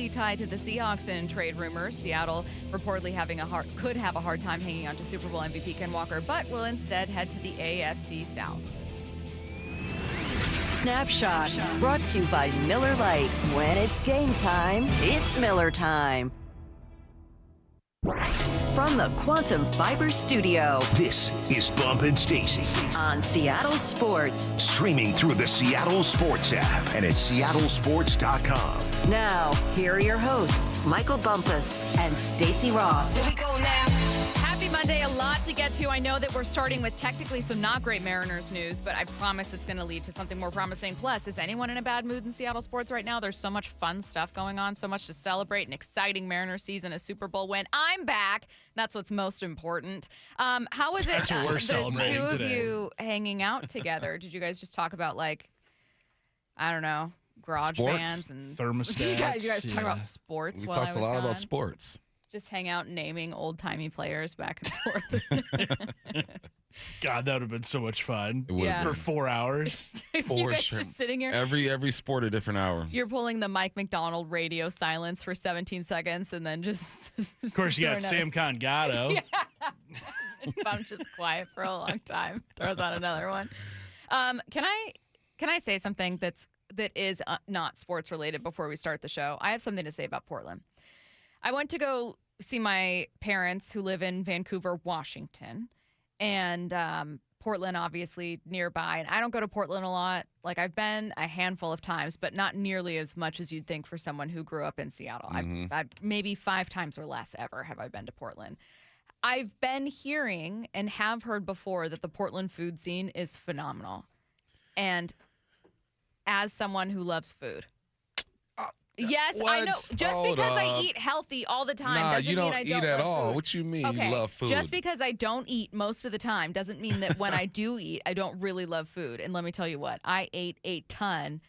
loosely tied to the Seahawks in trade rumors. Seattle reportedly could have a hard time hanging on to Super Bowl MVP Ken Walker, but will instead head to the AFC South. Snapshot, brought to you by Miller Lite. When it's game time, it's Miller time. From the Quantum Fiber Studio. This is Bump and Stacy. On Seattle Sports. Streaming through the Seattle Sports app and at seattlesports.com. Now, here are your hosts, Michael Bumpus and Stacy Ross. Here we go now. Happy Monday. A lot to get to. I know that we're starting with technically some not great Mariners news, but I promise it's going to lead to something more promising. Plus, is anyone in a bad mood in Seattle sports right now? There's so much fun stuff going on, so much to celebrate, an exciting Mariners season, a Super Bowl win. I'm back. That's what's most important. How was it, That's what we're the celebrating two of today. you hanging out together? Did you guys just talk about, like, I don't know, garage Sports? bands and Thermostats, you guys talk yeah. about sports We while I talked was a lot gone? about sports. Just hang out naming old-timey players back and forth. God, that would have been so much fun. It would Yeah. For have 4 hours. you For guys sure. just sitting here. been every sport a different hour. You're pulling the Mike Macdonald radio silence for 17 seconds and then just. Of course, you got Sam Congato. If I'm just quiet for a long time, throws out another one. Can I say something that is not sports related before we start the show? I have something to say about Portland. I went to go see my parents who live in Vancouver, Washington, and Portland obviously nearby. And I don't go to Portland a lot. Like, I've been a handful of times, but not nearly as much as you'd think for someone who grew up in Seattle. I've maybe 5 times or less ever have I been to Portland. I've been hearing and have heard before that the Portland food scene is phenomenal. And as someone who loves food, yes, I know. What? Just Hold because I up. eat healthy all the time Nah, doesn't you mean don't I eat don't at love all. food. What you mean Okay, you love food? just because I don't eat most of the time doesn't mean that when I do eat, I don't really love food. And let me tell you what, I ate a ton,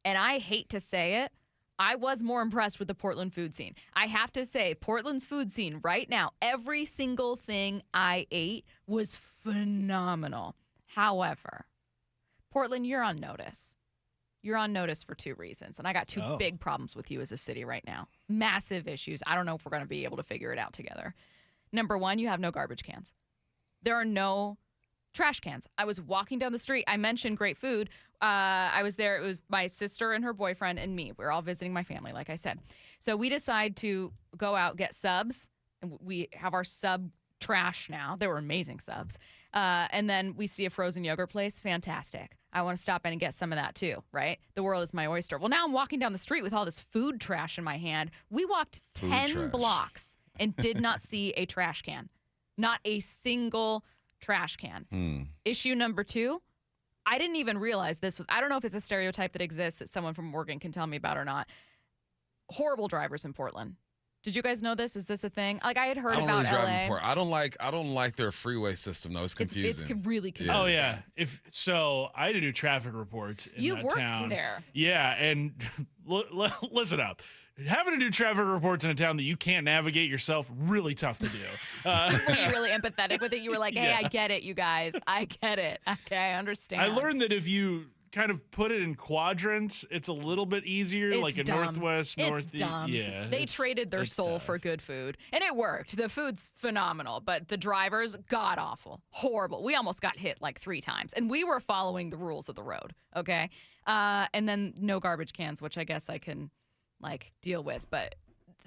and I hate to say it, I was more impressed with the Portland food scene. I have to say, Portland's food scene right now, every single thing I ate was phenomenal. However, Portland, you're on notice. You're on notice for 2 reasons, and I got 2 big problems with you as a city right now. Massive issues. I don't know if we're going to be able to figure it out together. Number 1, you have no garbage cans. There are no trash cans. I was walking down the street. I mentioned great food. I was there. It was my sister and her boyfriend and me. We were all visiting my family, like I said. So we decide to go out, get subs. And we have our sub trash now. They were amazing subs. And then we see a frozen yogurt place. Fantastic. I want to stop in and get some of that too, right? The world is my oyster. Well, now I'm walking down the street with all this food trash in my hand. We walked 10 blocks and did not see a trash can. Not a single trash can. Issue number 2, I didn't even realize this was, I don't know if it's a stereotype that exists that someone from Morgan can tell me about or not. Horrible drivers in Portland. Did you guys know this? Is this a thing? Like, I had heard I don't about really drive LA. in Port. I don't like their freeway system though. It's confusing. It's really confusing. Oh, yeah. I had to do traffic reports in You that worked town. there. Yeah, and listen up. Having to do traffic reports in a town that you can't navigate yourself, really tough to do. Were you really empathetic with it? You were like, hey, Yeah. I get it, you guys. I get it. Okay, I understand. I learned that if you kind of put it in quadrants, it's a little bit easier, It's like in dumb. northwest, It's northeast. dumb. Yeah, They traded their it's soul tough. for good food, and it worked. The food's phenomenal, but the drivers, god-awful. Horrible. We almost got hit like 3 times, and we were following the rules of the road, okay? And then no garbage cans, which I guess I can, like, deal with, but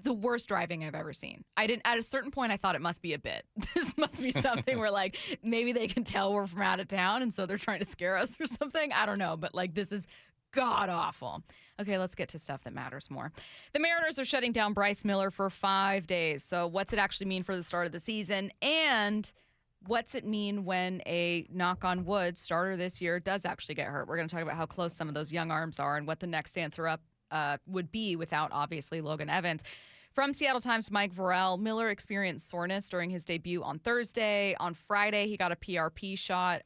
the worst driving I've ever seen. At a certain point, I thought it must be a bit. This must be something where, like, maybe they can tell we're from out of town, and so they're trying to scare us or something. I don't know, but, like, this is god-awful. Okay, let's get to stuff that matters more. The Mariners are shutting down Bryce Miller for 5 days. So what's it actually mean for the start of the season? And what's it mean when a, knock on wood, starter this year does actually get hurt? We're going to talk about how close some of those young arms are and what the next answer up would be without, obviously, Logan Evans. From Seattle Times, Mike Vorel, Miller experienced soreness during his debut on Thursday. On Friday, he got a PRP shot.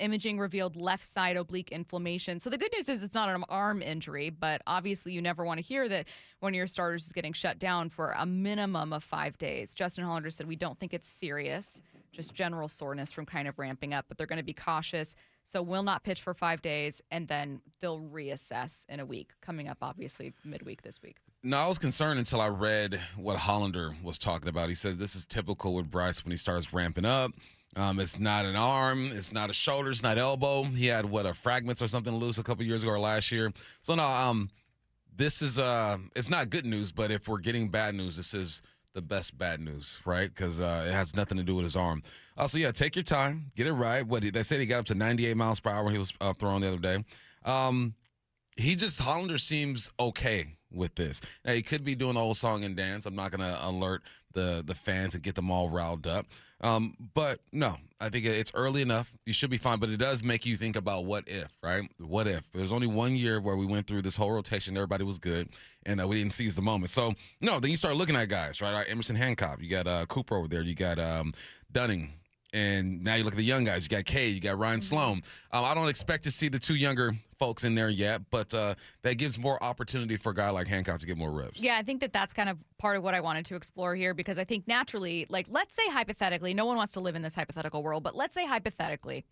Imaging revealed left side oblique inflammation. So the good news is it's not an arm injury, but obviously you never want to hear that one of your starters is getting shut down for a minimum of 5 days. Justin Hollander said, we don't think it's serious. just general soreness from kind of ramping up, but they're going to be cautious. So will not pitch for 5 days, and then they'll reassess in a week, coming up, obviously, midweek this week. No, I was concerned until I read what Hollander was talking about. He said this is typical with Bryce when he starts ramping up. It's not an arm, it's not a shoulder, it's not elbow. He had, a fragments or something loose a couple years ago or last year. So, no, this is it's not good news, but if we're getting bad news, this is the best bad news, right? Because it has nothing to do with his arm. So, yeah, take your time. Get it right. They said he got up to 98 miles per hour when he was throwing the other day. Hollander seems okay with this. Now, he could be doing the old song and dance. I'm not going to alert the fans and get them all riled up. But, no, I think it's early enough. You should be fine. But it does make you think about what if, right? What if? There's only 1 year where we went through this whole rotation. Everybody was good, and we didn't seize the moment. So, no, then you start looking at guys, right? Emerson Hancock. You got Cooper over there. You got Dunning. And now you look at the young guys. You got Cade. You got Ryan Sloan. I don't expect to see the two younger folks in there yet, but that gives more opportunity for a guy like Hancock to get more reps. Yeah, I think that's kind of part of what I wanted to explore here, because I think naturally, let's say hypothetically, no one wants to live in this hypothetical world, but let's say hypothetically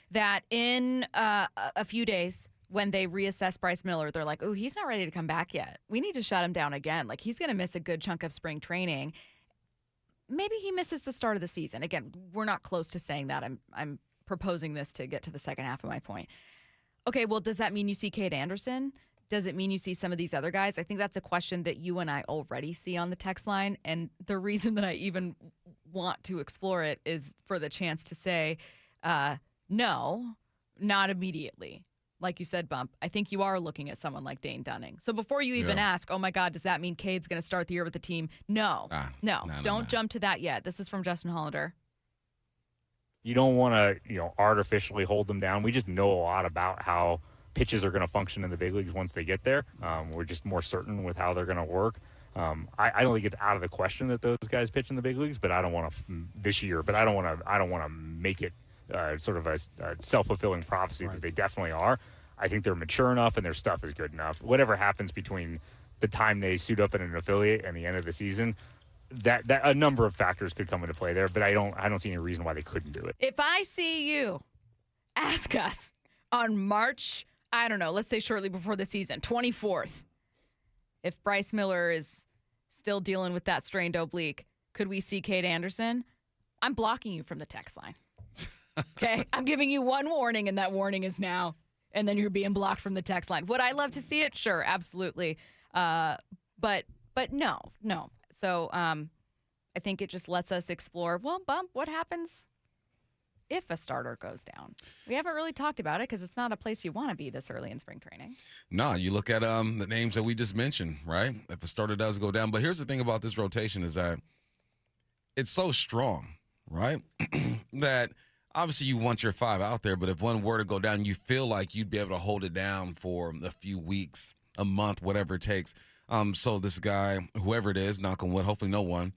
that in a few days when they reassess Bryce Miller, they're like, oh, he's not ready to come back yet. We need to shut him down again. He's going to miss a good chunk of spring training. Maybe he misses the start of the season. Again, we're not close to saying that. I'm proposing this to get to the second half of my point. Okay, well, does that mean you see Cade Anderson? Does it mean you see some of these other guys? I think that's a question that you and I already see on the text line. And the reason that I even want to explore it is for the chance to say, no, not immediately. Like you said, Bump, I think you are looking at someone like Dane Dunning. So before you even ask, oh, my God, does that mean Cade's going to start the year with the team? No, don't jump to that yet. This is from Justin Hollander. You don't want to, artificially hold them down. We just know a lot about how pitches are going to function in the big leagues once they get there. We're just more certain with how they're going to work. I don't think it's out of the question that those guys pitch in the big leagues, but I don't want to this year. But I don't want to make it sort of a self-fulfilling prophecy that they definitely are. I think they're mature enough and their stuff is good enough. Whatever happens between the time they suit up in an affiliate and the end of the season, that a number of factors could come into play there. But I don't see any reason why they couldn't do it. If I see you, ask us on March, I don't know, let's say shortly before the season, 24th, if Bryce Miller is still dealing with that strained oblique, could we see Cade Anderson? I'm blocking you from the text line. Okay, I'm giving you one warning, and that warning is now. And then you're being blocked from the text line. Would I love to see it? Sure, absolutely. But no. So I think it just lets us explore, well, Bump, what happens if a starter goes down? We haven't really talked about it because it's not a place you want to be this early in spring training. No, you look at the names that we just mentioned, right? If a starter does go down. But here's the thing about this rotation is that it's so strong, right? That obviously you want your five out there, but if one were to go down, you feel like you'd be able to hold it down for a few weeks, a month, whatever it takes. So this guy, whoever it is, knock on wood, hopefully no one,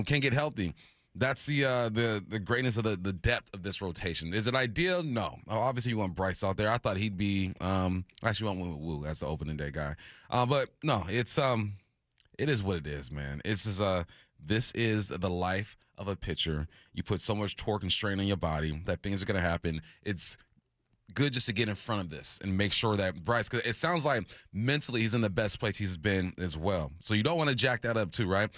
can get healthy. That's the greatness of the depth of this rotation. Is it ideal? No. Obviously you want Bryce out there. I thought he'd be actually want Woo as the opening day guy. But no, it is what it is, man. This is the life of a pitcher. You put so much torque and strain on your body that things are going to happen. It's good just to get in front of this and make sure that Bryce, because it sounds like mentally he's in the best place he's been as well. So you don't want to jack that up too, right?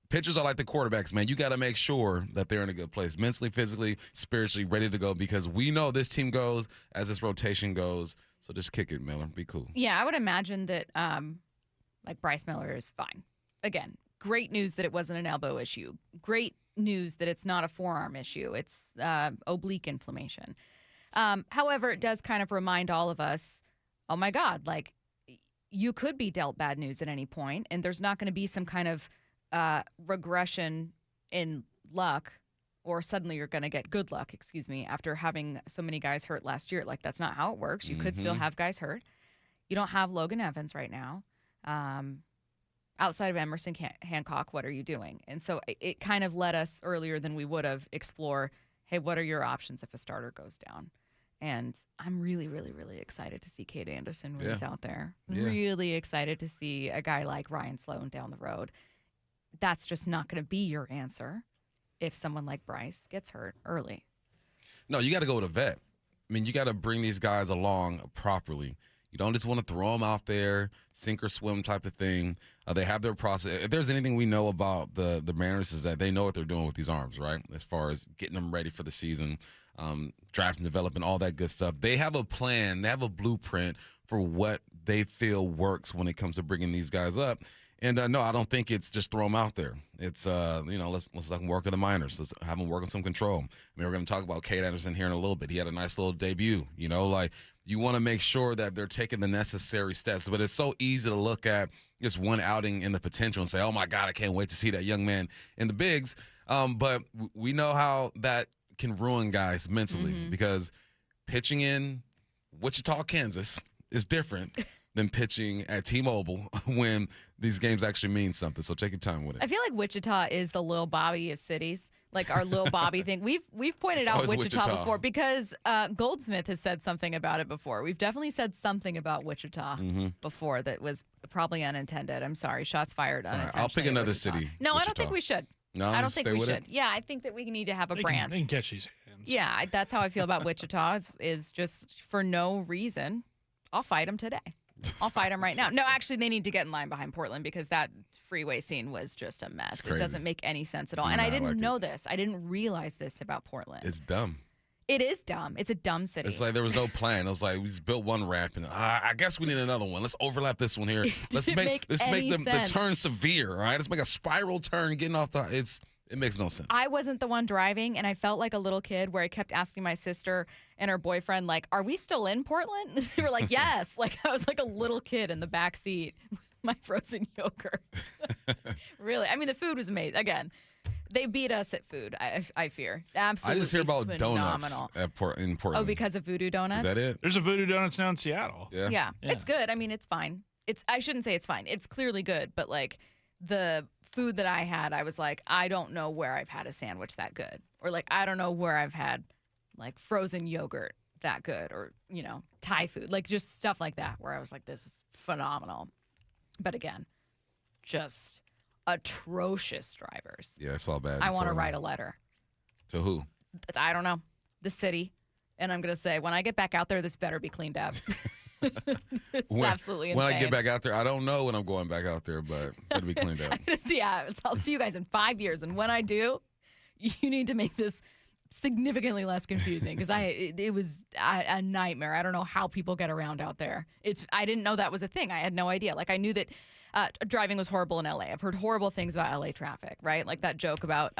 Pitchers are like the quarterbacks, man. You got to make sure that they're in a good place, mentally, physically, spiritually, ready to go, because we know this team goes as this rotation goes. So just kick it, Miller. Be cool. Yeah, I would imagine that Bryce Miller is fine. Again, great news that it wasn't an elbow issue. Great news that it's not a forearm issue. It's oblique inflammation. However, it does kind of remind all of us, oh my God, you could be dealt bad news at any point, and there's not going to be some kind of regression in luck, or suddenly you're going to get good luck, after having so many guys hurt last year. That's not how it works. You could still have guys hurt. You don't have Logan Evans right now. Outside of Emerson Hancock, what are you doing? And so it kind of led us earlier than we would have explore, hey, what are your options if a starter goes down? And I'm really, really, really excited to see Cade Anderson when he's out there. Yeah. Really excited to see a guy like Ryan Sloan down the road. That's just not going to be your answer if someone like Bryce gets hurt early. No, you got to go with a vet. I mean, you got to bring these guys along properly. You don't just want to throw them out there, sink or swim type of thing. They have their process. If there's anything we know about the Mariners is that they know what they're doing with these arms, right? As far as getting them ready for the season, draft and development, all that good stuff. They have a plan. They have a blueprint for what they feel works when it comes to bringing these guys up. And no, I don't think it's just throw them out there. It's let's let them work in the minors. Let's have them work on some control. I mean, we're going to talk about Cade Anderson here in a little bit. He had a nice little debut. You want to make sure that they're taking the necessary steps. But it's so easy to look at just one outing and the potential and say, "Oh my God, I can't wait to see that young man in the bigs." But we know how that can ruin guys mentally because pitching in Wichita, Kansas is different than pitching at T-Mobile when these games actually mean something. So take your time with it. I feel like Wichita is the Lil Bobby of cities, like our Lil Bobby thing. We've pointed out Wichita before because Goldsmith has said something about it before. We've definitely said something about Wichita before that was probably unintended. I'm sorry. Shots fired unintentionally. I'll pick another city. No, Wichita. I don't think we should. No, I don't think we should. It? Yeah, I think that we need to have a brand. They can catch these hands. Yeah, that's how I feel about Wichita is just for no reason. I'll fight them today. I'll fight them right now. No, actually, they need to get in line behind Portland because that freeway scene was just a mess. It doesn't make any sense at all. And I didn't know this. I didn't realize this about Portland. It's dumb. It is dumb. It's a dumb city. It's like there was no plan. It was like we just built one ramp, and I guess we need another one. Let's overlap this one here. Let's make the turn severe. All right, let's make a spiral turn getting off the. It makes no sense. I wasn't the one driving, and I felt like a little kid where I kept asking my sister and her boyfriend, like, "Are we still in Portland?" They were like, "Yes." Like I was like a little kid in the back seat with my frozen yogurt. Really, I mean, the food was amazing. Again, they beat us at food. I fear. Absolutely. I just hear about phenomenal. donuts in Portland. Oh, because of Voodoo Donuts? Is that it? There's a Voodoo Donuts now in Seattle. Yeah. It's good. I mean, it's fine. I shouldn't say it's fine. It's clearly good, but like the food that I had, I was like, I don't know where I've had a sandwich that good, or like I don't know where I've had like frozen yogurt that good, or Thai food, like just stuff like that, where I was like, this is phenomenal. But again, just atrocious drivers. Yeah, it's all bad. I want to write a letter. To who? I don't know. The city. And I'm going to say, when I get back out there, this better be cleaned up. It's absolutely insane. When I get back out there, I don't know when I'm going back out there, but it'll be cleaned up. I'll see you guys in 5 years. And when I do, you need to make this significantly less confusing because it was a nightmare. I don't know how people get around out there. I didn't know that was a thing. I had no idea. Like I knew that driving was horrible in LA. I've heard horrible things about LA traffic, right? Like that joke about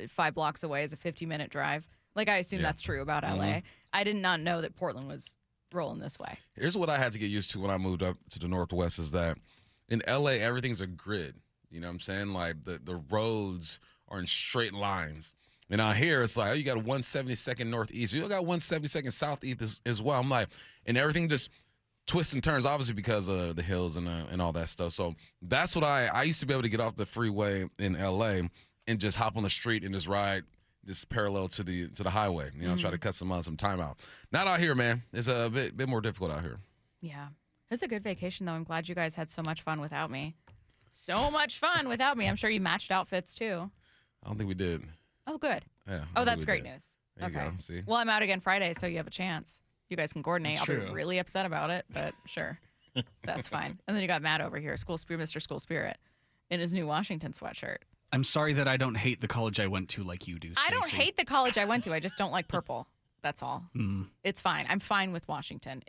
5 blocks away is a 50-minute drive. Like I assume that's true about LA. I did not know that Portland was rolling this way. Here's what I had to get used to when I moved up to the Northwest is that in LA, everything's a grid. You know what I'm saying? Like the roads are in straight lines. And out here, it's like, oh, you got a 172nd northeast. You got 172nd southeast as well. I'm like, and everything just twists and turns, obviously because of the hills and all that stuff. So that's what I used to be able to get off the freeway in LA and just hop on the street and just ride just parallel to the highway. Try to cut some time out. Not out here, man. It's a bit more difficult out here. Yeah, it's a good vacation though. I'm glad you guys had so much fun without me. So much fun without me. I'm sure you matched outfits too. I don't think we did. Oh, good. Yeah. Oh, that's great news. There you go. See? Well, I'm out again Friday, so you have a chance. You guys can coordinate. That's I'll true. be really upset about it, but sure. That's fine. And then you got Matt over here, Mr. School Spirit, in his new Washington sweatshirt. I'm sorry that I don't hate the college I went to like you do, Stacey. I don't hate the college I went to. I just don't like purple. That's all. It's fine. I'm fine with Washington.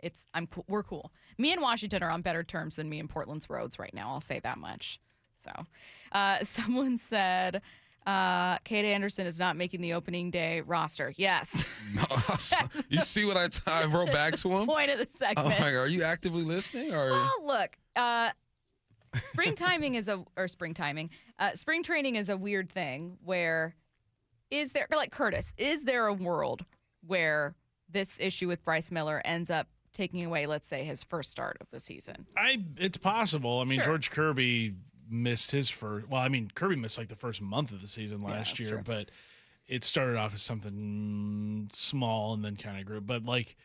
We're cool. Me and Washington are on better terms than me and Portland's roads right now. I'll say that much. So, someone said, Cade Anderson is not making the opening day roster. Yes. No, you see what I wrote back to him? Point of the segment. Oh my God, are you actively listening? Or? Well, look, spring training is a weird thing where Curtis, is there a world where this issue with Bryce Miller ends up taking away, let's say, his first start of the season? It's possible. I mean, Sure. George Kirby missed his first. Well, I mean, Kirby missed like the first month of the season last year, true. but it started off as something small and then kind of grew. But like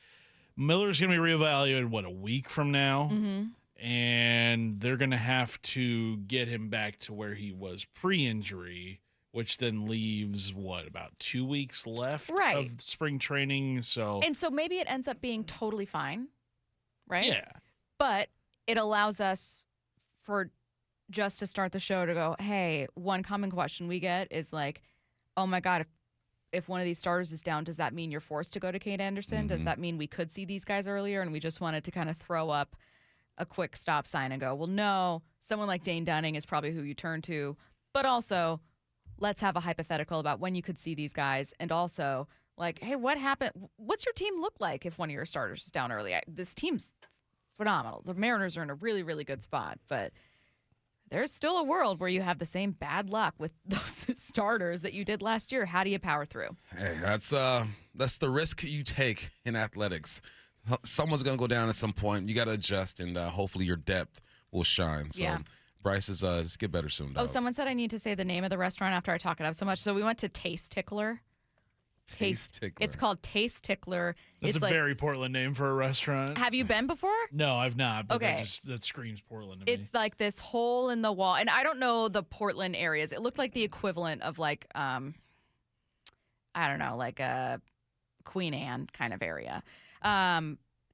Miller's going to be reevaluated a week from now, and they're going to have to get him back to where he was pre-injury, which then leaves, about 2 weeks left Right. of spring training. So And so maybe it ends up being totally fine, right? yeah. But it allows us for just to start the show to go, hey, one common question we get is like, oh my God, if one of these starters is down, does that mean you're forced to go to Kate Anderson? Does that mean we could see these guys earlier and we just wanted to kind of throw up a quick stop sign and go, well, no, someone like Dane Dunning is probably who you turn to. But also, let's have a hypothetical about when you could see these guys. And also, like, hey, what happened? What's your team look like if one of your starters is down early? This team's phenomenal. The Mariners are in a really, really good spot. But there's still a world where you have the same bad luck with those starters that you did last year. How do you power through? Hey, that's the risk you take in athletics. Someone's going to go down at some point. You got to adjust, and hopefully your depth will shine. So, Yeah. Bryce is just get better soon, dog. Oh, someone said I need to say the name of the restaurant after I talk it up so much. So we went to Taste Tickler. Taste Tickler. It's called Taste Tickler. That's it's a very Portland name for a restaurant. Have you been before? No, I've not. But Okay. that screams Portland to It's me. like this hole in the wall. And I don't know the Portland areas. It looked like the equivalent of like, I don't know, like a Queen Anne kind of area.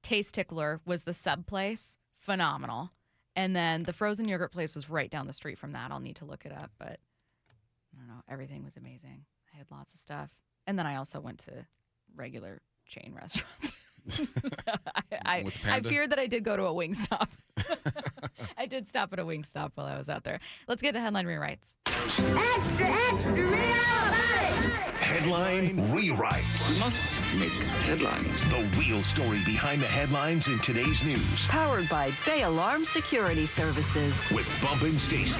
Taste Tickler was the sub place. Phenomenal. And then the frozen yogurt place was right down the street from that. I'll need to look it up. But I don't know. Everything was amazing. I had lots of stuff. And then I also went to regular chain restaurants. I What's Panda? fear that I did go to a Wingstop. I did stop at a Wingstop while I was out there. Let's get to headline rewrites. Headline rewrites. Must make headlines. The real story behind the headlines in today's news Powered by Bay Alarm Security Services. with Bump and Stacy.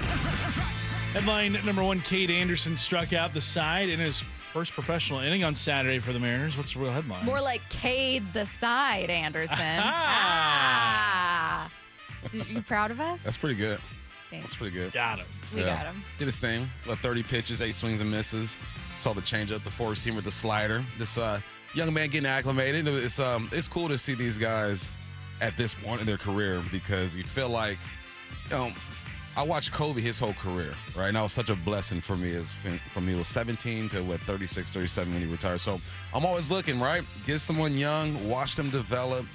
Headline number 1, Kate Anderson struck out the side in his first professional inning on Saturday for the Mariners. What's the real headline? More like Cade the side, Anderson. Ah. You proud of us? That's pretty good. Thanks. That's pretty good. Got him. We got him. Did his thing. About 30 pitches, 8 swings and misses. Saw the changeup, the four-seamer, the slider. This young man getting acclimated. It's cool to see these guys at this point in their career because you feel like, I watched Kobe his whole career, right? And that was such a blessing for me. From he was 17 to 36, 37 when he retired. So I'm always looking, right? Get someone young, watch them develop.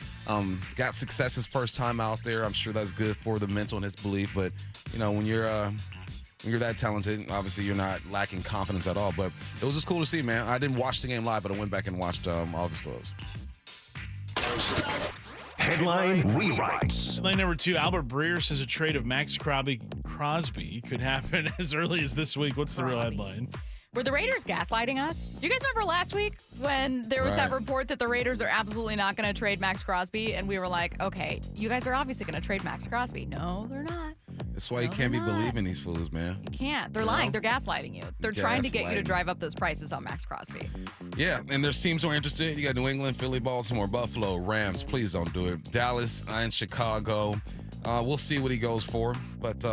Got success his first time out there. I'm sure that's good for the mental and his belief. But when you're that talented, obviously you're not lacking confidence at all. But it was just cool to see, man. I didn't watch the game live, but I went back and watched all of his throws. Headline rewrites. Headline number 2, Albert Breer says a trade of Max Crosby could happen as early as this week. What's the real Crosby. headline? Were the Raiders gaslighting us? Do you guys remember last week when there was that Right. report that the Raiders are absolutely not going to trade Max Crosby? And we were like, okay, you guys are obviously going to trade Max Crosby. No, they're not. That's why you No, can't be they're not. believing these fools, man. You can't. They're lying. They're gaslighting you. They're trying to get you to Gaslighting. drive up those prices on Max Crosby. Yeah, and there's teams who are interested. You got New England, Philly, Baltimore, Buffalo, Rams. Please don't do it. Dallas and Chicago. We'll see what he goes for. But,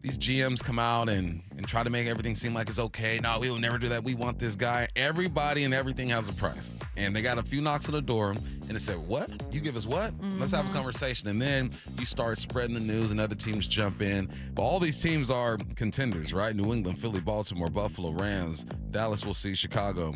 these GMs come out and try to make everything seem like it's okay. No, we will never do that. We want this guy. Everybody and everything has a price. And they got a few knocks on the door, and they said, what? You give us what? Let's have a conversation. And then you start spreading the news, and other teams jump in. But all these teams are contenders, right? New England, Philly, Baltimore, Buffalo, Rams, Dallas, we'll see, Chicago.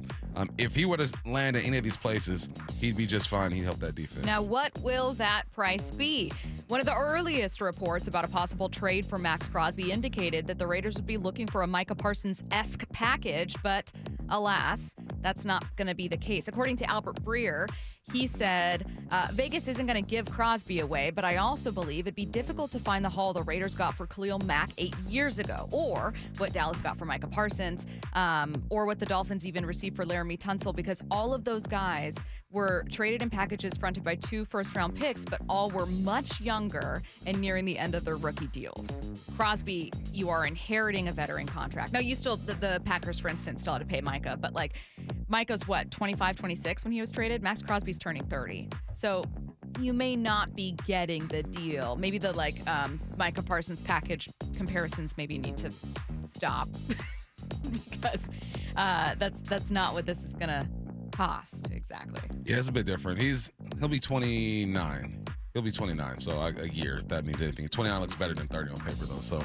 If he were to land at any of these places, he'd be just fine. He'd help that defense. Now, what will that price be? One of the earliest reports about a possible trade for Max Crosby indicated that the Raiders would be looking for a Micah Parsons-esque package, but alas, that's not going to be the case. According to Albert Breer, he said, Vegas isn't going to give Crosby away, but I also believe it'd be difficult to find the haul the Raiders got for Khalil Mack 8 years ago, or what Dallas got for Micah Parsons, or what the Dolphins even received for Laramie Tunsil, because all of those guys were traded in packages fronted by 2 first-round picks, but all were much younger and nearing the end of their rookie deals. Crosby, you are inheriting a veteran contract. Now, you still, the Packers, for instance, still had to pay Micah, but like Micah's what, 25, 26 when he was traded? Max Crosby's turning 30. So you may not be getting the deal. Maybe the Micah Parsons package comparisons maybe need to stop because that's not what this is going to cost exactly. Yeah, it's a bit different. He'll be 29 He'll be 29, so a year, if that means anything. 29 looks better than 30 on paper, though. So,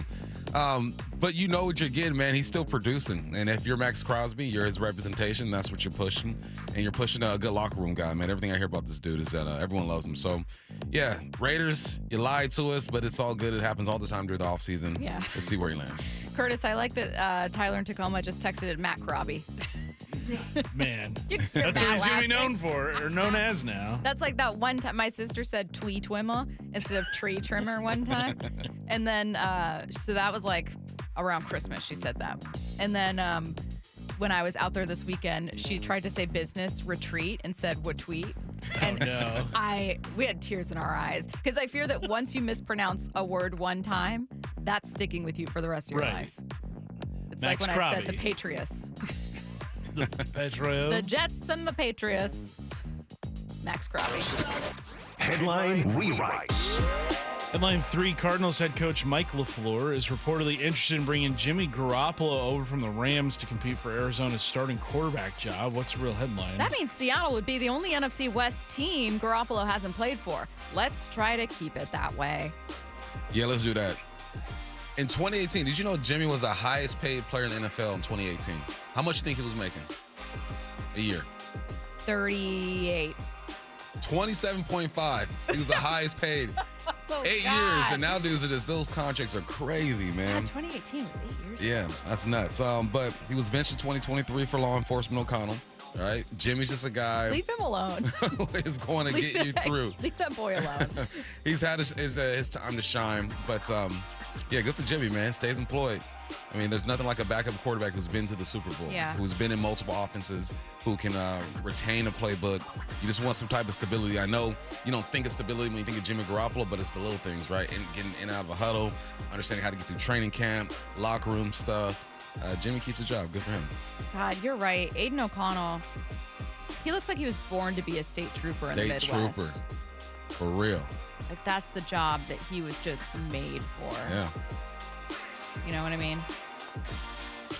but you know what you're getting, man. He's still producing. And if you're Max Crosby, you're his representation. That's what you're pushing. And you're pushing a good locker room guy, man. Everything I hear about this dude is that everyone loves him. So, yeah, Raiders, you lied to us, but it's all good. It happens all the time during the offseason. Yeah. Let's see where he lands. Curtis, I like that Tyler in Tacoma just texted it Matt Crosby. Man, You're that's what he's going to be laughing. known for, or known as now. That's like that one time my sister said twee twimmer instead of tree trimmer one time. And then, so that was like around Christmas, she said that. And then when I was out there this weekend, she tried to say business retreat and said would tweet. And no. we had tears in our eyes because I fear that once you mispronounce a word one time, that's sticking with you for the rest of your Right. life. It's Max like when I said Crosby. the Patriots. Petro. The Jets and the Patriots. Max Crosby. Headline rewrites. Headline 3, Cardinals head coach Mike LaFleur is reportedly interested in bringing Jimmy Garoppolo over from the Rams to compete for Arizona's starting quarterback job. What's the real headline? That means Seattle would be the only NFC West team Garoppolo hasn't played for. Let's try to keep it that way. Yeah, let's do that. In 2018, did you know Jimmy was the highest paid player in the NFL in 2018? How much do you think he was making a year? 38. 27.5. He was the highest paid. Oh, 8 God. years, and now dudes are just, those contracts are crazy, Yeah, man. 2018 was 8 years. Yeah, that's nuts. But he was benched in 2023 for law enforcement O'Connell. All right, Jimmy's just a guy Leave him alone. who is going to get you through. Leave that boy alone. He's had his time to shine, but yeah, good for Jimmy, man. Stays employed. I mean, there's nothing like a backup quarterback who's been to the Super Bowl, Yeah. who's been in multiple offenses, who can retain a playbook. You just want some type of stability. I know you don't think of stability when you think of Jimmy Garoppolo, but it's the little things, right? And getting in and out of a huddle, understanding how to get through training camp, locker room stuff. Jimmy keeps the job. Good for him. God, you're right. Aiden O'Connell, he looks like he was born to be a state trooper in the State Midwest. trooper. For real. Like, that's the job that he was just made for. Yeah. You know what I mean?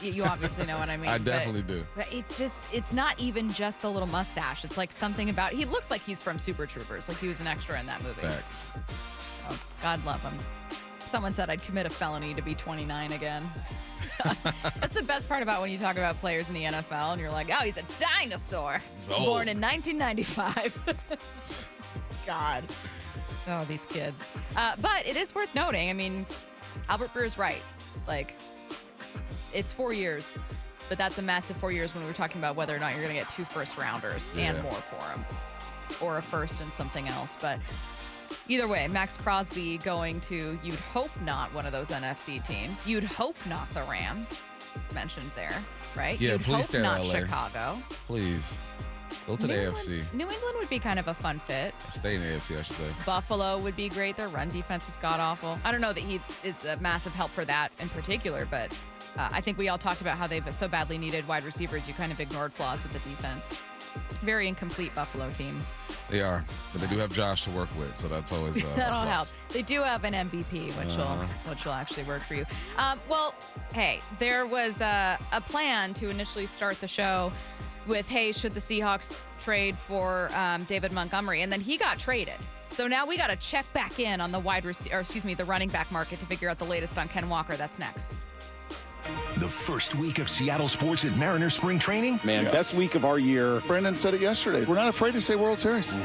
You obviously know what I mean. I definitely do. But it's not even just the little mustache. It's like something about, he looks like he's from Super Troopers. Like he was an extra in that movie. Facts. Oh, God love him. Someone said I'd commit a felony to be 29 again. That's the best part about when you talk about players in the NFL and you're like, oh, he's a dinosaur. He's old. Born in 1995. God. Oh, these kids. But it is worth noting. I mean, Albert Breer's right. Like, it's 4 years, but that's a massive 4 years when we were talking about whether or not you're going to get 2 first-rounders and more for him, or a first and something else. But either way, Max Crosby going to, you'd hope not one of those NFC teams. You'd hope not the Rams, mentioned there, right? Yeah, you'd please hope stay in not LA. Chicago. Please. Go to the AFC. New England would be kind of a fun fit. Stay in the AFC, I should say. Buffalo would be great. Their run defense is god-awful. I don't know that he is a massive help for that in particular, but I think we all talked about how they've so badly needed wide receivers. You kind of ignored flaws with the defense. Very incomplete Buffalo team. They are, but they do have Josh to work with, so that's always That'll a help. plus. They do have an MVP, which will actually work for you. Well, hey, there was a plan to initially start the show with, hey, should the Seahawks trade for David Montgomery? And then he got traded. So now we got to check back in on the the running back market to figure out the latest on Ken Walker. That's next. The first week of Seattle sports at Mariner spring training. Man, best week of our year. Brandon said it yesterday. We're not afraid to say World Series.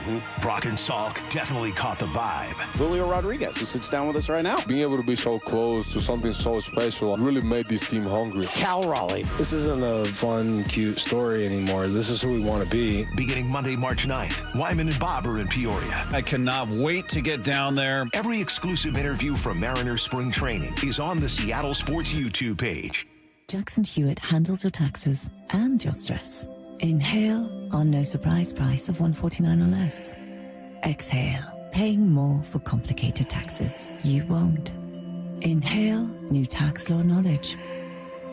Brock and Salk definitely caught the vibe. Julio Rodriguez, who sits down with us right now. Being able to be so close to something so special really made this team hungry. Cal Raleigh. This isn't a fun, cute story anymore. This is who we want to be. Beginning Monday, March 9th, Wyman and Bob are in Peoria. I cannot wait to get down there. Every exclusive interview from Mariner spring training is on the Seattle Sports YouTube page. Jackson Hewitt handles your taxes and your stress. Inhale on no surprise price of $149 or less. Exhale, paying more for complicated taxes. You won't. Inhale, new tax law knowledge.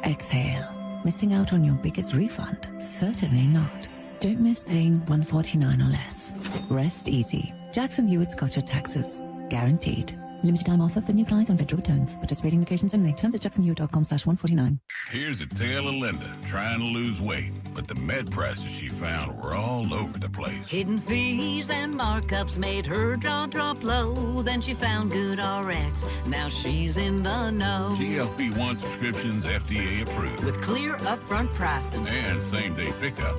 Exhale, missing out on your biggest refund? Certainly not. Don't miss paying $149 or less. Rest easy. Jackson Hewitt's got your taxes. Guaranteed. Limited time offer for new clients on federal returns. Participating locations only. Terms at jacksonhewitt.com/149. Here's a tale of Linda trying to lose weight, but the med prices she found were all over the place. Hidden fees and markups made her jaw drop low. Then she found Good RX. Now she's in the know. GLP-1 prescriptions FDA approved. With clear upfront pricing. And same-day pickup.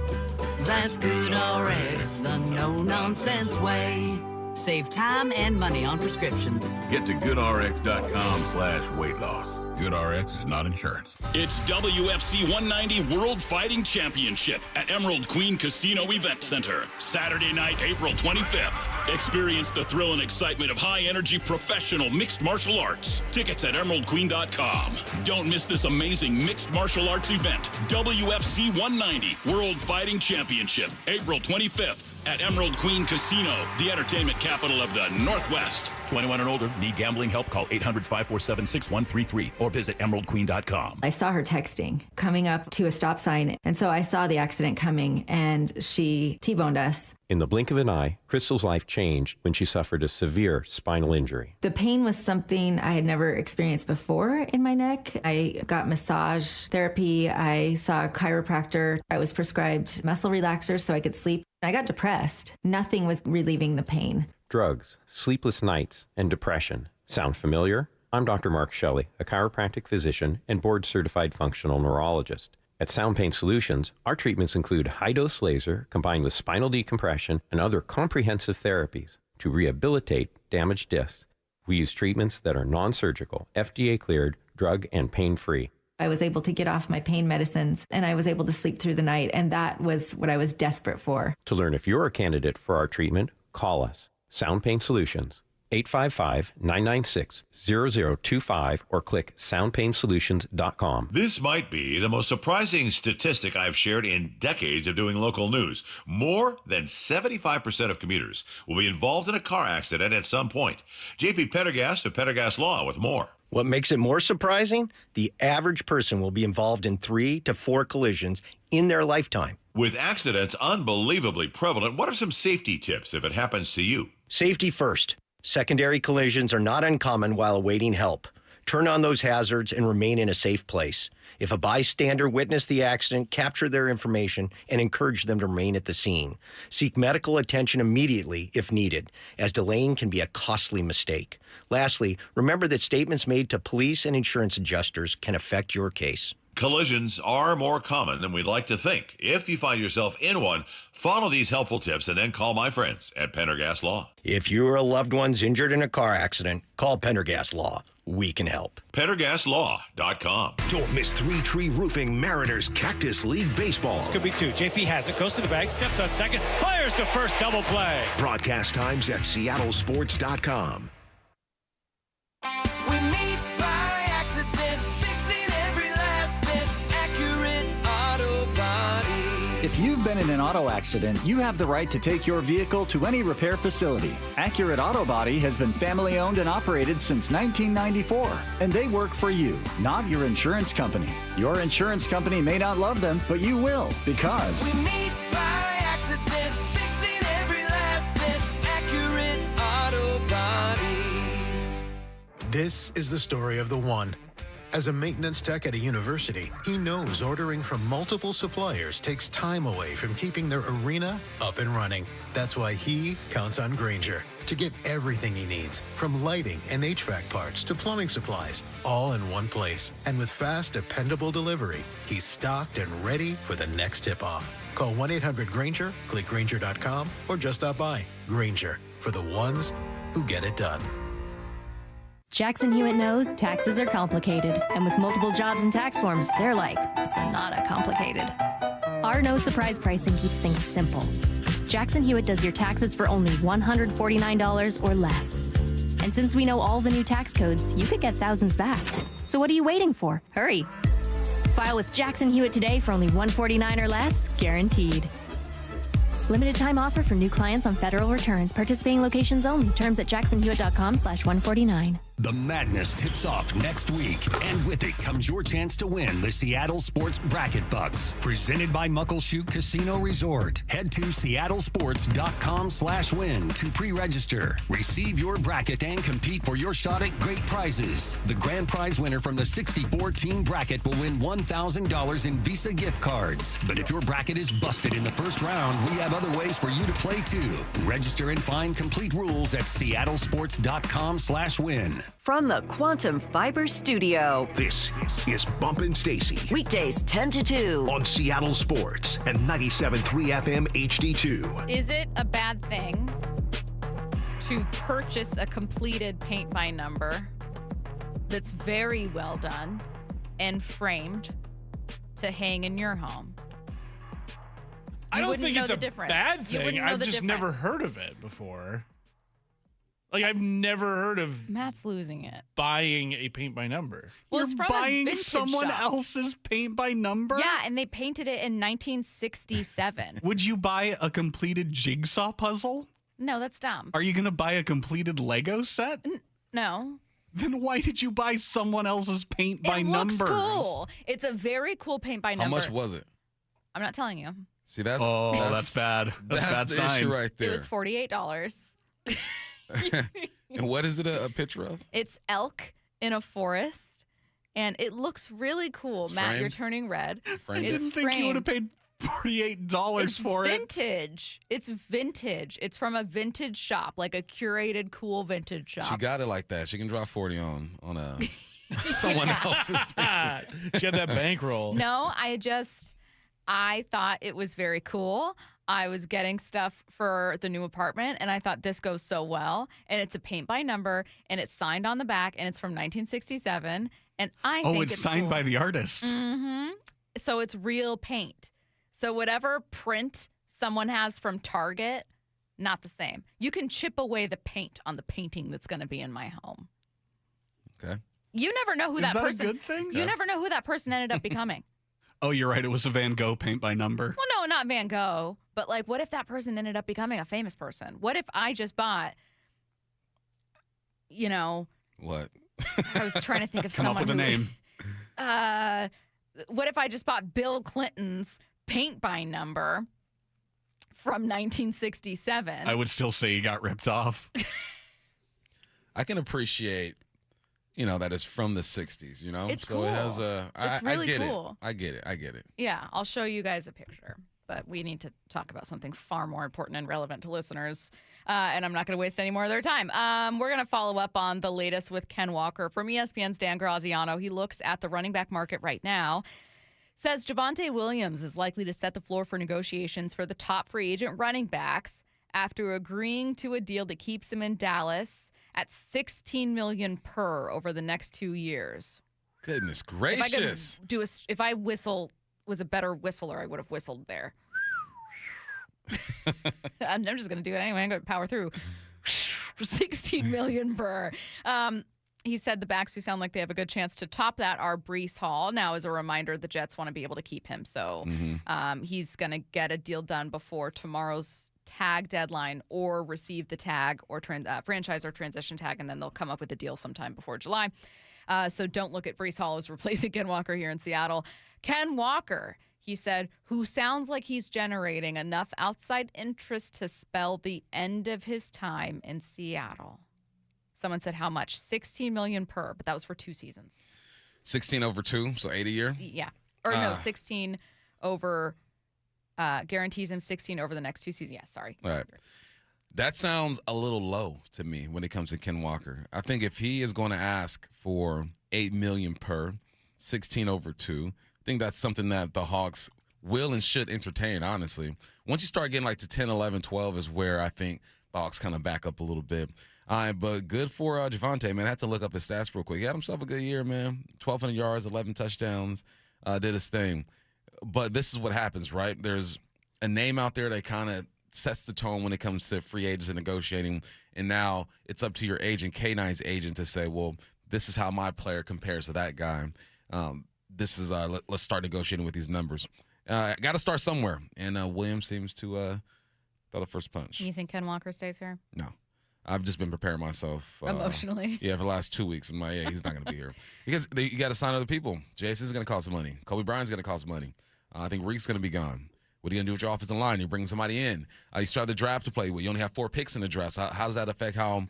That's Good RX, the no-nonsense way. Save time and money on prescriptions. Get to goodrx.com/weight loss. GoodRx is not insurance. It's WFC 190 World Fighting Championship at Emerald Queen Casino Event Center. Saturday night, April 25th. Experience the thrill and excitement of high-energy professional mixed martial arts. Tickets at emeraldqueen.com. Don't miss this amazing mixed martial arts event. WFC 190 World Fighting Championship, April 25th. At Emerald Queen Casino, the entertainment capital of the Northwest. 21 and older. Need gambling help? Call 800-547-6133 or visit emeraldqueen.com. I saw her texting coming up to a stop sign, and so I saw the accident coming, and she T-boned us. In the blink of an eye, Crystal's life changed when she suffered a severe spinal injury. The pain was something I had never experienced before in my neck. I got massage therapy. I saw a chiropractor. I was prescribed muscle relaxers so I could sleep. I got depressed. Nothing was relieving the pain. Drugs, sleepless nights, and depression. Sound familiar? I'm Dr. Mark Shelley, a chiropractic physician and board-certified functional neurologist. At Sound Pain Solutions, our treatments include high-dose laser combined with spinal decompression and other comprehensive therapies to rehabilitate damaged discs. We use treatments that are non-surgical, FDA-cleared, drug and pain-free. I was able to get off my pain medicines, and I was able to sleep through the night, and that was what I was desperate for. To learn if you're a candidate for our treatment, call us. Sound Pain Solutions, 855-996-0025, or click soundpainsolutions.com. This might be the most surprising statistic I've shared in decades of doing local news. More than 75% of commuters will be involved in a car accident at some point. JP Pendergast of Pendergast Law with more. What makes it more surprising? The average person will be involved in 3 to 4 collisions in their lifetime. With accidents unbelievably prevalent, what are some safety tips if it happens to you? Safety first. Secondary collisions are not uncommon while awaiting help. Turn on those hazards and remain in a safe place. If a bystander witnessed the accident, capture their information and encourage them to remain at the scene. Seek medical attention immediately if needed, as delaying can be a costly mistake. Lastly, remember that statements made to police and insurance adjusters can affect your case. Collisions are more common than we'd like to think. If you find yourself in one, follow these helpful tips and then call my friends at Pendergast Law. If you or a loved one's injured in a car accident, call Pendergast Law. We can help. PendergastLaw.com. Don't miss Three Tree Roofing Mariners Cactus League Baseball. This could be 2. JP has it, goes to the bag, steps on second, fires to first, double play. Broadcast times at seattlesports.com. We meet by accident, fixing every last bit, Accurate Auto Body. If you've been in an auto accident, you have the right to take your vehicle to any repair facility. Accurate Auto Body has been family owned and operated since 1994, and they work for you, not your insurance company. Your insurance company may not love them, but you will, because We meet by accident, fixing every last bit, Accurate Auto Body. This is the story of the one. As a maintenance tech at a university, he knows ordering from multiple suppliers takes time away from keeping their arena up and running. That's why he counts on Grainger to get everything he needs, from lighting and HVAC parts to plumbing supplies, all in one place. And with fast, dependable delivery, he's stocked and ready for the next tip-off. Call 1-800-GRAINGER, click Grainger.com, or just stop by. Grainger, for the ones who get it done. Jackson Hewitt knows taxes are complicated, and with multiple jobs and tax forms, they're like Sonata complicated. Our no surprise pricing keeps things simple. Jackson Hewitt does your taxes for only $149 or less. And since we know all the new tax codes, you could get thousands back. So what are you waiting for? Hurry. File with Jackson Hewitt today for only $149 or less, guaranteed. Limited time offer for new clients on federal returns. Participating locations only. Terms at jacksonhewitt.com/149. The madness tips off next week, and with it comes your chance to win the Seattle Sports Bracket Bucks, presented by Muckleshoot Casino Resort. Head to seattlesports.com/win to pre-register. Receive your bracket and compete for your shot at great prizes. The grand prize winner from the 64-team bracket will win $1,000 in Visa gift cards. But if your bracket is busted in the first round, we have other ways for you to play too. Register and find complete rules at seattlesports.com/win. From the Quantum Fiber Studio, this is Bump Stacy. Weekdays 10 to 2 on Seattle Sports and 97.3 FM HD2. Is it a bad thing to purchase a completed paint by number that's very well done and framed to hang in your home? I don't think it's a bad thing. I've just never heard of it before. Like, I've never heard of Matt's losing it. Buying a paint by number. Well, You're buying someone else's paint by number? Yeah, and they painted it in 1967. Would you buy a completed jigsaw puzzle? No, that's dumb. Are you going to buy a completed Lego set? No. Then why did you buy someone else's paint by numbers? It looks cool. It's a very cool paint by number. How much was it? I'm not telling you. See, that's bad. That's bad the sign. issue right there. It was $48. And what is it a picture of? It's elk in a forest, and it looks really cool. It's Matt, framed? you're turning red. I didn't think you would have paid $48 for it. It's vintage. It's vintage. It's from a vintage shop, like a curated, cool vintage shop. She got it like that. She can drop 40 on a someone else's picture. She had that bankroll. No, I thought it was very cool. I was getting stuff for the new apartment, and I thought this goes so well. And it's a paint by number, and it's signed on the back, and it's from 1967. And I think it's signed cool. by the artist. Mm-hmm. So it's real paint. So whatever print someone has from Target, not the same. You can chip away the paint on the painting that's going to be in my home. Okay. You never know who Is that that person. a good thing? You never know who that person ended up becoming. Oh, you're right. It was a Van Gogh paint by number. Well, no, not Van Gogh. But, like, what if that person ended up becoming a famous person? What if I just bought, What? I was trying to think of Come someone up with a name. What if I just bought Bill Clinton's paint by number from 1967? I would still say he got ripped off. I can appreciate, that it's from the 60s, It's so cool. it has It's really I get cool. it. I get it. Yeah, I'll show you guys a picture. But we need to talk about something far more important and relevant to listeners. And I'm not going to waste any more of their time. We're going to follow up on the latest with Ken Walker. From ESPN's Dan Graziano, he looks at the running back market right now. Says Javonte Williams is likely to set the floor for negotiations for the top free agent running backs after agreeing to a deal that keeps him in Dallas at $16 million per over the next 2 years. Goodness gracious. If I was a better whistler, I would have whistled there. I'm just going to do it anyway. I'm going to power through. $16 million per. He said the backs who sound like they have a good chance to top that are Breece Hall. Now, as a reminder, the Jets want to be able to keep him. So he's going to get a deal done before tomorrow's tag deadline or receive the tag or franchise or transition tag, and then they'll come up with a deal sometime before July. So don't look at Breece Hall as replacing Ken Walker here in Seattle. Ken Walker, he said, who sounds like he's generating enough outside interest to spell the end of his time in Seattle. Someone said how much? $16 million per, but that was for 2 seasons. 16 over 2, so 8 a year? Yeah. Or no, 16 over, guarantees him 16 over the next 2 seasons. Yeah, sorry. All right. That sounds a little low to me when it comes to Ken Walker. I think if he is going to ask for $8 million per, 16 over 2, I think that's something that the Hawks will and should entertain, honestly. Once you start getting like to 10, 11, 12 is where I think the Hawks kind of back up a little bit. But good for Javonte, man. I had to look up his stats real quick. He had himself a good year, man. 1,200 yards, 11 touchdowns, did his thing. But this is what happens, right? There's a name out there that kind of sets the tone when it comes to free agents and negotiating. And now it's up to your agent, K9's agent, to say, well, this is how my player compares to that guy. This is let's start negotiating with these numbers. Got to start somewhere. And Williams seems to throw the first punch. You think Ken Walker stays here? No. I've just been preparing myself Emotionally. Yeah, for the last 2 weeks. I'm like, yeah, he's not going to be here because you got to sign other people. Jason's going to cost money. Kobe Bryant's going to cost money. I think Reek's going to be gone. What are you going to do with your offensive line? You're bringing somebody in. You start the draft to play with. You only have 4 picks in the draft. So how does that affect how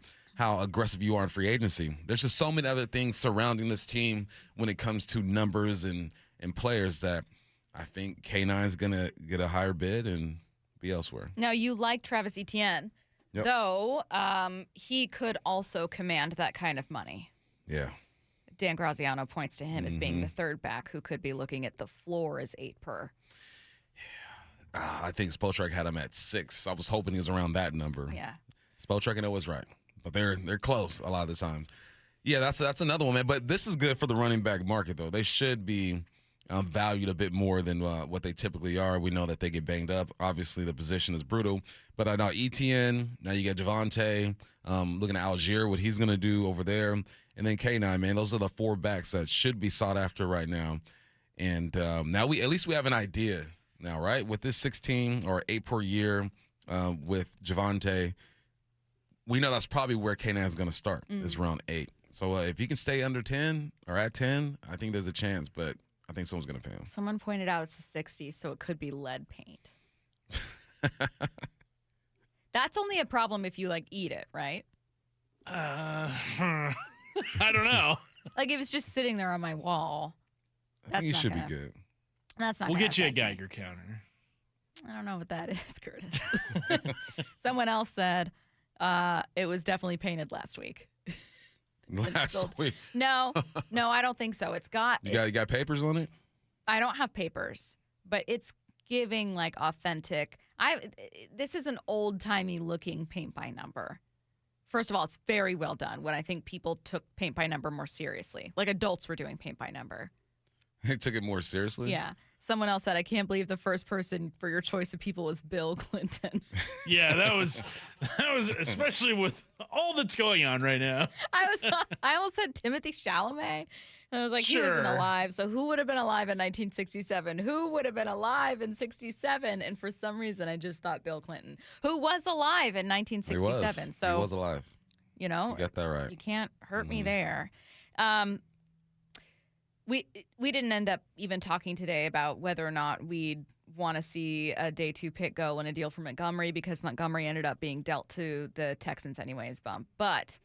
aggressive you are in free agency? There's just so many other things surrounding this team when it comes to numbers and players that I think K9 is going to get a higher bid and be elsewhere. Now, you like Travis Etienne, though he could also command that kind of money. Yeah. Dan Graziano points to him as being the third back who could be looking at the floor as 8 per. I think Spoelstrek had him at 6. I was hoping he was around that number. Yeah. Spoelstrek, I know, was right. But they're close a lot of the times. Yeah, that's another one, man. But this is good for the running back market, though. They should be valued a bit more than what they typically are. We know that they get banged up. Obviously, the position is brutal. But I know Etienne, now you got Javonte, looking at Algier, what he's going to do over there. And then K9, man. Those are the 4 backs that should be sought after right now. And now at least we have an idea now, right? With this 16 or 8 per year with Javonte, we know that's probably where K9 is going to start, is around 8. So if he can stay under 10 or at 10, I think there's a chance, but I think someone's going to pay him. Someone pointed out it's the 60s, so it could be lead paint. That's only a problem if you, eat it, right? I don't know. If it's just sitting there on my wall. I think he should be good. That's not. We'll get you a Geiger counter. I don't know what that is, Curtis. Someone else said it was definitely painted last week. Last week? No, I don't think so. You got papers on it? I don't have papers, but it's giving authentic. This is an old-timey looking paint by number. First of all, it's very well done when I think people took paint by number more seriously. Adults were doing paint by number. They took it more seriously? Yeah. Someone else said, I can't believe the first person for your choice of people was Bill Clinton. Yeah, that was especially with all that's going on right now. I almost said Timothy Chalamet. And I was like, Sure. He wasn't alive. So who would have been alive in 1967? Who would have been alive in 67? And for some reason, I just thought Bill Clinton, who was alive in 1967. He was alive. You know, you got that right. You can't hurt me there. We didn't end up even talking today about whether or not we'd want to see a day 2 pick go in a deal for Montgomery, because Montgomery ended up being dealt to the Texans anyways, Bump. But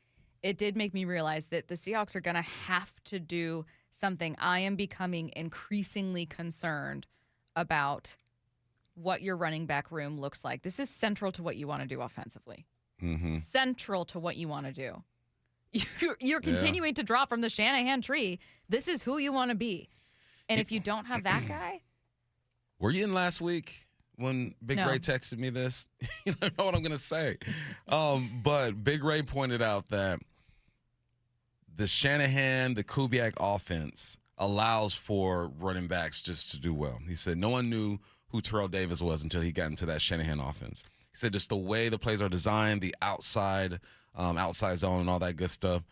it did make me realize that the Seahawks are going to have to do something. I am becoming increasingly concerned about what your running back room looks like. This is central to what you want to do offensively. Mm-hmm. Central to what you want to do. You're continuing to draw from the Shanahan tree. This is who you want to be. And if you don't have that guy. Were you in last week when Big No. Ray texted me this? You don't know what I'm going to say. But Big Ray pointed out that the Shanahan, the Kubiak offense allows for running backs just to do well. He said no one knew who Terrell Davis was until he got into that Shanahan offense. He said just the way the plays are designed, the outside zone and all that good stuff,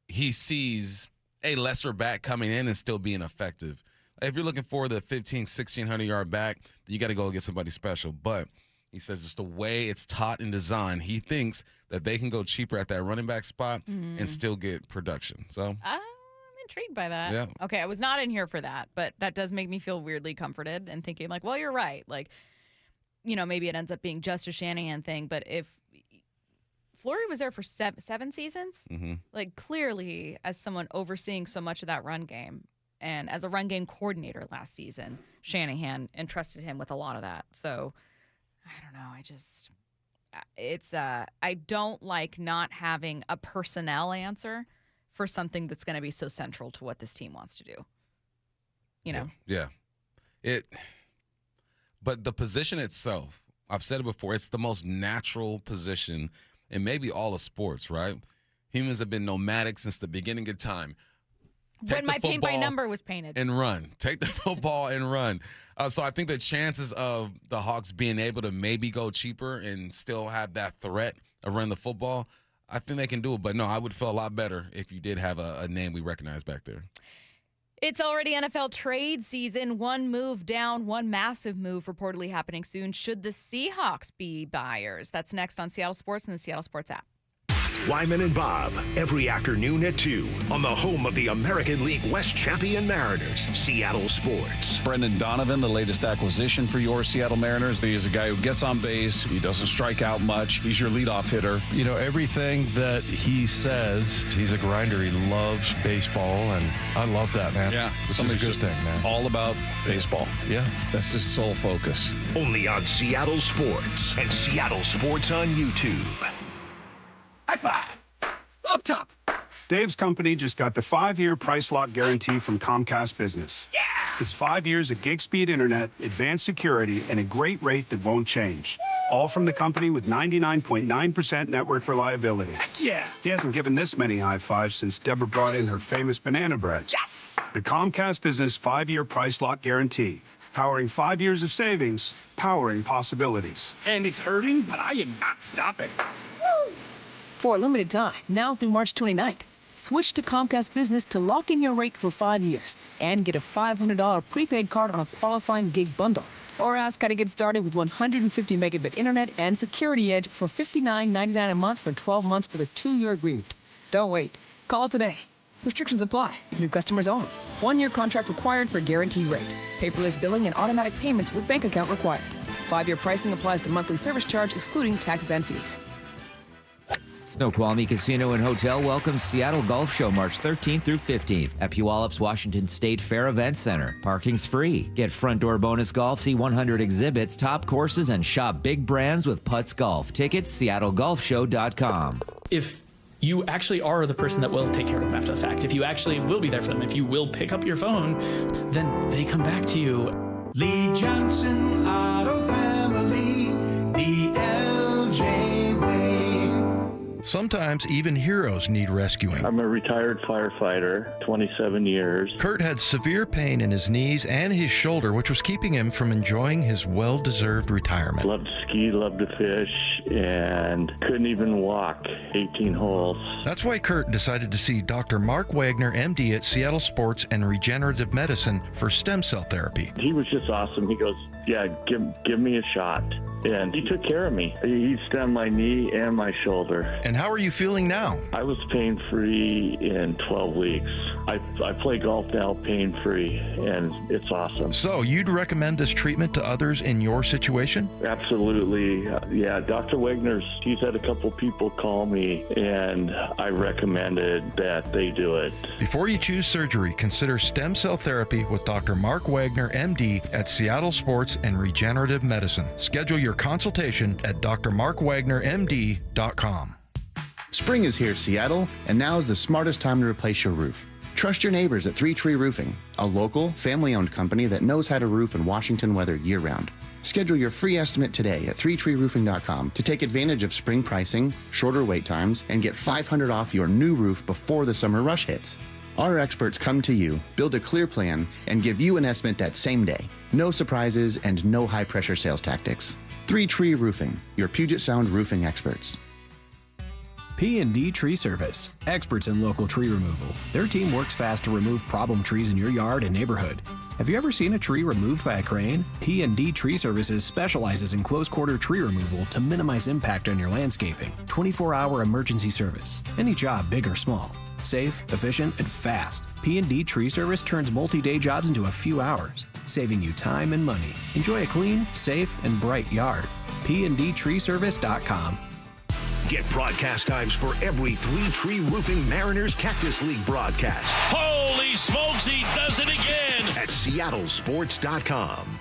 he sees a lesser back coming in and still being effective. If you're looking for the 1,600-yard back, you got to go get somebody special. But he says just the way it's taught and designed, he thinks that they can go cheaper at that running back spot and still get production. So I'm intrigued by that. Yeah. Okay, I was not in here for that, but that does make me feel weirdly comforted and thinking well, you're right. Maybe it ends up being just a Shanahan thing, but if Flory was there for seven seasons, clearly as someone overseeing so much of that run game and as a run game coordinator last season, Shanahan entrusted him with a lot of that. So I don't know. I don't like not having a personnel answer for something that's going to be so central to what this team wants to do. You know? Yeah. But the position itself, I've said it before, it's the most natural position in maybe all of sports, right? Humans have been nomadic since the beginning of time. When my paint by number was painted. And run. Take the football and run. So I think the chances of the Hawks being able to maybe go cheaper and still have that threat of running the football, I think they can do it. But no, I would feel a lot better if you did have a name we recognize back there. It's already NFL trade season. One move down, one massive move reportedly happening soon. Should the Seahawks be buyers? That's next on Seattle Sports and the Seattle Sports app. Wyman and Bob, every afternoon at 2 on the home of the American League West champion Mariners, Seattle Sports. Brendan Donovan, the latest acquisition for your Seattle Mariners. He is a guy who gets on base. He doesn't strike out much. He's your leadoff hitter. You know, everything that he says, he's a grinder. He loves baseball, and I love that, man. Yeah. It's a good thing, man. All about baseball. Yeah. That's his sole focus. Only on Seattle Sports and Seattle Sports on YouTube. High five. Up top. Dave's company just got the 5-year price lock guarantee from Comcast Business. Yeah! It's 5 years of gig speed internet, advanced security, and a great rate that won't change. All from the company with 99.9% network reliability. Heck yeah! He hasn't given this many high fives since Deborah brought in her famous banana bread. Yes! The Comcast Business 5-year price lock guarantee. Powering 5 years of savings, powering possibilities. And it's hurting, but I am not stopping. Woo! For a limited time, now through March 29th, switch to Comcast Business to lock in your rate for 5 years and get a $500 prepaid card on a qualifying gig bundle. Or ask how to get started with 150 megabit internet and Security Edge for $59.99 a month for 12 months with a 2-year agreement. Don't wait. Call today. Restrictions apply. New customers only. 1-year contract required for guaranteed rate. Paperless billing and automatic payments with bank account required. 5-year pricing applies to monthly service charge excluding taxes and fees. Snoqualmie Casino and Hotel welcomes Seattle Golf Show March 13th through 15th at Puyallups Washington State Fair Event Center. Parking's free. Get front door bonus golf, see 100 exhibits, top courses, and shop big brands with Putts Golf. Tickets, seattlegolfshow.com. If you actually are the person that will take care of them after the fact, if you actually will be there for them, if you will pick up your phone, then they come back to you. Lee Johnson Auto Family, the LJ way. Sometimes even heroes need rescuing. I'm a retired firefighter, 27 years. Kurt had severe pain in his knees and his shoulder, which was keeping him from enjoying his well-deserved retirement. Loved to ski, loved to fish, and couldn't even walk 18 holes. That's why Kurt decided to see Dr. Mark Wagner, MD at Seattle Sports and Regenerative Medicine for stem cell therapy. He was just awesome. He goes, yeah, give me a shot. And he took care of me. He stemmed my knee and my shoulder. And how are you feeling now? I was pain-free in 12 weeks. I play golf now pain-free, and it's awesome. So you'd recommend this treatment to others in your situation? Absolutely. Yeah, Dr. Wagner's, he's had a couple people call me, and I recommended that they do it. Before you choose surgery, consider stem cell therapy with Dr. Mark Wagner, MD at Seattle Sports and Regenerative Medicine. Schedule your consultation at drmarkwagnermd.com. Spring is here, Seattle, and now is the smartest time to replace your roof. Trust your neighbors at 3 Tree Roofing, a local, family-owned company that knows how to roof in Washington weather year-round. Schedule your free estimate today at 3treeroofing.com to take advantage of spring pricing, shorter wait times, and get $500 off your new roof before the summer rush hits. Our experts come to you, build a clear plan, and give you an estimate that same day. No surprises and no high-pressure sales tactics. 3 Tree Roofing, your Puget Sound roofing experts. P&D Tree Service, experts in local tree removal. Their team works fast to remove problem trees in your yard and neighborhood. Have you ever seen a tree removed by a crane? P&D Tree Services specializes in close-quarter tree removal to minimize impact on your landscaping. 24-hour emergency service. Any job, big or small. Safe, efficient, and fast. P&D Tree Service turns multi-day jobs into a few hours, saving you time and money. Enjoy a clean, safe, and bright yard. PNDTreeService.com. Get broadcast times for every 3 Tree Roofing Mariners Cactus League broadcast. Holy smokes, he does it again! At seattlesports.com.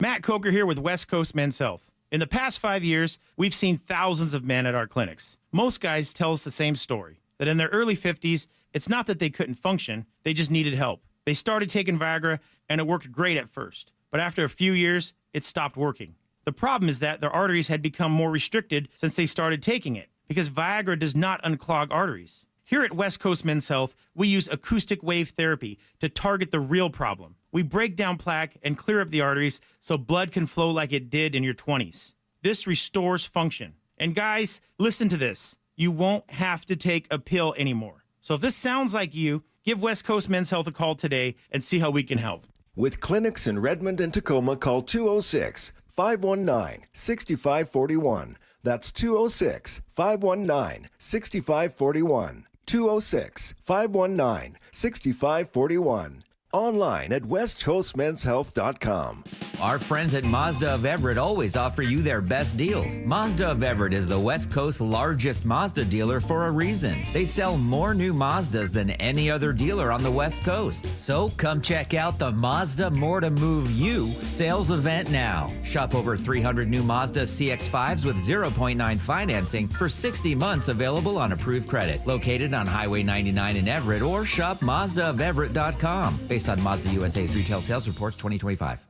Matt Coker here with West Coast Men's Health. In the past 5 years, we've seen thousands of men at our clinics. Most guys tell us the same story, that in their early 50s, it's not that they couldn't function, they just needed help. They started taking Viagra, and it worked great at first. But after a few years, it stopped working. The problem is that their arteries had become more restricted since they started taking it, because Viagra does not unclog arteries. Here at West Coast Men's Health, we use acoustic wave therapy to target the real problem. We break down plaque and clear up the arteries so blood can flow like it did in your 20s. This restores function. And guys, listen to this. You won't have to take a pill anymore. So if this sounds like you, Give West Coast Men's Health a call today and see how we can help. With clinics in Redmond and Tacoma, call 206-519-6541. That's 206-519-6541. 206-519-6541. Online at westcoastmenshealth.com. Our friends at Mazda of Everett always offer you their best deals. Mazda of Everett is the West Coast's largest Mazda dealer for a reason. They sell more new Mazdas than any other dealer on the West Coast. So come check out the Mazda More to Move You sales event now. Shop over 300 new Mazda CX-5s with 0.9 financing for 60 months, available on approved credit. Located on Highway 99 in Everett, or shop MazdaofEverett.com. Based on Mazda USA's retail sales reports 2025.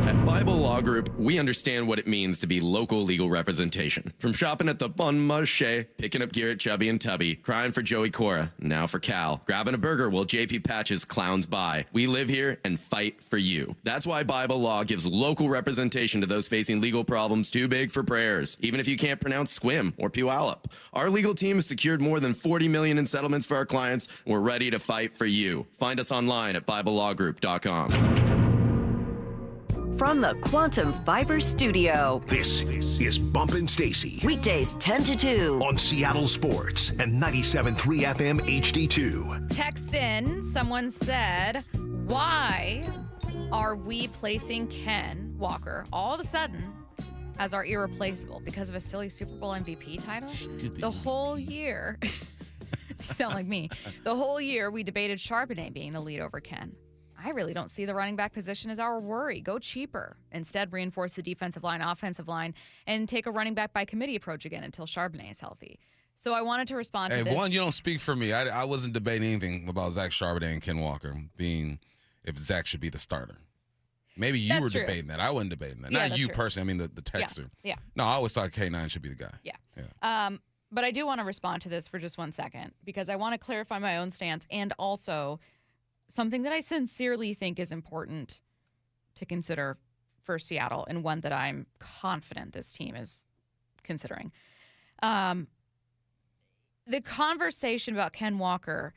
At Bible Law Group, we understand what it means to be local legal representation. From shopping at the Bon Marché, picking up gear at Chubby and Tubby, crying for Joey Cora, now for Cal, grabbing a burger while JP Patches clowns by. We live here and fight for you. That's why Bible Law gives local representation to those facing legal problems too big for prayers, even if you can't pronounce Squim or Puyallup. Our legal team has secured more than $40 million in settlements for our clients. We're ready to fight for you. Find us online at BibleLawGroup.com. From the Quantum Fiber Studio. This is Bumpin' Stacy. Weekdays 10 to 2. On Seattle Sports and 97.3 FM HD2. Text in, someone said, why are we placing Ken Walker all of a sudden as our irreplaceable? Because of a silly Super Bowl MVP title? The whole year, you sound like me, the whole year we debated Charbonnet being the lead over Ken. I really don't see the running back position as our worry. Go cheaper. Instead, reinforce the defensive line, offensive line, and take a running back by committee approach again until Charbonnet is healthy. So I wanted to respond to this. One, you don't speak for me. I wasn't debating anything about Zach Charbonnet and Ken Walker being if Zach should be the starter. Maybe you were debating that. I wasn't debating that. Not you personally. I mean the texter. Yeah. No, I always thought K9 should be the guy. Yeah. But I do want to respond to this for just 1 second because I want to clarify my own stance and also something that I sincerely think is important to consider for Seattle and one that I'm confident this team is considering. The conversation about Ken Walker,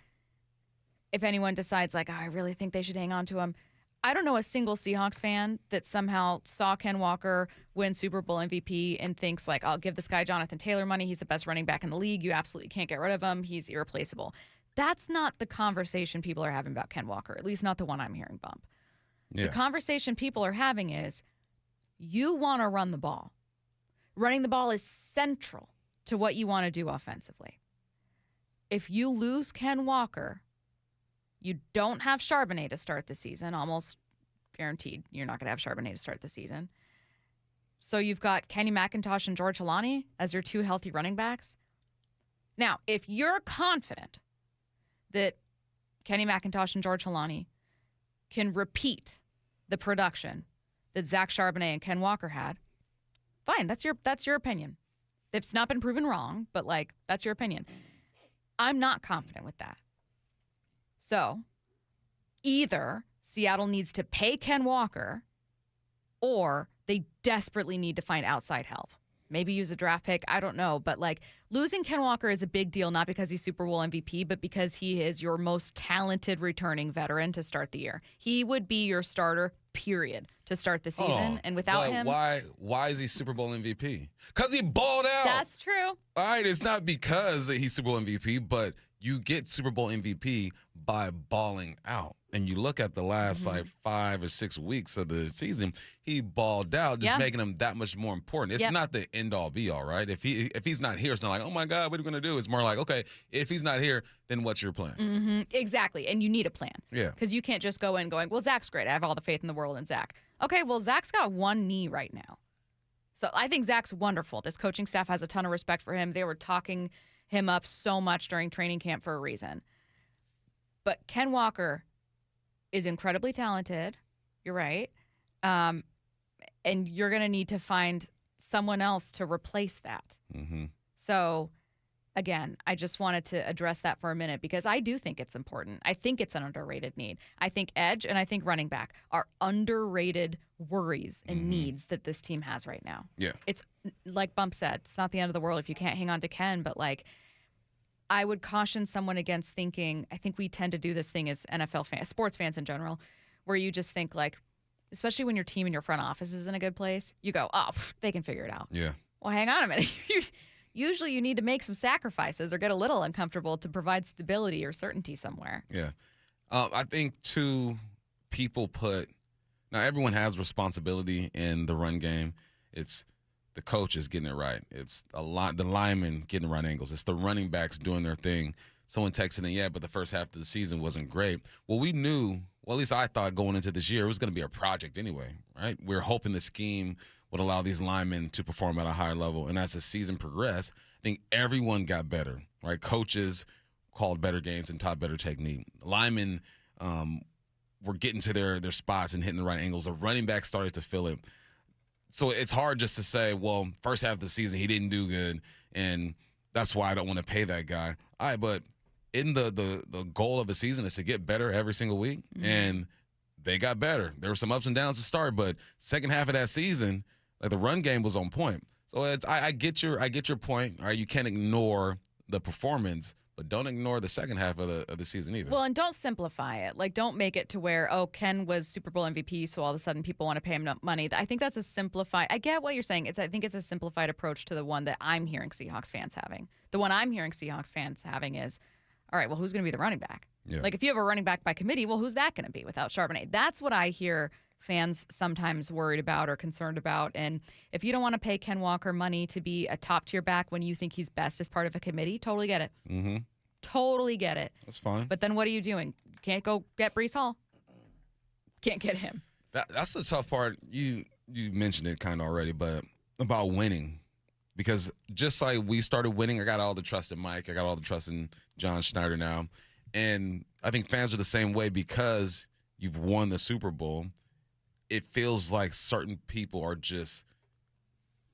if anyone decides like, oh, I really think they should hang on to him, I don't know a single Seahawks fan that somehow saw Ken Walker win Super Bowl MVP and thinks like, I'll give this guy Jonathan Taylor money. He's the best running back in the league. You absolutely can't get rid of him. He's irreplaceable. That's not the conversation people are having about Ken Walker, at least not the one I'm hearing, Bump. Yeah. The conversation people are having is you want to run the ball. Running the ball is central to what you want to do offensively. If you lose Ken Walker, you don't have Charbonnet to start the season, almost guaranteed you're not going to have Charbonnet to start the season. So you've got Kenny McIntosh and George Halani as your two healthy running backs. Now, if you're confident that Kenny McIntosh and George Halani can repeat the production that Zach Charbonnet and Ken Walker had, fine, that's your opinion. It's not been proven wrong, but like that's your opinion. I'm not confident with that. So either Seattle needs to pay Ken Walker or they desperately need to find outside help. Maybe use a draft pick. I don't know. But, like, losing Ken Walker is a big deal, not because he's Super Bowl MVP, but because he is your most talented returning veteran to start the year. He would be your starter, period, to start the season. And without him. Why is he Super Bowl MVP? Because he balled out. That's true. All right, it's not because he's Super Bowl MVP, but you get Super Bowl MVP by balling out. And you look at the last like 5 or 6 weeks of the season, he balled out, just making him that much more important. It's not the end all be all, right? If he's not here, it's not like, oh my God, what are we gonna do? It's more like, okay, if he's not here, then what's your plan? Exactly, and you need a plan. Yeah, because you can't just go in going, well, Zach's great. I have all the faith in the world in Zach. Okay, well, Zach's got one knee right now, so I think Zach's wonderful. This coaching staff has a ton of respect for him. They were talking him up so much during training camp for a reason. But Ken Walker is incredibly talented. You're right. And you're going to need to find someone else to replace that. So, again, I just wanted to address that for a minute because I do think it's important. I think it's an underrated need. I think edge and I think running back are underrated worries and needs that this team has right now. Yeah. It's like Bump said, it's not the end of the world if you can't hang on to Ken, but like I would caution someone against thinking, I think we tend to do this thing as NFL fans, sports fans in general, where you just think like, especially when your team and your front office is in a good place, you go, oh, they can figure it out. Yeah. Well, hang on a minute. Usually you need to make some sacrifices or get a little uncomfortable to provide stability or certainty somewhere. Yeah. I think, too, people now everyone has responsibility in the run game. It's the coaches getting it right. It's the linemen getting the right angles. It's the running backs doing their thing. Someone texted in, but the first half of the season wasn't great. Well, we knew, at least I thought going into this year, it was going to be a project anyway, right? We were hoping the scheme would allow these linemen to perform at a higher level. And as the season progressed, I think everyone got better, right? Coaches called better games and taught better technique. Linemen were getting to their spots and hitting the right angles. The running back started to feel it. So it's hard just to say, well, first half of the season, he didn't do good, and that's why I don't want to pay that guy. All right, but in the goal of a season is to get better every single week, and they got better. There were some ups and downs to start, but second half of that season, like the run game was on point. So I get your point. All right, you can't ignore the performance, but don't ignore the second half of the season either. Well, and don't simplify it. Like, don't make it to where, Ken was Super Bowl MVP, so all of a sudden people want to pay him money. I think that's a simplified. I get what you're saying. I think it's a simplified approach to the one that I'm hearing Seahawks fans having. The one I'm hearing Seahawks fans having is, all right, well, who's going to be the running back? Yeah. Like, if you have a running back by committee, well, who's that going to be without Charbonnet? That's what I hear fans sometimes worried about or concerned about. And if you don't want to pay Ken Walker money to be a top-tier back when you think he's best as part of a committee, totally get it. Mm-hmm. Totally get it. That's fine. But then what are you doing? Can't go get Breece Hall. Can't get him. That's the tough part. You mentioned it kind of already, but about winning. Because just like we started winning, I got all the trust in Mike. I got all the trust in John Schneider now. And I think fans are the same way because you've won the Super Bowl. It feels like certain people are just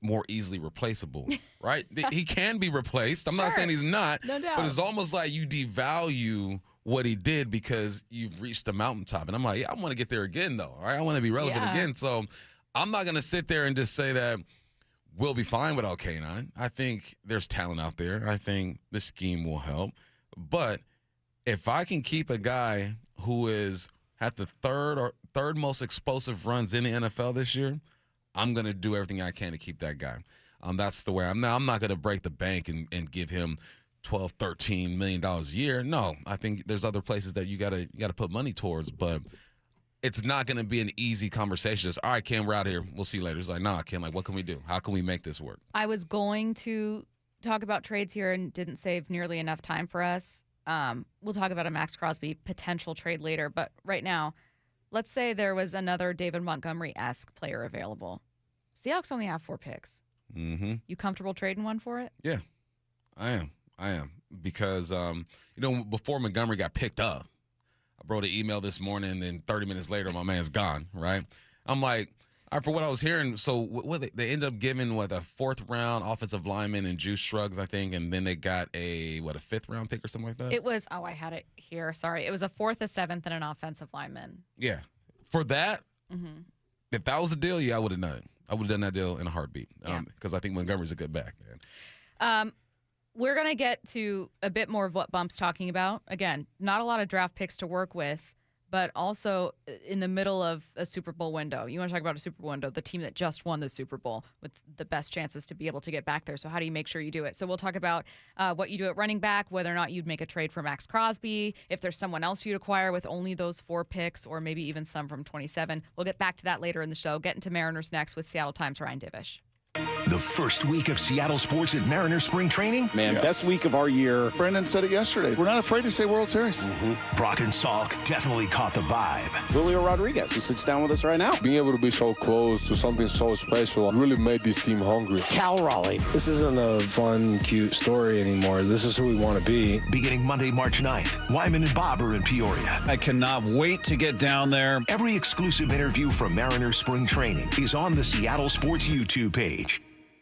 more easily replaceable, right? He can be replaced. I'm not saying he's not, no doubt. But it's almost like you devalue what he did because you've reached the mountaintop. And I'm like, I want to get there again, though, all right? I want to be relevant again. So I'm not going to sit there and just say that we'll be fine without K9. I think there's talent out there. I think the scheme will help. But if I can keep a guy who is at the third most explosive runs in the NFL this year, I'm going to do everything I can to keep that guy. That's the way I'm not going to break the bank and give him $12, $13 million a year. No, I think there's other places that you got to put money towards, but it's not going to be an easy conversation. Just, all right, Ken, we're out here. We'll see you later. It's like, nah, Ken, like, what can we do? How can we make this work? I was going to talk about trades here and didn't save nearly enough time for us. We'll talk about a Max Crosby potential trade later, but right now, let's say there was another David Montgomery-esque player available. Seahawks only have 4 picks. Mm-hmm. You comfortable trading one for it? Yeah, I am. Because, before Montgomery got picked up, I wrote an email this morning, and then 30 minutes later, my man's gone, right? I'm like, all right, for what I was hearing, so they ended up giving, a 4th-round offensive lineman and Juice Shrugs, I think, and then they got a 5th-round pick or something like that? It was, I had it here. Sorry. It was a 4th, a 7th, and an offensive lineman. Yeah. For that, if that was the deal, I would have done it. I would have done that deal in a heartbeat because I think Montgomery's a good back, man. We're going to get to a bit more of what Bump's talking about. Again, not a lot of draft picks to work with, but also in the middle of a Super Bowl window. You want to talk about a Super Bowl window, the team that just won the Super Bowl with the best chances to be able to get back there. So how do you make sure you do it? So we'll talk about what you do at running back, whether or not you'd make a trade for Max Crosby, if there's someone else you'd acquire with only those 4 picks, or maybe even some from 27. We'll get back to that later in the show. Get into Mariners next with Seattle Times' Ryan Divish. The first week of Seattle sports at Mariners spring training. Man, best week of our year. Brendan said it yesterday. We're not afraid to say World Series. Brock and Salk definitely caught the vibe. Julio Rodriguez, who sits down with us right now. Being able to be so close to something so special really made this team hungry. Cal Raleigh. This isn't a fun, cute story anymore. This is who we want to be. Beginning Monday, March 9th, Wyman and Bob are in Peoria. I cannot wait to get down there. Every exclusive interview from Mariners spring training is on the Seattle Sports YouTube page.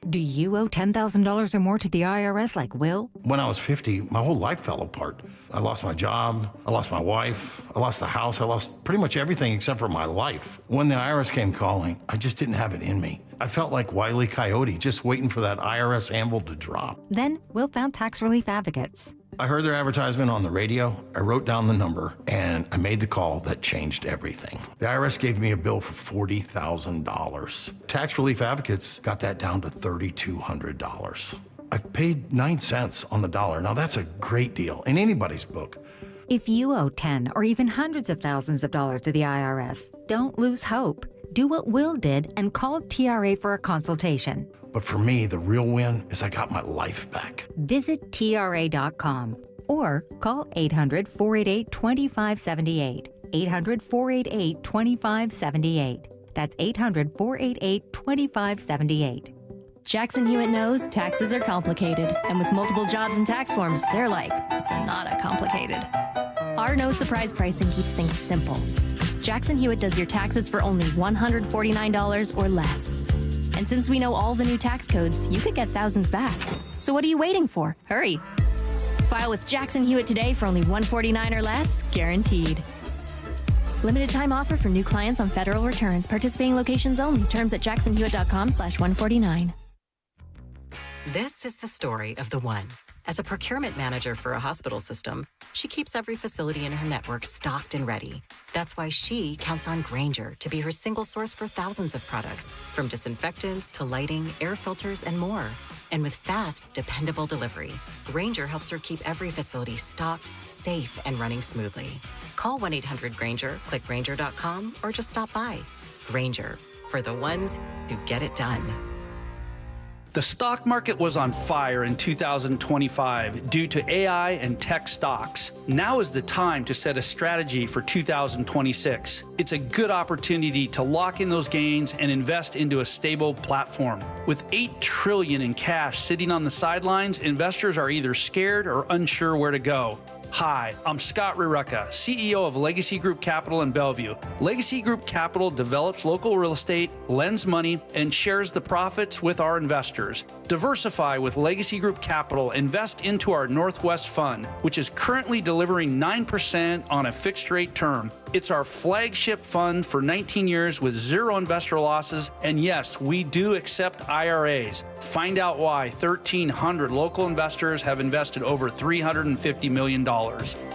Do you owe $10,000 or more to the IRS like Will? When I was 50, my whole life fell apart. I lost my job, I lost my wife, I lost the house, I lost pretty much everything except for my life. When the IRS came calling, I just didn't have it in me. I felt like Wile E. Coyote, just waiting for that IRS anvil to drop. Then Will found tax relief advocates. I heard their advertisement on the radio. I wrote down the number, and I made the call that changed everything. The IRS gave me a bill for $40,000. Tax Relief Advocates got that down to $3,200. I've paid 9 cents on the dollar. Now, that's a great deal in anybody's book. If you owe 10 or even hundreds of thousands of dollars to the IRS, don't lose hope. Do what Will did and call TRA for a consultation. But for me, the real win is I got my life back. Visit TRA.com or call 800-488-2578. 800-488-2578. That's 800-488-2578. Jackson Hewitt knows taxes are complicated, and with multiple jobs and tax forms, they're like Sonata complicated. Our no surprise pricing keeps things simple. Jackson Hewitt does your taxes for only $149 or less. And since we know all the new tax codes, you could get thousands back. So what are you waiting for? Hurry. File with Jackson Hewitt today for only $149 or less, guaranteed. Limited time offer for new clients on federal returns. Participating locations only. Terms at jacksonhewitt.com/149. This is the story of the one. As a procurement manager for a hospital system, she keeps every facility in her network stocked and ready. That's why she counts on Grainger to be her single source for thousands of products, from disinfectants to lighting, air filters, and more. And with fast, dependable delivery, Grainger helps her keep every facility stocked, safe, and running smoothly. Call 1-800-GRAINGER, click Grainger.com, or just stop by. Grainger, for the ones who get it done. The stock market was on fire in 2025 due to AI and tech stocks. Now is the time to set a strategy for 2026. It's a good opportunity to lock in those gains and invest into a stable platform. With $8 trillion in cash sitting on the sidelines, investors are either scared or unsure where to go. Hi, I'm Scott Rurecka, CEO of Legacy Group Capital in Bellevue. Legacy Group Capital develops local real estate, lends money, and shares the profits with our investors. Diversify with Legacy Group Capital. Invest into our Northwest Fund, which is currently delivering 9% on a fixed rate term. It's our flagship fund for 19 years with zero investor losses. And yes, we do accept IRAs. Find out why 1,300 local investors have invested over $350 million.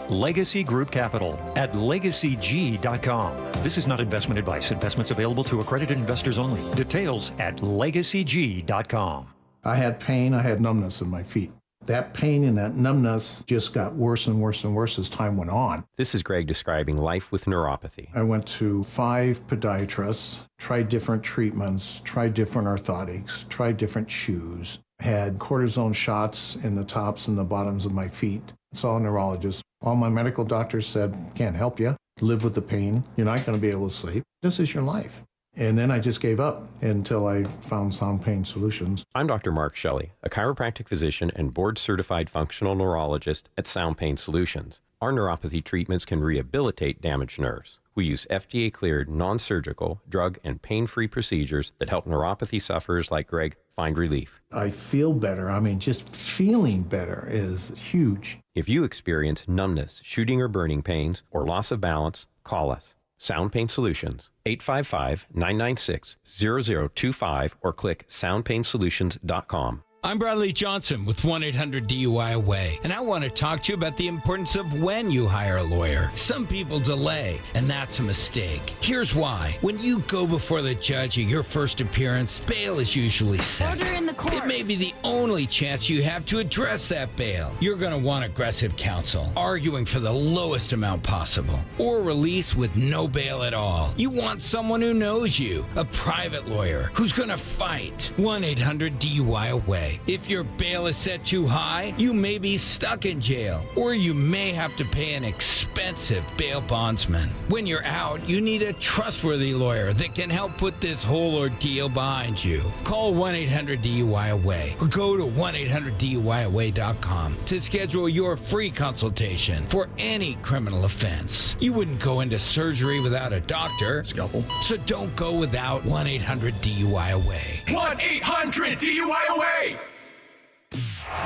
Legacy Group Capital at legacyg.com. This is not investment advice. Investments available to accredited investors only. Details at legacyg.com. I had pain, I had numbness in my feet. That pain and that numbness just got worse and worse and worse as time went on. This is Greg describing life with neuropathy. I went to 5 podiatrists, tried different treatments, tried different orthotics, tried different shoes, had cortisone shots in the tops and the bottoms of my feet. Saw a neurologist. All my medical doctors said, can't help you. Live with the pain. You're not going to be able to sleep. This is your life. And then I just gave up until I found Sound Pain Solutions. I'm Dr. Mark Shelley, a chiropractic physician and board-certified functional neurologist at Sound Pain Solutions. Our neuropathy treatments can rehabilitate damaged nerves. We use FDA-cleared, non-surgical, drug, and pain-free procedures that help neuropathy sufferers like Greg find relief. I feel better. I mean, just feeling better is huge. If you experience numbness, shooting or burning pains, or loss of balance, call us. Sound Pain Solutions, 855-996-0025, or click soundpainsolutions.com. I'm Bradley Johnson with 1-800-DUI-AWAY, and I want to talk to you about the importance of when you hire a lawyer. Some people delay, and that's a mistake. Here's why. When you go before the judge at your first appearance, bail is usually set. Order in the court. It may be the only chance you have to address that bail. You're going to want aggressive counsel, arguing for the lowest amount possible, or release with no bail at all. You want someone who knows you, a private lawyer who's going to fight. 1-800-DUI-AWAY. If your bail is set too high, you may be stuck in jail, or you may have to pay an expensive bail bondsman. When you're out, you need a trustworthy lawyer that can help put this whole ordeal behind you. Call 1-800-DUI-AWAY or go to 1-800-DUI-AWAY.com to schedule your free consultation for any criminal offense. You wouldn't go into surgery without a doctor. Scalpel. So don't go without 1-800-DUI-AWAY. 1-800-DUI-AWAY!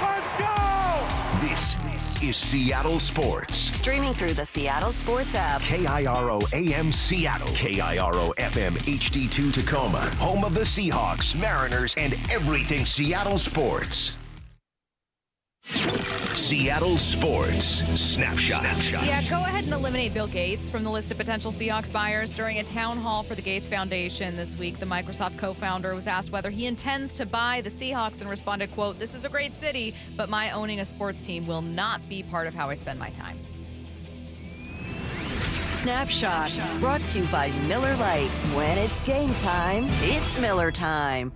Let's go! This is Seattle Sports. Streaming through the Seattle Sports app. KIRO AM Seattle. KIRO FM HD2 Tacoma. Home of the Seahawks, Mariners, and everything Seattle sports. Seattle Sports Snapshot. Yeah, go ahead and eliminate Bill Gates from the list of potential Seahawks buyers. During a town hall for the Gates Foundation this week, the Microsoft co-founder was asked whether he intends to buy the Seahawks and responded, quote, "This is a great city, but my owning a sports team will not be part of how I spend my time." Snapshot, brought to you by Miller Lite. When it's game time, it's Miller time.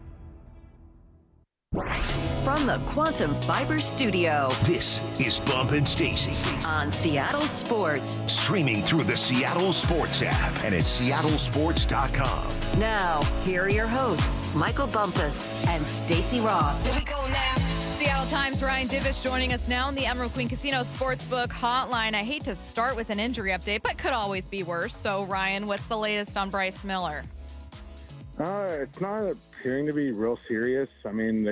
From the Quantum Fiber Studio, This is Bump and Stacy. On Seattle Sports. Streaming through the Seattle Sports app and at seattlesports.com. Now, here are your hosts, Michael Bumpus and Stacy Ross. Here we go now. Seattle Times' Ryan Divish joining us now on the Emerald Queen Casino Sportsbook Hotline. I hate to start with an injury update, but could always be worse. So, Ryan, what's the latest on Bryce Miller? It's not appearing to be real serious. I mean,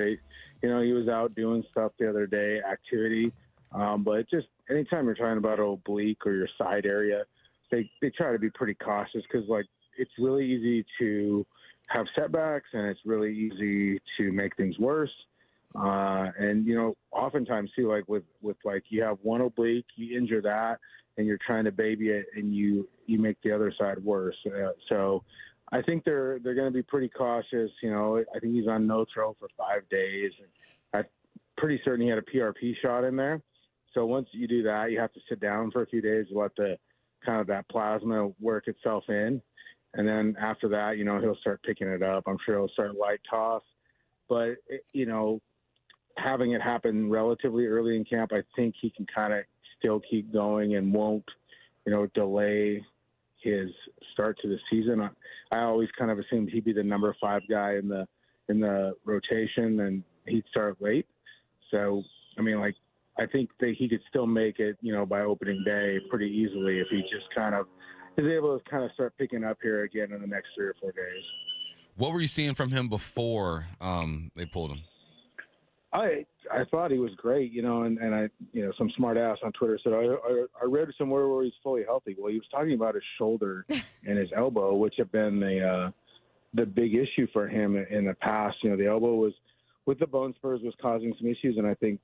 he was out doing stuff the other day, activity. But just anytime you're talking about oblique or your side area, they try to be pretty cautious because, like, it's really easy to have setbacks and it's really easy to make things worse. And, oftentimes too, like with like you have one oblique, you injure that and you're trying to baby it and you make the other side worse. So I think they're going to be pretty cautious. I think he's on no throw for 5 days. I'm pretty certain he had a PRP shot in there. So once you do that, you have to sit down for a few days to let that plasma work itself in. And then after that, he'll start picking it up. I'm sure he'll start light toss. But, having it happen relatively early in camp, I think he can kind of still keep going and won't, delay his start to the season. I always kind of assumed he'd be the number 5 guy in the rotation and he'd start late. So, I think that he could still make it, by opening day pretty easily if he just kind of is able to kind of start picking up here again in the next 3 or 4 days. What were you seeing from him before they pulled him? I thought he was great, and I, some smart ass on Twitter said, I read somewhere where he's fully healthy. Well, he was talking about his shoulder and his elbow, which have been the big issue for him in the past. The elbow was, with the bone spurs, was causing some issues, and I think,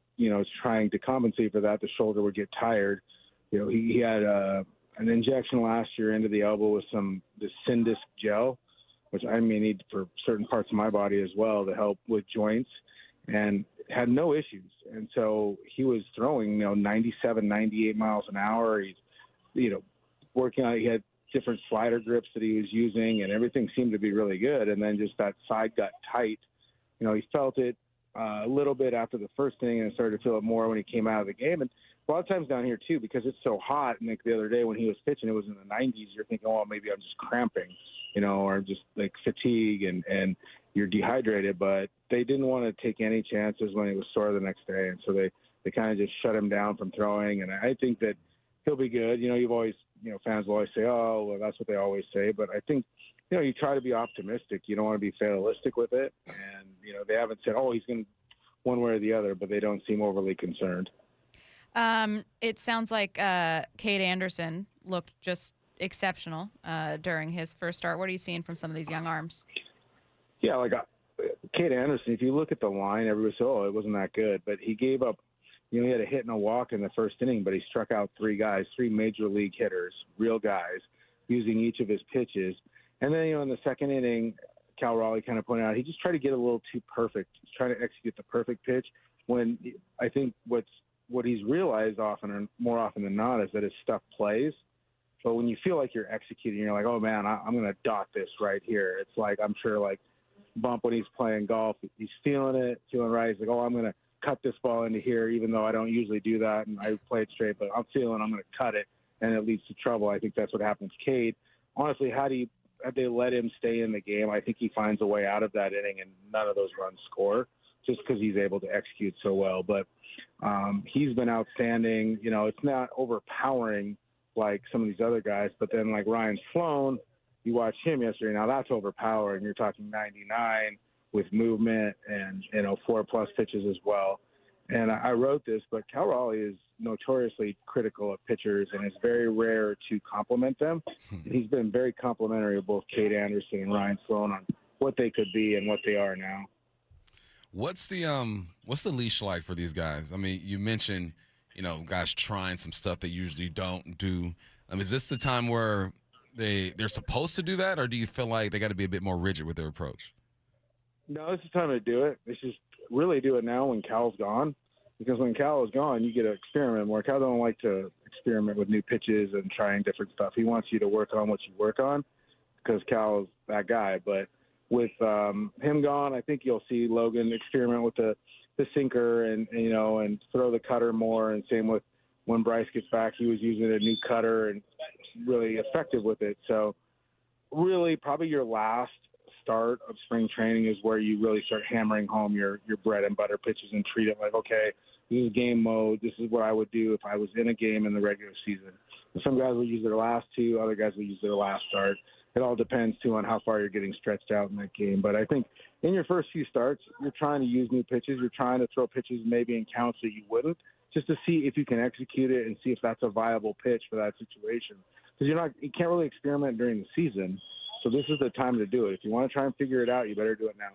trying to compensate for that, the shoulder would get tired. He had an injection last year into the elbow with the Syndisc gel, which I may need for certain parts of my body as well to help with joints, and had no issues. And so he was throwing, 97, 98 miles an hour. He's, working out. He had different slider grips that he was using, and everything seemed to be really good. And then just that side got tight. He felt it a little bit after the first inning and started to feel it more when he came out of the game. And a lot of times down here, too, because it's so hot, and like the other day when he was pitching, it was in the 90s, you're thinking, oh, maybe I'm just cramping, or just like fatigue and you're dehydrated. But they didn't want to take any chances when he was sore the next day. And so they kind of just shut him down from throwing. And I think that he'll be good. You've always, fans will always say, oh, well, that's what they always say. But I think, you try to be optimistic. You don't want to be fatalistic with it. And, they haven't said, oh, he's going to one way or the other, but they don't seem overly concerned. It sounds like Cade Anderson looked just exceptional during his first start. What are you seeing from some of these young arms? Yeah, like Cade Anderson, if you look at the line, everybody said, oh, it wasn't that good. But he gave up, he had a hit and a walk in the first inning, but he struck out 3 guys, 3 major league hitters, real guys, using each of his pitches. And then, in the second inning, Cal Raleigh kind of pointed out, he just tried to get a little too perfect. He's trying to execute the perfect pitch when I think what he's realized more often than not is that his stuff plays. But when you feel like you're executing, you're like, oh, man, I'm going to dot this right here. It's like, I'm sure, like, Bump when he's playing golf, he's feeling right. He's like, oh, I'm going to cut this ball into here, even though I don't usually do that, and I play it straight, but I'm going to cut it, and it leads to trouble. I think that's what happened to Cade. Honestly, had they let him stay in the game, I think he finds a way out of that inning, and none of those runs score just because he's able to execute so well. But he's been outstanding. It's not overpowering like some of these other guys, but then like Ryan Sloan, you watched him yesterday. Now that's overpowering. You're talking 99 with movement and 4+ pitches as well. And I wrote this, but Cal Raleigh is notoriously critical of pitchers, and it's very rare to compliment them. He's been very complimentary of both Cade Anderson and Ryan Sloan on what they could be and what they are now. What's the leash like for these guys? I mean, you mentioned guys trying some stuff they usually don't do. Is this the time where they're supposed to do that, or do you feel like they got to be a bit more rigid with their approach? No, this is the time to do it. It's just really do it now when Cal's gone, because when Cal is gone, you get to experiment more. Cal don't like to experiment with new pitches and trying different stuff. He wants you to work on what you work on because Cal's that guy. But with him gone, I think you'll see Logan experiment with the sinker and throw the cutter more. And same with when Bryce gets back, he was using a new cutter and really effective with it. So really probably your last start of spring training is where you really start hammering home your bread and butter pitches and treat it like, okay, this is game mode. This is what I would do if I was in a game in the regular season. And some guys will use their last two, other guys will use their last start. It all depends, too, on how far you're getting stretched out in that game. But I think in your first few starts, you're trying to use new pitches. You're trying to throw pitches maybe in counts that you wouldn't, just to see if you can execute it and see if that's a viable pitch for that situation. Because you can't really experiment during the season. So this is the time to do it. If you want to try and figure it out, you better do it now.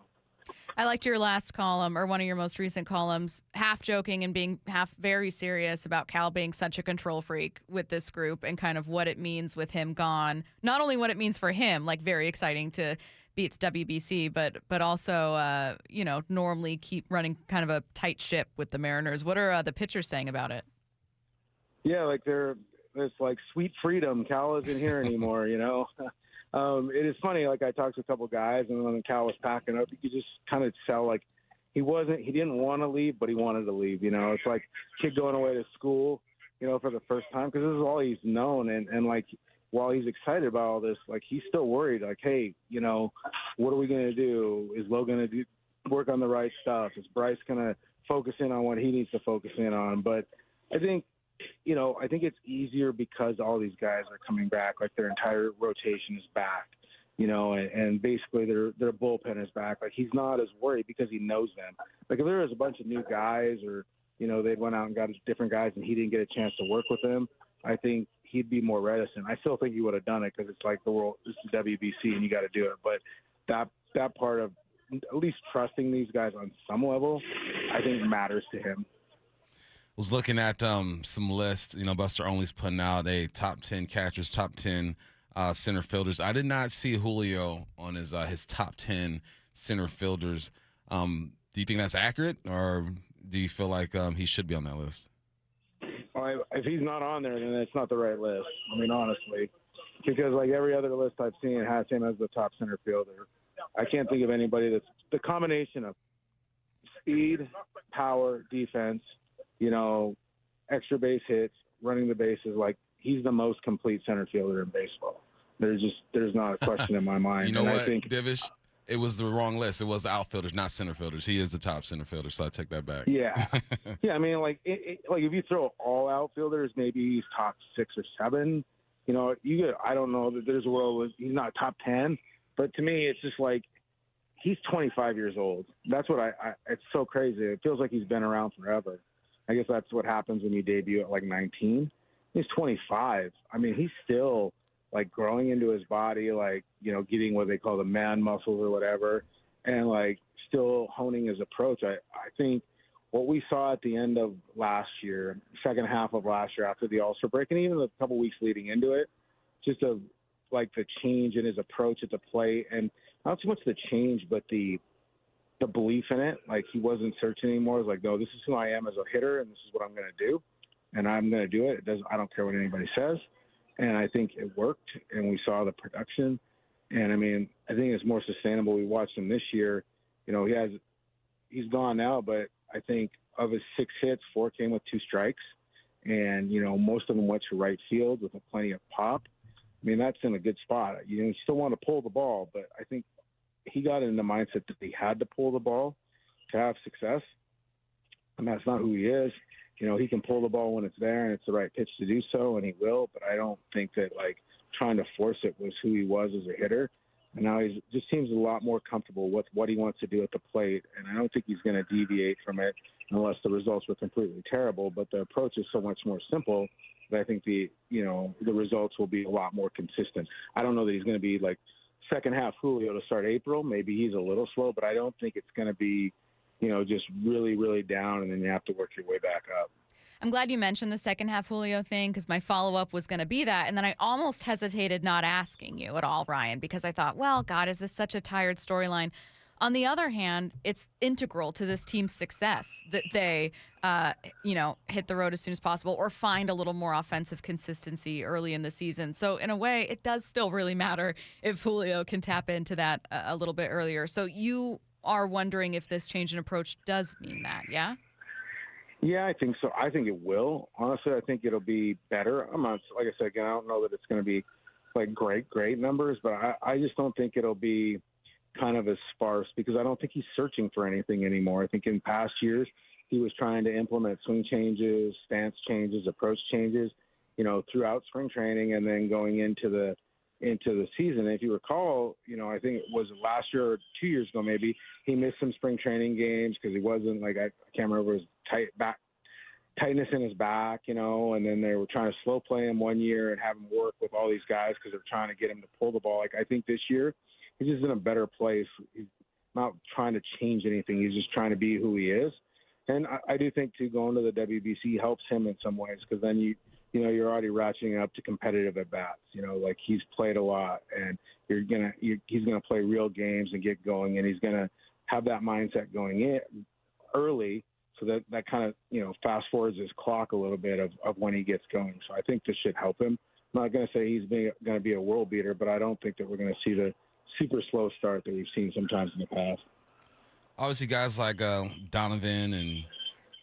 I liked your last column, or one of your most recent columns, half joking and being half very serious about Cal being such a control freak with this group and kind of what it means with him gone. Not only what it means for him, like very exciting to beat the WBC, but also, normally keep running kind of a tight ship with the Mariners. What are the pitchers saying about it? Yeah, like it's like sweet freedom. Cal isn't here anymore, It is funny, like I talked to a couple guys, and when Cal was packing up, you could just kind of tell, like, he didn't want to leave, but he wanted to leave, It's like a kid going away to school, for the first time, because this is all he's known, and like, while he's excited about all this, like, he's still worried, like, hey, what are we going to do? Is Logan going to work on the right stuff? Is Bryce going to focus in on what he needs to focus in on? But I think it's easier because all these guys are coming back, like their entire rotation is back, and basically their bullpen is back. Like, he's not as worried because he knows them. Like, if there was a bunch of new guys or, they went out and got different guys and he didn't get a chance to work with them, I think he'd be more reticent. I still think he would have done it because it's like this is WBC and you got to do it. But that part of at least trusting these guys on some level, I think matters to him. Was looking at some lists. Buster Olney's putting out a top 10 catchers, top 10 center fielders. I did not see Julio on his top 10 center fielders. Do you think that's accurate, or do you feel like he should be on that list? Well, if he's not on there, then it's not the right list. I mean, honestly, because like every other list I've seen has him as the top center fielder. I can't think of anybody that's the combination of speed, power, defense, extra base hits, running the bases. Like, he's the most complete center fielder in baseball. There's not a question in my mind. I think Divish, it was the wrong list. It was the outfilders, not center fielders. He is the top center fielder, so I take that back. Yeah. Yeah, I mean, like if you throw all outfielders, maybe he's top 6 or 7. I don't know that there's a world where he's not top 10, but to me, it's just like he's 25 years old. That's what it's so crazy. It feels like he's been around forever. I guess that's what happens when you debut at like 19. He's 25. I mean, he's still like growing into his body, like, getting what they call the man muscles or whatever, and like still honing his approach. I think what we saw at the end of last year, second half of last year after the All-Star break, and even a couple weeks leading into it, just like the change in his approach at the plate, and not so much the change, but the belief in it. Like, he wasn't searching anymore. It was like, no, this is who I am as a hitter, and this is what I'm going to do, and I'm going to do it. I don't care what anybody says. And I think it worked, and we saw the production. And I mean, I think it's more sustainable. We watched him this year. He's gone now, but I think of his 6 hits, 4 came with 2 strikes, and most of them went to right field with plenty of pop. I mean, that's in a good spot. You still want to pull the ball, but I think he got in the mindset that he had to pull the ball to have success, and that's not who he is. He can pull the ball when it's there and it's the right pitch to do so, and he will, but I don't think that, like, trying to force it was who he was as a hitter. And now he just seems a lot more comfortable with what he wants to do at the plate, and I don't think he's going to deviate from it unless the results were completely terrible. But the approach is so much more simple that I think the results will be a lot more consistent. I don't know that he's going to be like second half Julio to start April. Maybe he's a little slow, but I don't think it's going to be, just really, really down, and then you have to work your way back up. I'm glad you mentioned the second half Julio thing because my follow-up was going to be that. And then I almost hesitated not asking you at all, Ryan, because I thought, well, God, is this such a tired storyline? On the other hand, it's integral to this team's success that they, hit the road as soon as possible or find a little more offensive consistency early in the season. So in a way, it does still really matter if Julio can tap into that a little bit earlier. So you are wondering if this change in approach does mean that, yeah? Yeah, I think so. I think it will. Honestly, I think it'll be better. I'm not, like I said, again, I don't know that it's going to be like great numbers, but I just don't think it'll be kind of as sparse because I don't think he's searching for anything anymore. I think in past years, he was trying to implement swing changes, stance changes, approach changes, throughout spring training and then going into the season. And if you recall, I think it was last year or 2 years ago maybe, he missed some spring training games because he wasn't I can't remember his tightness in his back, and then they were trying to slow play him 1 year and have him work with all these guys because they're trying to get him to pull the ball. I think this year he's just in a better place. He's not trying to change anything. He's just trying to be who he is. And I do think going to the WBC helps him in some ways because then you're already ratcheting up to competitive at bats. He's played a lot, and he's gonna play real games and get going, and he's gonna have that mindset going in early, so that kind of fast forwards his clock a little bit of when he gets going. So I think this should help him. I'm not gonna say he's gonna be a world beater, but I don't think that we're gonna see the super slow start that we've seen sometimes in the past. Obviously, guys like Donovan and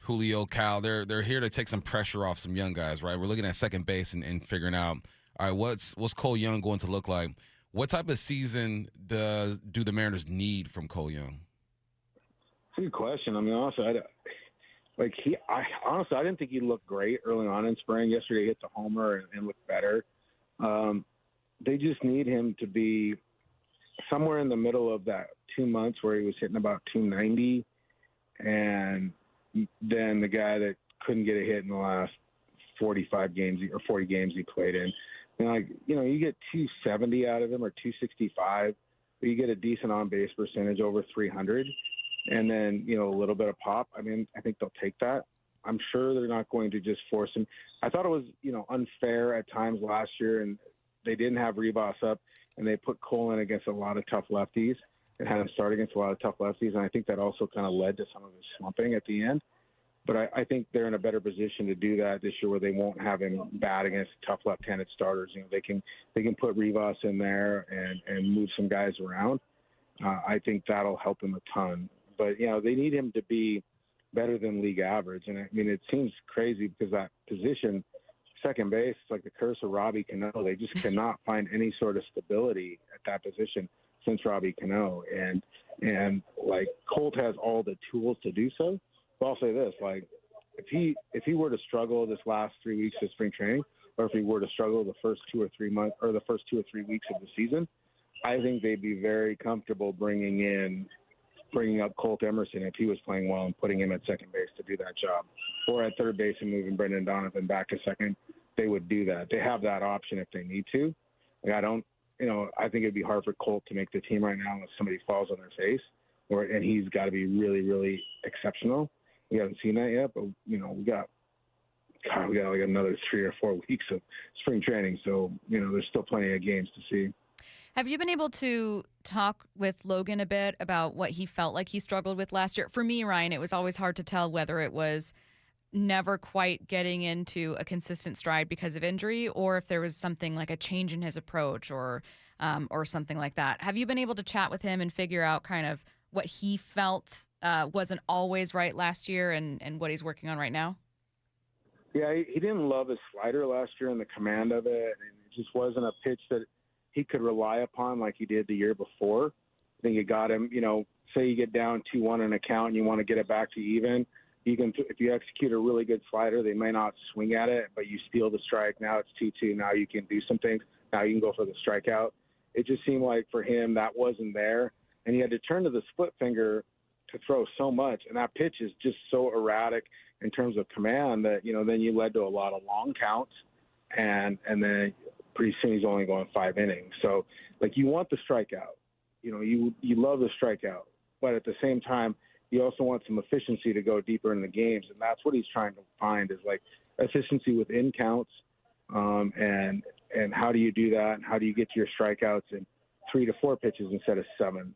Julio, Cal, they're here to take some pressure off some young guys, right? We're looking at second base and figuring out, all right, what's Cole Young going to look like? What type of season do the Mariners need from Cole Young? It's a good question. I mean, honestly, I didn't think he looked great early on in spring. Yesterday he hit the homer and looked better. They just need him to be somewhere in the middle of that 2 months where he was hitting about 290, and then the guy that couldn't get a hit in the last 45 games or 40 games he played in. You get 270 out of him or 265, but you get a decent on-base percentage over 300, and then, a little bit of pop. I mean, I think they'll take that. I'm sure they're not going to just force him. I thought it was, unfair at times last year, and they didn't have Rivas up, and they put Cole in against a lot of tough lefties and had him start against a lot of tough lefties, and I think that also kind of led to some of his slumping at the end. But I think they're in a better position to do that this year where they won't have him bat against tough left-handed starters. They can put Rivas in there and move some guys around. I think that'll help him a ton. But, they need him to be better than league average. And, I mean, it seems crazy because that position, second base, it's like the curse of Robbie Cano. They just cannot find any sort of stability at that position since Robbie Cano. And Colt has all the tools to do so. But I'll say this, if he were to struggle this last 3 weeks of spring training, or if he were to struggle the first 2 or 3 months or the first 2 or 3 weeks of the season, I think they'd be very comfortable bringing up Colt Emerson if he was playing well and putting him at second base to do that job, or at third base and moving Brendan Donovan back to second. They would do that. They have that option if they need to. I think it'd be hard for Colt to make the team right now unless somebody falls on their face, and he's got to be really, really exceptional. We haven't seen that yet, but we got like another 3 or 4 weeks of spring training, so there's still plenty of games to see. Have you been able to talk with Logan a bit about what he felt like he struggled with last year? For me, Ryan, it was always hard to tell whether it was never quite getting into a consistent stride because of injury, or if there was something like a change in his approach or something like that. Have you been able to chat with him and figure out kind of what he felt wasn't always right last year and what he's working on right now? Yeah, he didn't love his slider last year and the command of it, and it just wasn't a pitch that he could rely upon like he did the year before. I think it got him, say you get down 2-1 in a count and you want to get it back to even, you can, if you execute a really good slider, they may not swing at it, but you steal the strike. Now it's 2-2. Now you can do some things. Now you can go for the strikeout. It just seemed like for him that wasn't there, and he had to turn to the split finger to throw so much, and that pitch is just so erratic in terms of command that, then you led to a lot of long counts, and then pretty soon he's only going 5 innings. So, you want the strikeout. You love the strikeout, but at the same time, you also want some efficiency to go deeper in the games, and that's what he's trying to find is like efficiency within counts, and how do you do that, and how do you get to your strikeouts in 3 to 4 pitches instead of 7,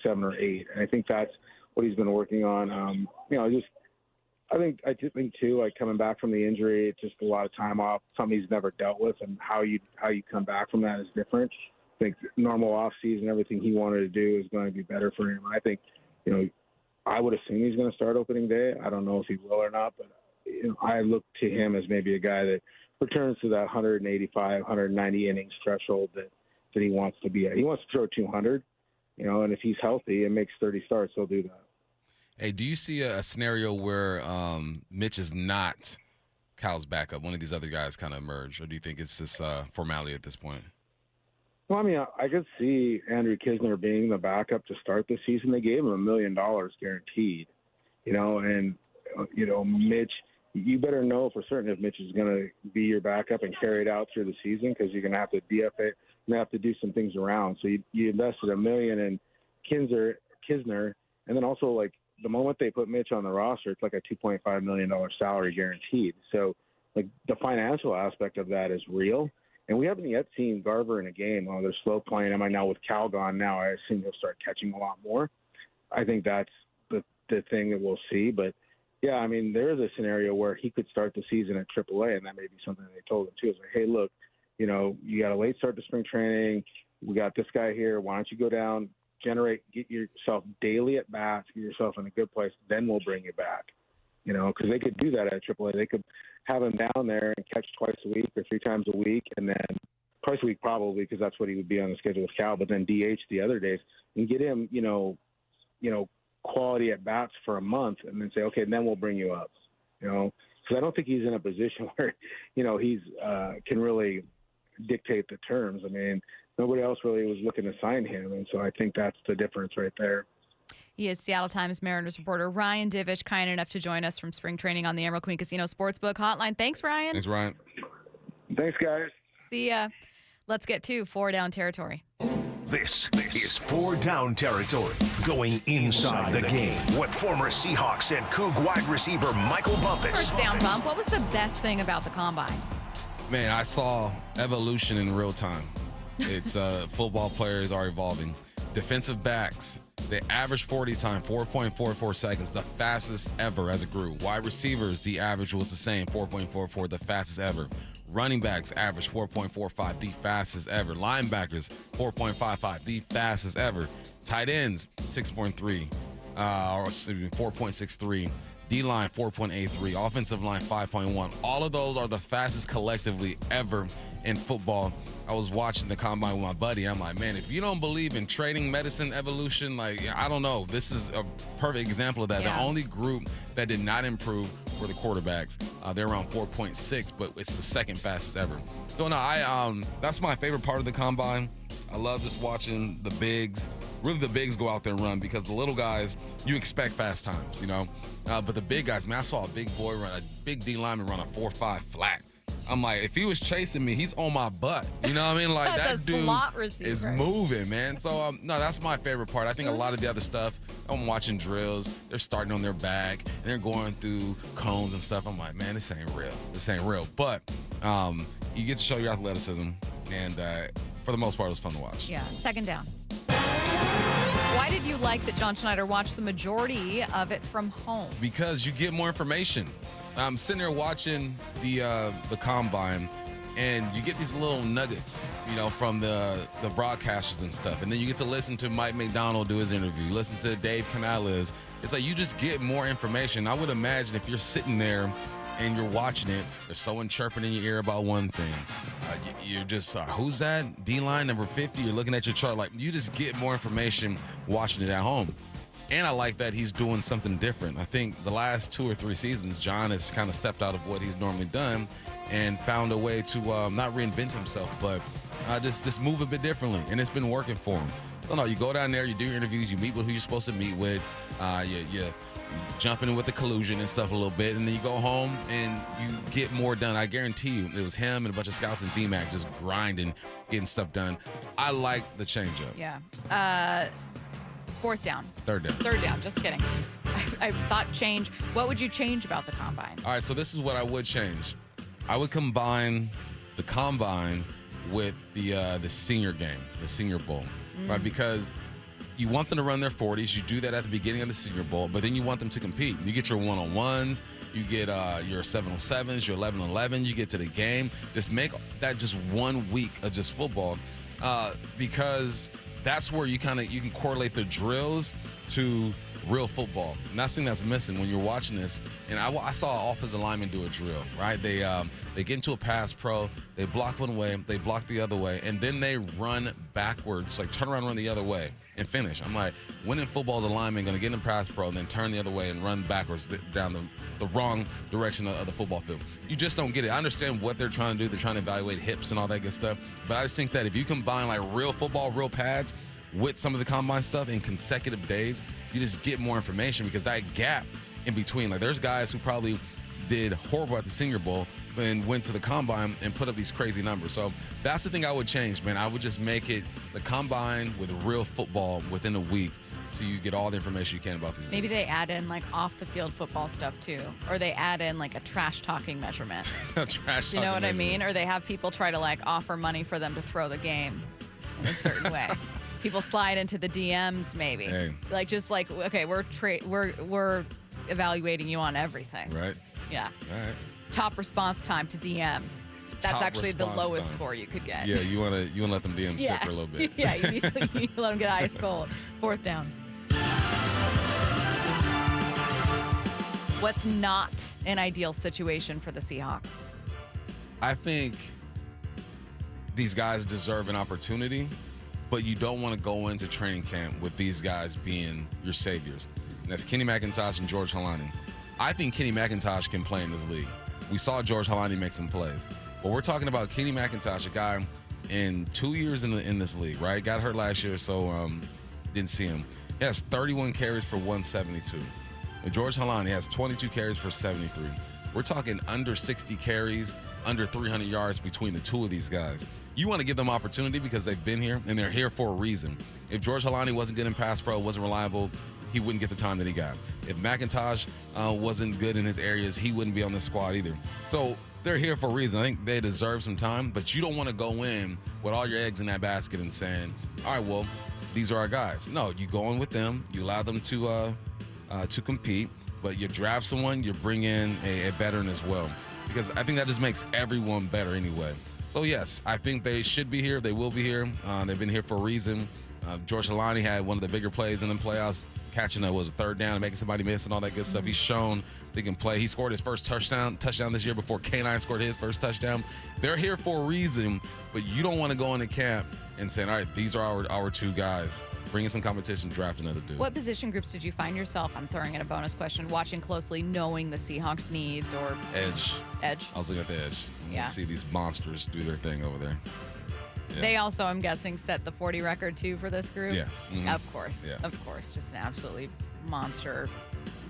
7 or 8. And I think that's what he's been working on. I think too, like coming back from the injury, it's just a lot of time off, something he's never dealt with, and how you come back from that is different. I think normal off season, everything he wanted to do is going to be better for him. I think, I would assume he's going to start opening day. I don't know if he will or not, but I look to him as maybe a guy that returns to that 185, 190 innings threshold that he wants to be at. He wants to throw 200, and if he's healthy and makes 30 starts, he'll do that. Hey, do you see a scenario where Mitch is not Cal's backup? One of these other guys kind of emerge, or do you think it's just formality at this point? Well, I mean, I could see Andrew Kisner being the backup to start the season. They gave him $1 million guaranteed, and Mitch, you better know for certain if Mitch is going to be your backup and carry it out through the season, because you're going to have to DFA, you're going to have to do some things around. So you invested $1 million in Kisner, and then also like the moment they put Mitch on the roster, it's like a $2.5 million salary guaranteed. So like the financial aspect of that is real. And we haven't yet seen Garver in a game. They're slow playing him. I know with Cal gone now, I assume he'll start catching a lot more. I think that's the thing that we'll see. But, yeah, I mean, there is a scenario where he could start the season at AAA, and that may be something they told him too. It's like, hey, look, you got a late start to spring training. We got this guy here. Why don't you go down, get yourself daily at bats, get yourself in a good place, then we'll bring you back. Because they could do that at AAA. They could have him down there and catch twice a week or 3 times a week, and then twice a week probably, because that's what he would be on the schedule with Cal, but then DH the other days and get him, quality at bats for a month, and then say, okay, then we'll bring you up, because I don't think he's in a position where, he's can really dictate the terms. I mean, nobody else really was looking to sign him, and so I think that's the difference right there. He is Seattle Times Mariners reporter Ryan Divish, kind enough to join us from spring training on the Emerald Queen Casino Sportsbook Hotline. Thanks, Ryan. Thanks, Ryan. Thanks, guys. See ya. Let's get to 4 down territory. This is 4 down territory, going inside the game with former Seahawks and Coug wide receiver Michael Bumpus. First down, Bump. What was the best thing about the Combine? Man, I saw evolution in real time. It's football players are evolving. Defensive backs, the average 40 time, 4.44 seconds, the fastest ever as a group. Wide receivers, the average was the same, 4.44, the fastest ever. Running backs, average 4.45, the fastest ever. Linebackers, 4.55, the fastest ever. Tight ends, 6.3, or 4.63. D-line, 4.83. Offensive line, 5.1. All of those are the fastest collectively ever in football. I was watching the Combine with my buddy. I'm like, man, if you don't believe in training, medicine, evolution, I don't know. This is a perfect example of that. Yeah. The only group that did not improve were the quarterbacks. They're around 4.6, but it's the second fastest ever. So, no, that's my favorite part of the Combine. I love just watching the bigs. Really, the bigs go out there and run, because the little guys, you expect fast times, But the big guys, man, I saw a big boy run, a big D lineman run a 4.5 flat. I'm like, if he was chasing me, he's on my butt. You know what I mean? Like, that dude is moving, man. So, no, that's my favorite part. I think a lot of the other stuff, I'm watching drills. They're starting on their back, and they're going through cones and stuff. I'm like, man, this ain't real. This ain't real. But you get to show your athleticism, and for the most part, it was fun to watch. Yeah, second down. Why did you like that John Schneider watched the majority of it from home? Because you get more information. I'm sitting there watching the Combine, and you get these little nuggets, from the broadcasters and stuff. And then you get to listen to Mike Macdonald do his interview, listen to Dave Canales. It's like you just get more information. I would imagine if you're sitting there and you're watching it, there's someone chirping in your ear about one thing. You're just, who's that? D-line number 50? You're looking at your chart. Like, you just get more information watching it at home. And I like that he's doing something different. I think the last 2 or 3 seasons, John has kind of stepped out of what he's normally done and found a way to not reinvent himself, but just move a bit differently. And it's been working for him. So, no, you go down there, you do your interviews, you meet with who you're supposed to meet with, you jumping in with the collusion and stuff a little bit, and then you go home and you get more done. I guarantee you, it was him and a bunch of scouts and VMAC just grinding, getting stuff done. I like the changeup. Yeah. Fourth down. Third down. Third down. Just kidding. I thought change. What would you change about the combine? All right, so this is what I would change. I would combine the combine with the senior game, the Senior Bowl, right? Because you want them to run their 40s. You do that at the beginning of the Senior Bowl, but then you want them to compete. You get your one-on-ones. You get your 7-on-7s, your 11-on-11. You get to the game. Just make that just 1 week of just football because that's where you can correlate the drills to real football. And that's the thing that's missing when you're watching this. And I saw an offensive lineman do a drill, right? They get into a pass pro, they block one way, they block the other way, and then they run backwards, like turn around, run the other way, and finish. I'm like, when in football is a lineman going to get in a pass pro and then turn the other way and run backwards down the wrong direction of the football field? You just don't get it. I understand what they're trying to do. They're trying to evaluate hips and all that good stuff. But I just think that if you combine like real football, real pads, with some of the combine stuff in consecutive days, you just get more information because that gap in between, like there's guys who probably did horrible at the Senior Bowl and went to the combine and put up these crazy numbers. So that's the thing I would change, man. I would just make it the combine with real football within a week so you get all the information you can about these Maybe dudes. they add in like off the field football stuff too, or they add in like a trash talking measurement. Trash You know what I mean? Or they have people try to like offer money for them to throw the game in a certain way. People slide into the DMs, maybe. Hey. Like just like, okay, we're evaluating you on everything. Right. Yeah. All right. Top response time to DMs. That's Top actually the response lowest time. score you could get. Yeah, you wanna let them DMs sit for a little bit. Yeah, you need to let them get ice cold. Fourth down. What's not an ideal situation for the Seahawks? I think these guys deserve an opportunity, but you don't want to go into training camp with these guys being your saviors. And that's Kenny McIntosh and George Halani. I think Kenny McIntosh can play in this league. We saw George Halani make some plays. But we're talking about Kenny McIntosh, a guy in 2 years in this league, right? Got hurt last year, so didn't see him. He has 31 carries for 172. And George Halani has 22 carries for 73. We're talking under 60 carries, under 300 yards between the two of these guys. You want to give them opportunity because they've been here, and they're here for a reason. If George Halani wasn't good in pass pro, wasn't reliable, he wouldn't get the time that he got. If McIntosh wasn't good in his areas, he wouldn't be on this squad either. So they're here for a reason. I think they deserve some time, but you don't want to go in with all your eggs in that basket and saying, all right, well, these are our guys. No, you go in with them. You allow them to compete, but you draft someone, you bring in a veteran as well, because I think that just makes everyone better anyway. So, yes, I think they should be here. They will be here. They've been here for a reason. George Halani had one of the bigger plays in the playoffs, catching a third down and making somebody miss and all that good stuff. He's shown he can play. He scored his first touchdown this year before K9 scored his first touchdown. They're here for a reason, but you don't want to go into camp and say, all right, these are our two guys. Bring in some competition, draft another dude. What position groups did you find yourself, I'm throwing in a bonus question, watching closely, knowing the Seahawks' needs or Edge. Edge? I was looking at the edge. Yeah. See these monsters do their thing over there. Yeah. They also, I'm guessing, set the 40 record too for this group? Yeah. Mm-hmm. Of course. Yeah. Of course. Just an absolutely monster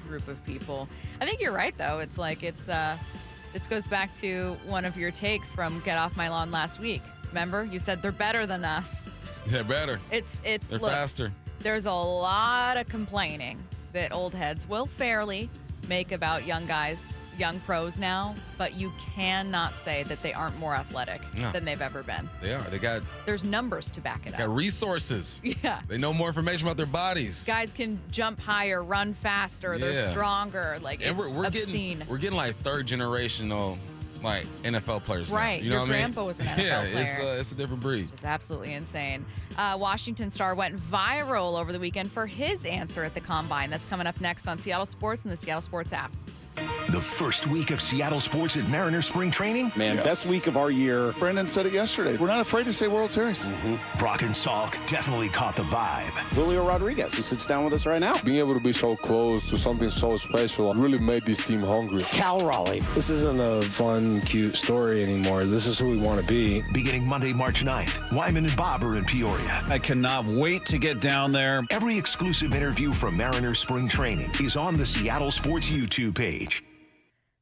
group of people. I think you're right, though. It's like this goes back to one of your takes from Get Off My Lawn last week. Remember? You said they're better than us. They're better. They're look, faster. There's a lot of complaining that old heads will fairly make about young guys, young pros now, but you cannot say that they aren't more athletic than they've ever been. They are. There's numbers to back it up. Got resources. Yeah. They know more information about their bodies. Guys can jump higher, run faster, they're stronger. Like, and it's obscene. We're getting like third generational like NFL players now. Right. You know Your what I mean? grandpa was an NFL player. It's a different breed. It's absolutely insane. Washington Star went viral over the weekend for his answer at the Combine. That's coming up next on Seattle Sports and the Seattle Sports app. The first week of Seattle sports at Mariner Spring Training. Man, best week of our year. Brendan said it yesterday. We're not afraid to say World Series. Brock and Salk definitely caught the vibe. Julio Rodriguez, he sits down with us right now. Being able to be so close to something so special really made this team hungry. Cal Raleigh. This isn't a fun, cute story anymore. This is who we want to be. Beginning Monday, March 9th, Wyman and Bob are in Peoria. I cannot wait to get down there. Every exclusive interview from Mariner Spring Training is on the Seattle Sports YouTube page.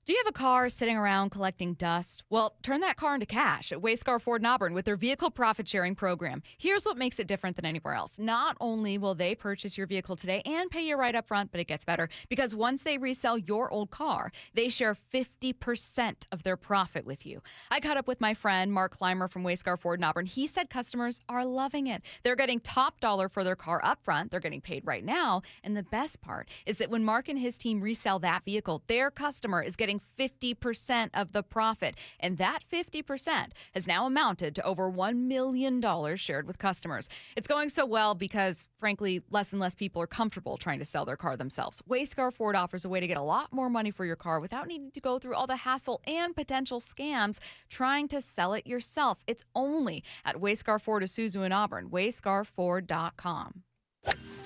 Do you have a car sitting around collecting dust? Well, turn that car into cash at Wayscar Ford in Auburn with their vehicle profit sharing program. Here's what makes it different than anywhere else. Not only will they purchase your vehicle today and pay you right up front, but it gets better because once they resell your old car, they share 50% of their profit with you. I caught up with my friend Mark Clymer from Wayscar Ford in Auburn. He said customers are loving it. They're getting top dollar for their car up front. They're getting paid right now. And the best part is that when Mark and his team resell that vehicle, their customer is getting 50% of the profit. And that 50% has now amounted to over $1 million shared with customers. It's going so well because, frankly, less and less people are comfortable trying to sell their car themselves. Wayscar Ford offers a way to get a lot more money for your car without needing to go through all the hassle and potential scams trying to sell it yourself. It's only at Wayscar Ford Isuzu in Auburn, wayscarford.com.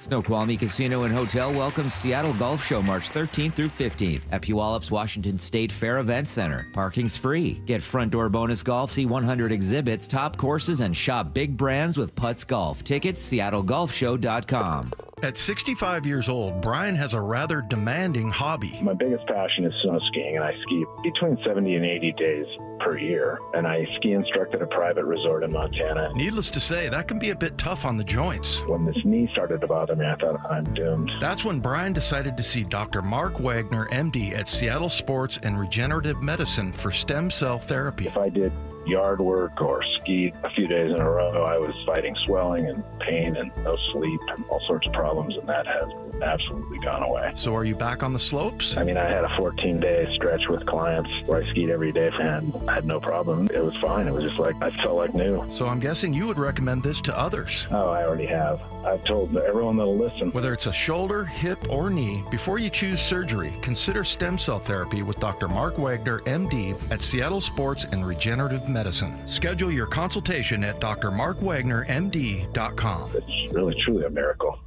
Snoqualmie Casino and Hotel welcomes Seattle Golf Show March 13th through 15th at Puyallups Washington State Fair Event Center. Parking's free. Get front door bonus golf, see 100 exhibits, top courses, and shop big brands with Putts Golf. Tickets, seattlegolfshow.com. At 65 years old, Brian has a rather demanding hobby. My biggest passion is snow skiing, and I ski between 70 and 80 days per year. And I ski instruct at a private resort in Montana. Needless to say, that can be a bit tough on the joints. When this knee started to bother me, I thought I'm doomed. That's when Brian decided to see Dr. Mark Wagner, MD, at Seattle Sports and Regenerative Medicine for stem cell therapy. If I did yard work or skied a few days in a row, I was fighting swelling and pain and no sleep and all sorts of problems, and that has absolutely gone away. So are you back on the slopes? I mean, I had a 14-day stretch with clients where I skied every day and I had no problem. It was fine. It was just like, I felt like new. So I'm guessing you would recommend this to others. Oh, I already have. I've told everyone that'll listen. Whether it's a shoulder, hip, or knee, before you choose surgery, consider stem cell therapy with Dr. Mark Wagner, MD, at Seattle Sports and Regenerative Medicine. Schedule your consultation at drmarkwagnermd.com. It's really, truly a miracle.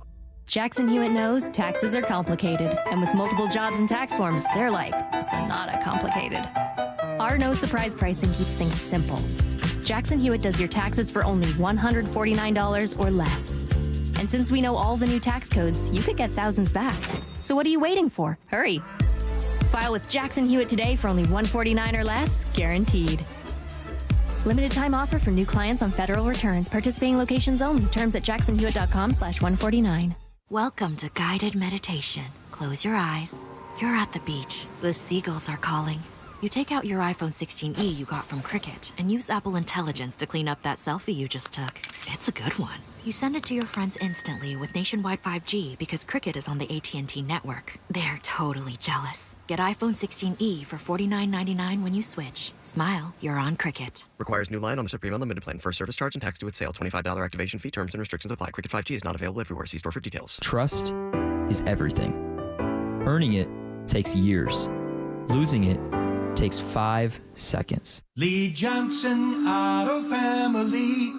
Jackson Hewitt knows taxes are complicated, and with multiple jobs and tax forms, they're like Sonata complicated. Our no surprise pricing keeps things simple. Jackson Hewitt does your taxes for only $149 or less. And since we know all the new tax codes, you could get thousands back. So what are you waiting for? Hurry. File with Jackson Hewitt today for only $149 or less, guaranteed. Limited time offer for new clients on federal returns. Participating locations only. Terms at jacksonhewitt.com/149. Welcome to guided meditation. Close your eyes. You're at the beach. The seagulls are calling. You take out your iPhone 16e you got from Cricket and use Apple Intelligence to clean up that selfie you just took. It's a good one. You send it to your friends instantly with nationwide 5G because Cricket is on the AT&T network. They're totally jealous. Get iPhone 16e for $49.99 when you switch. Smile, you're on Cricket. Requires new line on the Supreme Unlimited plan. First service charge and tax due at sale. $25 activation fee. Terms and restrictions apply. Cricket 5G is not available everywhere. See store for details. Trust is everything. Earning it takes years. Losing it takes 5 seconds. Lee Johnson Auto Family.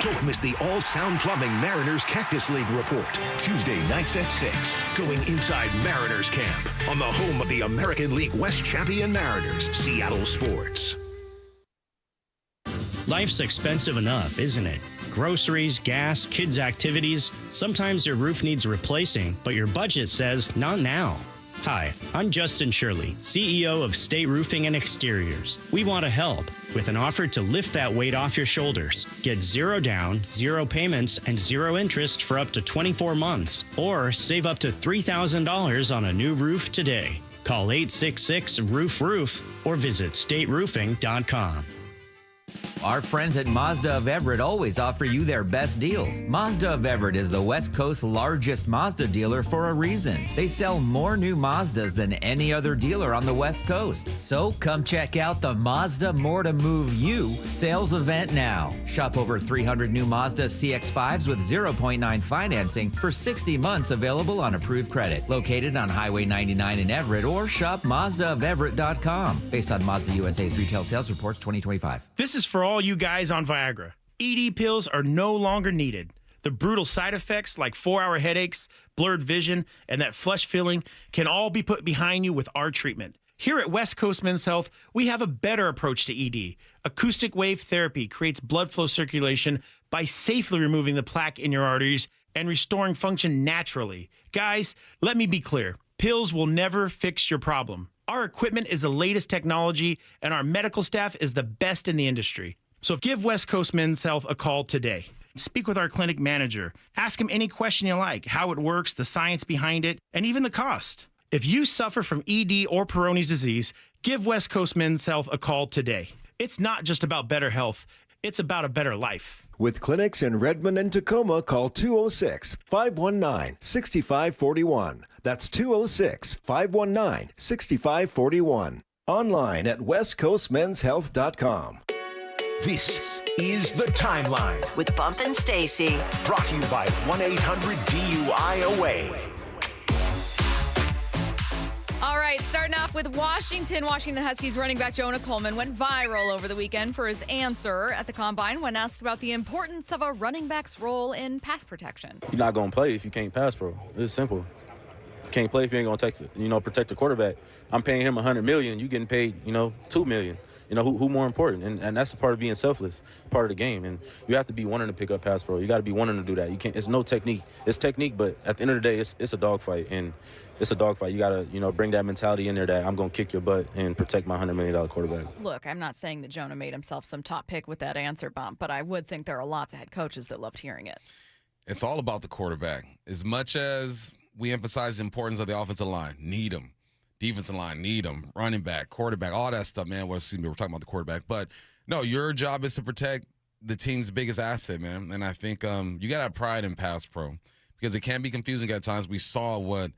Don't miss the all-sound plumbing Mariners Cactus League report. Tuesday nights at 6. Going inside Mariners camp on the home of the American League West champion Mariners, Seattle Sports. Life's expensive enough, isn't it? Groceries, gas, kids' activities. Sometimes your roof needs replacing, but your budget says not now. Hi, I'm Justin Shirley, CEO of State Roofing and Exteriors. We want to help with an offer to lift that weight off your shoulders. Get 0 down, 0 payments, and 0 interest for up to 24 months. Or save up to $3,000 on a new roof today. Call 866-ROOF-ROOF or visit stateroofing.com. Our friends at Mazda of Everett always offer you their best deals. Mazda of Everett is the West Coast's largest Mazda dealer for a reason. They sell more new Mazdas than any other dealer on the West Coast. So come check out the Mazda More to Move You sales event now. Shop over 300 new Mazda CX-5s with 0.9 financing for 60 months available on approved credit. Located on Highway 99 in Everett or shop MazdaofEverett.com. Based on Mazda USA's retail sales reports 2025. This is for all you guys on Viagra. ED pills are no longer needed. The brutal side effects like 4-hour headaches, blurred vision, and that flush feeling can all be put behind you with our treatment. Here at West Coast Men's Health, we have a better approach to ED. Acoustic wave therapy creates blood flow circulation by safely removing the plaque in your arteries and restoring function naturally. Guys, let me be clear. Pills will never fix your problem. Our equipment is the latest technology, and our medical staff is the best in the industry. So give West Coast Men's Health a call today. Speak with our clinic manager. Ask him any question you like, how it works, the science behind it, and even the cost. If you suffer from ED or Peyronie's disease, give West Coast Men's Health a call today. It's not just about better health, it's about a better life. With clinics in Redmond and Tacoma, call 206-519-6541. That's 206-519-6541. Online at westcoastmenshealth.com. This is The Timeline with Bump and Stacy. Brought to you by 1-800-DUI-AWAY. All right, starting off with Washington. Washington Huskies running back Jonah Coleman went viral over the weekend for his answer at the Combine when asked about the importance of a running back's role in pass protection. You're not going to play if you can't pass, bro. It's simple. You can't play if you ain't going to protect the quarterback. I'm paying him $100 million. You getting paid, $2 million. Who more important? And that's the part of being selfless, part of the game. And you have to be wanting to pick up pass pro. You got to be wanting to do that. You can't. It's no technique. It's technique, but at the end of the day, it's a dogfight. And it's a dogfight. You got to, bring that mentality in there that I'm going to kick your butt and protect my $100 million quarterback. Look, I'm not saying that Jonah made himself some top pick with that answer, Bump, but I would think there are lots of head coaches that loved hearing it. It's all about the quarterback. As much as we emphasize the importance of the offensive line, need them. Defensive line, need them. Running back, quarterback, all that stuff, man. We're talking about the quarterback. But, no, your job is to protect the team's biggest asset, man. And I think you got to have pride in pass pro because it can be confusing at times. We saw what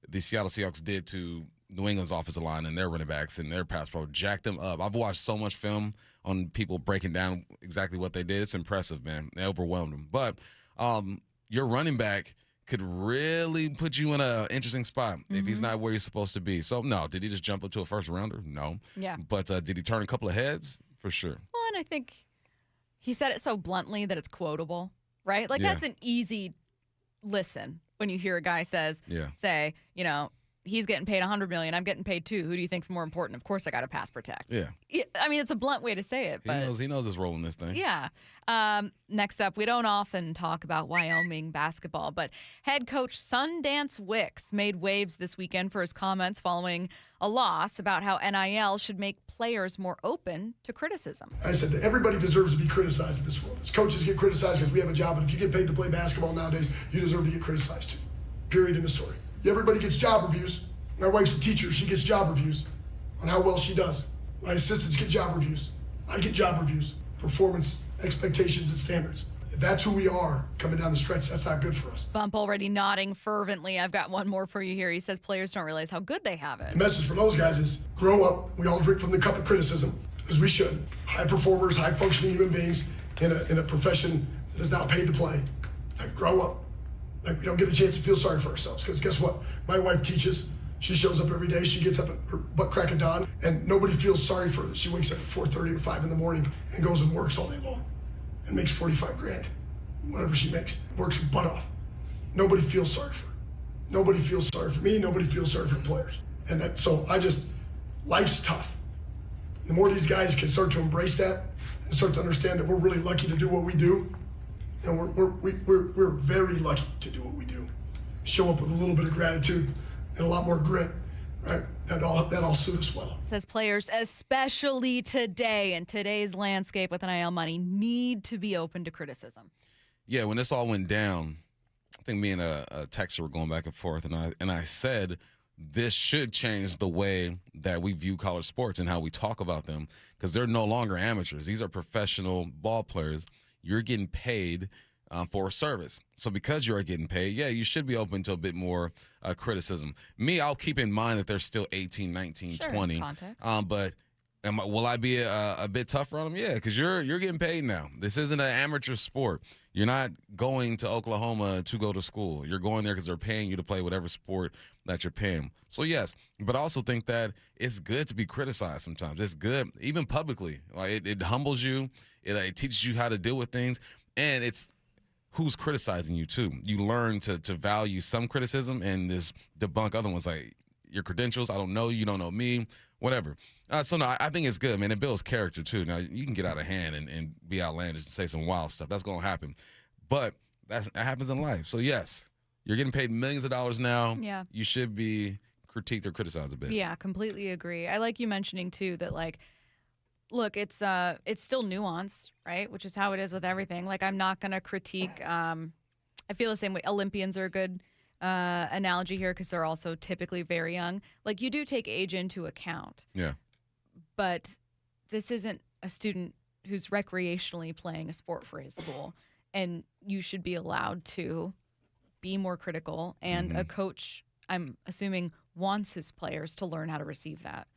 the Seattle Seahawks did to New England's offensive line and their running backs and their pass pro, jacked them up. I've watched so much film on people breaking down exactly what they did. It's impressive, man. They overwhelmed them. But your running back could really put you in an interesting spot if he's not where he's supposed to be. So, no, did he just jump up to a first rounder? No. Yeah. But did he turn a couple of heads? For sure. Well, and I think he said it so bluntly that it's quotable, right? Like, that's an easy listen when you hear a guy say, he's getting paid $100 million, I'm getting paid $2. Who do you think's more important? Of course I got to pass protect. Yeah. I mean, it's a blunt way to say it. But He knows his role in this thing. Yeah. Next up, we don't often talk about Wyoming basketball, but head coach Sundance Wicks made waves this weekend for his comments following a loss about how NIL should make players more open to criticism. I said that everybody deserves to be criticized in this world. As coaches get criticized because we have a job, and if you get paid to play basketball nowadays, you deserve to get criticized too. Period in the story. Everybody gets job reviews. My wife's a teacher. She gets job reviews on how well she does. My assistants get job reviews. I get job reviews. Performance, expectations, and standards. If that's who we are coming down the stretch, that's not good for us. Bump already nodding fervently. I've got one more for you here. He says players don't realize how good they have it. The message for those guys is grow up. We all drink from the cup of criticism, as we should. High performers, high functioning human beings in a profession that is now paid to play. Like, grow up. Like, we don't get a chance to feel sorry for ourselves, because guess what? My wife teaches. She shows up every day. She gets up at her butt crack of dawn, and nobody feels sorry for her. She wakes up at 4:30 or 5 in the morning and goes and works all day long and makes $45,000, whatever she makes. Works her butt off. Nobody feels sorry for her. Nobody feels sorry for me. Nobody feels sorry for the players. And life's tough. The more these guys can start to embrace that and start to understand that we're really lucky to do what we do. And we're very lucky to do what we do. Show up with a little bit of gratitude and a lot more grit, right? That all suit us well. Says players, especially today in today's landscape with NIL money, need to be open to criticism. Yeah, when this all went down, I think me and a texter were going back and forth, and I said this should change the way that we view college sports and how we talk about them, because they're no longer amateurs. These are professional ball players. You're getting paid for a service. So because you're getting paid, you should be open to a bit more criticism. Me, I'll keep in mind that they're still 18, 19, 20. But will I be a bit tougher on them? Yeah, because you're getting paid now. This isn't an amateur sport. You're not going to Oklahoma to go to school. You're going there because they're paying you to play whatever sport that you're paying. So, yes, but I also think that it's good to be criticized sometimes. It's good, even publicly. Like it humbles you. It teaches you how to deal with things. And it's who's criticizing you, too. You learn to value some criticism and just debunk other ones, like your credentials. I don't know you, don't know me, whatever. So, no, I think it's good, man. It builds character, too. Now, you can get out of hand and be outlandish and say some wild stuff. That's going to happen. But that happens in life. So yes, you're getting paid millions of dollars now. Yeah. You should be critiqued or criticized a bit. Yeah, completely agree. I like you mentioning too that like, look, it's still nuanced, right? Which is how it is with everything. Like I'm not gonna critique. I feel the same way. Olympians are a good analogy here because they're also typically very young. Like you do take age into account. Yeah. But this isn't a student who's recreationally playing a sport for his school, and you should be allowed to be more critical. And a coach, I'm assuming, wants his players to learn how to receive that.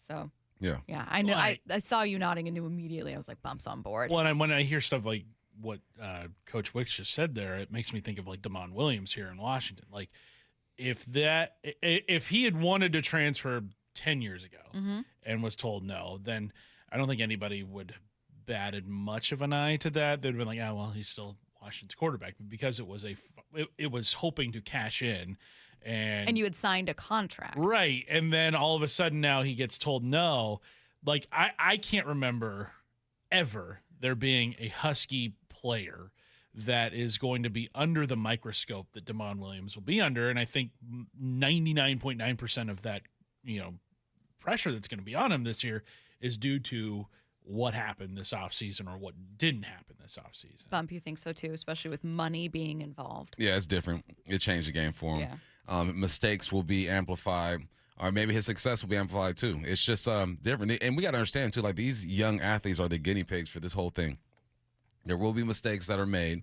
So yeah, I know. Well, I saw you nodding and knew immediately. I was like, Bump's on board. Well, and when I hear stuff like what Coach Wicks just said there, it makes me think of like Damon Williams here in Washington. Like if he had wanted to transfer 10 years ago and was told no, then I don't think anybody would batted much of an eye to that. They'd been like, oh, well, he's still Washington's quarterback. But because it was hoping to cash in. And you had signed a contract. Right. And then all of a sudden now he gets told no. Like I can't remember ever there being a Husky player that is going to be under the microscope that Damon Williams will be under. And I think 99.9% of that, pressure that's going to be on him this year is due to what happened this offseason or what didn't happen this offseason. Bump, you think so too, especially with money being involved? Yeah, it's different. It changed the game for him. Yeah. Mistakes will be amplified, or maybe his success will be amplified too. It's just different. And we got to understand too, like these young athletes are the guinea pigs for this whole thing. There will be mistakes that are made,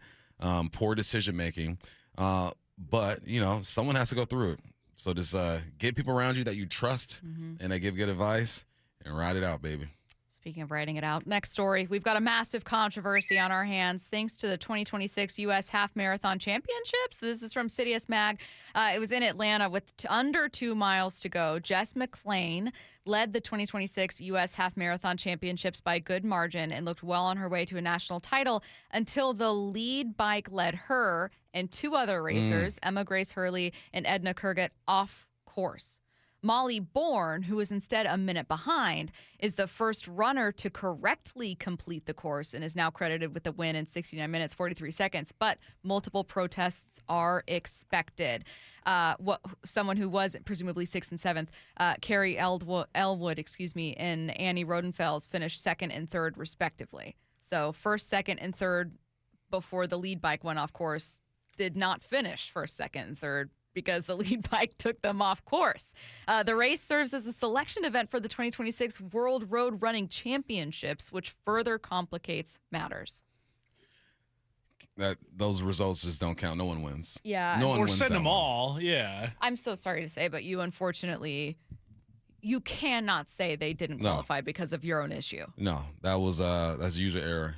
poor decision making, but someone has to go through it. So just get people around you that you trust and that give good advice and ride it out, baby. Speaking of writing it out, next story. We've got a massive controversy on our hands thanks to the 2026 U.S. Half Marathon Championships. This is from Citius Mag. It was in Atlanta with under 2 miles to go. Jess McClain led the 2026 U.S. Half Marathon Championships by good margin and looked well on her way to a national title until the lead bike led her and 2 other racers, Emma Grace Hurley and Edna Kurgat, off course. Molly Bourne, who was instead a minute behind, is the first runner to correctly complete the course and is now credited with the win in 69 minutes, 43 seconds. But multiple protests are expected. Someone who was presumably 6th and 7th, Carrie Elwood, and Annie Rodenfels finished 2nd and 3rd respectively. So 1st, 2nd, and 3rd before the lead bike went off course did not finish 1st, 2nd, and 3rd. Because the lead bike took them off course. The race serves as a selection event for the 2026 World Road Running Championships, which further complicates matters. Those results just don't count. No one wins. Yeah. No one wins. Or send them all. Yeah. I'm so sorry to say, but you unfortunately, you cannot say they didn't qualify because of your own issue. No, that's user error.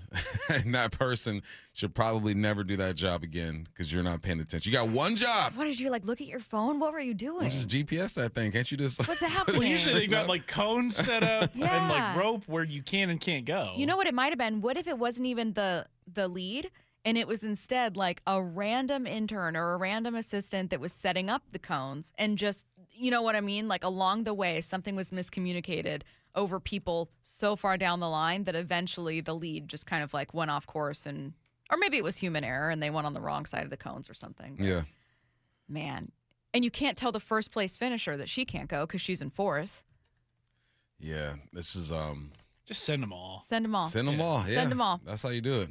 And that person should probably never do that job again because you're not paying attention. You got one job. What did you look at your phone? What were you doing? Just GPS that thing. Can't you just? What's happening? Well, usually they've got cones set up and rope where you can and can't go. You know what it might have been? What if it wasn't even the lead? And it was instead a random intern or a random assistant that was setting up the cones and just, you know what I mean? Along the way, something was miscommunicated over people so far down the line that eventually the lead just kind of went off course or maybe it was human error and they went on the wrong side of the cones or something. But, yeah. Man. And you can't tell the first place finisher that she can't go because she's in 4th. Yeah. This is, just send them all. Send them all. Send them all. Yeah. Send them all. That's how you do it.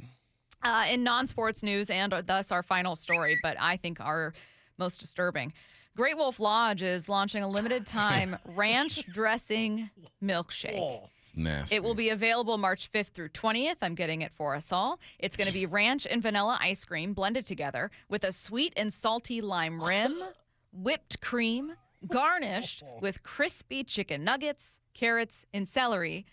In non-sports news, and thus our final story, but I think our most disturbing, Great Wolf Lodge is launching a limited-time ranch dressing milkshake. It's nasty. It will be available March 5th through 20th. I'm getting it for us all. It's going to be ranch and vanilla ice cream blended together with a sweet and salty lime rim, whipped cream, garnished with crispy chicken nuggets, carrots, and celery.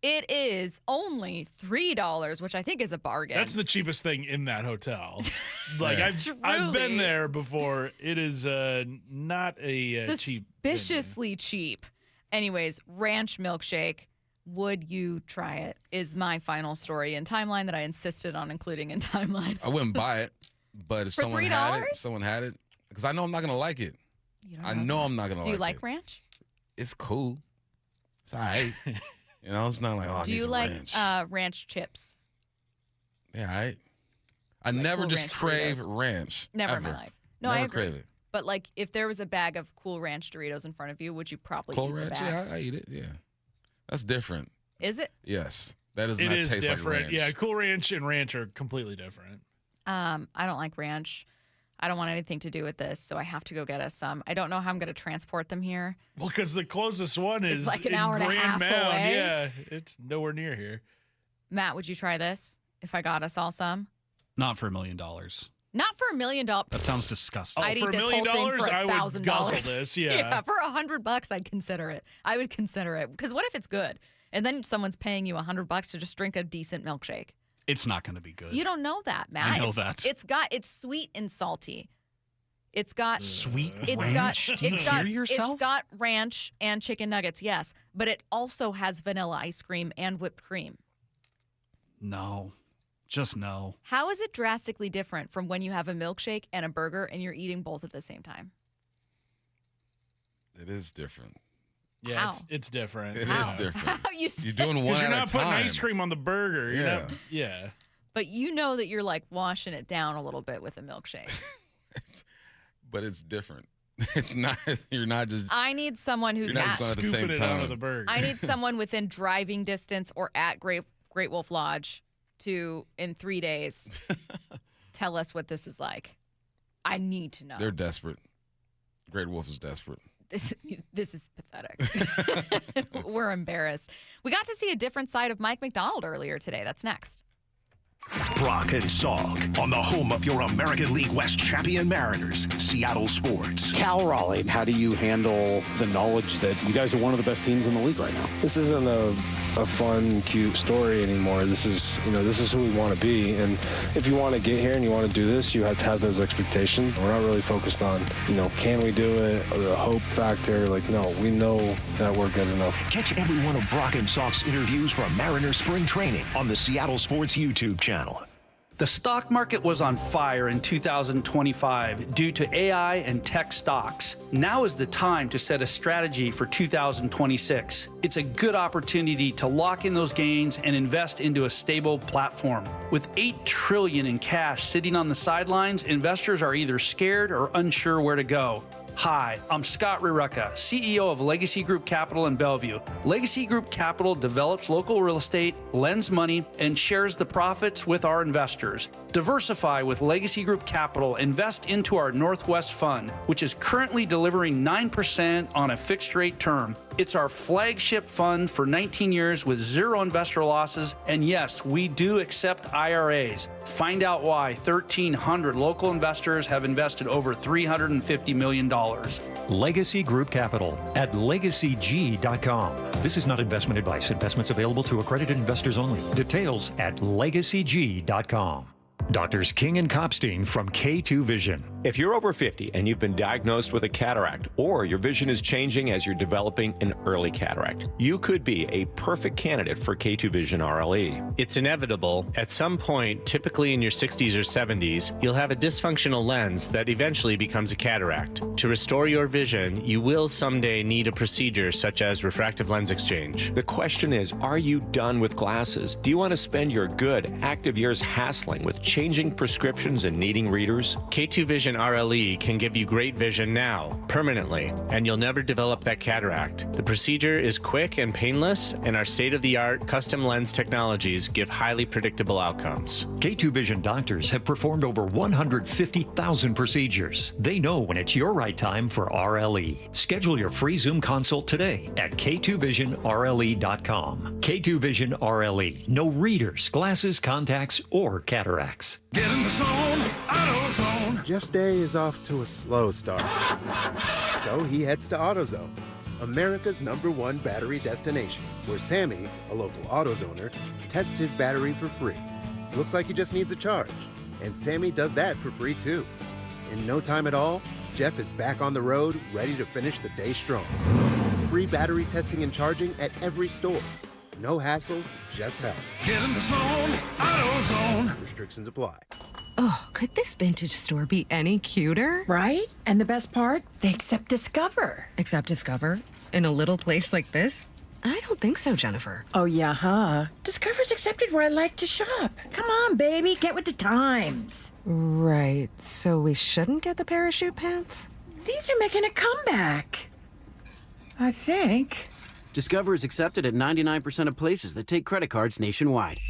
It is only $3, which I think is a bargain. That's the cheapest thing in that hotel. I've been there before. It is not a cheap. Suspiciously cheap. Anyways, ranch milkshake. Would you try it? Is my final story in Timeline that I insisted on including in Timeline. I wouldn't buy it, but if For someone had it, because I know I'm not gonna like it. I know I'm not gonna like it. Do you like ranch? It's cool. It's all right. It's not Do you like ranch. ranch chips? Yeah, I never Cool just Ranch crave Doritos. ranch. Never ever. in my life. No, never I agree. crave it. But like, if there was a bag of Cool Ranch Doritos in front of you, would you probably Cool eat the Ranch, bag? yeah, I eat it. Yeah, that's different. Is it? Yes, that does It not is taste different. like ranch. Yeah, Cool Ranch and ranch are completely different. I don't like ranch. I don't want anything to do with this, so I have to go get us some. I don't know how I'm going to transport them here. Well, because the closest one is like an in hour and a Grand half Mound. away. Yeah, it's nowhere near here. Matt, would you try this if I got us all some? Not for $1 million. Not for $1 million. That sounds disgusting. I'd for eat this $1 million, whole thing for I would $1,000. guzzle this. Yeah. For $100, I'd consider it. I would consider it because what if it's good, and then someone's paying you $100 to just drink a decent milkshake? It's not going to be good. You don't know that, Matt. I know that. It's sweet and salty. It's got sweet it's ranch. got Do you it's hear got yourself? it's got ranch and chicken nuggets, yes, but it also has vanilla ice cream and whipped cream. No, just no. How is it drastically different from when you have a milkshake and a burger and you're eating both at the same time? It is different. Yeah, How? it's different. It yeah. is different. How you You're doing one Because you're at not a putting time. ice cream on the burger. You're Yeah. not- yeah. But you know that you're like washing it down a little bit with a milkshake. But it's different. It's not. You're not just. I need someone who's You're not just at, going at the Scooping same it out time. of the burger. I need someone within driving distance or at Great Wolf Lodge to, in 3 days, tell us what this is like. I need to know. They're desperate. Great Wolf is desperate. This is pathetic. We're embarrassed. We got to see a different side of Mike Macdonald earlier today. That's next. Brock and Salk on the home of your American League West champion Mariners, Seattle Sports. Cal Raleigh, how do you handle the knowledge that you guys are one of the best teams in the league right now? This isn't a fun, cute story anymore. This is who we want to be. And if you want to get here and you want to do this, you have to have those expectations. We're not really focused on, can we do it? Or the hope factor. No, we know that we're good enough. Catch every one of Brock and Salk's interviews from Mariners spring training on the Seattle Sports YouTube channel. The stock market was on fire in 2025 due to AI and tech stocks. Now is the time to set a strategy for 2026. It's a good opportunity to lock in those gains and invest into a stable platform. With $8 trillion in cash sitting on the sidelines, investors are either scared or unsure where to go. Hi, I'm Scott Rirucka, CEO of Legacy Group Capital in Bellevue. Legacy Group Capital develops local real estate, lends money, and shares the profits with our investors. Diversify with Legacy Group Capital. Invest into our Northwest Fund, which is currently delivering 9% on a fixed rate term. It's our flagship fund for 19 years with zero investor losses. And yes, we do accept IRAs. Find out why 1,300 local investors have invested over $350 million. Legacy Group Capital at legacyg.com. This is not investment advice. Investments available to accredited investors only. Details at legacyg.com. Doctors King and Kopstein from K2 Vision. If you're over 50 and you've been diagnosed with a cataract, or your vision is changing as you're developing an early cataract, you could be a perfect candidate for K2 Vision RLE. It's inevitable. At some point, typically in your 60s or 70s, you'll have a dysfunctional lens that eventually becomes a cataract. To restore your vision, you will someday need a procedure such as refractive lens exchange. The question is, are you done with glasses? Do you want to spend your good, active years hassling with changing prescriptions and needing readers? K2 Vision RLE can give you great vision now, permanently, and you'll never develop that cataract. The procedure is quick and painless, and our state-of-the-art custom lens technologies give highly predictable outcomes. K2 Vision doctors have performed over 150,000 procedures. They know when it's your right time for RLE. Schedule your free Zoom consult today at k2visionrle.com. K2 Vision RLE. No readers, glasses, contacts, or cataracts. Get in the zone, AutoZone. Jeff's day is off to a slow start. So he heads to AutoZone, America's #1 battery destination, where Sammy, a local AutoZoner, tests his battery for free. Looks like he just needs a charge. And Sammy does that for free too. In no time at all, Jeff is back on the road, ready to finish the day strong. Free battery testing and charging at every store. No hassles, just help. Get in the zone, AutoZone. Restrictions apply. Oh, could this vintage store be any cuter? Right? And the best part? They accept Discover. Accept Discover? In a little place like this? I don't think so, Jennifer. Oh, yeah, huh? Discover's accepted where I like to shop. Come on, baby, get with the times. Right, so we shouldn't get the parachute pants? These are making a comeback. I think. Discover is accepted at 99% of places that take credit cards nationwide.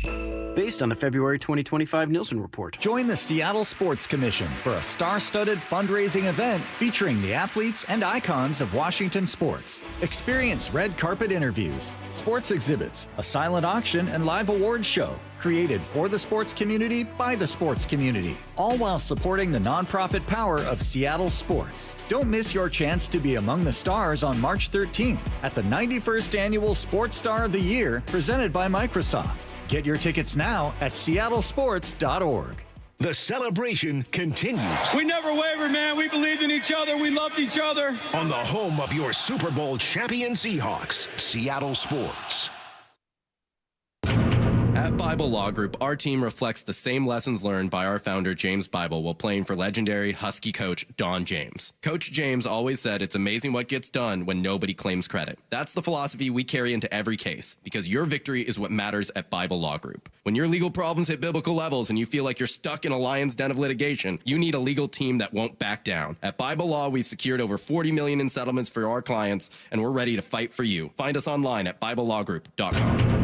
Based on the February 2025 Nielsen report. Join the Seattle Sports Commission for a star-studded fundraising event featuring the athletes and icons of Washington sports. Experience red carpet interviews, sports exhibits, a silent auction, and live awards show. Created for the sports community by the sports community, all while supporting the nonprofit power of Seattle sports. Don't miss your chance to be among the stars on March 13th at the 91st Annual Sports Star of the Year presented by Microsoft. Get your tickets now at seattlesports.org. The celebration continues. We never wavered, man. We believed in each other. We loved each other. On the home of your Super Bowl champion Seahawks, Seattle Sports. At Bible Law Group, our team reflects the same lessons learned by our founder, James Bible, while playing for legendary Husky coach Don James. Coach James always said it's amazing what gets done when nobody claims credit. That's the philosophy we carry into every case, because your victory is what matters at Bible Law Group. When your legal problems hit biblical levels and you feel like you're stuck in a lion's den of litigation, you need a legal team that won't back down. At Bible Law, we've secured over $40 million in settlements for our clients, and we're ready to fight for you. Find us online at BibleLawGroup.com.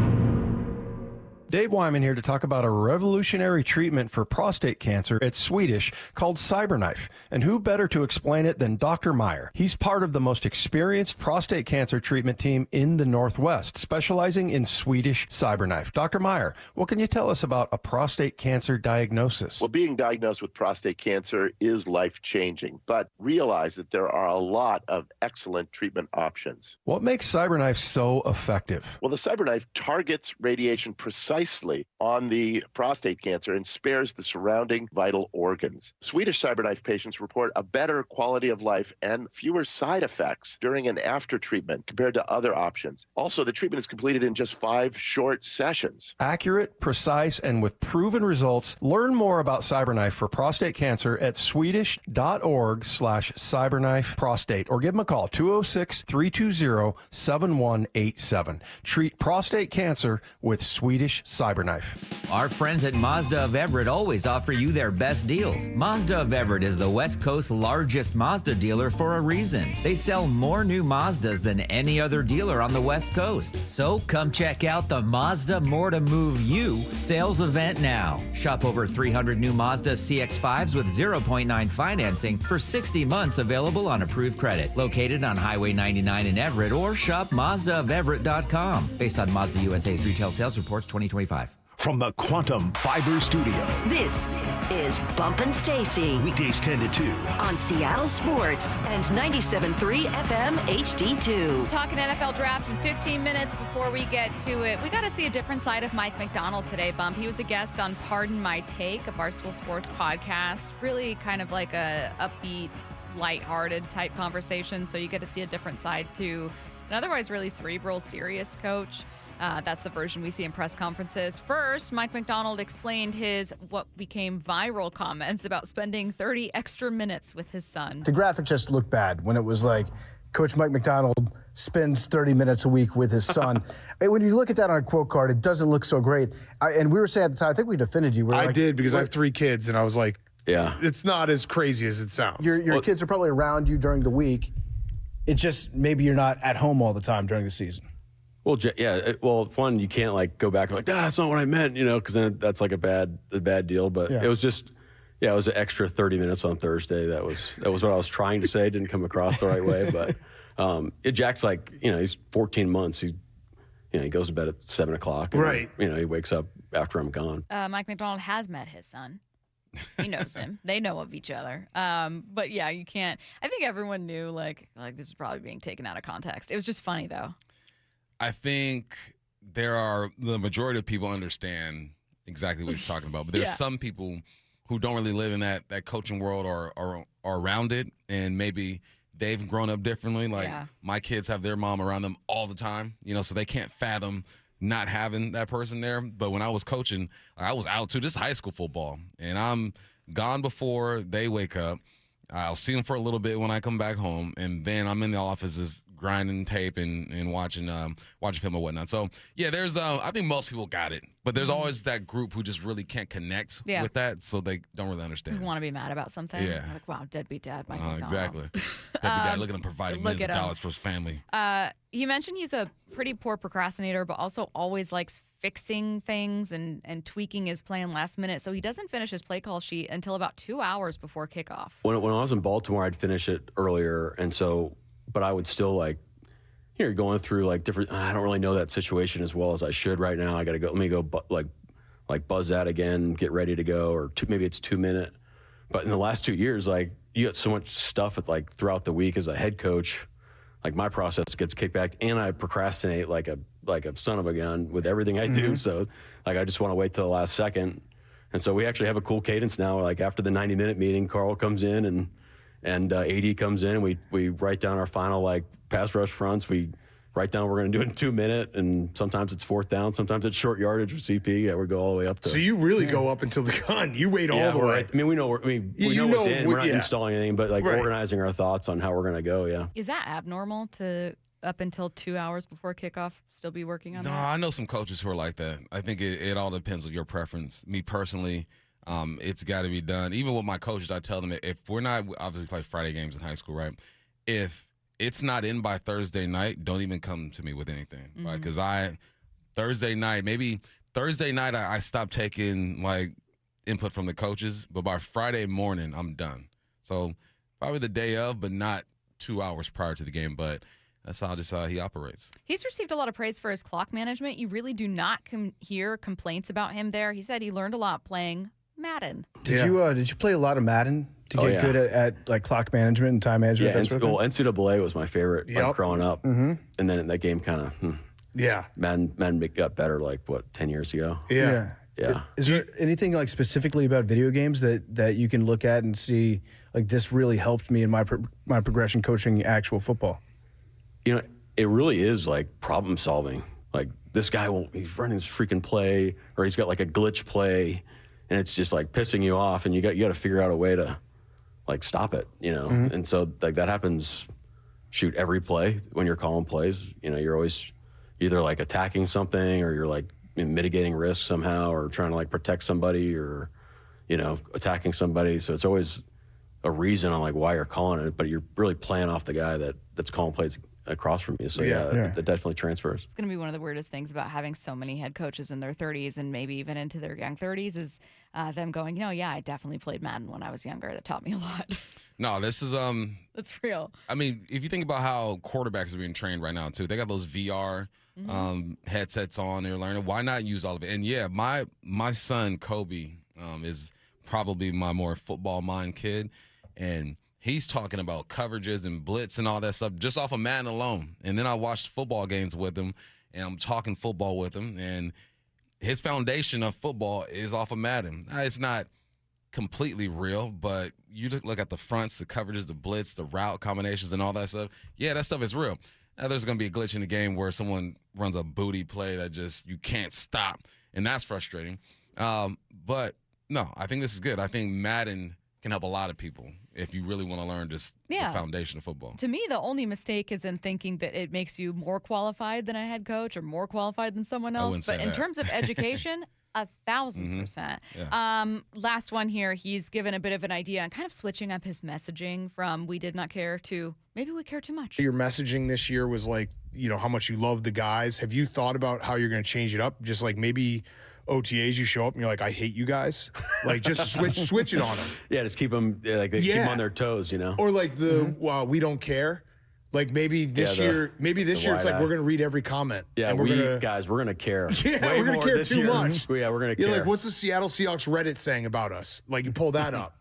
Dave Wyman here to talk about a revolutionary treatment for prostate cancer at Swedish called CyberKnife. And who better to explain it than Dr. Meyer? He's part of the most experienced prostate cancer treatment team in the Northwest, specializing in Swedish CyberKnife. Dr. Meyer, what can you tell us about a prostate cancer diagnosis? Well, being diagnosed with prostate cancer is life-changing, but realize that there are a lot of excellent treatment options. What makes CyberKnife so effective? Well, the CyberKnife targets radiation precisely on the prostate cancer and spares the surrounding vital organs. Swedish CyberKnife patients report a better quality of life and fewer side effects during and after treatment compared to other options. Also, the treatment is completed in just 5 short sessions. Accurate, precise, and with proven results. Learn more about CyberKnife for prostate cancer at swedish.org/CyberKnife prostate or give them a call, 206-320-7187. Treat prostate cancer with Swedish CyberKnife. Our friends at Mazda of Everett always offer you their best deals. Mazda of Everett is the West Coast's largest Mazda dealer for a reason. They sell more new Mazdas than any other dealer on the West Coast. So come check out the Mazda More to Move You sales event now. Shop over 300 new Mazda CX-5s with 0.9 financing for 60 months, available on approved credit. Located on Highway 99 in Everett, or shop MazdaofEverett.com. Based on Mazda USA's retail sales reports 2025. From the Quantum Fiber Studio. This is Bump Stacy. Weekdays 10 to 2. On Seattle Sports and 97.3 FM HD2. Talking NFL draft in 15 minutes. Before we get to it, we got to see a different side of Mike Macdonald today, Bump. He was a guest on Pardon My Take, a Barstool Sports podcast. Really kind of like a upbeat, lighthearted type conversation. So you get to see a different side to an otherwise really cerebral, serious coach. That's the version we see in press conferences. First, Mike Macdonald explained his what became viral comments about spending 30 extra minutes with his son. The graphic just looked bad when it was like, Coach Mike Macdonald spends 30 minutes a week with his son. When you look at that on a quote card, it doesn't look so great. And we were saying at the time, I think we defended you. I did, because I have 3 kids, and I was like, yeah, it's not as crazy as it sounds. Your kids are probably around you during the week. It's just maybe you're not at home all the time during the season. Well, yeah. Well, one, you can't like go back and like, that's not what I meant, because then that's like a bad deal. But it was just, it was an extra 30 minutes on Thursday. That was what I was trying to say. It didn't come across the right way. But Jack's like, he's 14 months. He goes to bed at 7 o'clock. And, right. He wakes up after I'm gone. Mike Macdonald has met his son. He knows him. They know of each other. But yeah, you can't. I think everyone knew like this is probably being taken out of context. It was just funny though. I think the majority of people understand exactly what he's talking about, but there's some people who don't really live in that coaching world or are around it, and maybe they've grown up differently. Like my kids have their mom around them all the time, so they can't fathom not having that person there. But when I was coaching, I was out too. This is high school football, and I'm gone before they wake up. I'll see them for a little bit when I come back home, and then I'm in the office just grinding tape and watching film and whatnot. So yeah, there's I think most people got it, but there's always that group who just really can't connect with that, so they don't really understand. You want to be mad about something? Yeah. Like, wow, deadbeat dad, Mike Macdonald. Exactly. Deadbeat dad, look at him providing millions of dollars for his family. You mentioned he's a pretty poor procrastinator, but also always likes fixing things and tweaking his plan last minute. So he doesn't finish his play call sheet until about 2 hours before kickoff. When I was in Baltimore, I'd finish it earlier, and so, but I would still like, you're going through like different. I don't really know that situation as well as I should right now. I got to go. Let me go like buzz that again, get ready to go, or maybe it's 2 minute. But in the last 2 years, like you got so much stuff at, throughout the week as a head coach. Like my process gets kicked back, and I procrastinate like a son of a gun with everything I do. So like I just want to wait till the last second. And so we actually have a cool cadence now. Like after the 90-minute meeting, Carl comes in and AD comes in. And we write down our final pass rush fronts. We write down what we're going to do in 2 minutes, and sometimes it's fourth down, sometimes it's short yardage with CP. Yeah, we go all the way up to. So you really go up until the gun. You wait all the way. Right. I mean, we know what's in. We're not installing anything, but organizing our thoughts on how we're going to go. Yeah. Is that abnormal to up until 2 hours before kickoff still be working on that? No, I know some coaches who are like that. I think it all depends on your preference. Me personally, it's got to be done. Even with my coaches, I tell them if we're not obviously play Friday games in high school, right? If it's not in by Thursday night, don't even come to me with anything. Right? Because Thursday night, I stopped taking input from the coaches, but by Friday morning, I'm done. So probably the day of, but not 2 hours prior to the game. But that's how he operates. He's received a lot of praise for his clock management. You really do not hear complaints about him there. He said he learned a lot playing Madden. Did you play a lot of Madden to get good at clock management and time management? Yeah, NCAA was my favorite growing up. Mm-hmm. And then that game kind of Madden got better 10 years ago. Yeah. Is there anything specifically about video games that you can look at and see this really helped me in my progression coaching actual football? It really is problem solving. This guy he's running this freaking play, or he's got a glitch play, and it's just pissing you off, and you got to figure out a way to stop it, Mm-hmm. And so that happens every play when you're calling plays. You're always either attacking something, or you're mitigating risk somehow, or trying to protect somebody, or attacking somebody. So it's always a reason on why you're calling it, but you're really playing off the guy that's calling plays across from you. So that definitely transfers. It's going to be one of the weirdest things about having so many head coaches in their 30s and maybe even into their young 30s is them going, I definitely played Madden when I was younger. That taught me a lot. No, this is that's real. I mean, if you think about how quarterbacks are being trained right now too, they got those VR headsets on. They're learning. Why not use all of it? And yeah, my son Kobe is probably my more football mind kid, and he's talking about coverages and blitz and all that stuff just off of Madden alone. And then I watched football games with him, and I'm talking football with him, and his foundation of football is off of Madden. It's not completely real, but you look at the fronts, the coverages, the blitz, the route combinations, and all that stuff. Yeah, that stuff is real. Now, there's going to be a glitch in the game where someone runs a booty play that just you can't stop, and that's frustrating. But, no, I think this is good. I think Madden can help a lot of people if you really want to learn just the foundation of football. To me, the only mistake is in thinking that it makes you more qualified than a head coach or more qualified than someone else. But in terms of education, 1,000%. Yeah. Last one here, he's given a bit of an idea on kind of switching up his messaging from we did not care to maybe we care too much. Your messaging this year was how much you love the guys. Have you thought about how you're going to change it up? Just maybe OTAs, you show up and you're I hate you guys. Just switch it on them. Yeah, just keep them keep them on their toes, Or we don't care. Maybe this year it's we're going to read every comment. Yeah, and we're going to care. Yeah, we're going to care too much. Yeah, we're going to care. What's the Seattle Seahawks Reddit saying about us? You pull that up.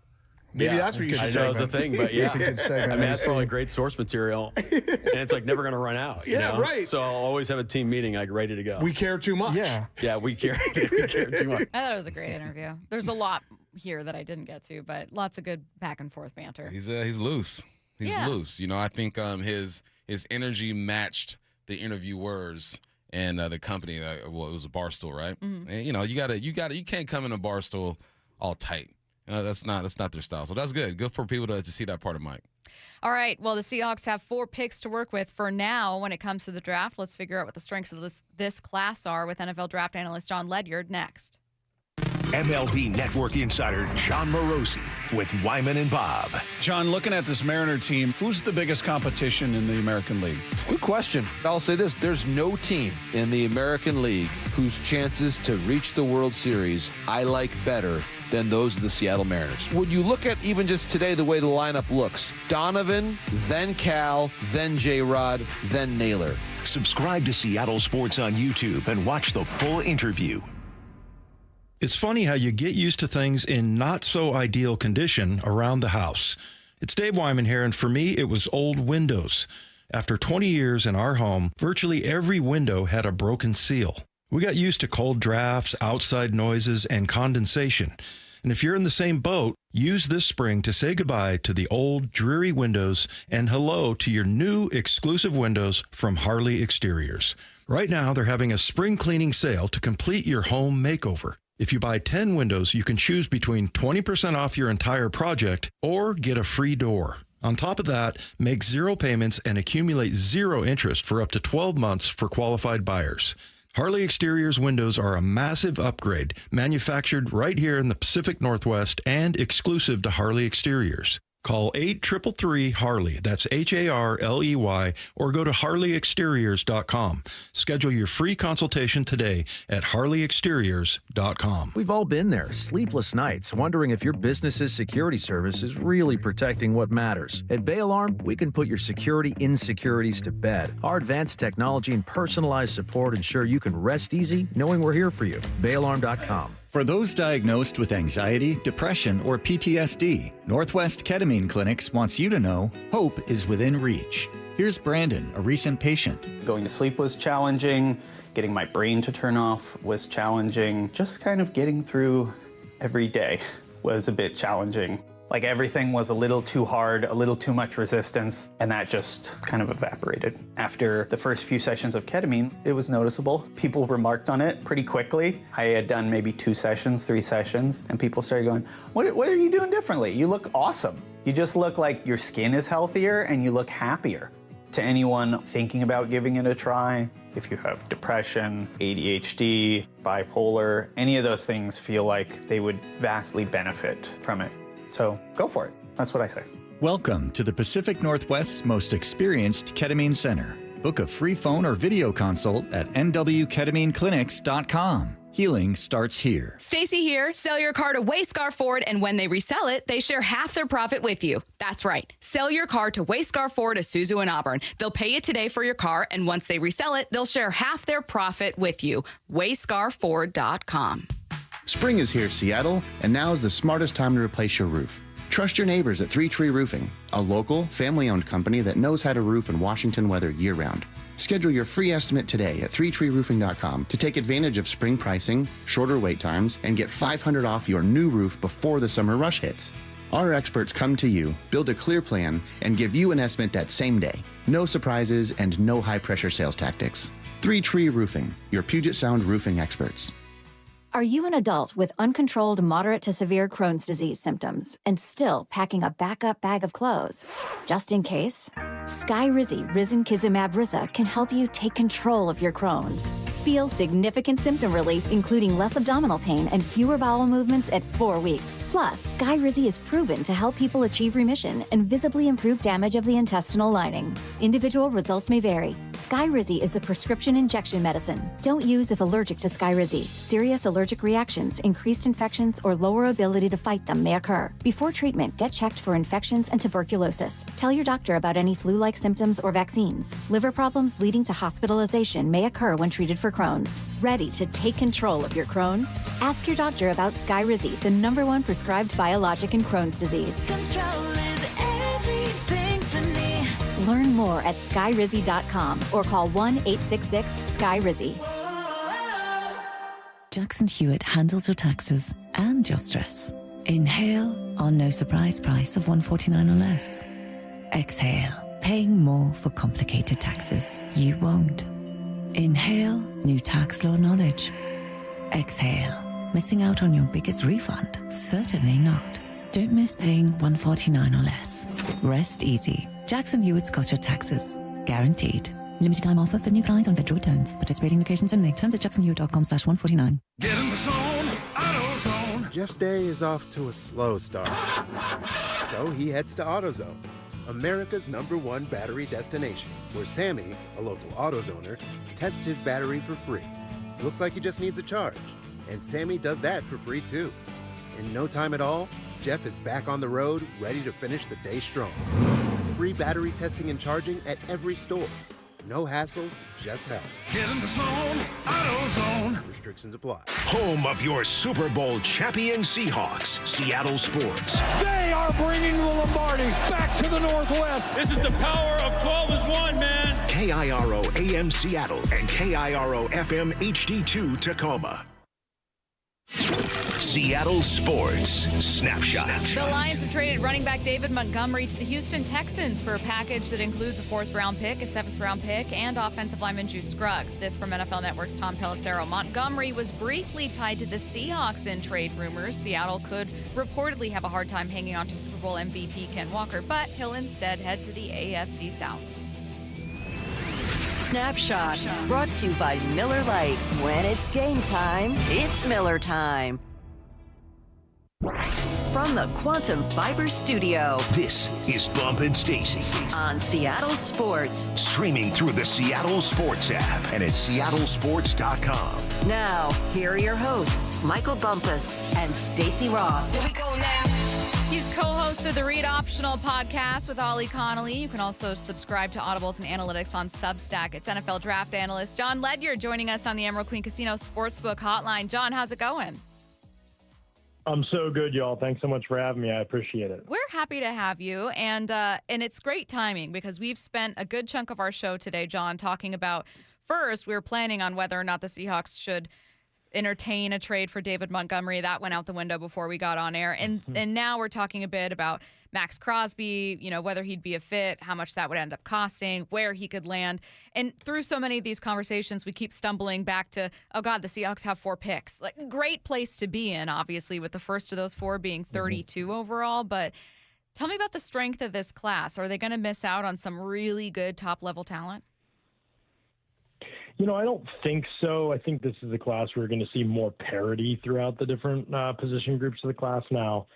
Maybe that's what you should say. I know it's a thing, but yeah. It's a good segment. I mean, that's probably great source material, and it's never going to run out. Right. So I'll always have a team meeting ready to go. We care too much. Yeah, we care. We care too much. I thought it was a great interview. There's a lot here that I didn't get to, but lots of good back and forth banter. He's loose. He's loose. I think his energy matched the interviewers and the company. It was a Barstool, right? Mm-hmm. And you can't come in a Barstool all tight. That's not their style. So that's good. Good for people to see that part of Mike. All right. Well, the Seahawks have 4 picks to work with for now when it comes to the draft. Let's figure out what the strengths of this class are with NFL draft analyst Jon Ledyard next. MLB Network insider John Morosi with Wyman and Bob. John, looking at this Mariner team, who's the biggest competition in the American League? Good question. I'll say this. There's no team in the American League whose chances to reach the World Series I like better than those of the Seattle Mariners. When you look at even just today, the way the lineup looks, Donovan, then Cal, then J-Rod, then Naylor. Subscribe to Seattle Sports on YouTube and watch the full interview. It's funny how you get used to things in not so ideal condition around the house. It's Dave Wyman here, and for me, it was old windows. After 20 years in our home, virtually every window had a broken seal. We got used to cold drafts, outside noises, and condensation. And if you're in the same boat, use this spring to say goodbye to the old, dreary windows and hello to your new exclusive windows from Harley Exteriors. Right now, they're having a spring cleaning sale to complete your home makeover. If you buy 10 windows, you can choose between 20% off your entire project or get a free door. On top of that, make 0 payments and accumulate 0 interest for up to 12 months for qualified buyers. Harley Exteriors windows are a massive upgrade, manufactured right here in the Pacific Northwest and exclusive to Harley Exteriors. Call 833-HARLEY, that's HARLEY, or go to harleyexteriors.com. Schedule your free consultation today at harleyexteriors.com. We've all been there, sleepless nights, wondering if your business's security service is really protecting what matters. At Bay Alarm, we can put your security insecurities to bed. Our advanced technology and personalized support ensure you can rest easy knowing we're here for you. BayAlarm.com. For those diagnosed with anxiety, depression, or PTSD, Northwest Ketamine Clinics wants you to know hope is within reach. Here's Brandon, a recent patient. Going to sleep was challenging. Getting my brain to turn off was challenging. Just kind of getting through every day was a bit challenging. Like everything was a little too hard, a little too much resistance, and that just kind of evaporated. After the first few sessions of ketamine, it was noticeable. People remarked on it pretty quickly. I had done maybe 2 sessions, 3 sessions, and people started going, what are you doing differently? You look awesome. You just look like your skin is healthier and you look happier. To anyone thinking about giving it a try, if you have depression, ADHD, bipolar, any of those things feel like they would vastly benefit from it. So go for it. That's what I say. Welcome to the Pacific Northwest's most experienced ketamine center. Book a free phone or video consult at nwketamineclinics.com. Healing starts here. Stacy here. Sell your car to Wayscar Ford, and when they resell it, they share half their profit with you. That's right. Sell your car to Wayscar Ford, Isuzu, and Auburn. They'll pay you today for your car, and once they resell it, they'll share half their profit with you. WayscarFord.com. Spring is here, Seattle, and now is the smartest time to replace your roof. Trust your neighbors at 3 Tree Roofing, a local, family-owned company that knows how to roof in Washington weather year-round. Schedule your free estimate today at 3treeroofing.com to take advantage of spring pricing, shorter wait times, and get $500 off your new roof before the summer rush hits. Our experts come to you, build a clear plan, and give you an estimate that same day. No surprises and no high-pressure sales tactics. 3 Tree Roofing, your Puget Sound roofing experts. Are you an adult with uncontrolled moderate to severe Crohn's disease symptoms and still packing a backup bag of clothes? Just in case? Skyrizi Risankizumab Riza can help you take control of your Crohn's. Feel significant symptom relief, including less abdominal pain and fewer bowel movements at 4 weeks. Plus, Skyrizi is proven to help people achieve remission and visibly improve damage of the intestinal lining. Individual results may vary. Skyrizi is a prescription injection medicine. Don't use if allergic to Skyrizi. Serious allergic reactions, increased infections, or lower ability to fight them may occur. Before treatment, get checked for infections and tuberculosis. Tell your doctor about any flu-like symptoms or vaccines. Liver problems leading to hospitalization may occur when treated for Crohn's. Ready to take control of your Crohn's? Ask your doctor about Skyrizi, the #1 prescribed biologic in Crohn's disease. Control is everything to me. Learn more at skyrizi.com or call 1-866-SKY-RIZZI. Jackson Hewitt handles your taxes and your stress. Inhale on no surprise price of $149 or less. Exhale, paying more for complicated taxes. You won't. Inhale, new tax law knowledge. Exhale, missing out on your biggest refund? Certainly not. Don't miss paying $149 or less. Rest easy. Jackson Hewitt's got your taxes. Guaranteed. Limited time offer for new clients on federal returns. Participating locations only. Terms at jacksonhewitt.com/149. Get in the zone, AutoZone. Jeff's day is off to a slow start. So he heads to AutoZone, America's #1 battery destination, where Sammy, a local AutoZoner, tests his battery for free. Looks like he just needs a charge. And Sammy does that for free too. In no time at all, Jeff is back on the road, ready to finish the day strong. Free battery testing and charging at every store. No hassles, just help. Get in the zone, AutoZone. Restrictions apply. Home of your Super Bowl champion Seahawks, Seattle Sports. They are bringing the Lombardi back to the Northwest. This is the power of 12 as one, man. KIRO AM Seattle and KIRO FM HD2 Tacoma. Seattle Sports Snapshot. The Lions have traded running back David Montgomery to the Houston Texans for a package that includes a 4th-round pick, a 7th-round pick, and offensive lineman Juice Scruggs. This from NFL Network's Tom Pelissero. Montgomery was briefly tied to the Seahawks in trade rumors. Seattle could reportedly have a hard time hanging on to Super Bowl MVP Ken Walker, but he'll instead head to the AFC South. Snapshot, brought to you by Miller Lite. When it's game time, it's Miller time. From the Quantum Fiber Studio, this is Bump and Stacy on Seattle Sports. Streaming through the Seattle Sports app and at seattlesports.com. Now, here are your hosts, Michael Bumpus and Stacy Ross. Here we go now. He's co-host of the Read Optional podcast with Ollie Connolly. You can also subscribe to Audibles and Analytics on Substack. It's NFL draft analyst Jon Ledyard joining us on the Emerald Queen Casino Sportsbook Hotline. Jon, how's it going? I'm so good, y'all. Thanks so much for having me. I appreciate it. We're happy to have you, and it's great timing because we've spent a good chunk of our show today, Jon, talking about, first, we were planning on whether or not the Seahawks should entertain a trade for David Montgomery. That went out the window before we got on air. And now we're talking a bit about Max Crosby, whether he'd be a fit, how much that would end up costing, where he could land. And through so many of these conversations, we keep stumbling back to, oh God, the Seahawks have 4 picks. Like, great place to be in, obviously, with the first of those 4 being 32 overall. But tell me about the strength of this class. Are they going to miss out on some really good top-level talent? I don't think so. I think this is a class where we're going to see more parity throughout the different position groups of the class. Now,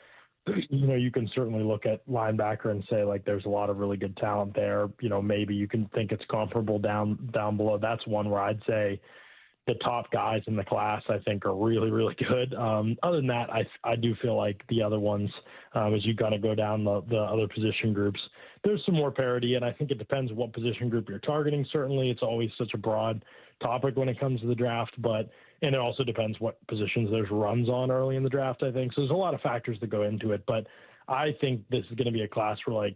you can certainly look at linebacker and say, like, there's a lot of really good talent there. Maybe you can think it's comparable down below. That's one where I'd say the top guys in the class, I think, are really, really good. Other than that, I do feel like the other ones, as you kind of go down the other position groups, there's some more parity, and I think it depends what position group you're targeting. Certainly, it's always such a broad topic when it comes to the draft, and it also depends what positions there's runs on early in the draft, I think. So there's a lot of factors that go into it, but I think this is going to be a class where,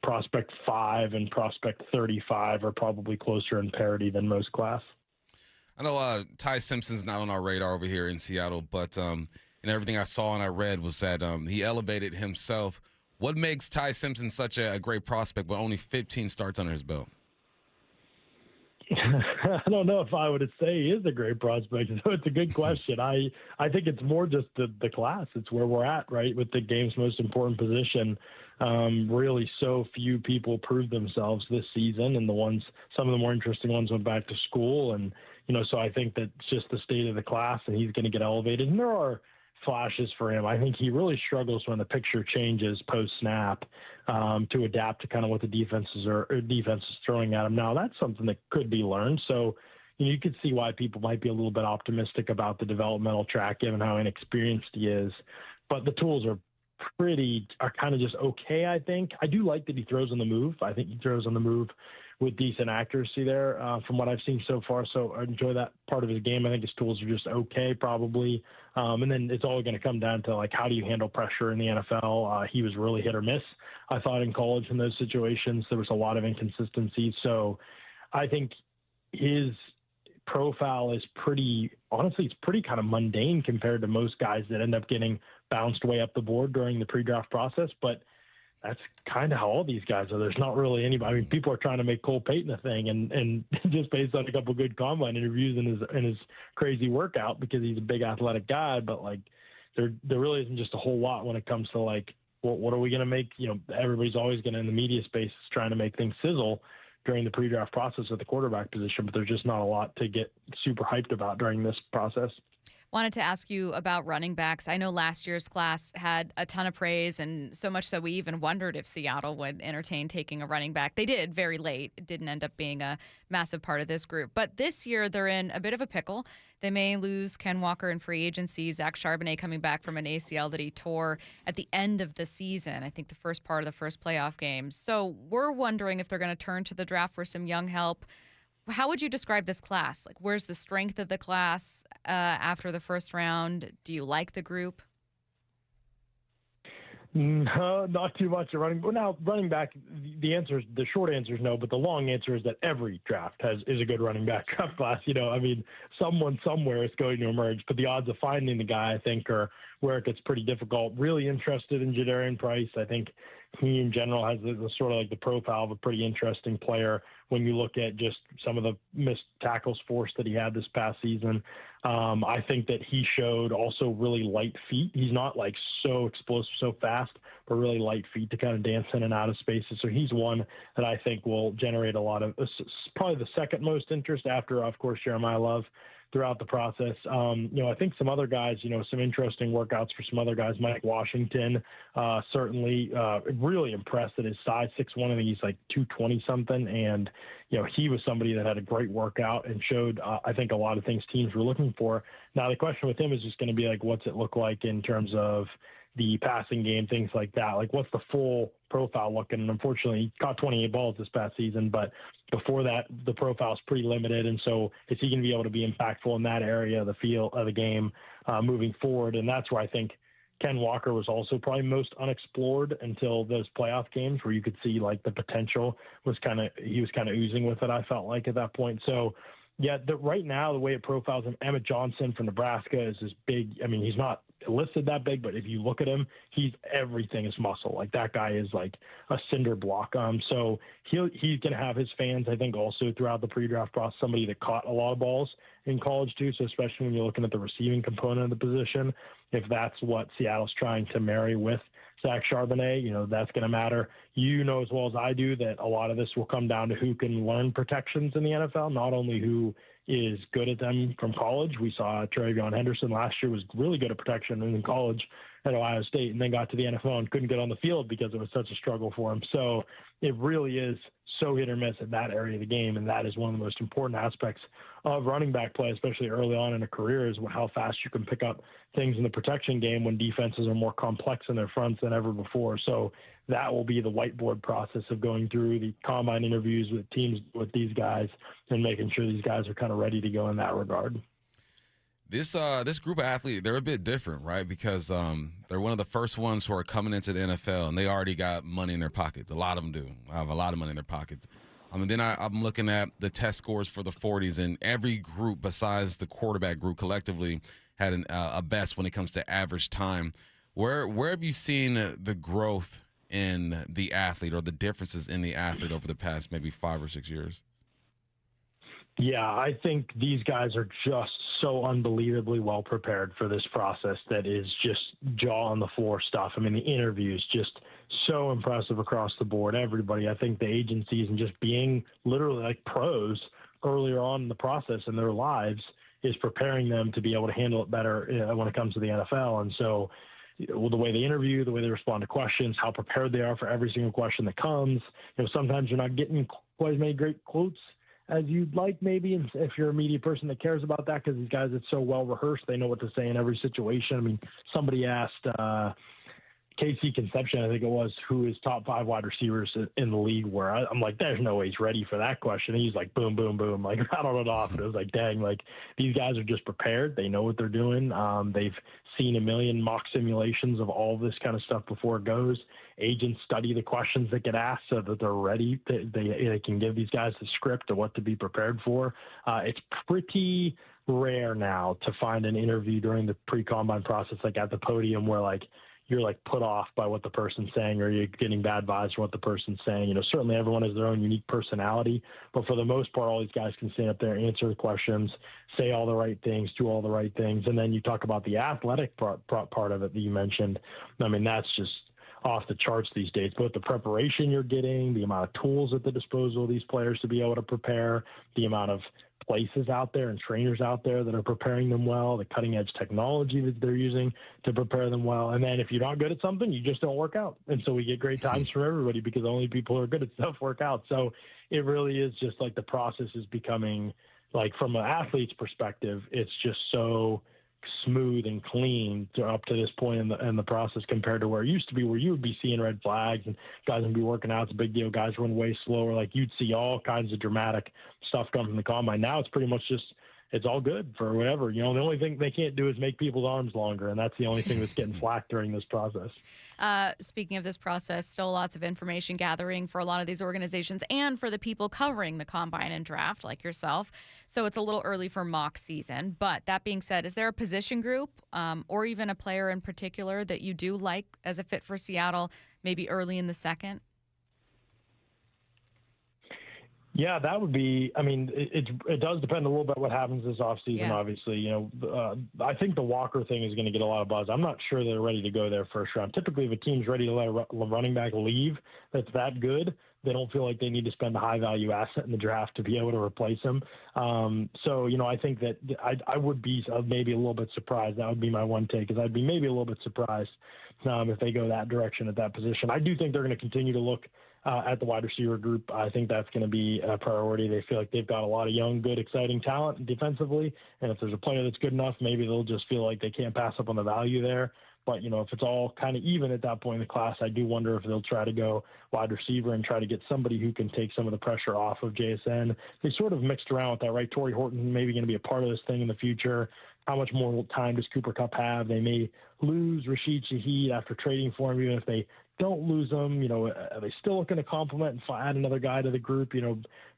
prospect 5 and prospect 35 are probably closer in parity than most class. I know Ty Simpson's not on our radar over here in Seattle, but everything I saw and I read was that he elevated himself. What makes Ty Simpson such a great prospect with only 15 starts under his belt? I don't know if I would say he is a great prospect. So it's a good question. I think it's more just the class. It's where we're at, right, with the game's most important position. Really, so few people proved themselves this season, and some of the more interesting ones went back to school. And, so I think that's just the state of the class, and he's going to get elevated. And there are flashes for him. I think he really struggles when the picture changes post-snap to adapt to kind of what the defense is throwing at him. Now, that's something that could be learned. So you could see why people might be a little bit optimistic about the developmental track, given how inexperienced he is. But the tools are kind of just okay, I think. I do like that he throws on the move. I think he throws on the move with decent accuracy there from what I've seen so far. So I enjoy that part of his game. I think his tools are just okay, probably. And then it's all going to come down to, how do you handle pressure in the NFL? He was really hit or miss, I thought, in college in those situations. There was a lot of inconsistencies. So I think his profile is it's pretty kind of mundane compared to most guys that end up getting bounced way up the board during the pre-draft process. But that's kind of how all these guys are. There's not really anybody. I mean, people are trying to make Cole Payton a thing, and just based on a couple of good combine interviews and his crazy workout, because he's a big athletic guy. But there really isn't just a whole lot when it comes to like, well, what are we going to make? Everybody's always going to, in the media space, trying to make things sizzle during the pre-draft process at the quarterback position, but there's just not a lot to get super hyped about during this process. Wanted to ask you about running backs. I know last year's class had a ton of praise, and so much so we even wondered if Seattle would entertain taking a running back. They did very late. It didn't end up being a massive part of this group. But this year, they're in a bit of a pickle. They may lose Ken Walker in free agency, Zach Charbonnet coming back from an ACL that he tore at the end of the season, I think the first part of the first playoff game. So we're wondering if they're going to turn to the draft for some young help. How would you describe this class? Like, where's the strength of the class after the first round? Do you like the group? No, not too much. Running back, the short answer is no, but the long answer is that every draft is a good running back draft class. Someone somewhere is going to emerge, but the odds of finding the guy, I think, are where it gets pretty difficult. Really interested in Jadarian Price. I think he in general has the sort of like the profile of a pretty interesting player when you look at just some of the missed tackles forced that he had this past season. I think that he showed also really light feet. He's not like so explosive, so fast, but really light feet to kind of dance in and out of spaces. So he's one that I think will generate a lot of, probably the second most interest after, of course, Jeremiah Love throughout the process. I think some other guys, some interesting workouts for some other guys. Mike Washington, certainly really impressed at his size, 6'1", I think he's like 220 something. And, he was somebody that had a great workout and showed, I think, a lot of things teams were looking for. Now, the question with him is just going to be like, what's it look like in terms of the passing game, things like that? Like, what's the full profile looking? And unfortunately, he caught 28 balls this past season, but before that, the profile's pretty limited. And so is he going to be able to be impactful in that area of the field of the game moving forward? And that's where I think Ken Walker was also probably most unexplored until those playoff games where you could see like the potential he was kind of oozing with it, I felt like at that point. So yeah, right now, the way it profiles him, Emmett Johnson from Nebraska is this big. I mean, he's not listed that big, but if you look at him, everything is muscle. Like that guy is like a cinder block. So he's going to have his fans, I think, also throughout the pre-draft process, somebody that caught a lot of balls in college too. So especially when you're looking at the receiving component of the position, if that's what Seattle's trying to marry with Zach Charbonnet, that's going to matter. As well as I do that a lot of this will come down to who can learn protections in the NFL, not only who is good at them from college. We saw TreVeyon Henderson last year was really good at protection in college at Ohio State and then got to the NFL and couldn't get on the field because it was such a struggle for him. So it really is so hit or miss at that area of the game, and that is one of the most important aspects of running back play, especially early on in a career, is how fast you can pick up things in the protection game when defenses are more complex in their fronts than ever before. So that will be the whiteboard process of going through the combine interviews with teams with these guys and making sure these guys are kind of ready to go in that regard. This group of athletes, they're a bit different, right? Because they're one of the first ones who are coming into the NFL, and they already got money in their pockets. A lot of them do have a lot of money in their pockets. Then I'm looking at the test scores for the 40s, and every group besides the quarterback group collectively had a best when it comes to average time. Where have you seen the growth in the athlete or the differences in the athlete over the past maybe 5 or 6 years? Yeah, I think these guys are just so unbelievably well prepared for this process that is just jaw on the floor stuff. I mean, the interviews just so impressive across the board. Everybody, I think the agencies and just being literally like pros earlier on in the process in their lives is preparing them to be able to handle it better when it comes to the NFL. And so the way they interview, the way they respond to questions, how prepared they are for every single question that comes. Sometimes you're not getting quite as many great quotes as you'd like, maybe, if you're a media person that cares about that, because these guys, it's so well rehearsed, they know what to say in every situation. I mean, somebody asked Casey Conception, I think it was, who is top 5 wide receivers in the league, where I'm like, there's no way he's ready for that question. And he's like, boom, boom, boom, like rattled it off. And it was like, dang, like these guys are just prepared. They know what they're doing. They've seen a million mock simulations of all this kind of stuff before it goes. Agents study the questions that get asked so that they're ready. They can give these guys the script of what to be prepared for. It's pretty rare now to find an interview during the pre-combine process, like at the podium, where like you're like put off by what the person's saying, or you're getting bad vibes from what the person's saying. Certainly everyone has their own unique personality, but for the most part, all these guys can stand up there, answer the questions, say all the right things, do all the right things. And then you talk about the athletic part of it that you mentioned. I mean, that's just off the charts these days, both the preparation you're getting, the amount of tools at the disposal of these players to be able to prepare, the amount of places out there and trainers out there that are preparing them well, the cutting edge technology that they're using to prepare them well. And then if you're not good at something, you just don't work out. And so we get great times from everybody because only people who are good at stuff work out. So it really is just like the process is becoming, like, from an athlete's perspective, it's just so smooth and clean up to this point in the process compared to where it used to be, where you would be seeing red flags and guys would be working out. It's a big deal. Guys run way slower. Like, you'd see all kinds of dramatic stuff come from the combine. Now it's pretty much just, it's all good for whatever. The only thing they can't do is make people's arms longer, and that's the only thing that's getting flack during this process. Speaking of this process, still lots of information gathering for a lot of these organizations and for the people covering the combine and draft like yourself. So it's a little early for mock season. But that being said, is there a position group or even a player in particular that you do like as a fit for Seattle, maybe early in the second? Yeah, that would be, I mean, it does depend a little bit what happens this offseason, obviously. I think the Walker thing is going to get a lot of buzz. I'm not sure they're ready to go there first round. Typically, if a team's ready to let a running back leave that's that good, they don't feel like they need to spend a high-value asset in the draft to be able to replace him. I think that I would be maybe a little bit surprised. That would be my one take, is I'd be maybe a little bit surprised if they go that direction at that position. I do think they're going to continue to look at the wide receiver group. I think that's going to be a priority. They feel like they've got a lot of young, good, exciting talent defensively, and if there's a player that's good enough, maybe they'll just feel like they can't pass up on the value there. But, if it's all kind of even at that point in the class, I do wonder if they'll try to go wide receiver and try to get somebody who can take some of the pressure off of JSN. They sort of mixed around with that, right? Torrey Horton maybe going to be a part of this thing in the future. How much more time does Cooper Kupp have? They may lose Rashid Shaheed after trading for him. Even if they don't lose him, are they still looking to complement and add another guy to the group?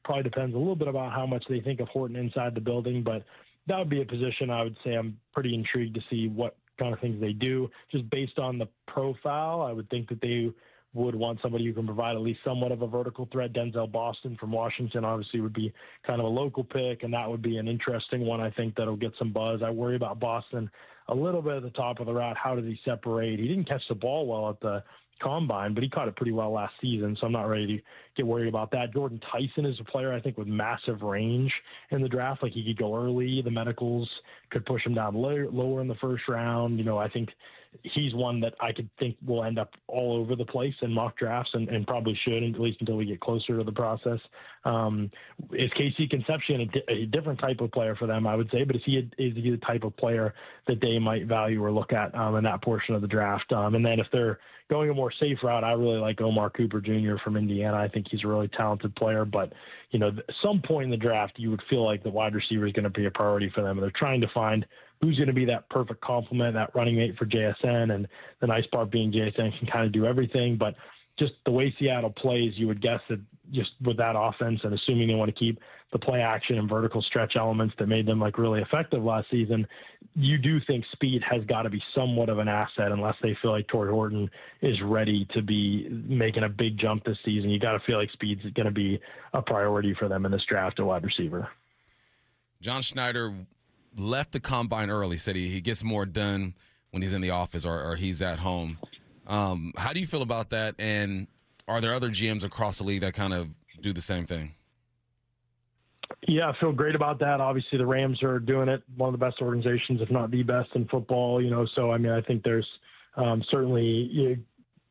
Probably depends a little bit about how much they think of Horton inside the building. But that would be a position I would say I'm pretty intrigued to see what kind of things they do. Just based on the profile, I would think that they would want somebody who can provide at least somewhat of a vertical threat. Denzel Boston from Washington obviously would be kind of a local pick, and that would be an interesting one. I think that'll get some buzz. I worry about Boston a little bit at the top of the route. How does he separate? He didn't catch the ball well at the combine, but he caught it pretty well last season, so I'm not ready to get worried about that. Jordan Tyson is a player, I think, with massive range in the draft. Like, he could go early. The medicals could push him down lower in the first round. I think he's one that I could think will end up all over the place in mock drafts and probably should, at least until we get closer to the process. Is Casey Concepcion a different type of player for them, I would say, but is he the type of player that they might value or look at in that portion of the draft? And then if they're going a more safe route, I really like Omar Cooper Jr. from Indiana. I think he's a really talented player, but at some point in the draft, you would feel like the wide receiver is going to be a priority for them. And they're trying to find who's going to be that perfect complement, that running mate for JSN. And the nice part being JSN can kind of do everything, but just the way Seattle plays, you would guess that just with that offense, and assuming they want to keep the play action and vertical stretch elements that made them really effective last season, you do think speed has got to be somewhat of an asset unless they feel like Torrey Horton is ready to be making a big jump this season. You got to feel like speed's going to be a priority for them in this draft at wide receiver. John Schneider left the combine early, said he gets more done when he's in the office or he's at home. How do you feel about that? And are there other GMs across the league that kind of do the same thing? Yeah, I feel great about that. Obviously, the Rams are doing it. One of the best organizations, if not the best in football, So, I think there's certainly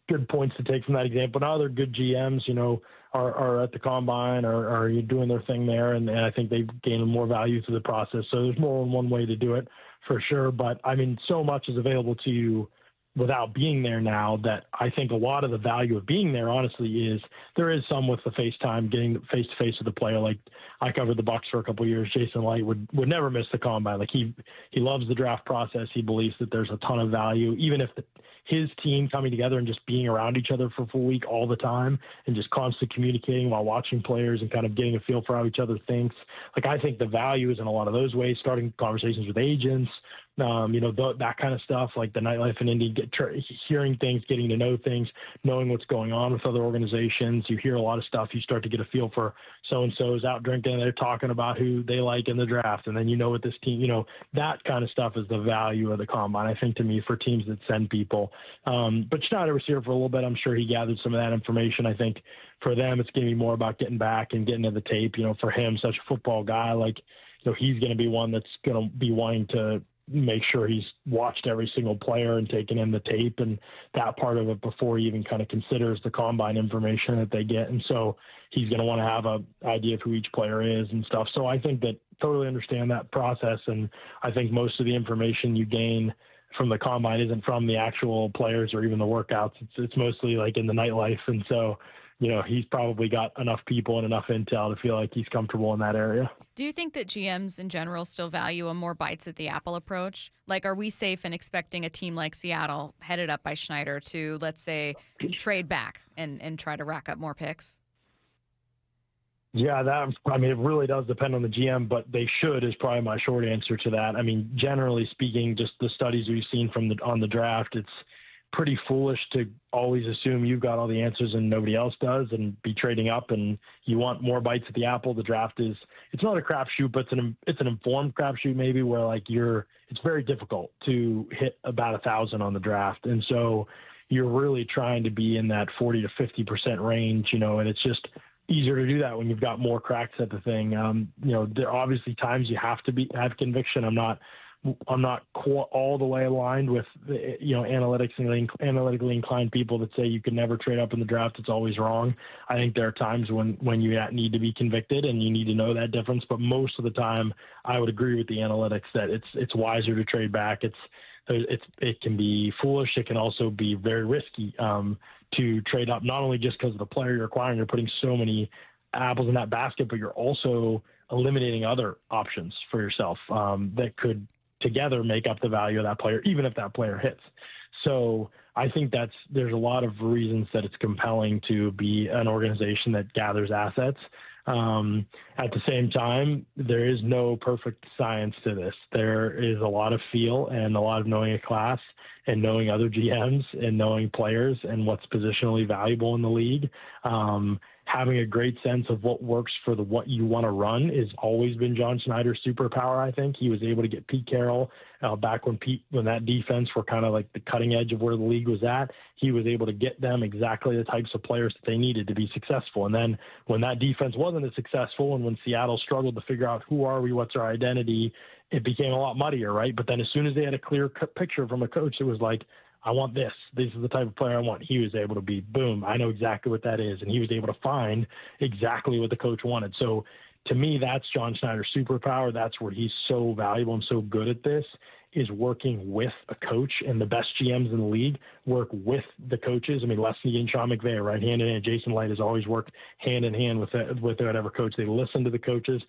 good points to take from that example. Now, other good GMs, are at the combine or are doing their thing there. And I think they gain more value through the process. So there's more than one way to do it for sure. But, so much is available to you without being there now that I think a lot of the value of being there, honestly, is there is some with the FaceTime, getting face to face with the player. Like, I covered the Bucs for a couple of years. Jason Light would never miss the combine. Like, he loves the draft process. He believes that there's a ton of value, even if his team coming together and just being around each other for a full week all the time and just constantly communicating while watching players and kind of getting a feel for how each other thinks. Like, I think the value is in a lot of those ways, starting conversations with agents, that kind of stuff, like the nightlife in Indy, hearing things, getting to know things, knowing what's going on with other organizations. You hear a lot of stuff. You start to get a feel for so-and-so's out drinking. They're talking about who they like in the draft. And then what this team, that kind of stuff is the value of the combine, I think, to me, for teams that send people. But Schneider was here for a little bit. I'm sure he gathered some of that information. I think for them, it's going to be more about getting back and getting to the tape. For him, such a football guy, he's going to be one that's going to be wanting to make sure he's watched every single player and taken in the tape and that part of it before he even kind of considers the combine information that they get. And so he's going to want to have an idea of who each player is and stuff. So I think that totally understand that process. And I think most of the information you gain from the combine isn't from the actual players or even the workouts. It's mostly like in the nightlife. And so, he's probably got enough people and enough intel to feel like he's comfortable in that area. Do you think that GMs in general still value a more bites at the apple approach? Like, are we safe in expecting a team like Seattle, headed up by Schneider, to, let's say, trade back and try to rack up more picks? Yeah, it really does depend on the GM, but they should is probably my short answer to that. Generally speaking, just the studies we've seen on the draft, it's pretty foolish to always assume you've got all the answers and nobody else does and be trading up, and you want more bites at the apple. The draft it's not a crapshoot, but it's an informed crapshoot maybe, where it's very difficult to hit about 1,000 on the draft. And so you're really trying to be in that 40 to 50% range, and it's just easier to do that when you've got more cracks at the thing. There are obviously times you have to have conviction. I'm not all the way aligned with analytically inclined people that say you can never trade up in the draft. It's always wrong. I think there are times when you need to be convicted and you need to know that difference. But most of the time, I would agree with the analytics that it's wiser to trade back. It can be foolish. It can also be very risky to trade up, not only just because of the player you're acquiring, you're putting so many apples in that basket, but you're also eliminating other options for yourself that could together make up the value of that player, even if that player hits. So I think there's a lot of reasons that it's compelling to be an organization that gathers assets. At the same time, there is no perfect science to this. There is a lot of feel and a lot of knowing a class and knowing other GMs and knowing players and what's positionally valuable in the league. Having a great sense of what works for what you want to run has always been John Schneider's superpower. I think he was able to get Pete Carroll back when that defense were kind of like the cutting edge of where the league was at. He was able to get them exactly the types of players that they needed to be successful. And then when that defense wasn't as successful and when Seattle struggled to figure out who are we, what's our identity, it became a lot muddier, right? But then as soon as they had a clear picture from a coach, it was like, I want this. This is the type of player I want. He was able to be, boom, I know exactly what that is. And he was able to find exactly what the coach wanted. So to me, that's John Schneider's superpower. That's where he's so valuable and so good at this, is working with a coach. And the best GMs in the league work with the coaches. Leslie and Sean McVay, right hand in hand. Jason Light has always worked hand in hand with whatever coach. They listen to the coaches.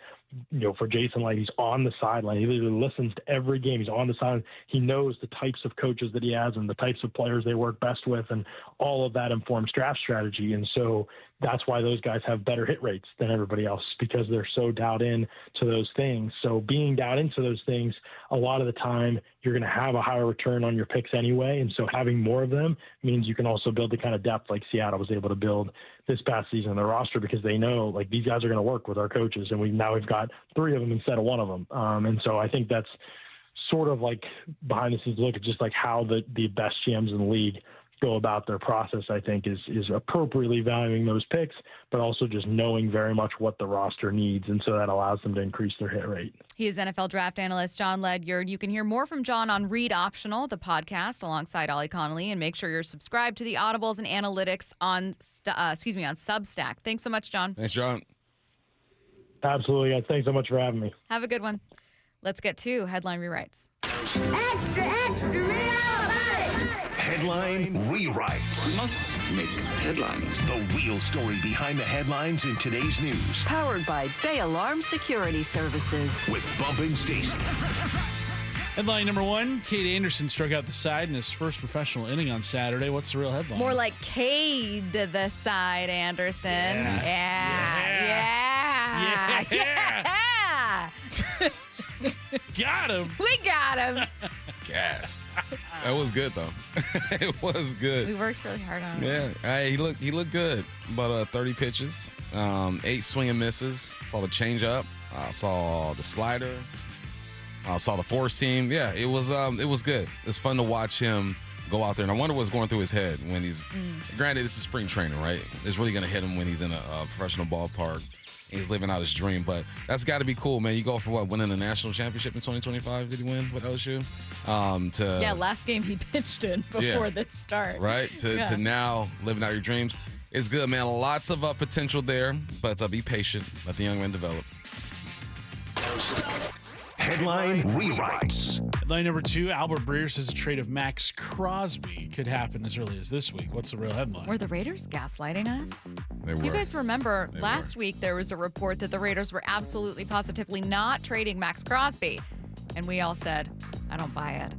For Jason Light, he's on the sideline. He literally listens to every game. He's on the sideline. He knows the types of coaches that he has and the types of players they work best with, and all of that informs draft strategy. And so that's why those guys have better hit rates than everybody else, because they're so dialed in to those things. So being dialed into those things, a lot of the time you're going to have a higher return on your picks anyway. And so having more of them means you can also build the kind of depth like Seattle was able to build this past season in the roster, because they know these guys are going to work with our coaches, and we've got 3 of them instead of 1 of them. And so I think that's sort of like behind the scenes look at just like how the best GMs in the league go about their process, I think, is appropriately valuing those picks, but also just knowing very much what the roster needs. And so that allows them to increase their hit rate. He is NFL draft analyst Jon Ledyard. You can hear more from Jon on Read Optional, the podcast, alongside Ollie Connolly, and make sure you're subscribed to the Audibles and Analytics on Substack. Thanks so much, Jon. Thanks, Jon. Absolutely, guys. Thanks so much for having me. Have a good one. Let's get to headline rewrites. Extra, extra, Headline rewrites. We must make headlines. The real story behind the headlines in today's news. Powered by Bay Alarm Security Services. With Bump Stacy. Headline number 1, Cade Anderson struck out the side in his first professional inning on Saturday. What's the real headline? More like Cade the side, Anderson. Yeah. Got him. We got him. gas. That was good, though. It was good. We worked really hard on it. Yeah, hey, he looked good. About 30 pitches, 8 swing and misses. Saw the changeup. Saw the slider. Saw the four seam. Yeah, it was good. It's fun to watch him go out there, and I wonder what's going through his head when he's. Granted, this is spring training, right? It's really going to hit him when he's in a professional ballpark. He's living out his dream, but that's got to be cool, man. You go for what, winning the national championship in 2025? Did he win with LSU? Last game he pitched in before this start. Right, to now living out your dreams. It's good, man. Lots of potential there, but be patient. Let the young man develop. Headline rewrites. Headline number 2, Albert Breer says a trade of Max Crosby could happen as early as this week. What's the real headline? Were the Raiders gaslighting us? They were. You guys remember last week there was a report that the Raiders were absolutely positively not trading Max Crosby. And we all said, I don't buy it.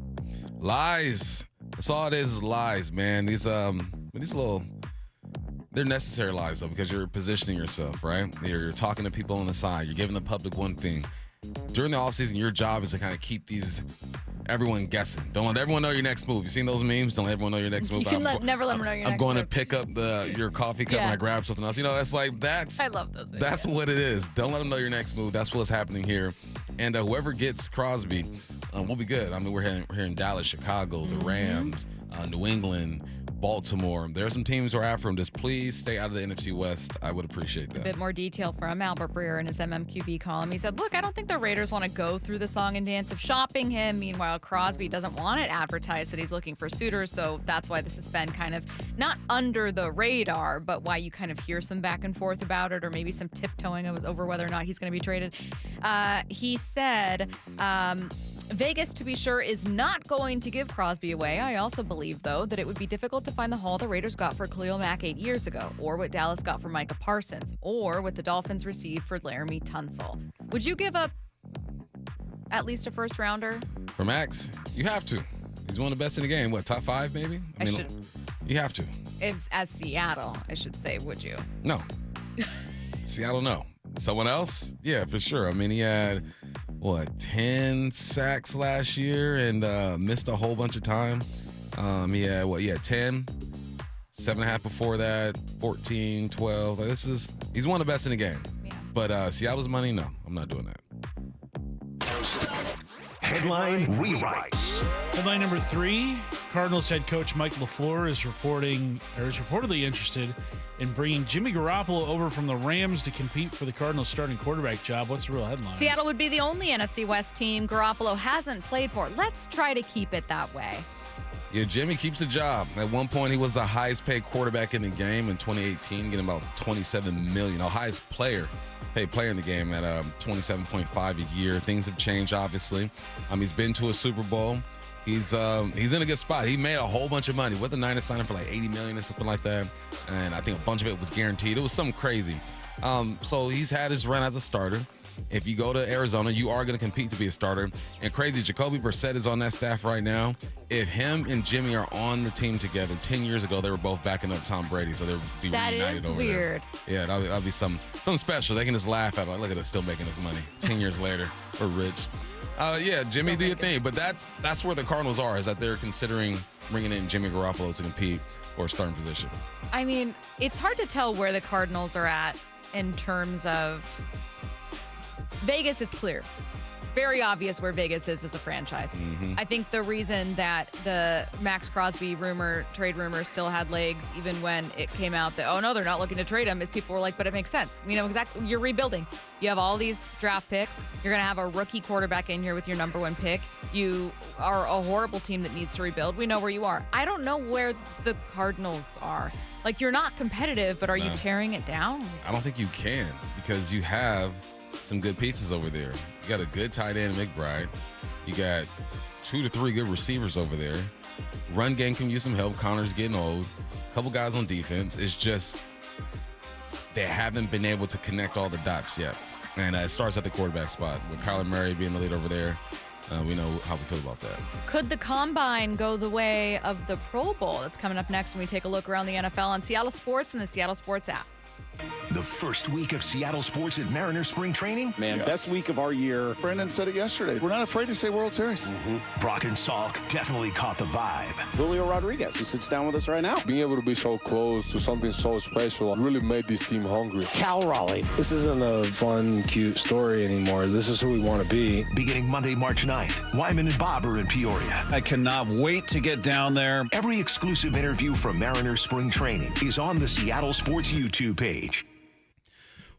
Lies. That's all it is lies, man. These little, they're necessary lies, though, because you're positioning yourself, right? You're talking to people on the side. You're giving the public one thing. During the offseason, your job is to kind of keep everyone guessing. Don't let everyone know your next move. You seen those memes? Don't let everyone know your next move. Never let them know your next move. I'm going to pick up your coffee cup and I grab something else. That's I love those videos. That's what it is. Don't let them know your next move. That's what's happening here. And whoever gets Crosby will be good. I mean, we're here in Dallas, Chicago, the Rams, New England, Baltimore. There are some teams who are after him. Just please stay out of the NFC West. I would appreciate that. A bit more detail from Albert Breer in his MMQB column. He said, look, I don't think the Raiders want to go through the song and dance of shopping him. Meanwhile, Crosby doesn't want it advertised that he's looking for suitors. So that's why this has been kind of not under the radar, but why you kind of hear some back and forth about it, or maybe some tiptoeing over whether or not he's going to be traded. He said, Vegas, to be sure, is not going to give Crosby away. I also believe, though, that it would be difficult to find the haul the Raiders got for Khalil Mack 8 years ago, or what Dallas got for Micah Parsons, or what the Dolphins received for Laramie Tunsil. Would you give up at least a first rounder? For Max, you have to. He's one of the best in the game. What, top 5 maybe? I mean, you have to. As Seattle, I should say, would you? No. Seattle, no. Someone else? Yeah, for sure. I mean, he had, 10 sacks last year and missed a whole bunch of time. He had 10, 7.5 before that, 14, 12. He's one of the best in the game. Yeah. But Seattle's money, no, I'm not doing that. Headline rewrites. Headline number 3, Cardinals head coach Mike LaFleur is reportedly interested in bringing Jimmy Garoppolo over from the Rams to compete for the Cardinals starting quarterback job. What's the real headline? Seattle would be the only NFC West team Garoppolo hasn't played for. Let's try to keep it that way. Yeah, Jimmy keeps a job. At one point, he was the highest paid quarterback in the game in 2018, getting about $27 million. The highest paid player in the game at $27.5 a year. Things have changed, obviously. He's been to a Super Bowl. He's in a good spot. He made a whole bunch of money. With the Niners signing for like $80 million or something like that, and I think a bunch of it was guaranteed. It was something crazy. So he's had his run as a starter. If you go to Arizona, you are going to compete to be a starter. And crazy, Jacoby Brissett is on that staff right now. If him and Jimmy are on the team together, 10 years ago, they were both backing up Tom Brady, so they would be reunited over weird. There. Yeah, that'll be something special. They can just laugh at it. Like, look at us still making us money 10 years later. We're rich. Yeah, Jimmy, do your thing. But that's where the Cardinals are, is that they're considering bringing in Jimmy Garoppolo to compete for a starting position. I mean, it's hard to tell where the Cardinals are at in terms of Vegas. It's clear. Very obvious where Vegas is as a franchise. Mm-hmm. I think the reason that the Max Crosby trade rumor still had legs, even when it came out that, oh no, they're not looking to trade him, is people were like, but it makes sense. We know exactly, you're rebuilding. You have all these draft picks. You're going to have a rookie quarterback in here with your number 1 pick. You are a horrible team that needs to rebuild. We know where you are. I don't know where the Cardinals are. Like, you're not competitive, but are you tearing it down? I don't think you can, because you have some good pieces over there. You got a good tight end, McBride. You got 2 to 3 good receivers over there. Run game can use some help. Connor's getting old. A couple guys on defense. It's just they haven't been able to connect all the dots yet. And it starts at the quarterback spot. With Kyler Murray being the lead over there, we know how we feel about that. Could the Combine go the way of the Pro Bowl that's coming up next when we take a look around the NFL on Seattle Sports and the Seattle Sports app? The first week of Seattle sports at Mariners spring training? Man, best week of our year. Brendan said it yesterday. We're not afraid to say World Series. Brock and Salk definitely caught the vibe. Julio Rodriguez, who sits down with us right now. Being able to be so close to something so special really made this team hungry. Cal Raleigh. This isn't a fun, cute story anymore. This is who we want to be. Beginning Monday, March 9th, Wyman and Bob are in Peoria. I cannot wait to get down there. Every exclusive interview from Mariners spring training is on the Seattle Sports YouTube page.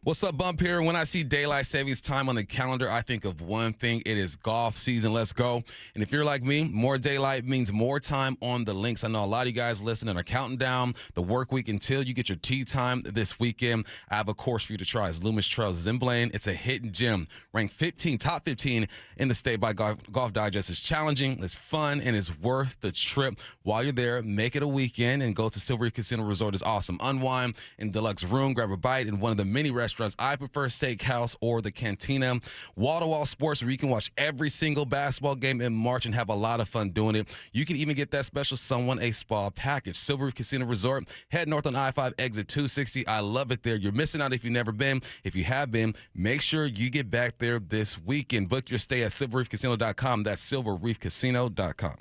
What's up, Bump here? When I see daylight savings time on the calendar, I think of one thing. It is golf season. Let's go. And if you're like me, more daylight means more time on the links. I know a lot of you guys listening are counting down the work week until you get your tee time this weekend. I have a course for you to try. It's Loomis Trails in Blaine. It's a hidden gem. Ranked top 15 in the state by Golf Digest. It's challenging, it's fun, and it's worth the trip. While you're there, make it a weekend and go to Silver Reef Casino Resort. It's awesome. Unwind in deluxe room, grab a bite in one of the many restaurants. I prefer Steakhouse or the Cantina. Wall-to-wall sports where you can watch every single basketball game in March and have a lot of fun doing it. You can even get that special Someone a Spa package. Silver Reef Casino Resort. Head north on I-5, exit 260. I love it there. You're missing out if you've never been. If you have been, make sure you get back there this weekend. Book your stay at silverreefcasino.com. That's silverreefcasino.com.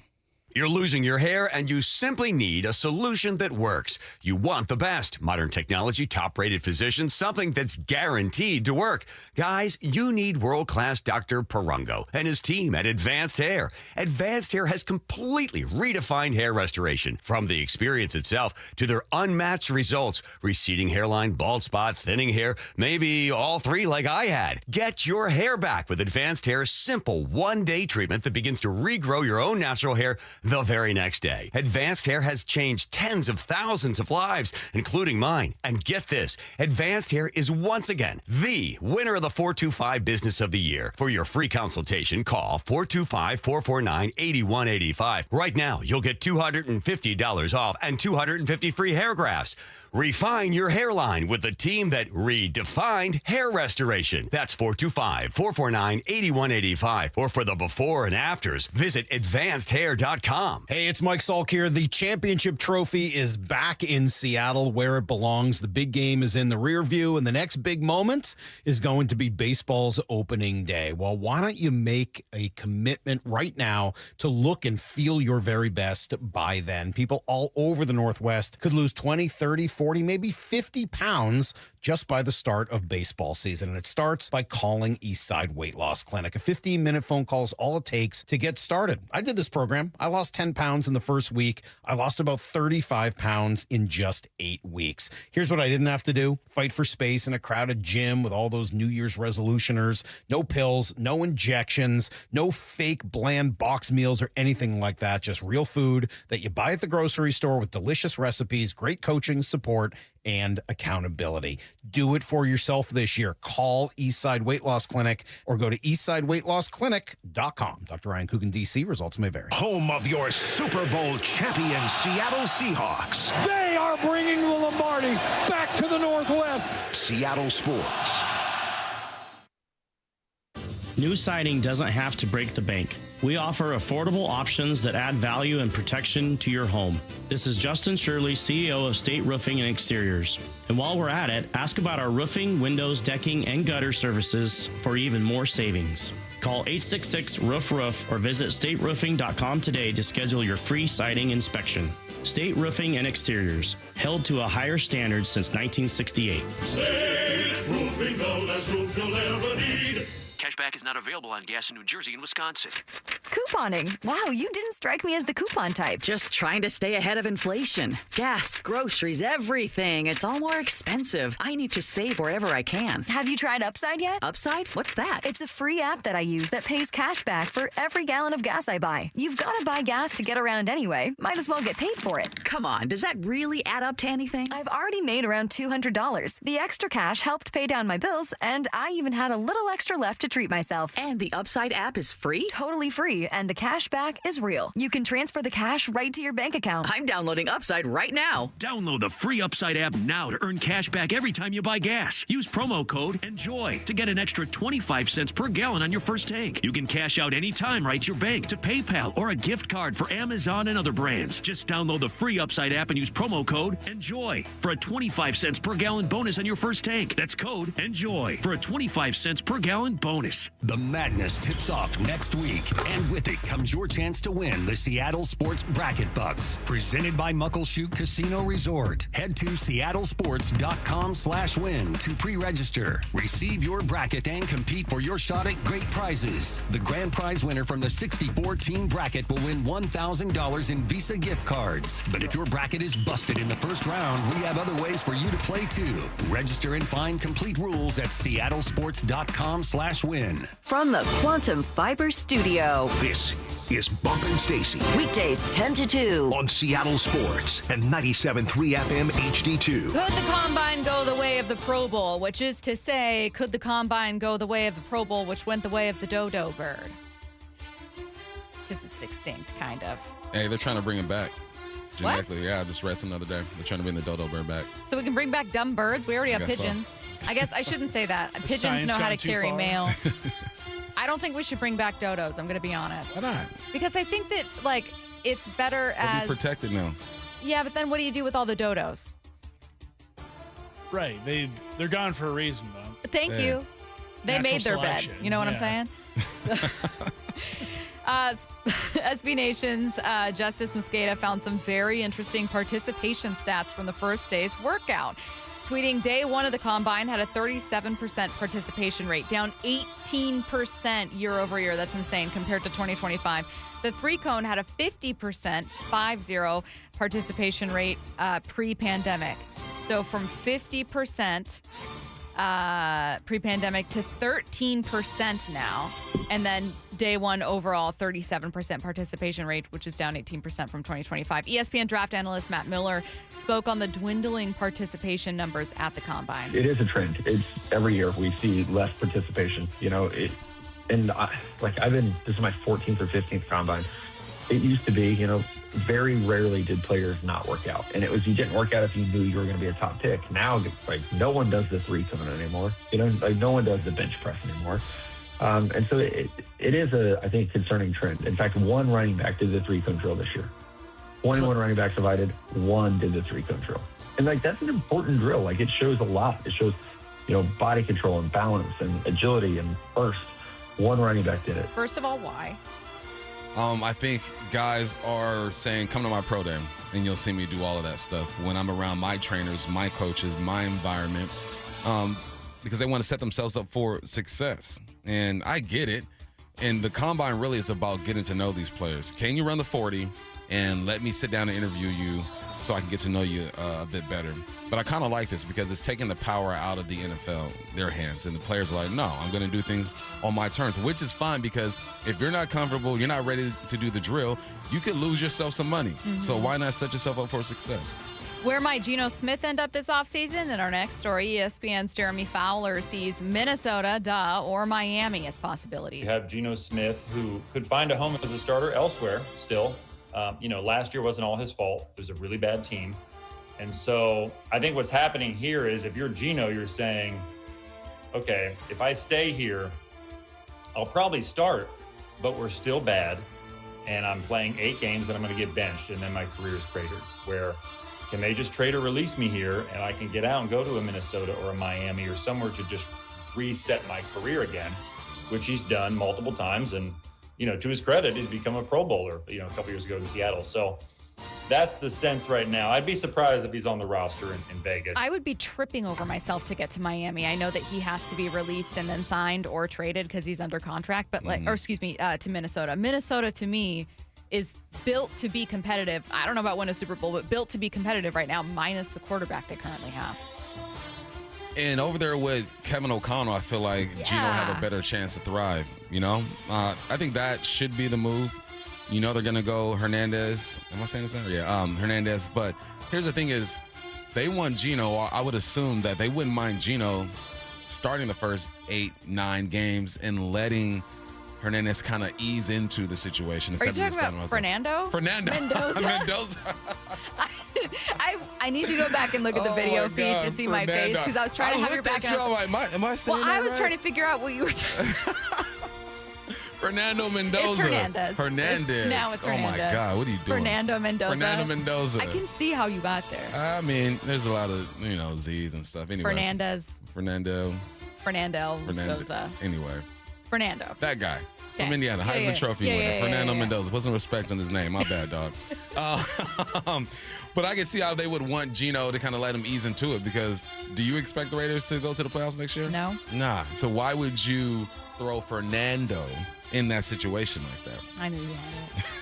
You're losing your hair, and you simply need a solution that works. You want the best. Modern technology, top-rated physicians, something that's guaranteed to work. Guys, you need world-class Dr. Perungo and his team at Advanced Hair. Advanced Hair has completely redefined hair restoration. From the experience itself to their unmatched results. Receding hairline, bald spot, thinning hair, maybe all three like I had. Get your hair back with Advanced Hair's simple one-day treatment that begins to regrow your own natural hair the very next day. Advanced Hair has changed tens of thousands of lives, including mine. And get this, Advanced Hair is once again the winner of the 425 Business of the Year. For your free consultation, call 425-449-8185. Right now, you'll get $250 off and 250 free hair grafts. Refine your hairline with the team that redefined hair restoration. That's 425-449-8185. Or for the before and afters, visit advancedhair.com. Hey, it's Mike Salk here. The championship trophy is back in Seattle where it belongs. The big game is in the rear view, and the next big moment is going to be baseball's opening day. Well, why don't you make a commitment right now to look and feel your very best by then? People all over the Northwest could lose 20, 30, 40, maybe 50 pounds just by the start of baseball season. And it starts by calling Eastside Weight Loss Clinic. A 15-minute phone call is all it takes to get started. I did this program. I lost 10 pounds in the first week. I lost about 35 pounds in just 8 weeks. Here's what I didn't have to do. Fight for space in a crowded gym with all those New Year's resolutioners. No pills, no injections, no fake bland box meals or anything like that. Just real food that you buy at the grocery store with delicious recipes, great coaching, support, and accountability. Do it for yourself this year. Call Eastside Weight Loss Clinic or go to eastsideweightlossclinic.com. Dr. Ryan Coogan, D.C. Results may vary. Home of your Super Bowl champion Seattle Seahawks. They are bringing the Lombardi back to the Northwest. Seattle Sports. New siding doesn't have to break the bank. We offer affordable options that add value and protection to your home. This is Justin Shirley, CEO of State Roofing and Exteriors. And while we're at it, ask about our roofing, windows, decking, and gutter services for even more savings. Call 866-ROOF-ROOF or visit stateroofing.com today to schedule your free siding inspection. State Roofing and Exteriors, held to a higher standard since 1968. State Roofing, the best roof you'll ever need. Cashback is not available on gas in New Jersey and Wisconsin. Couponing. Wow, you didn't strike me as the coupon type. Just trying to stay ahead of inflation. Gas, groceries, everything. It's all more expensive. I need to save wherever I can. Have you tried Upside yet? Upside? What's that? It's a free app that I use that pays cash back for every gallon of gas I buy. You've got to buy gas to get around anyway. Might as well get paid for it. Come on, does that really add up to anything? I've already made around $200. The extra cash helped pay down my bills, and I even had a little extra left to treat myself. And the Upside app is free? Totally free. free, and the cash back is real. You can transfer the cash right to your bank account. I'm downloading Upside right now. Download the free Upside app now to earn cash back every time you buy gas. Use promo code ENJOY to get an extra 25 cents per gallon on your first tank. You can cash out anytime right to your bank, to PayPal, or a gift card for Amazon and other brands. Just download the free Upside app and use promo code ENJOY for a 25 cents per gallon bonus on your first tank. That's code ENJOY for a 25 cents per gallon bonus. The madness tips off next week, and with it comes your chance to win the Seattle Sports Bracket Bucks, presented by Muckleshoot Casino Resort. Head to seattlesports.com/win to pre-register, receive your bracket, and compete for your shot at great prizes. The grand prize winner from the 64-team bracket will win $1,000 in Visa gift cards. But if your bracket is busted in the first round, we have other ways for you to play too. Register and find complete rules at seattlesports.com/win. From the Quantum Fiber Studio. This is Bump and Stacy. Weekdays 10 to 2. On Seattle Sports and 97.3 FM HD2. Could the Combine go the way of the Pro Bowl? Which is to say, could the Combine go the way of the Pro Bowl, which went the way of the dodo bird? Because it's extinct, kind of. Hey, they're trying to bring him back. Genetically, yeah, I just read some the other day. They're trying to bring the dodo bird back. So we can bring back dumb birds? We already have pigeons. So. I guess I shouldn't say that. Pigeons know how to carry mail. I don't think we should bring back dodos, I'm going to be honest. Why not? Because I think that, like, it's better They'll be protected now. Yeah, but then what do you do with all the dodos? Right. They're gone for a reason, Bob. Thank you. They Natural made their selection. bed. You know what I'm saying? SB Nation's Justice Mosqueda found some very interesting participation stats from the first day's workout. Tweeting, day one of the Combine had a 37% participation rate, down 18% year over year. That's insane compared to 2025. The three-cone had a 50% participation rate pre-pandemic. So from 50% pre-pandemic to 13% now. And then day one overall, 37% participation rate, which is down 18% from 2025. ESPN draft analyst Mike Macdonald spoke on the dwindling participation numbers at the Combine. It is a trend. It's every year we see less participation. You know, this is my 14th or 15th Combine. It used to be, very rarely did players not work out. And it was, you didn't work out if you knew you were going to be a top pick. Now, no one does the three-cone anymore. No one does the bench press anymore. And so it is I think, concerning trend. In fact, one running back did the three-cone drill this year. 21 running backs divided, one did the three-cone drill. And, that's an important drill. It shows a lot. It shows, body control and balance and agility and burst. One running back did it. First of all, why? I think guys are saying, come to my pro day, and you'll see me do all of that stuff when I'm around my trainers, my coaches, my environment, because they want to set themselves up for success. And I get it. And the Combine really is about getting to know these players. Can you run the 40 and let me sit down and interview you so I can get to know you a bit better? But I kind of like this because it's taking the power out of the NFL, their hands. And the players are like, no, I'm going to do things on my terms, which is fine because if you're not comfortable, you're not ready to do the drill, you could lose yourself some money. Mm-hmm. So why not set yourself up for success? Where might Geno Smith end up this offseason? In our next story, ESPN's Jeremy Fowler sees Minnesota, or Miami as possibilities. You have Geno Smith, who could find a home as a starter elsewhere still. Last year wasn't all his fault. It was a really bad team. And so I think what's happening here is if you're Geno, you're saying, okay, if I stay here, I'll probably start, but we're still bad. And I'm playing 8 games and I'm going to get benched. And then my career is cratered. Where can they just trade or release me here and I can get out and go to a Minnesota or a Miami or somewhere to just reset my career again, which he's done multiple times. And, to his credit, he's become a Pro Bowler, a couple years ago in Seattle. So that's the sense right now. I'd be surprised if he's on the roster in Vegas. I would be tripping over myself to get to Miami. I know that he has to be released and then signed or traded because he's under contract, but to Minnesota. Minnesota, to me, is built to be competitive. I don't know about win a Super Bowl, but built to be competitive right now, minus the quarterback they currently have. And over there with Kevin O'Connell, I feel like Geno have a better chance to thrive, I think that should be the move. They're going to go Hernandez. Am I saying this right? Yeah, Hernandez. But here's the thing is, they want Geno. I would assume that they wouldn't mind Geno starting the first 8-9 games and letting Hernandez kind of ease into the situation. Are you talking about Fernando? Mendoza. I need to go back and look at the video feed to see my face because I was trying to have your back. Am I saying I was right? trying to figure out what you were talking Fernando Mendoza. It's Hernandez. Now it's Hernandez. Oh, my God. What are you doing? Fernando Mendoza. I can see how you got there. I mean, there's a lot of, Z's and stuff. Anyway. Fernando Mendoza. Anyway. Fernando. That guy. From Indiana. Heisman Trophy winner. Fernando Mendoza. Put some respect on his name. My bad, dog. But I can see how they would want Geno to kind of let him ease into it because do you expect the Raiders to go to the playoffs next year? No. Nah. So why would you throw Fernando in that situation like that? I knew you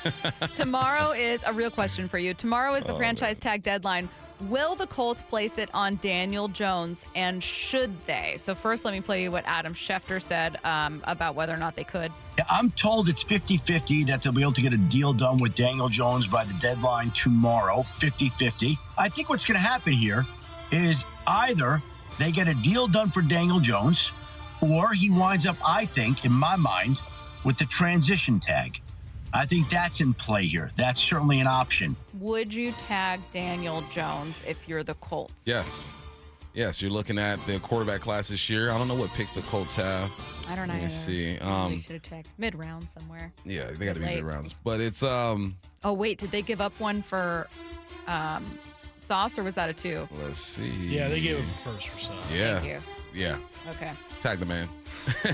had it. Tomorrow is a real question for you. Tomorrow is the franchise tag deadline. Will the Colts place it on Daniel Jones, and should they? So first, let me play you what Adam Schefter said about whether or not they could. I'm told it's 50-50 that they'll be able to get a deal done with Daniel Jones by the deadline tomorrow, 50-50. I think what's going to happen here is either they get a deal done for Daniel Jones, or he winds up, I think, in my mind, with the transition tag. I think that's in play here. That's certainly an option. Would you tag Daniel Jones if you're the Colts? Yes. Yes, you're looking at the quarterback class this year. I don't know what pick the Colts have. I don't know. Let me see. They should have checked mid-round somewhere. Yeah, they got to be mid-rounds. But it's Oh wait, did they give up one for Sauce, or was that a 2? Let's see. Yeah, they gave him first for Sauce. Yeah. Thank you. Yeah. Okay. Tag the man.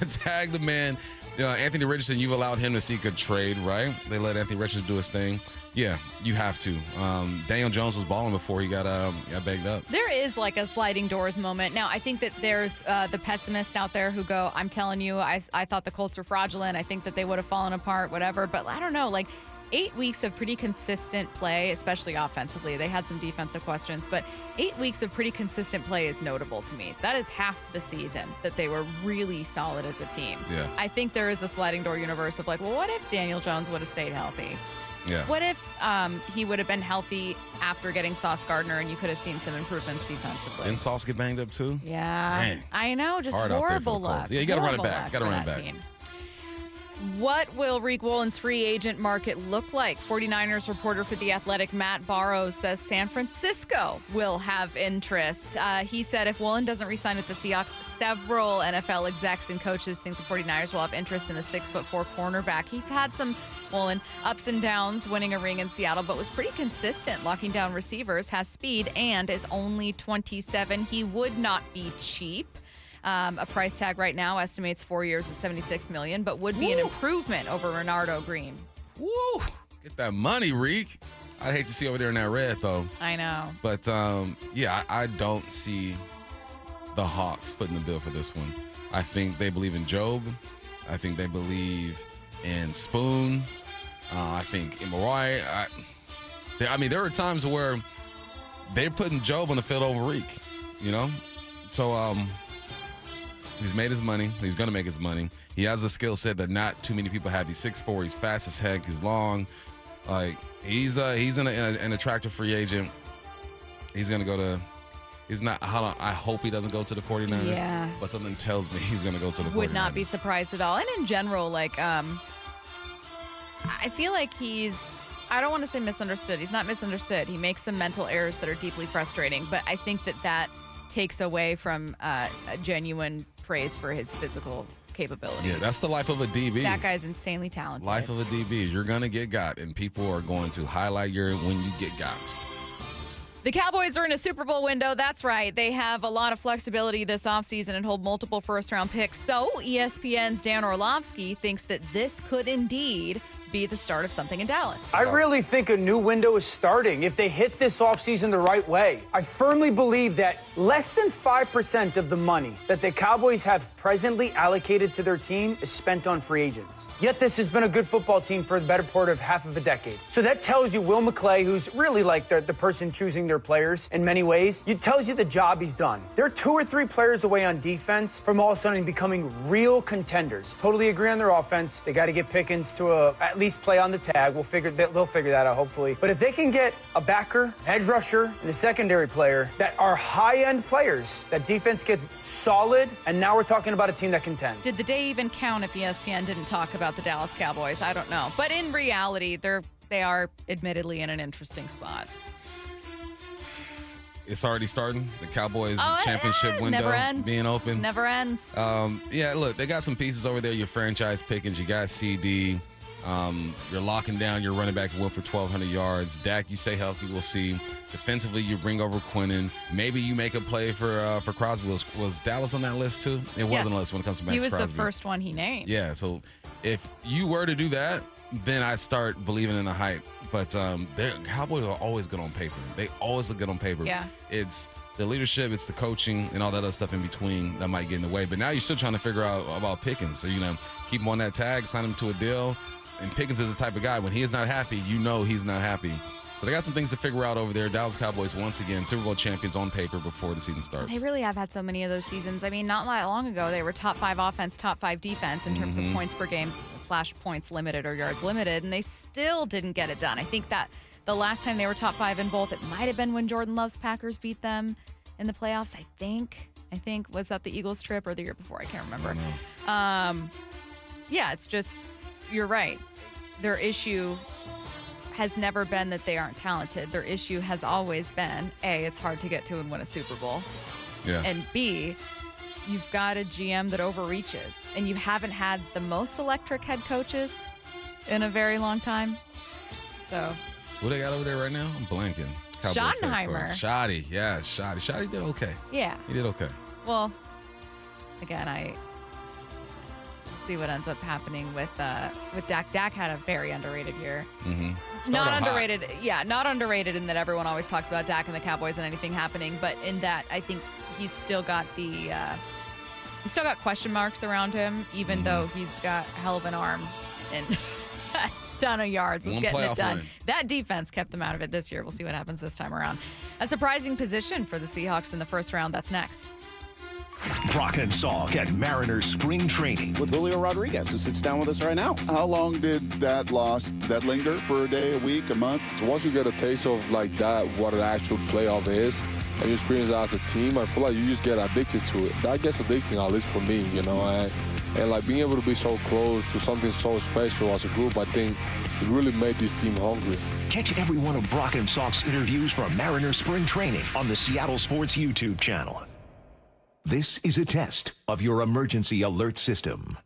Tag the man. Anthony Richardson, you've allowed him to seek a trade, right? They let Anthony Richardson do his thing. Yeah, you have to. Daniel Jones was balling before he got bagged up. There is like a sliding doors moment. Now, I think that there's the pessimists out there who go, I'm telling you, I thought the Colts were fraudulent. I think that they would have fallen apart, whatever. But I don't know, like 8 weeks of pretty consistent play, especially offensively. They had some defensive questions, but 8 weeks of pretty consistent play is notable to me. That is half the season that they were really solid as a team. Yeah. I think there is a sliding door universe of like, well, what if Daniel Jones would have stayed healthy? Yeah. What if he would have been healthy after getting Sauce Gardner and you could have seen some improvements defensively? Didn't Sauce get banged up too? Yeah. Man. I know. Just hard horrible luck. Yeah, you got to run it back. Team. What will Rick Wollen's free agent market look like? 49ers reporter for The Athletic, Matt Barrows, says San Francisco will have interest. He said if Wollen doesn't re-sign with the Seahawks, several NFL execs and coaches think the 49ers will have interest in a 6'4" cornerback. He's had some, Wollen, ups and downs winning a ring in Seattle, but was pretty consistent locking down receivers, has speed, and is only 27. He would not be cheap. A price tag right now estimates 4 years at $76 million, but would be an improvement over Renardo Green. Woo! Get that money, Reek. I'd hate to see over there in that red, though. I know. But, I don't see the Hawks footing the bill for this one. I think they believe in Job. I think they believe in Spoon. I think in Mariah. There were times where they're putting Job on the field over Reek, So, he's made his money. He's going to make his money. He has a skill set that not too many people have. He's 6'4". He's fast as heck. He's long. Like, he's an attractive free agent. He's going to go to – he's not – I hope he doesn't go to the 49ers. Yeah. But something tells me he's going to go to the 49ers. Would not be surprised at all. And in general, like, I feel like he's – I don't want to say misunderstood. He's not misunderstood. He makes some mental errors that are deeply frustrating. But I think that takes away from a genuine – praise for his physical capability. Yeah, that's the life of a DB. That guy's insanely talented. Life of a DB. You're going to get got, and people are going to highlight when you get got. The Cowboys are in a Super Bowl window. That's right. They have a lot of flexibility this offseason and hold multiple first-round picks. So ESPN's Dan Orlovsky thinks that this could indeed be the start of something in Dallas. I really think a new window is starting if they hit this offseason the right way. I firmly believe that less than 5% of the money that the Cowboys have presently allocated to their team is spent on free agents. Yet this has been a good football team for the better part of half of a decade. So that tells you Will McClay, who's really like the person choosing their players in many ways, it tells you the job he's done. They're 2 or 3 players away on defense from all of a sudden becoming real contenders. Totally agree on their offense. They got to get Pickens to at least play on the tag. They'll figure that out, hopefully. But if they can get a backer, edge rusher, and a secondary player that are high-end players, that defense gets solid, and now we're talking about a team that contends. Did the day even count if ESPN didn't talk about the Dallas Cowboys? I don't know. But in reality, they are admittedly in an interesting spot. It's already starting. The Cowboys championship window being open. Never ends. Yeah, look, they got some pieces over there. Your franchise Pickens, you got CD. You're locking down your running back who went for 1,200 yards. Dak, you stay healthy. We'll see. Defensively, you bring over Quinnen. Maybe you make a play for Crosby. Was Dallas on that list too? It wasn't on the list when it comes to Max Crosby. He was the first one he named. Yeah, so if you were to do that, then I'd start believing in the hype. But the Cowboys are always good on paper. They always look good on paper. Yeah. It's the leadership, it's the coaching, and all that other stuff in between that might get in the way. But now you're still trying to figure out about Pickens. So you're going to keep him on that tag, sign him to a deal. And Pickens is the type of guy, when he is not happy, you know he's not happy. So they got some things to figure out over there. Dallas Cowboys, once again, Super Bowl champions on paper before the season starts. They really have had so many of those seasons. I mean, not that long ago, they were top 5 offense, top 5 defense in terms of points per game / points limited or yards limited, and they still didn't get it done. I think that the last time they were top 5 in both, it might have been when Jordan Love's Packers beat them in the playoffs, I think. Was that the Eagles trip or the year before? I can't remember. Yeah, it's just, you're right. Their issue has never been that they aren't talented. Their issue has always been, A, it's hard to get to and win a Super Bowl. Yeah. And B, you've got a GM that overreaches. And you haven't had the most electric head coaches in a very long time. So. Who they got over there right now? I'm blanking. Schottenheimer. Shoddy. Yeah, Shoddy. Shoddy did okay. Yeah. He did okay. Well, again, I see what ends up happening with Dak. Dak had a very underrated year. Mm-hmm. Not underrated. Yeah, not underrated in that everyone always talks about Dak and the Cowboys and anything happening, but in that I think he's still got question marks around him, even though he's got a hell of an arm and a ton of yards was getting it done. That defense kept them out of it this year. We'll see what happens this time around. A surprising position for the Seahawks in the first round. That's next. Brock and Salk at Mariners spring training. With Julio Rodriguez, who sits down with us right now. How long did that loss, that linger for a day, a week, a month? So once you get a taste of like that, what an actual playoff is, and you experience that as a team, I feel like you just get addicted to it. That gets addicting, at least for me, you know. And like being able to be so close to something so special as a group, I think it really made this team hungry. Catch every one of Brock and Salk's interviews from Mariners spring training on the Seattle Sports YouTube channel. This is a test of your emergency alert system.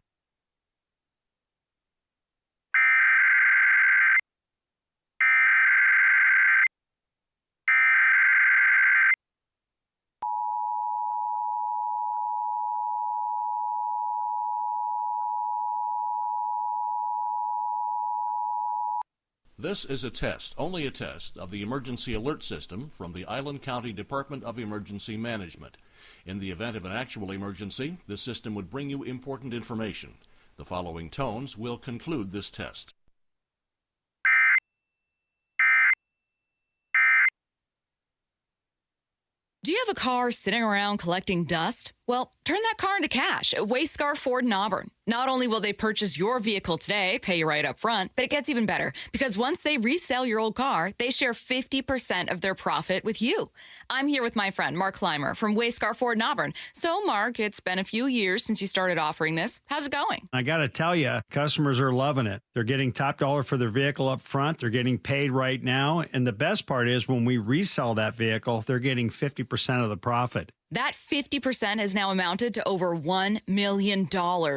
This is a test, only a test, of the emergency alert system from the Island County Department of Emergency Management. In the event of an actual emergency, the system would bring you important information. The following tones will conclude this test. Do you have a car sitting around collecting dust? Well, turn that car into cash at Wayscar Ford in Auburn. Not only will they purchase your vehicle today, pay you right up front, but it gets even better because once they resell your old car, they share 50% of their profit with you. I'm here with my friend Mark Clymer from Wayscar Ford in Auburn. So, Mark, it's been a few years since you started offering this. How's it going? I got to tell you, customers are loving it. They're getting top dollar for their vehicle up front. They're getting paid right now. And the best part is when we resell that vehicle, they're getting 50% of the profit. That 50% has now amounted to over $1 million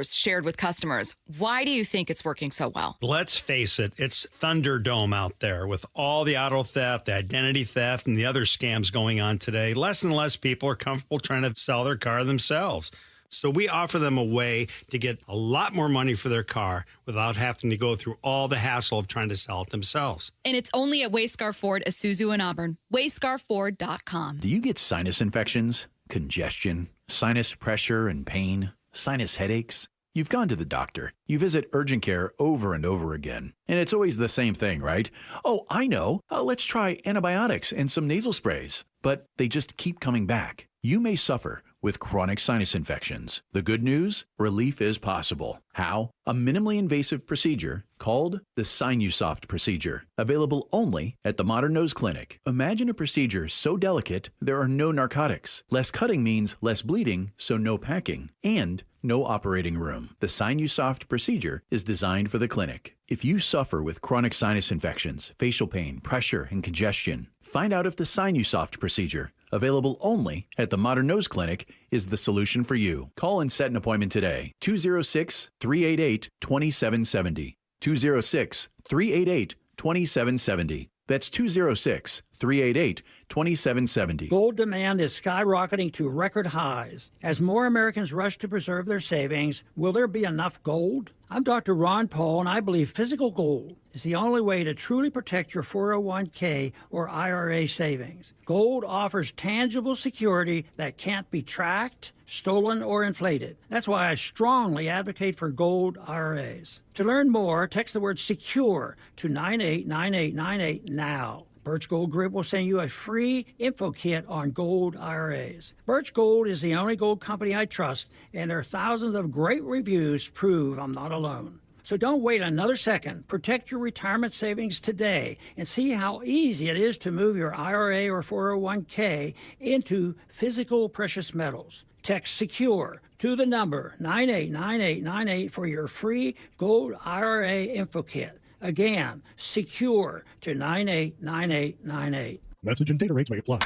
shared with customers. Why do you think it's working so well? Let's face it, it's Thunderdome out there with all the auto theft, the identity theft, and the other scams going on today. Less and less people are comfortable trying to sell their car themselves. So we offer them a way to get a lot more money for their car without having to go through all the hassle of trying to sell it themselves. And it's only at Wayscar Ford, Isuzu in Auburn. WayscarFord.com. Do you get sinus infections, congestion, sinus pressure and pain, sinus headaches? You've gone to the doctor. You visit urgent care over and over again. And it's always the same thing, right? Oh, I know. Let's try antibiotics and some nasal sprays. But they just keep coming back. You may suffer with chronic sinus infections. The good news? Relief is possible. How? A minimally invasive procedure called the Sinusoft procedure, available only at the Modern Nose Clinic. Imagine a procedure so delicate there are no narcotics. Less cutting means less bleeding, so no packing, and no operating room. The Sinusoft procedure is designed for the clinic. If you suffer with chronic sinus infections, facial pain, pressure, and congestion, find out if the Sinusoft procedure, available only at the Modern Nose Clinic, is the solution for you. Call and set an appointment today. 206-388-2770. 206-388-2770. That's 206-388-2770. Gold demand is skyrocketing to record highs. As more Americans rush to preserve their savings, will there be enough gold? I'm Dr. Ron Paul, and I believe physical gold is the only way to truly protect your 401k or IRA savings. Gold offers tangible security that can't be tracked, stolen, or inflated. That's why I strongly advocate for gold IRAs. To learn more, text the word SECURE to 989898 now. Birch Gold Group will send you a free info kit on gold IRAs. Birch Gold is the only gold company I trust, and their thousands of great reviews prove I'm not alone. So don't wait another second. Protect your retirement savings today and see how easy it is to move your IRA or 401k into physical precious metals. Text SECURE to the number 989898 for your free gold IRA info kit. Again, SECURE to 989898. Message and data rates may apply.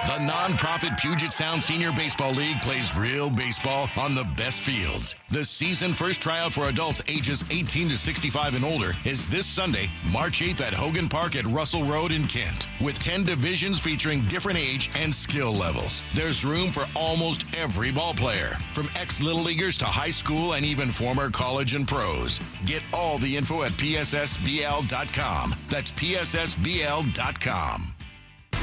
The nonprofit Puget Sound Senior Baseball League plays real baseball on the best fields. The season first tryout for adults ages 18 to 65 and older is this Sunday, March 8th at Hogan Park at Russell Road in Kent. With 10 divisions featuring different age and skill levels, there's room for almost every ball player, from ex-Little Leaguers to high school and even former college and pros. Get all the info at pssbl.com. That's pssbl.com.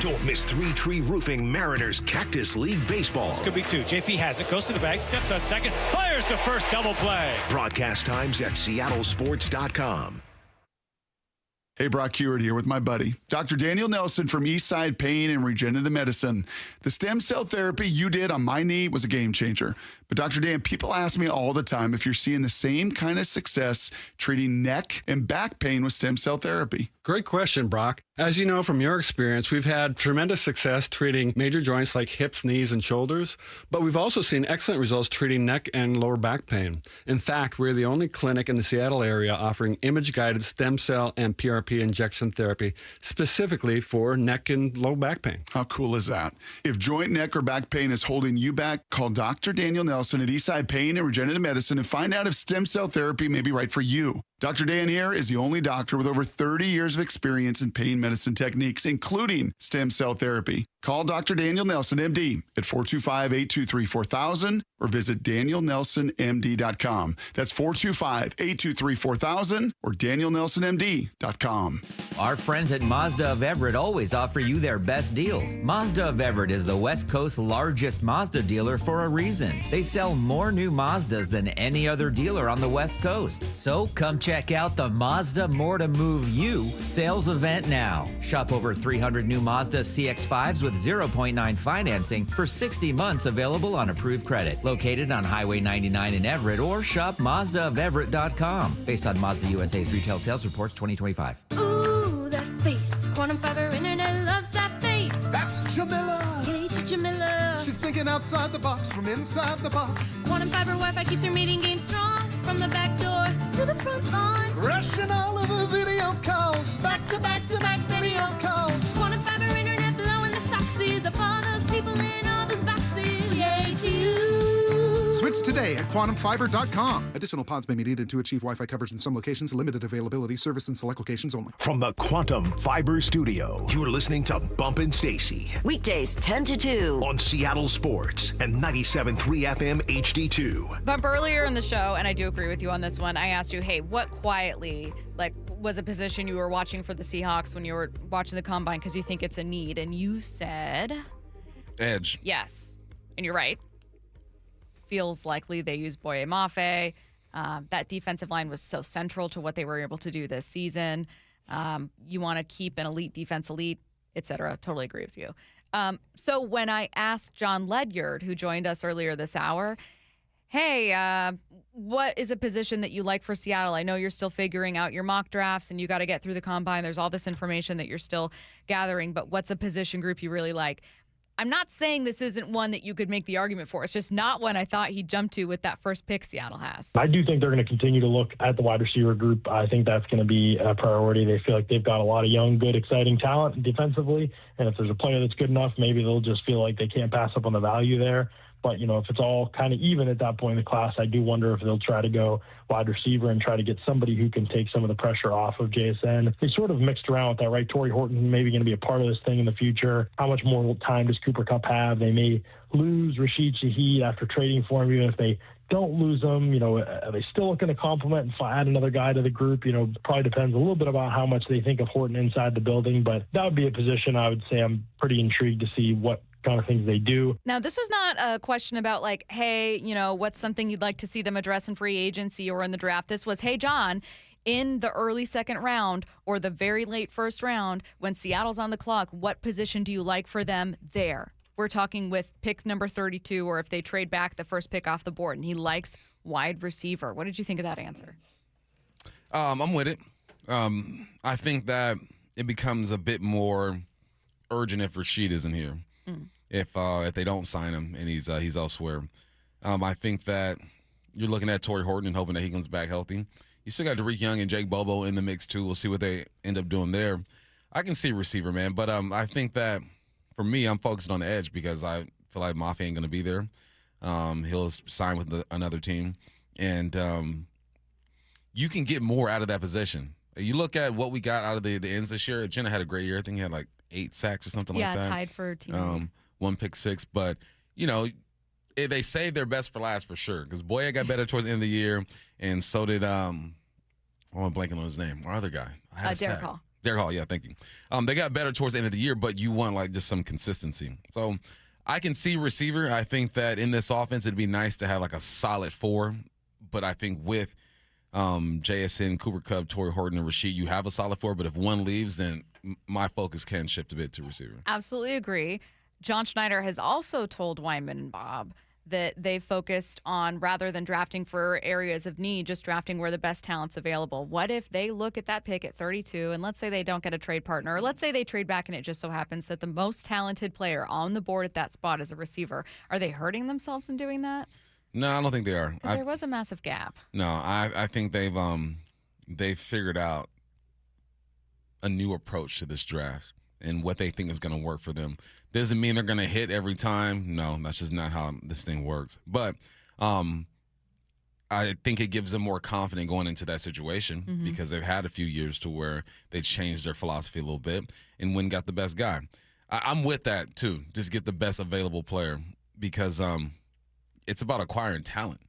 Don't miss Three Tree Roofing Mariners Cactus League Baseball. This could be two. JP has it, goes to the bag, steps on second, fires to first, double play. Broadcast times at seattlesports.com. Hey, Brock Hewitt here with my buddy, Dr. Daniel Nelson from Eastside Pain and Regenerative Medicine. The stem cell therapy you did on my knee was a game changer. But Dr. Dan, people ask me all the time if you're seeing the same kind of success treating neck and back pain with stem cell therapy. Great question, Brock. As you know from your experience, we've had tremendous success treating major joints like hips, knees, and shoulders, but we've also seen excellent results treating neck and lower back pain. In fact, we're the only clinic in the Seattle area offering image-guided stem cell and PRP injection therapy specifically for neck and low back pain. How cool is that? If joint, neck, or back pain is holding you back, call Dr. Daniel Nelson at Eastside Pain and Regenerative Medicine and find out if stem cell therapy may be right for you. Dr. Dan here is the only doctor with over 30 years of experience in pain medicine techniques, including stem cell therapy. Call Dr. Daniel Nelson, MD, at 425-823-4000 or visit danielnelsonmd.com. That's 425-823-4000 or danielnelsonmd.com. Our friends at Mazda of Everett always offer you their best deals. Mazda of Everett is the West Coast's largest Mazda dealer for a reason. They sell more new Mazdas than any other dealer on the West Coast. So come check out the Mazda More to Move You sales event now. Shop over 300 new Mazda CX-5s with 0.9 financing for 60 months available on approved credit. Located on Highway 99 in Everett or shop MazdaofEverett.com. Based on Mazda USA's retail sales reports 2025. Ooh, that face. Quantum Fiber Internet loves that face. That's Jamila. Yay to Jamila. She's thinking outside the box from inside the box. Quantum Fiber Wi-Fi keeps her meeting game strong. From the back door to the front lawn. Rushing all of her video calls. Back to back to back video calls. Quantum Fiber Internet blowing the soxies up all those people in all those boxes. Yay to you. Switch today at quantumfiber.com. Additional pods may be needed to achieve Wi-Fi coverage in some locations. Limited availability. Service in select locations only. From the Quantum Fiber Studio, you're listening to Bump and Stacy. Weekdays 10 to 2. On Seattle Sports and 97.3 FM HD2. Bump, earlier in the show, and I do agree with you on this one, I asked you, hey, what quietly, was a position you were watching for the Seahawks when you were watching the Combine because you think it's a need? And you said... Edge. Yes. And you're right. feels likely they use Boye Mafe. That defensive line was so central to what they were able to do this season. You want to keep an elite defense elite, et cetera. Totally agree with you. So when I asked Jon Ledyard, who joined us earlier this hour, hey, what is a position that you like for Seattle? I know you're still figuring out your mock drafts and you got to get through the combine. There's all this information that you're still gathering, but what's a position group you really like? I'm not saying this isn't one that you could make the argument for. It's just not one I thought he'd jump to with that first pick Seattle has. I do think they're going to continue to look at the wide receiver group. I think that's going to be a priority. They feel like they've got a lot of young, good, exciting talent defensively. And if there's a player that's good enough, maybe they'll just feel like they can't pass up on the value there. But, if it's all kind of even at that point in the class, I do wonder if they'll try to go wide receiver and try to get somebody who can take some of the pressure off of JSN. They sort of mixed around with that, right? Torrey Horton maybe going to be a part of this thing in the future. How much more time does Cooper Kupp have? They may lose Rashid Shaheed after trading for him, even if they don't lose him. Are they still looking to complement and add another guy to the group? Probably depends a little bit about how much they think of Horton inside the building. But that would be a position I would say I'm pretty intrigued to see what kind of things they do. Now, this was not a question about like, hey, what's something you'd like to see them address in free agency or in the draft. This was, hey, Jon, in the early second round or the very late first round, when Seattle's on the clock, what position do you like for them there? We're talking with pick number 32, or if they trade back the first pick off the board, and he likes wide receiver. What did you think of that answer? I'm with it. I think that it becomes a bit more urgent if Rashid isn't here. If they don't sign him and he's elsewhere. I think that you're looking at Torrey Horton and hoping that he comes back healthy. You still got Derek Young and Jake Bobo in the mix too. We'll see what they end up doing there. I can see receiver, man, but I think that for me, I'm focused on the edge because I feel like Mafe ain't going to be there. He'll sign with another team, and you can get more out of that position. You look at what we got out of the ends this year. Jenna had a great year. I think he had like 8 sacks or something like that. Yeah, tied for team. 1 pick 6, but they saved their best for last for sure because Boye got better towards the end of the year, and so did I'm blanking on his name. Our other guy, Derek Hall. Derek Hall, yeah, thank you. They got better towards the end of the year, but you want like just some consistency. So I can see receiver. I think that in this offense, it'd be nice to have like a solid 4, but I think with JSN, Cooper Kupp, Torrey Horton, and Rashid, you have a solid 4, but if one leaves, then my focus can shift a bit to receiver. Absolutely agree. John Schneider has also told Wyman and Bob that they focused on, rather than drafting for areas of need, just drafting where the best talent's available. What if they look at that pick at 32 and let's say they don't get a trade partner, or let's say they trade back and it just so happens that the most talented player on the board at that spot is a receiver. Are they hurting themselves in doing that? No, I don't think they are. Because there was a massive gap. No, I think they've figured out a new approach to this draft and what they think is going to work for them. Doesn't mean they're going to hit every time. No, that's just not how this thing works. But I think it gives them more confidence going into that situation because they've had a few years to where they changed their philosophy a little bit and went and got the best guy. I'm with that too. Just get the best available player because it's about acquiring talent,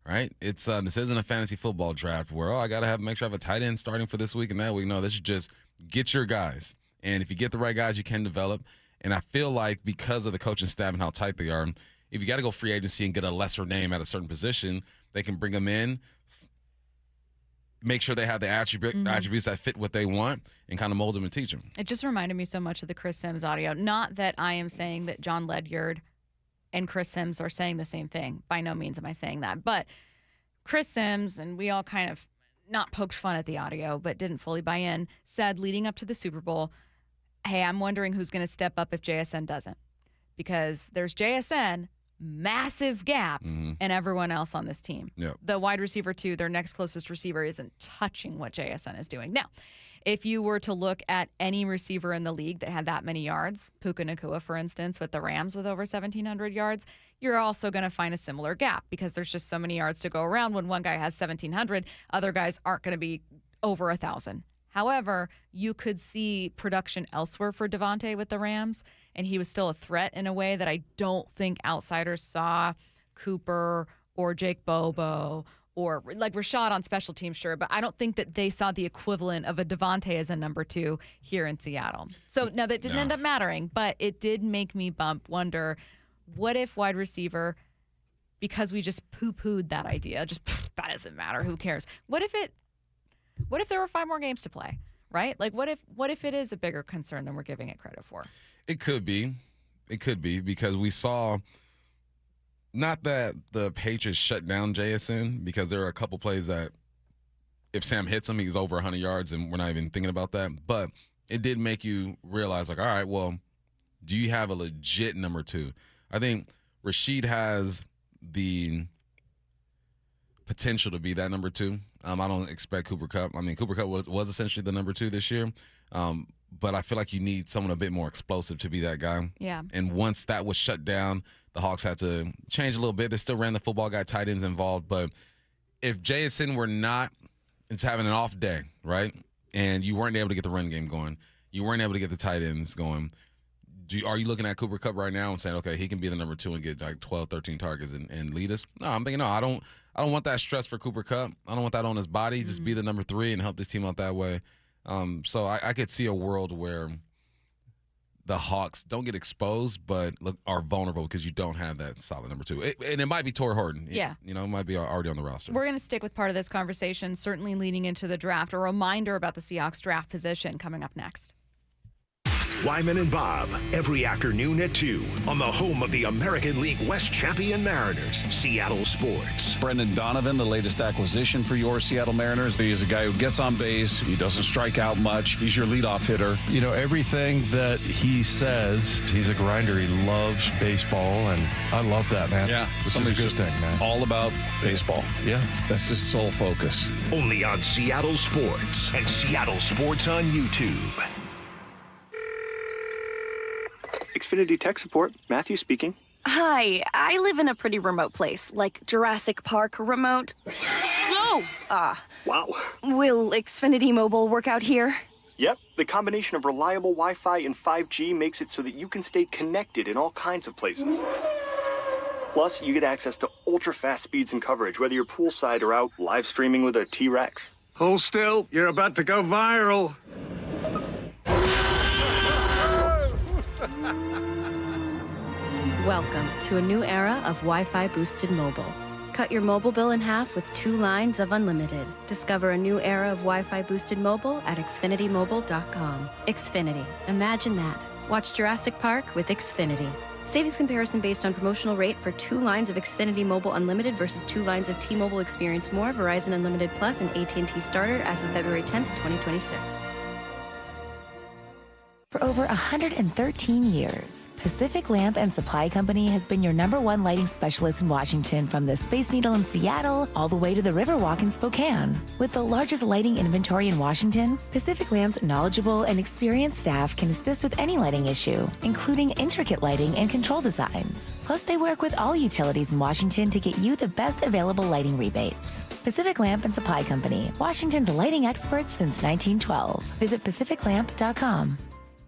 right? It's this isn't a fantasy football draft where I got to make sure I have a tight end starting for this week and that week. No, this is just get your guys. And if you get the right guys, you can develop. And I feel like because of the coaching staff and how tight they are, if you got to go free agency and get a lesser name at a certain position, they can bring them in, make sure they have the attributes that fit what they want, and kind of mold them and teach them. It just reminded me so much of the Chris Sims audio. Not that I am saying that Jon Ledyard and Chris Sims are saying the same thing. By no means am I saying that. But Chris Sims, and we all kind of not poked fun at the audio, but didn't fully buy in, said leading up to the Super Bowl, hey, I'm wondering who's going to step up if JSN doesn't. Because there's JSN, massive gap, and everyone else on this team. Yep. The wide receiver, too, their next closest receiver isn't touching what JSN is doing. Now, if you were to look at any receiver in the league that had that many yards, Puka Nacua, for instance, with the Rams with over 1,700 yards, you're also going to find a similar gap because there's just so many yards to go around. When one guy has 1,700, other guys aren't going to be over 1,000. However, you could see production elsewhere for Devontae with the Rams, and he was still a threat in a way that I don't think outsiders saw Cooper or Jake Bobo or like Rashad on special teams, sure, but I don't think that they saw the equivalent of a Devontae as a number 2 here in Seattle. So now that didn't end up mattering, but it did make me wonder, what if wide receiver because we just poo-pooed that idea. Just, that doesn't matter. Who cares? What if there were 5 more games to play, right? Like, what if it is a bigger concern than we're giving it credit for? It could be. It could be, because we saw, not that the Patriots shut down JSN, because there are a couple plays that if Sam hits him, he's over 100 yards, and we're not even thinking about that. But it did make you realize, like, all right, well, do you have a legit number 2? I think Rashid has the potential to be that number 2. I don't expect Cooper Kupp. I mean, Cooper Kupp was essentially the number 2 this year. But I feel like you need someone a bit more explosive to be that guy. Yeah. And once that was shut down, the Hawks had to change a little bit. They still ran the football, got tight ends involved. But if JSN were not, it's having an off day, right? And you weren't able to get the run game going, you weren't able to get the tight ends going, are you looking at Cooper Kupp right now and saying, okay, he can be the number 2 and get like 12, 13 targets and lead us? No, I'm thinking, no, I don't want that stress for Cooper Kupp. I don't want that on his body. Just be the number 3 and help this team out that way. So I could see a world where the Hawks don't get exposed, but are vulnerable because you don't have that solid number 2. And it might be Torrey Horton. Yeah. It might be already on the roster. We're going to stick with part of this conversation, certainly leading into the draft. A reminder about the Seahawks draft position coming up next. Wyman and Bob, every afternoon at 2 on the home of the American League West champion Mariners, Seattle Sports. Brendan Donovan, the latest acquisition for your Seattle Mariners. He's a guy who gets on base. He doesn't strike out much. He's your leadoff hitter. You know, everything that he says, he's a grinder. He loves baseball, and I love that, man. Yeah. Somebody's good thing, man. All about baseball. Yeah. That's his sole focus. Only on Seattle Sports and Seattle Sports on YouTube. Xfinity Tech Support, Matthew speaking. Hi, I live in a pretty remote place, like Jurassic Park remote. Oh! Wow. Will Xfinity Mobile work out here? Yep, the combination of reliable Wi-Fi and 5G makes it so that you can stay connected in all kinds of places. Plus, you get access to ultra-fast speeds and coverage, whether you're poolside or out live streaming with a T-Rex. Hold still. You're about to go viral. Welcome to a new era of Wi-Fi boosted mobile. Cut your mobile bill in half with 2 lines of unlimited. Discover a new era of Wi-Fi boosted mobile at xfinitymobile.com. Xfinity. Imagine that. Watch Jurassic Park with Xfinity. Savings comparison based on promotional rate for 2 lines of Xfinity Mobile Unlimited versus 2 lines of T-Mobile Experience More, Verizon Unlimited Plus, and AT&T Starter as of February 10th, 2026. For over 113 years, Pacific Lamp and Supply Company has been your #1 lighting specialist in Washington, from the Space Needle in Seattle all the way to the Riverwalk in Spokane. With the largest lighting inventory in Washington, Pacific Lamp's knowledgeable and experienced staff can assist with any lighting issue, including intricate lighting and control designs. Plus, they work with all utilities in Washington to get you the best available lighting rebates. Pacific Lamp and Supply Company, Washington's lighting experts since 1912. Visit pacificlamp.com.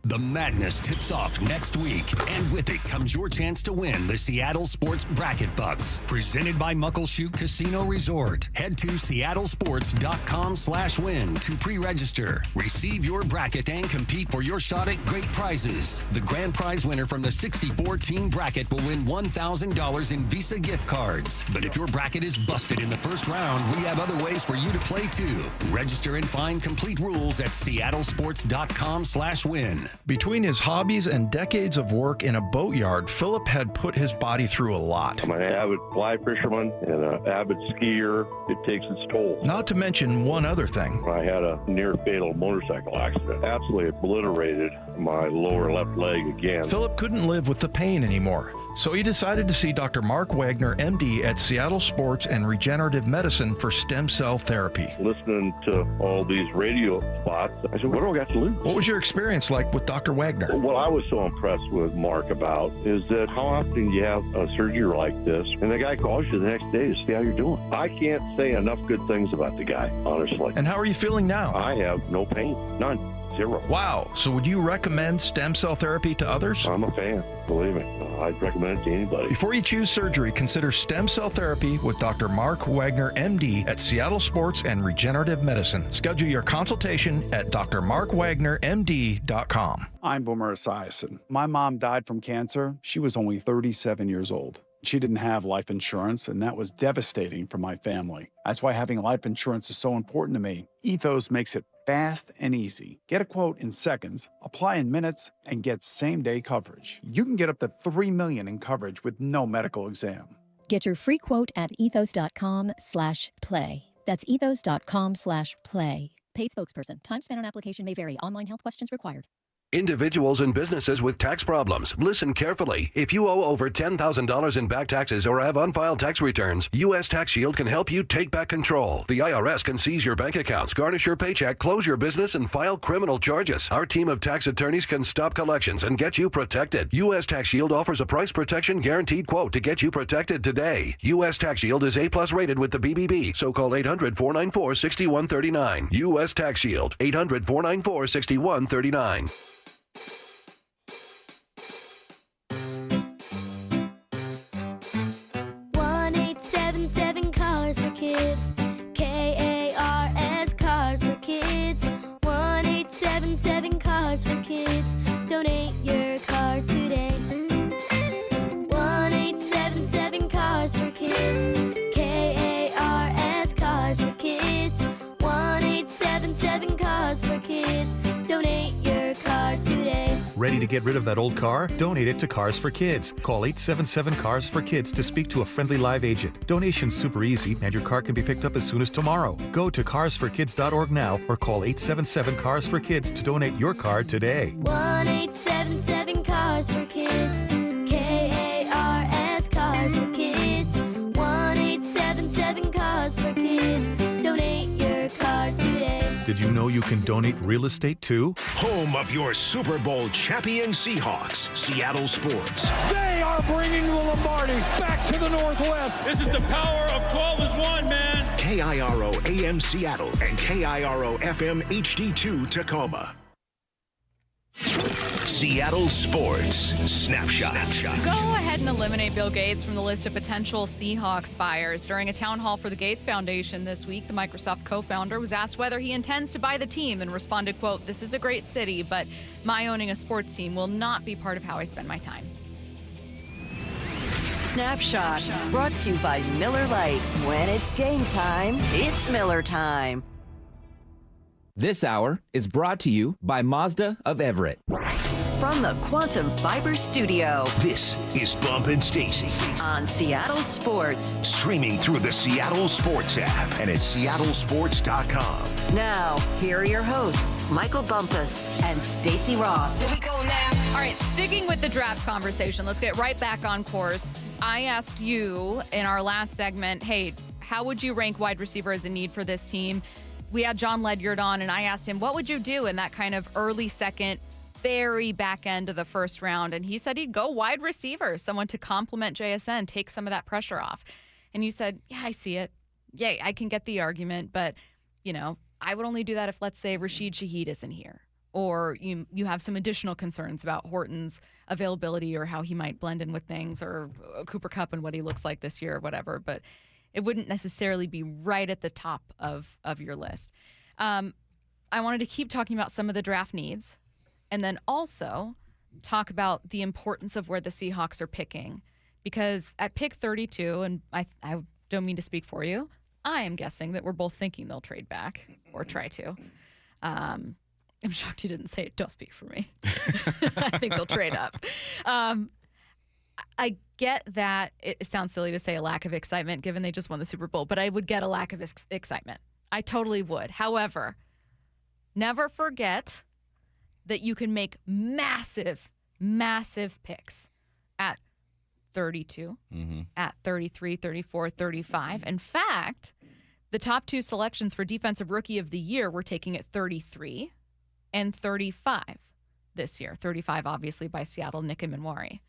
The madness tips off next week, and with it comes your chance to win the Seattle Sports Bracket Bucks, presented by Muckleshoot Casino Resort. Head to seattlesports.com/win to pre-register. Receive your bracket and compete for your shot at great prizes. The grand prize winner from the 64-team bracket will win $1,000 in Visa gift cards. But if your bracket is busted in the first round, we have other ways for you to play too. Register and find complete rules at seattlesports.com/win. Between his hobbies and decades of work in a boatyard, Philip had put his body through a lot. I'm an avid fly fisherman and an avid skier. It takes its toll. Not to mention one other thing. I had a near-fatal motorcycle accident. Absolutely obliterated my lower left leg again. Philip couldn't live with the pain anymore, so he decided to see Dr. Mark Wagner, MD, at Seattle Sports and Regenerative Medicine for stem cell therapy. Listening to all these radio spots, I said, what do I got to lose? What was your experience like with Dr. Wagner? What I was so impressed with Mark about is that how often you have a surgery like this, and the guy calls you the next day to see how you're doing. I can't say enough good things about the guy, honestly. And how are you feeling now? I have no pain, none. Zero. Wow. So would you recommend stem cell therapy to others? I'm a fan, believe me. I'd recommend it to anybody. Before you choose surgery, consider stem cell therapy with Dr. Mark Wagner, MD, at Seattle Sports and Regenerative Medicine. Schedule your consultation at drmarkwagnermd.com. I'm Boomer Esiason. My mom died from cancer. She was only 37 years old. She didn't have life insurance, and that was devastating for my family. That's why having life insurance is so important to me. Ethos makes it fast and easy. Get a quote in seconds, apply in minutes, and get same-day coverage. You can get up to $3 million in coverage with no medical exam. Get your free quote at ethos.com/play. That's ethos.com/play. Paid spokesperson. Time spent on application may vary. Online health questions required. Individuals and businesses with tax problems, listen carefully. If you owe over $10,000 in back taxes or have unfiled tax returns, U.S. Tax Shield can help you take back control. The IRS can seize your bank accounts, garnish your paycheck, close your business, and file criminal charges. Our team of tax attorneys can stop collections and get you protected. U.S. Tax Shield offers a price protection guaranteed quote to get you protected today. U.S. Tax Shield is A+ rated with the BBB, so call 800-494-6139. U.S. Tax Shield, 800-494-6139. 1-877 Cars for Kids. KARS Cars for Kids. 1-877 Cars for Kids. Donate your car today. 1-877 Cars for Kids. KARS Cars for Kids. 1-877 Cars for Kids. Donate your car today. Ready to get rid of that old car? Donate it to Cars for Kids. Call 877 Cars for Kids to speak to a friendly live agent. Donation's super easy, and your car can be picked up as soon as tomorrow. Go to carsforkids.org now or call 877 Cars for Kids to donate your car today. 1-877 Cars for Kids. KARS Cars for Kids. 1-877 Cars for Kids. Donate your car today. Did you know you can donate real estate too? Home of your Super Bowl champion Seahawks, Seattle Sports. They are bringing the Lombardi back to the Northwest. This is the power of 12 as one, man. KIRO AM Seattle and KIRO FM HD2 Tacoma. Seattle Sports Snapshot. Go ahead and eliminate Bill Gates from the list of potential Seahawks buyers. During a town hall for the Gates Foundation this week, the Microsoft co-founder was asked whether he intends to buy the team and responded, quote, "This is a great city, but my owning a sports team will not be part of how I spend my time." Snapshot, brought to you by Miller Lite. When it's game time, it's Miller time. This hour is brought to you by Mazda of Everett. From the Quantum Fiber Studio. This is Bump and Stacy on Seattle Sports. Streaming through the Seattle Sports app and at seattlesports.com. Now, here are your hosts, Michael Bumpus and Stacy Ross. Here we go now. All right, sticking with the draft conversation, let's get right back on course. I asked you in our last segment, hey, how would you rank wide receiver as a need for this team? We had Jon Ledyard on, and I asked him, what would you do in that kind of early second, very back end of the first round? And he said he'd go wide receiver, someone to complement JSN, take some of that pressure off. And you said, yeah, I see it. Yeah, I can get the argument, but, you know, I would only do that if, let's say, Rashid Shaheed isn't here, or you have some additional concerns about Horton's availability or how he might blend in with things, or Cooper Kupp and what he looks like this year or whatever. But it wouldn't necessarily be right at the top of your list. I wanted to keep talking about some of the draft needs and then also talk about the importance of where the Seahawks are picking. Because at pick 32, and I don't mean to speak for you, I am guessing that we're both thinking they'll trade back or try to. I'm shocked you didn't say it. Don't speak for me. I think they'll trade up. I get that it sounds silly to say a lack of excitement given they just won the Super Bowl, but I would get a lack of excitement. I totally would. However, never forget that you can make massive, massive picks at 32, at 33, 34, 35. In fact, the top two selections for Defensive Rookie of the Year were taking at 33 and 35 this year. 35, obviously, by Seattle, Nick and Minwari.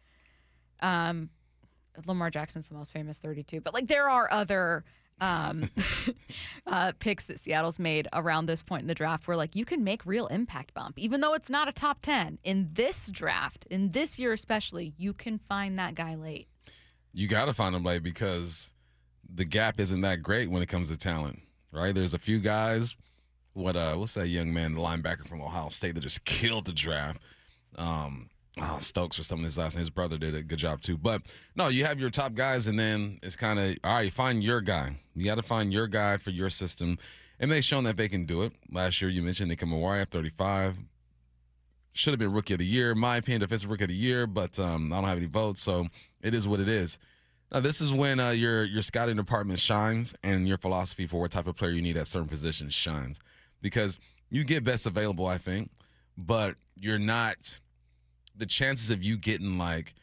Lamar Jackson's the most famous 32, but like there are other picks that Seattle's made around this point in the draft where like you can make real impact bump, even though it's not a top 10 in this draft, in this year especially, you can find that guy late. You got to find him late because the gap isn't that great when it comes to talent, right? There's a few guys. What's that young man, the linebacker from Ohio State that just killed the draft? Stokes or something. His last name. His brother did a good job too. But no, you have your top guys, and then it's kind of all right. Find your guy. You got to find your guy for your system, and they've shown that they can do it. Last year, you mentioned Nick Mawari at 35. Should have been Rookie of the Year. In my opinion, Defensive Rookie of the Year, but I don't have any votes, so it is what it is. Now, this is when your scouting department shines and your philosophy for what type of player you need at certain positions shines. Because you get best available, I think, but you're not – the chances of you getting like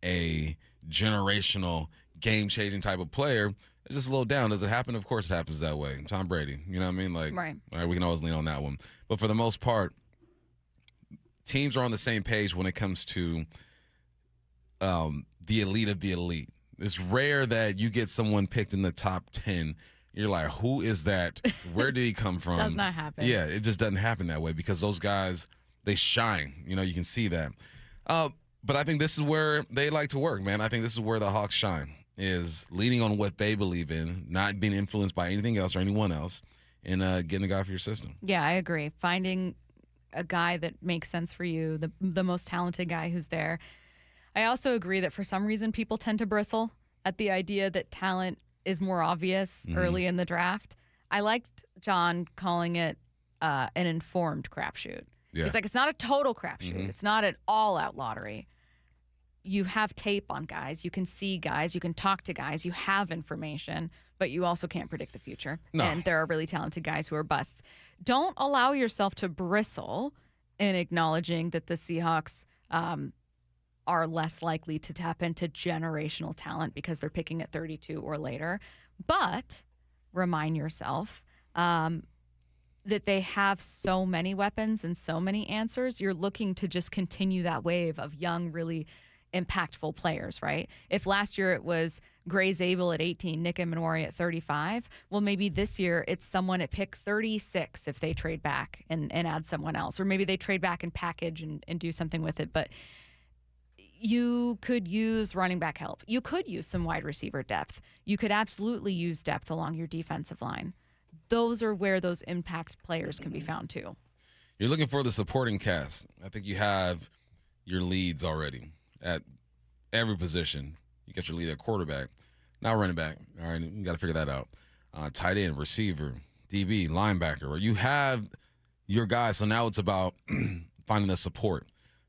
a generational, game-changing type of player is just a little down. Does it happen? Of course it happens that way. Tom Brady, you know what I mean? Like, right. All right, we can always lean on that one. But for the most part, teams are on the same page when it comes to the elite of the elite. It's rare that you get someone picked in the top 10. You're like, who is that? Where did he come from? Does not happen. Yeah, it just doesn't happen that way because those guys, they shine. You know, you can see that. But I think this is where they like to work, man. I think this is where the Hawks shine, is leaning on what they believe in, not being influenced by anything else or anyone else, and getting a guy for your system. Yeah, I agree. Finding a guy that makes sense for you, the most talented guy who's there. I also agree that for some reason people tend to bristle at the idea that talent is more obvious early in the draft. I liked Jon calling it an informed crapshoot. Yeah. It's like it's not a total crapshoot. It's not an all-out lottery. You have tape on guys. You can see guys. You can talk to guys. You have information, but you also can't predict the future. No. And there are really talented guys who are busts. Don't allow yourself to bristle in acknowledging that the Seahawks are less likely to tap into generational talent because they're picking at 32 or later. But remind yourself that they have so many weapons and so many answers. You're looking to just continue that wave of young, really impactful players, right? If last year it was Gray Zabel at 18, Nick Mawari at 35, well, maybe this year it's someone at pick 36 if they trade back and add someone else. Or maybe they trade back and package and do something with it. But you could use running back help. You could use some wide receiver depth. You could absolutely use depth along your defensive line. Those are where those impact players can be found too. You're looking for the supporting cast. I think you have your leads already at every position. You got your lead at quarterback. Now running back. All right, you got to figure that out. Tight end, receiver, DB, linebacker. Or you have your guys. So now it's about finding the support.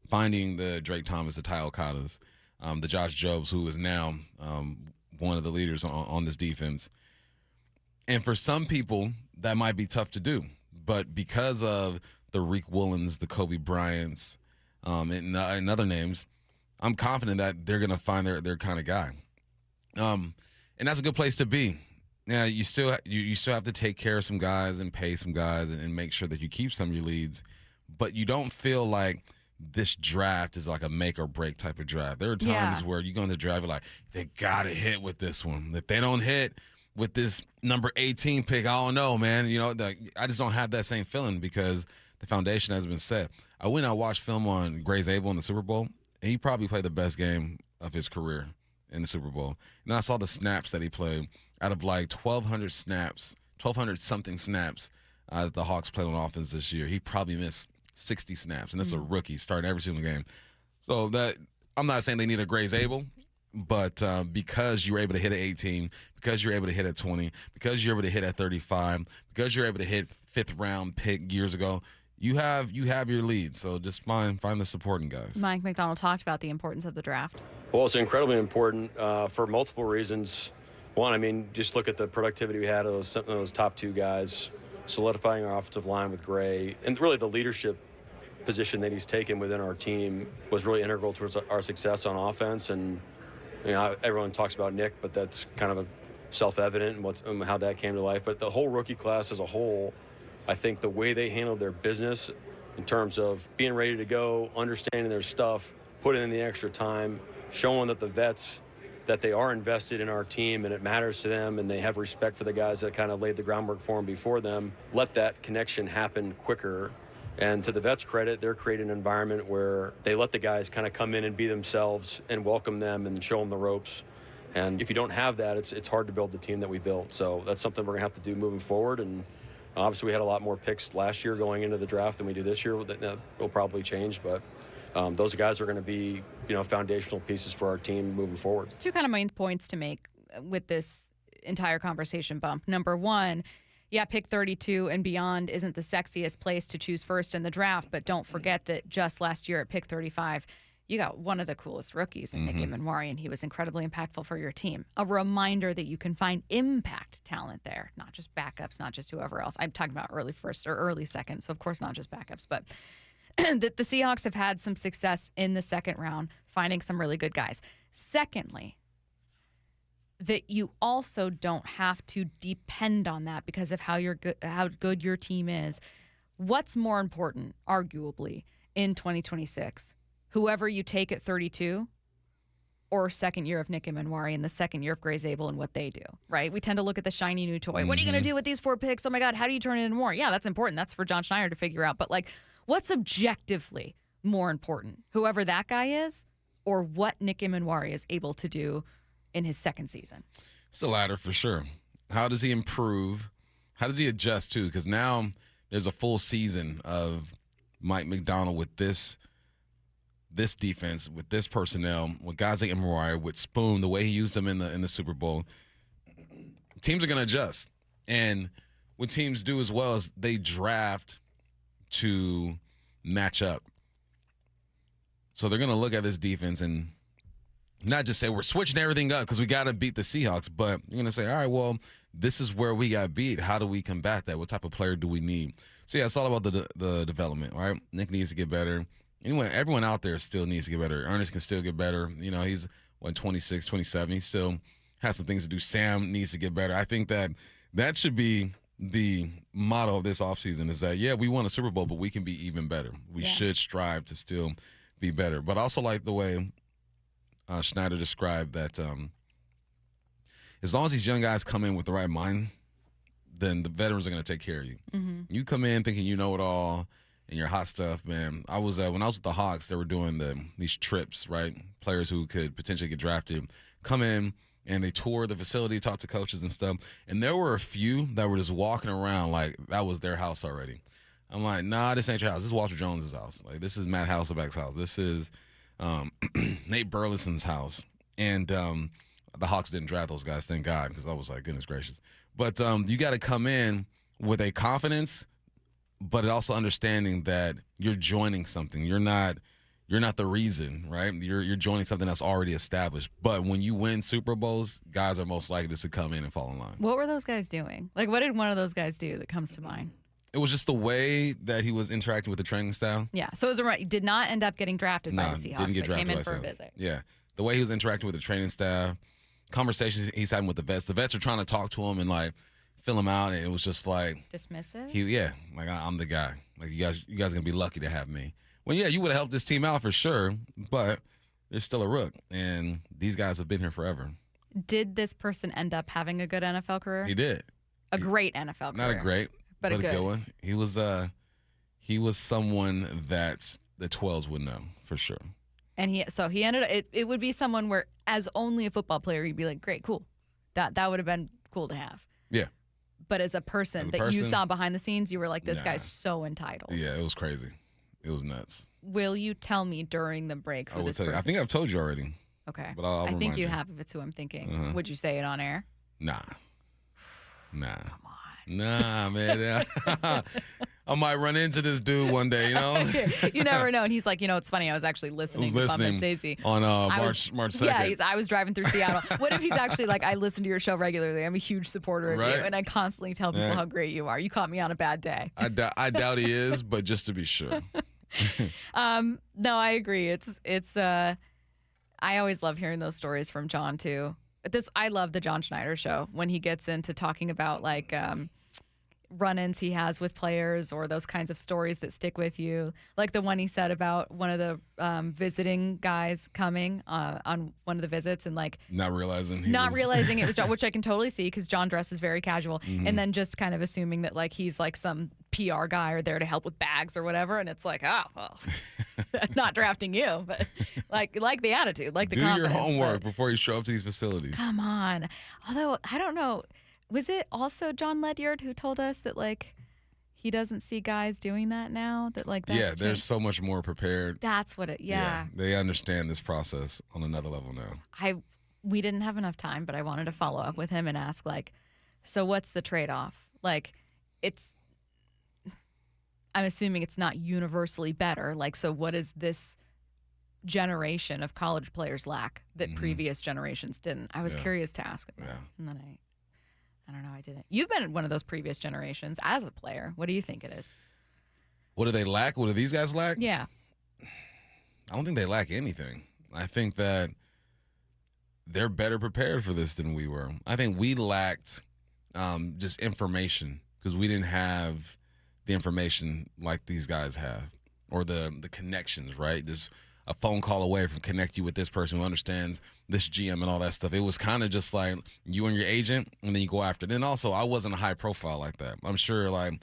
Finding the Drake Thomas, the Ty Okadas, the Josh Jobs, who is now one of the leaders on this defense. And for some people, that might be tough to do. But because of the Reek Woolens, the Kobe Bryants, and other names, I'm confident that they're going to find their kind of guy. And that's a good place to be. Yeah, you still have to take care of some guys and pay some guys and make sure that you keep some of your leads. But you don't feel like this draft is like a make or break type of draft. There are times where you go in the draft, you're like, they got to hit with this one. If they don't hit with this number 18 pick, I don't know, man. You know, I just don't have that same feeling because the foundation has been set. I went and watched film on Gray Zabel in the Super Bowl, and he probably played the best game of his career in the Super Bowl. And then I saw the snaps that he played out of like 1,200 snaps, 1,200-something snaps that the Hawks played on offense this year. He probably missed 60 snaps, and that's a rookie starting every single game. So that I'm not saying they need a Gray Zabel, but because you were able to hit at 18, because you're able to hit at 20, because you're able to hit at 35, because you're able to hit fifth-round pick years ago, you have your lead. So just find the supporting guys. Mike Macdonald talked about the importance of the draft. Well, it's incredibly important for multiple reasons. One, I mean, just look at the productivity we had of those top two guys, solidifying our offensive line with Gray, and really the leadership position that he's taken within our team was really integral towards our success on offense. And you know, everyone talks about Nick, but that's kind of a self-evident and how that came to life. But the whole rookie class as a whole, I think the way they handled their business in terms of being ready to go, understanding their stuff, putting in the extra time, showing that the vets, that they are invested in our team and it matters to them and they have respect for the guys that kind of laid the groundwork for them before them, let that connection happen quicker. And to the vets' credit, they're creating an environment where they let the guys kind of come in and be themselves and welcome them and show them the ropes. And if you don't have that, it's hard to build the team that we built. So that's something we're going to have to do moving forward. And obviously we had a lot more picks last year going into the draft than we do this year. That will probably change. But those guys are going to be, foundational pieces for our team moving forward. Two kind of main points to make with this entire conversation, Bump. Number one, yeah, pick 32 and beyond isn't the sexiest place to choose first in the draft, but don't forget that just last year at pick 35, you got one of the coolest rookies in Nick Emanwari, and he was incredibly impactful for your team. A reminder that you can find impact talent there, not just backups, not just whoever else. I'm talking about early first or early second, so of course not just backups, but that the Seahawks have had some success in the second round, finding some really good guys. Secondly, that you also don't have to depend on that because of how good your team is. What's more important, arguably, in 2026? Whoever you take at 32 or second year of Nick Emanwari and the second year of Gray Zabel and what they do, right? We tend to look at the shiny new toy. What are you going to do with these 4 picks? Oh, my God, how do you turn it into more? Yeah, that's important. That's for Jon Schneider to figure out. But, what's objectively more important? Whoever that guy is or what Nick Emanwari is able to do in his second season? It's the latter for sure. How does he improve? How does he adjust, too? Because now there's a full season of Mike Macdonald with this defense, with this personnel, with guys like Emanwari, with Spoon, the way he used them in the Super Bowl. Teams are going to adjust. And what teams do as well is they draft to match up. So they're going to look at this defense and not just say we're switching everything up because we got to beat the Seahawks, but you're going to say, all right, well, this is where we got beat. How do we combat that? What type of player do we need? So, yeah, it's all about the development, right? Nick needs to get better. Anyway, everyone out there still needs to get better. Ernest can still get better. He's, 26, 27. He still has some things to do. Sam needs to get better. I think that should be the motto of this offseason is that, yeah, we won a Super Bowl, but we can be even better. We should strive to still be better. But I also like the way Schneider described that as long as these young guys come in with the right mind, then the veterans are going to take care of you. Mm-hmm. You come in thinking you know it all and you're hot stuff, man. I was when I was with the Hawks, they were doing these trips, right? Players who could potentially get drafted come in and they tour the facility, talk to coaches and stuff. And there were a few that were just walking around like that was their house already. I'm like, nah, this ain't your house. This is Walter Jones's house. Like, this is Matt Hasselbeck's house. This is Nate Burleson's house. And the Hawks didn't draft those guys, thank God, because I was like, goodness gracious. But you got to come in with a confidence, but also understanding that you're joining something. You're not the reason, right? You're joining something that's already established. But when you win Super Bowls, guys are most likely to come in and fall in line. What were those guys doing? What did one of those guys do that comes to mind? It was just the way that he was interacting with the training staff. Yeah, so it was right. Did not end up getting drafted by the Seahawks. Didn't get drafted came in by for a Seahawks. visit. Yeah, the way he was interacting with the training staff, conversations he's having with the vets. The vets are trying to talk to him and fill him out, and it was just dismissive. I'm the guy. Like you guys gonna be lucky to have me. Well, yeah, you would have helped this team out for sure, but there's still a rook, and these guys have been here forever. Did this person end up having a good NFL career? He did. A great NFL career. Not a great, but a good one. He was someone that the 12s would know for sure. And he ended up, it would be someone where as only a football player, you'd be like, great, cool. That would have been cool to have. Yeah. But as a person you saw behind the scenes, you were like, this guy's so entitled. Yeah, it was crazy. It was nuts. Will you tell me during the break who this person? I think I've told you already. Okay. But I'll I think you remind have if it's who I'm thinking. Would you say it on air? Nah. Come on. Nah, man. I might run into this dude one day, You never know. And he's like, it's funny. I was actually listening to Bump Stacy on March 2nd. Yeah, I was driving through Seattle. What if he's actually like, I listen to your show regularly. I'm a huge supporter of you, and I constantly tell people how great you are. You caught me on a bad day. I doubt he is, but just to be sure. No, I agree. It's I always love hearing those stories from Jon too. I love the Jon Schneider show when he gets into talking about run-ins he has with players or those kinds of stories that stick with you. Like the one he said about one of the visiting guys coming on one of the visits and not realizing it was Jon, which I can totally see because Jon dresses very casual, and then just kind of assuming that he's some PR guy or there to help with bags or whatever, and it's not drafting you, but like the attitude, the do confidence. your homework before you show up to these facilities. Come on. Although I don't know. Was it also Jon Ledyard who told us that he doesn't see guys doing that now? That like that. Yeah, they're so much more prepared. That's what it. Yeah. They understand this process on another level now. We didn't have enough time, but I wanted to follow up with him and ask, like, so what's the trade-off? Like, I'm assuming it's not universally better. Like, so what does this generation of college players lack that previous generations didn't? I was curious to ask him that. And then I don't know, I didn't. You've been one of those previous generations as a player. What do you think it is? What do they lack? What do these guys lack? Yeah. I don't think they lack anything. I think that they're better prepared for this than we were. I think we lacked just information because we didn't have the information like these guys have, or the connections, right? Just a phone call away from connect you with this person who understands this GM and all that stuff. It was kind of just like you and your agent, and then you go after it. And also, I wasn't a high profile like that. I'm sure like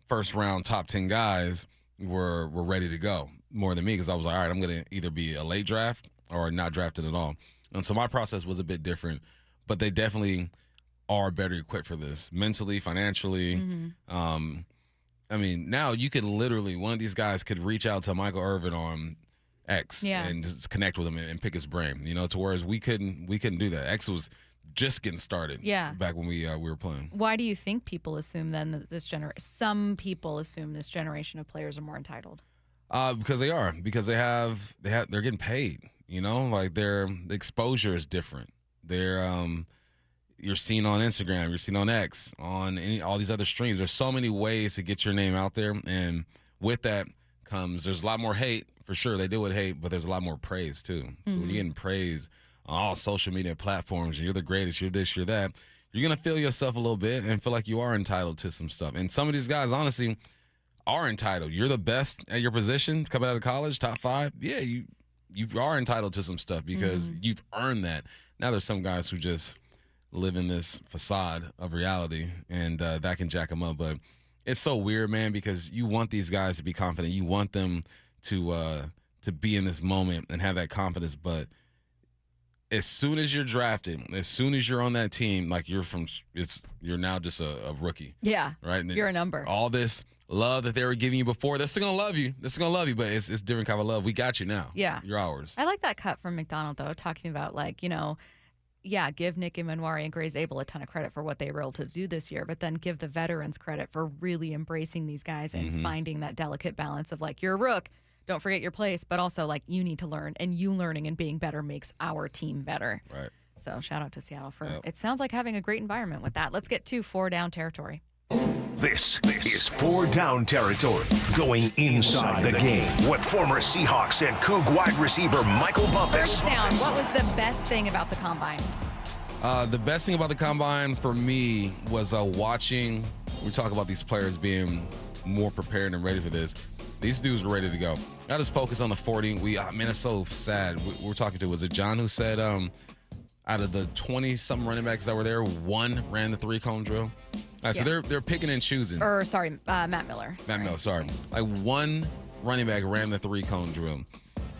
first round top 10 guys were ready to go more than me because I was like, all right, I'm going to either be a late draft or not drafted at all. And so my process was a bit different, but they definitely are better equipped for this mentally, financially. I mean, now you could literally, one of these guys could reach out to Michael Irvin on X and just connect with him and pick his brain, you know, to whereas we couldn't do that. X was just getting started back when we were playing. Why do you think people assume then that some people assume this generation of players are more entitled? Because they are, because they're getting paid, you know, like the exposure is different. You're seen on Instagram, you're seen on X, on all these other streams. There's so many ways to get your name out there, and with that comes there's a lot more hate for sure. They deal with hate, but there's a lot more praise too. So when you're getting praise on all social media platforms, you're the greatest, you're this, you're that, you're gonna feel yourself a little bit and feel like you are entitled to some stuff. And some of these guys, honestly, are entitled. You're the best at your position coming out of college, top 5. Yeah, you are entitled to some stuff because you've earned that. Now there's some guys who just live in this facade of reality, and that can jack them up. But it's so weird, man, because you want these guys to be confident. You want them to be in this moment and have that confidence. But as soon as you're drafted, as soon as you're on that team, like you're now just a rookie. Yeah. Right? You're a number. All this love that they were giving you before, they're still gonna love you. They're still gonna love you, but it's different kind of love. We got you now. Yeah. You're ours. I like that cut from Macdonald, though, talking about, like, you know, give Nick Emanwari and Grace Abel a ton of credit for what they were able to do this year, but then give the veterans credit for really embracing these guys and finding that delicate balance of, like, you're a rook, don't forget your place, but also, like, you need to learn, and you learning and being better makes our team better. Right. So shout out to Seattle for it sounds like having a great environment with that. Let's get to 4 down territory. This is 4 down territory, going inside the game. What former Seahawks and Coug wide receiver Michael Bumpus. First down, what was the best thing about the Combine? The best thing about the Combine for me was watching, we talk about these players being more prepared and ready for this. These dudes were ready to go. I just focus on the 40. Man, it's so sad. We were talking to, was it John who said out of the 20-something running backs that were there, 1 ran the 3-cone drill? So they're picking and choosing. Matt Miller. Matt Miller, sorry. Like 1 running back ran the 3-cone drill.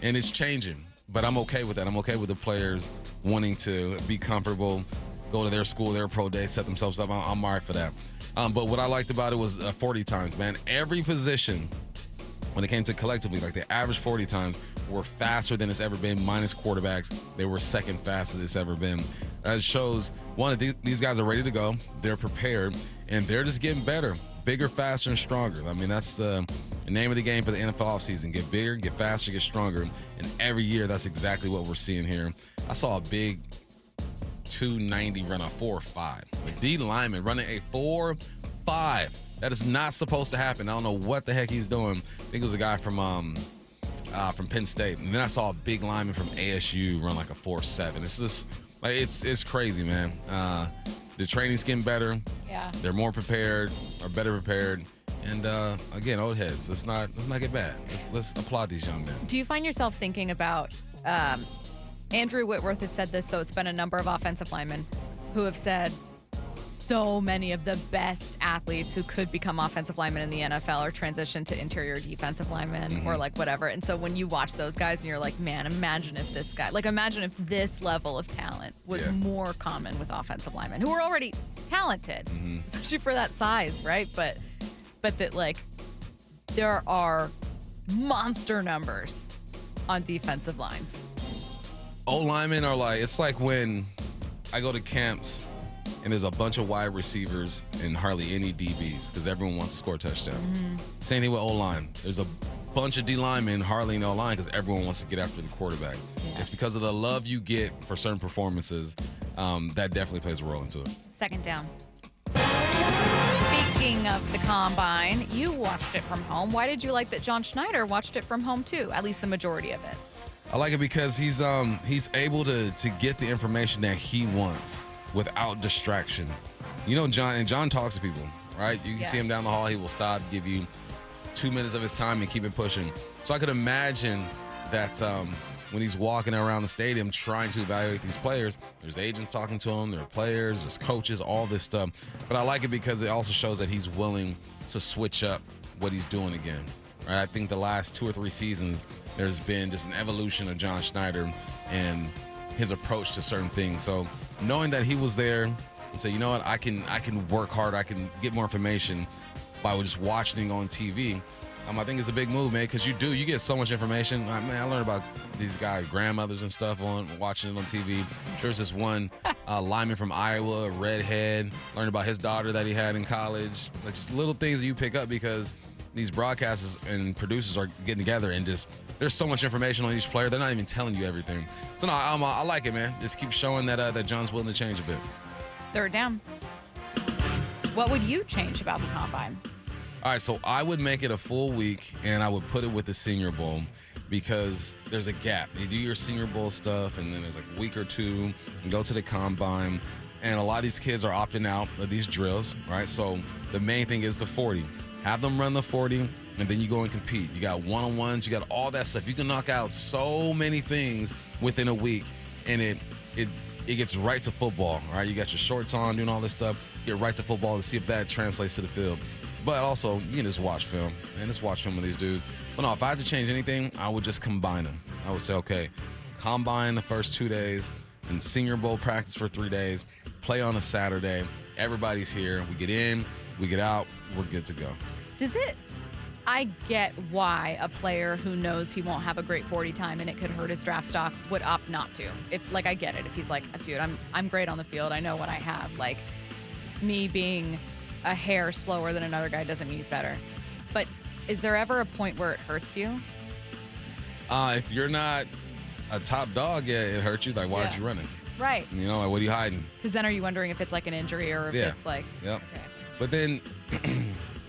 And it's changing, but I'm okay with that. I'm okay with the players wanting to be comfortable, go to their school, their pro day, set themselves up. I'm all right for that. But what I liked about it was 40 times, man. Every position, when it came to collectively, like the average 40 times were faster than it's ever been, minus quarterbacks. They were second fastest it's ever been. That shows, one, these guys are ready to go. They're prepared, and they're just getting better, bigger, faster, and stronger. I mean, that's the name of the game for the NFL offseason. Get bigger, get faster, get stronger. And every year, that's exactly what we're seeing here. I saw a big 290 run a 4.5. A D lineman running a 4.5. That is not supposed to happen. I don't know what the heck he's doing. I think it was a guy from Penn State. And then I saw a big lineman from ASU run like a 4.7. It's just like it's crazy, man. The training's getting better. Yeah. They're more prepared, or better prepared. And again, old heads. Let's not get bad. Let's applaud these young men. Do you find yourself thinking about Andrew Whitworth has said this, though it's been a number of offensive linemen who have said so many of the best athletes who could become offensive linemen in the NFL are transitioned to interior defensive linemen or like whatever. And so when you watch those guys and you're like, man, imagine if this level of talent was more common with offensive linemen who are already talented, especially for that size, right? But but that like there are monster numbers on defensive lines. O-linemen are like, it's like when I go to camps and there's a bunch of wide receivers and hardly any DBs because everyone wants to score a touchdown. Same thing with O-line. There's a bunch of D-linemen, hardly no line because everyone wants to get after the quarterback. It's because of the love you get for certain performances that definitely plays a role into it. Second down. Speaking of the combine, you watched it from home. Why did you like that John Schneider watched it from home too? At least the majority of it. I like it because he's able to get the information that he wants without distraction. You know, John talks to people, right? You can see him down the hall. He will stop, give you 2 minutes of his time and keep it pushing. So I could imagine that when he's walking around the stadium trying to evaluate these players, there's agents talking to him, there are players, there's coaches, all this stuff. But I like it because it also shows that he's willing to switch up what he's doing again. Right? I think the last 2 or 3 seasons, there's been just an evolution of John Schneider and his approach to certain things. So knowing that he was there and say, you know what, I can work harder, I can get more information by just watching on TV. I think it's a big move, man, because you get so much information. I learned about these guys' grandmothers and stuff watching it on TV. There's this one lineman from Iowa, a redhead, learned about his daughter that he had in college. Like just little things that you pick up because these broadcasters and producers are getting together and just there's so much information on each player. They're not even telling you everything. So no, I like it, man. Just keep showing that John's willing to change a bit. Third down. What would you change about the combine? All right, so I would make it a full week, and I would put it with the Senior Bowl because there's a gap. You do your Senior Bowl stuff, and then there's like a week or two, and go to the combine, and a lot of these kids are opting out of these drills, right? So the main thing is the 40. Have them run the 40, and then you go and compete. You got one-on-ones, you got all that stuff. You can knock out so many things within a week, and it gets right to football, right? You got your shorts on, doing all this stuff, get right to football to see if that translates to the field. But also, you can just watch film, and just watch film of these dudes. But no, if I had to change anything, I would just combine them. I would say, okay, combine the first 2 days, and Senior Bowl practice for 3 days, play on a Saturday. Everybody's here. We get in, we get out, we're good to go. I get why a player who knows he won't have a great 40 time and it could hurt his draft stock would opt not to. I get it. If he's like, dude, I'm great on the field. I know what I have. Like, me being a hair slower than another guy doesn't mean he's better. But is there ever a point where it hurts you? If you're not a top dog, yeah, it hurts you. Like, why aren't you running? Right. You know, like, what are you hiding? Because then are you wondering if it's like an injury or if it's like... Yep. Okay. But then,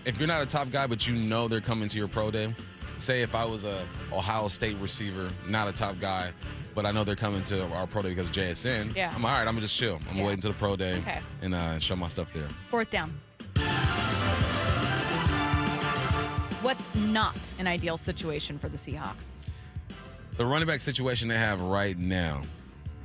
if you're not a top guy, but you know they're coming to your pro day, say if I was a Ohio State receiver, not a top guy, but I know they're coming to our pro day because of JSN, I'm all right, I'm going to just chill. I'm going to wait until the pro day and show my stuff there. Fourth down. What's not an ideal situation for the Seahawks? The running back situation they have right now,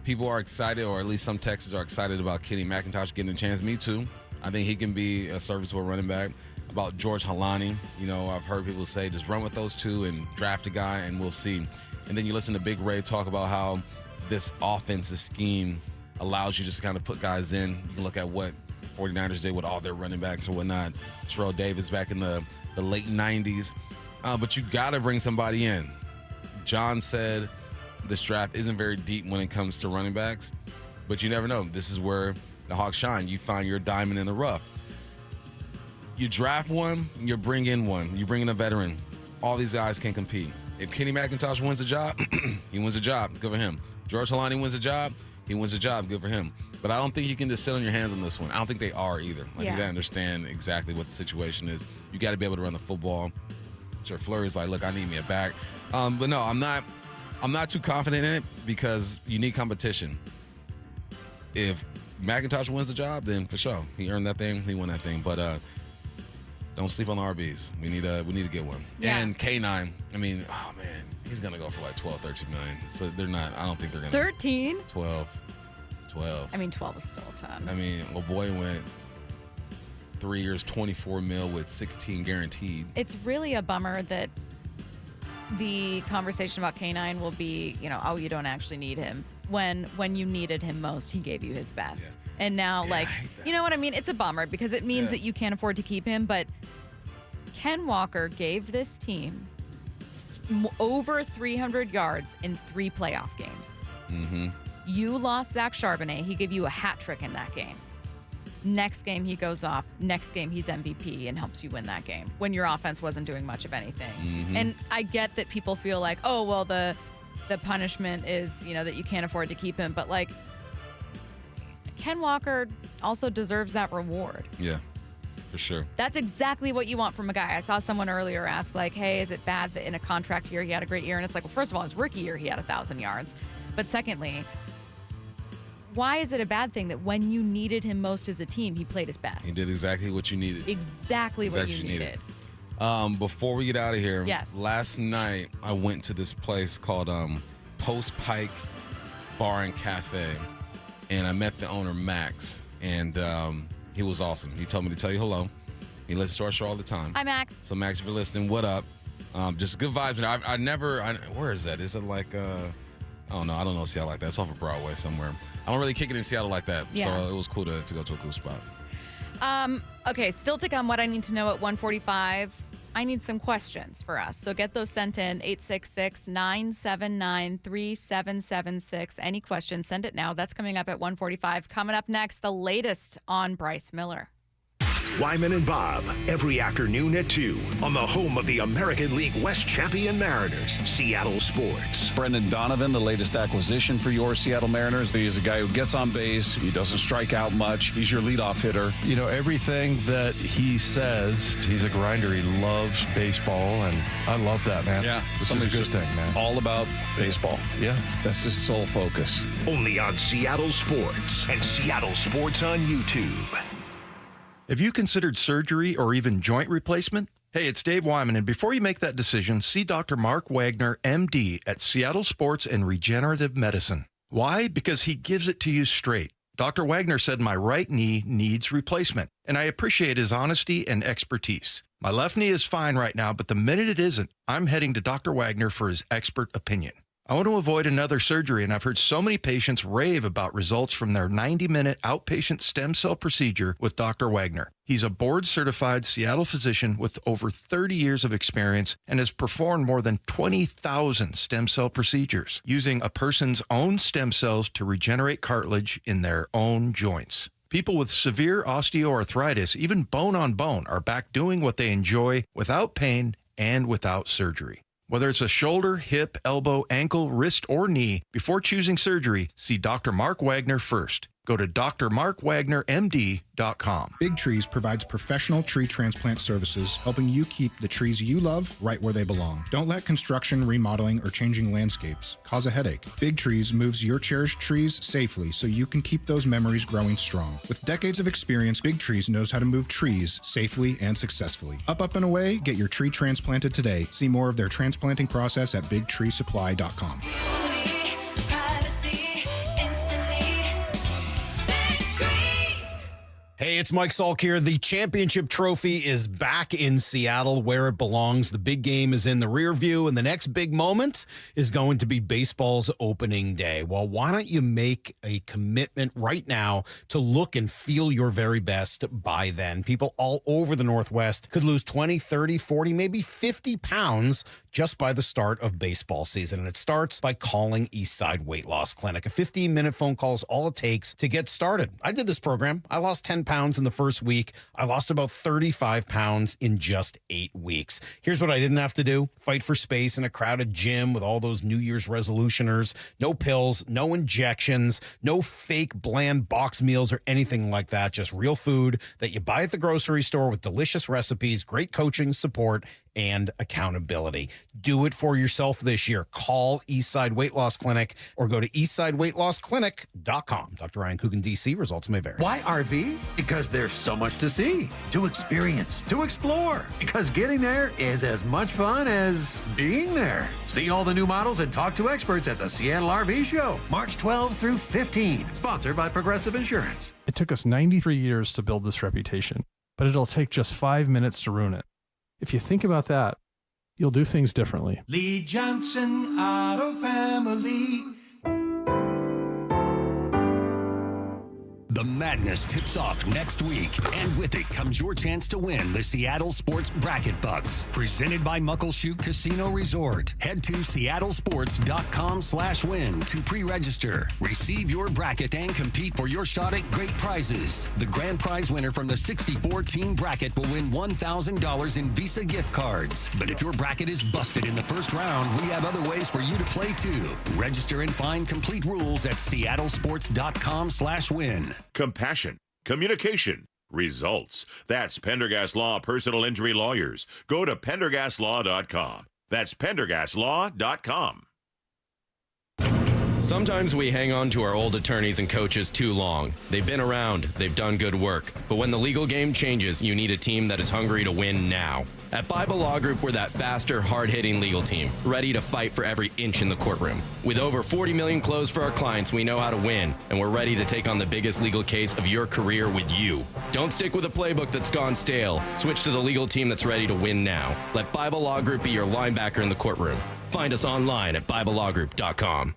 people are excited, or at least some Texans are excited about Kenny McIntosh getting a chance. Me too. I think he can be a serviceable running back. About George Halani, you know, I've heard people say just run with those two and draft a guy and we'll see. And then you listen to Big Ray talk about how this offensive scheme allows you just to kind of put guys in. You can look at what 49ers did with all their running backs and whatnot. Terrell Davis back in the late 90s. But you got to bring somebody in. John said this draft isn't very deep when it comes to running backs, but you never know. This is where the Hawks shine. You find your diamond in the rough. You draft one, you bring in one. You bring in a veteran. All these guys can compete. If Kenny McIntosh wins the job, he wins the job. Good for him. George Halani wins the job, he wins the job. Good for him. But I don't think you can just sit on your hands on this one. I don't think they are either. You got to understand exactly what the situation is. You got to be able to run the football. Sure, Fleury's like, look, I need me a back. But no, I'm not too confident in it because you need competition. If McIntosh wins the job, then for sure. He earned that thing. He won that thing. But don't sleep on the RBs. We need to get one. Yeah. And K9, I mean, oh, man, he's going to go for like 12, 13 million. So they're not, I don't think they're going to. 13? 12. I mean, 12 is still a ton. I mean, my boy went 3 years, 24 mil with 16 guaranteed. It's really a bummer that the conversation about K9 will be, you know, oh, you don't actually need him. When you needed him most, he gave you his best. Yeah. And now, like, you know what I mean? It's a bummer because it means that you can't afford to keep him, but Ken Walker gave this team over 300 yards in 3 playoff games. Mm-hmm. You lost Zach Charbonnet. He gave you a hat trick in that game. Next game, he goes off. Next game, he's MVP and helps you win that game when your offense wasn't doing much of anything. Mm-hmm. And I get that people feel like, oh, well, the punishment is, that you can't afford to keep him. But, like, Ken Walker also deserves that reward. Yeah, for sure. That's exactly what you want from a guy. I saw someone earlier ask, like, hey, is it bad that in a contract year he had a great year? And it's like, well, first of all, his rookie year he had 1,000 yards. But secondly, why is it a bad thing that when you needed him most as a team, he played his best? He did exactly what you needed. Exactly what you needed. Before we get out of here, yes. Last night I went to this place called Post Pike Bar and Cafe, and I met the owner, Max, and he was awesome. He told me to tell you hello. He listens to our show all the time. Hi, Max. So, Max, if you're listening, what up? Just good vibes. And where is that? Is it like, I don't know Seattle like that. It's off of Broadway somewhere. I don't really kick it in Seattle like that. Yeah. So it was cool to go to a cool spot. Okay, still to come what I need to know at 1:45. I need some questions for us. So get those sent in, 866-979-3776. Any questions, send it now. That's coming up at 1:45. Coming up next, the latest on Bryce Miller. Wyman and Bob, every afternoon at 2 on the home of the American League West champion Mariners, Seattle Sports. Brendan Donovan, the latest acquisition for your Seattle Mariners. He's a guy who gets on base. He doesn't strike out much. He's your leadoff hitter. Everything that he says, he's a grinder. He loves baseball, and I love that, man. Yeah. This is a good thing, man. All about baseball. Yeah. That's his sole focus. Only on Seattle Sports and Seattle Sports on YouTube. Have you considered surgery or even joint replacement? Hey, it's Dave Wyman, and before you make that decision, see Dr. Mark Wagner, MD, at Seattle Sports and Regenerative Medicine. Why? Because he gives it to you straight. Dr. Wagner said my right knee needs replacement, and I appreciate his honesty and expertise. My left knee is fine right now, but the minute it isn't, I'm heading to Dr. Wagner for his expert opinion. I want to avoid another surgery, and I've heard so many patients rave about results from their 90-minute outpatient stem cell procedure with Dr. Wagner. He's a board-certified Seattle physician with over 30 years of experience and has performed more than 20,000 stem cell procedures using a person's own stem cells to regenerate cartilage in their own joints. People with severe osteoarthritis, even bone on bone, are back doing what they enjoy without pain and without surgery. Whether it's a shoulder, hip, elbow, ankle, wrist, or knee, before choosing surgery, see Dr. Mark Wagner first. Go to drmarkwagnermd.com. Big Trees provides professional tree transplant services, helping you keep the trees you love right where they belong. Don't let construction, remodeling, or changing landscapes cause a headache. Big Trees moves your cherished trees safely so you can keep those memories growing strong. With decades of experience, Big Trees knows how to move trees safely and successfully. Up and away, get your tree transplanted today. See more of their transplanting process at bigtreesupply.com. Hey, it's Mike Salk here. The championship trophy is back in Seattle where it belongs. The big game is in the rear view, and the next big moment is going to be baseball's opening day. Well, why don't you make a commitment right now to look and feel your very best by then? People all over the Northwest could lose 20, 30, 40, maybe 50 pounds just by the start of baseball season. And it starts by calling Eastside Weight Loss Clinic. A 15-minute phone call is all it takes to get started. I did this program. I lost 10 pounds in the first week. I lost about 35 pounds in just 8 weeks. Here's what I didn't have to do. Fight for space in a crowded gym with all those New Year's resolutioners. No pills, no injections, no fake bland box meals or anything like that. Just real food that you buy at the grocery store with delicious recipes, great coaching, support, and accountability. Do it for yourself this year. Call Eastside Weight Loss Clinic or go to eastsideweightlossclinic.com. Dr. Ryan Coogan, D.C. Results may vary. Why RV? Because there's so much to see, to experience, to explore. Because getting there is as much fun as being there. See all the new models and talk to experts at the Seattle RV Show, March 12 through 15. Sponsored by Progressive Insurance. It took us 93 years to build this reputation, but it'll take just 5 minutes to ruin it. If you think about that, you'll do things differently. Lee Johnson Auto Family. The madness tips off next week, and with it comes your chance to win the Seattle Sports Bracket Bucks, presented by Muckleshoot Casino Resort. Head to seattlesports.com/win to pre-register, receive your bracket, and compete for your shot at great prizes. The grand prize winner from the 64-team bracket will win $1,000 in Visa gift cards. But if your bracket is busted in the first round, we have other ways for you to play too. Register and find complete rules at seattlesports.com/win. Compassion, communication, results. That's Pendergast Law Personal Injury Lawyers. Go to pendergastlaw.com. That's pendergastlaw.com. Sometimes we hang on to our old attorneys and coaches too long. They've been around, they've done good work. But when the legal game changes, you need a team that is hungry to win now. At Bible Law Group, we're that faster, hard-hitting legal team, ready to fight for every inch in the courtroom. With over 40 million closed for our clients, we know how to win, and we're ready to take on the biggest legal case of your career with you. Don't stick with a playbook that's gone stale. Switch to the legal team that's ready to win now. Let Bible Law Group be your linebacker in the courtroom. Find us online at BibleLawGroup.com.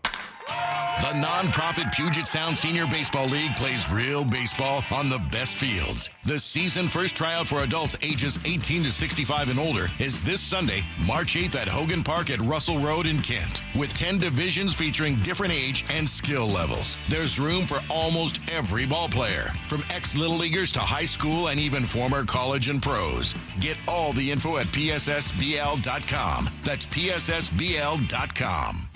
The nonprofit Puget Sound Senior Baseball League plays real baseball on the best fields. The season first tryout for adults ages 18 to 65 and older is this Sunday, March 8th at Hogan Park at Russell Road in Kent. With 10 divisions featuring different age and skill levels, there's room for almost every ball player, from ex-Little Leaguers to high school and even former college and pros. Get all the info at pssbl.com. That's pssbl.com.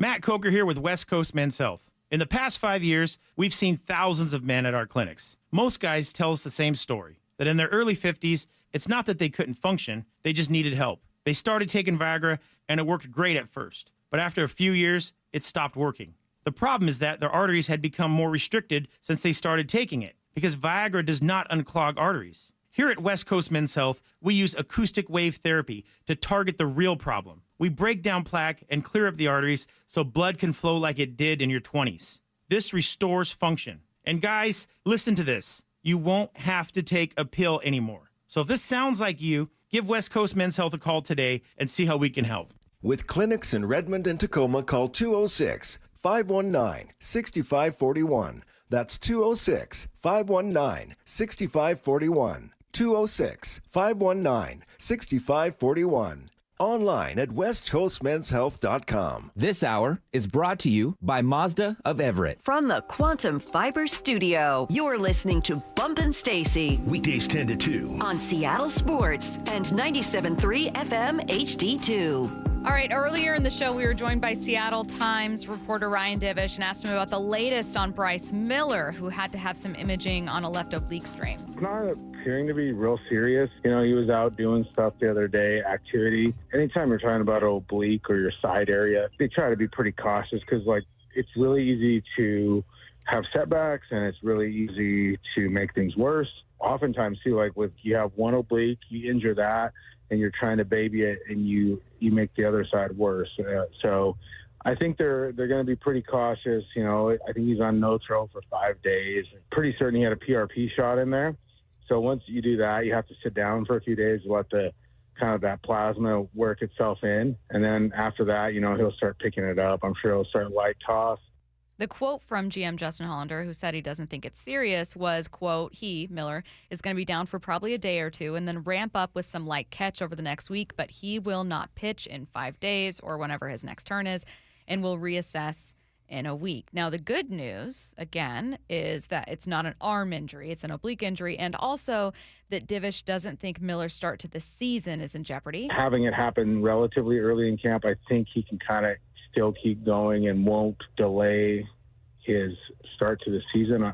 Matt Coker here with West Coast Men's Health. In the past 5 years, we've seen thousands of men at our clinics. Most guys tell us the same story, that in their early 50s, it's not that they couldn't function, they just needed help. They started taking Viagra, and it worked great at first. But after a few years, it stopped working. The problem is that their arteries had become more restricted since they started taking it, because Viagra does not unclog arteries. Here at West Coast Men's Health, we use acoustic wave therapy to target the real problem. We break down plaque and clear up the arteries so blood can flow like it did in your 20s. This restores function. And guys, listen to this. You won't have to take a pill anymore. So if this sounds like you, give West Coast Men's Health a call today and see how we can help. With clinics in Redmond and Tacoma, call 206-519-6541. That's 206-519-6541. 206-519-6541. Online at westcoastmenshealth.com. This hour is brought to you by Mazda of Everett. From the Quantum Fiber Studio, you're listening to Bump and Stacy. Weekdays 10 to 2. On Seattle Sports and 97.3 FM HD2. All right, earlier in the show, we were joined by Seattle Times reporter Ryan Divish and asked him about the latest on Bryce Miller, who had to have some imaging on a left oblique strain. It's not appearing to be real serious. You know, he was out doing stuff the other day, activity. Anytime you're talking about oblique or your side area, they try to be pretty cautious because, like, it's really easy to have setbacks and it's really easy to make things worse. Oftentimes, too, like with you have one oblique, you injure that, and you're trying to baby it, and you make the other side worse. So I think they're going to be pretty cautious. You know, I think he's on no throw for 5 days. Pretty certain he had a PRP shot in there. So once you do that, you have to sit down for a few days to let the kind of that plasma work itself in. And then after that, you know, he'll start picking it up. I'm sure he'll start light toss. The quote from GM Justin Hollander, who said he doesn't think it's serious, was, quote, Miller, is going to be down for probably a day or two and then ramp up with some light catch over the next week, but he will not pitch in 5 days or whenever his next turn is and will reassess in a week. Now, the good news, again, is that it's not an arm injury. It's an oblique injury, and also that Divish doesn't think Miller's start to the season is in jeopardy. Having it happen relatively early in camp, I think he can kind of still keep going and won't delay his start to the season. I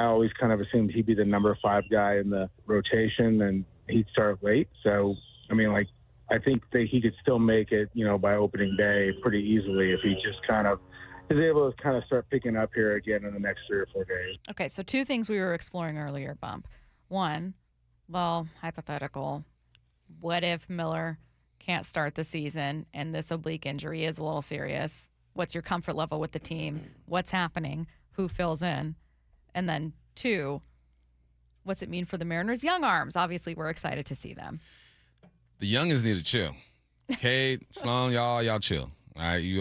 always kind of assumed he'd be the number 5 guy in the rotation and he'd start late. So, I mean, like, I think that he could still make it, you know, by opening day pretty easily if he just kind of is able to kind of start picking up here again in the next 3 or 4 days. Okay, so 2 things we were exploring earlier, Bump. One, well, hypothetical. What if Miller can't start the season and this oblique injury is a little serious? What's your comfort level with the team? What's happening? Who fills in? And then 2, what's it mean for the Mariners' young arms? Obviously, we're excited to see them. The youngins need to chill. Cade, Sloan, y'all chill. All right, you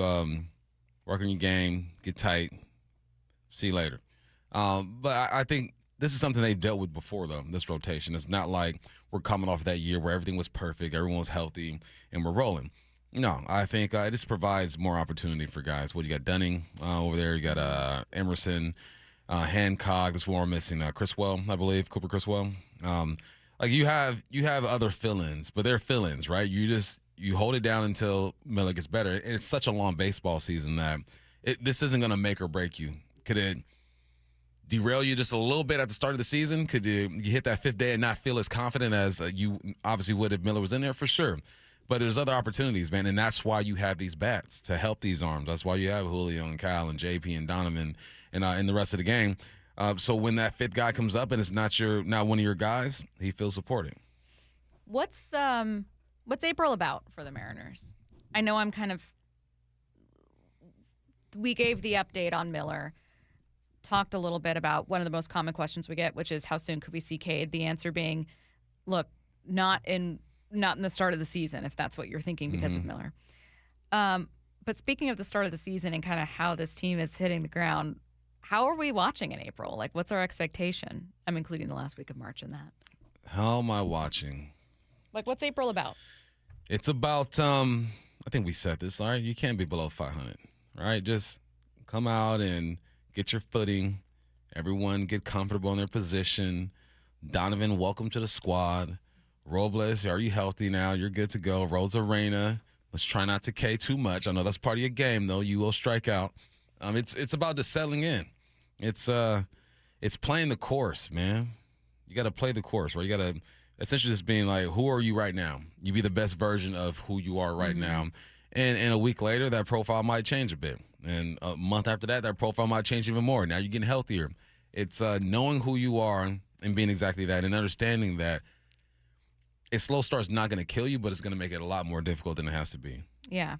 work on your game, get tight. See you later. But I think this is something they've dealt with before, though, this rotation. It's not like we're coming off that year where everything was perfect, everyone was healthy, and we're rolling. No, I think it just provides more opportunity for guys. You got Dunning over there. You got Emerson, Hancock. This one we're missing. Criswell, I believe, Cooper Criswell. Like you have other fill-ins, but they're fill-ins, right? You hold it down until Miller gets better. And it's such a long baseball season that this isn't going to make or break you. Could it derail you just a little bit at the start of the season? Could you hit that fifth day and not feel as confident as you obviously would if Miller was in there? For sure. But there's other opportunities, man, and that's why you have these bats to help these arms. That's why you have Julio and Kyle and JP and Donovan and the rest of the game. So when that fifth guy comes up and it's not one of your guys, he feels supported. What's April about for the Mariners? I know we gave the update on Miller, talked a little bit about one of the most common questions we get, which is how soon could we see Cade? The answer being, look, not in the start of the season, if that's what you're thinking because of Miller. But speaking of the start of the season and kind of how this team is hitting the ground, how are we watching in April? Like, what's our expectation? I'm including the last week of March in that. How am I watching? Like, what's April about? It's about, I think we said this, all right? You can't be below 500, right? Just come out and get your footing. Everyone get comfortable in their position. Donovan, welcome to the squad. Robles, are you healthy now? You're good to go. Rosarena, let's try not to K too much. I know that's part of your game, though. You will strike out. It's about just settling in. It's playing the course, man. You got to play the course, right? You got to essentially just being like, who are you right now? You be the best version of who you are right now. And a week later, that profile might change a bit. And a month after that, that profile might change even more. Now you're getting healthier. It's knowing who you are and being exactly that and understanding that a slow start's not going to kill you, but it's going to make it a lot more difficult than it has to be. Yeah.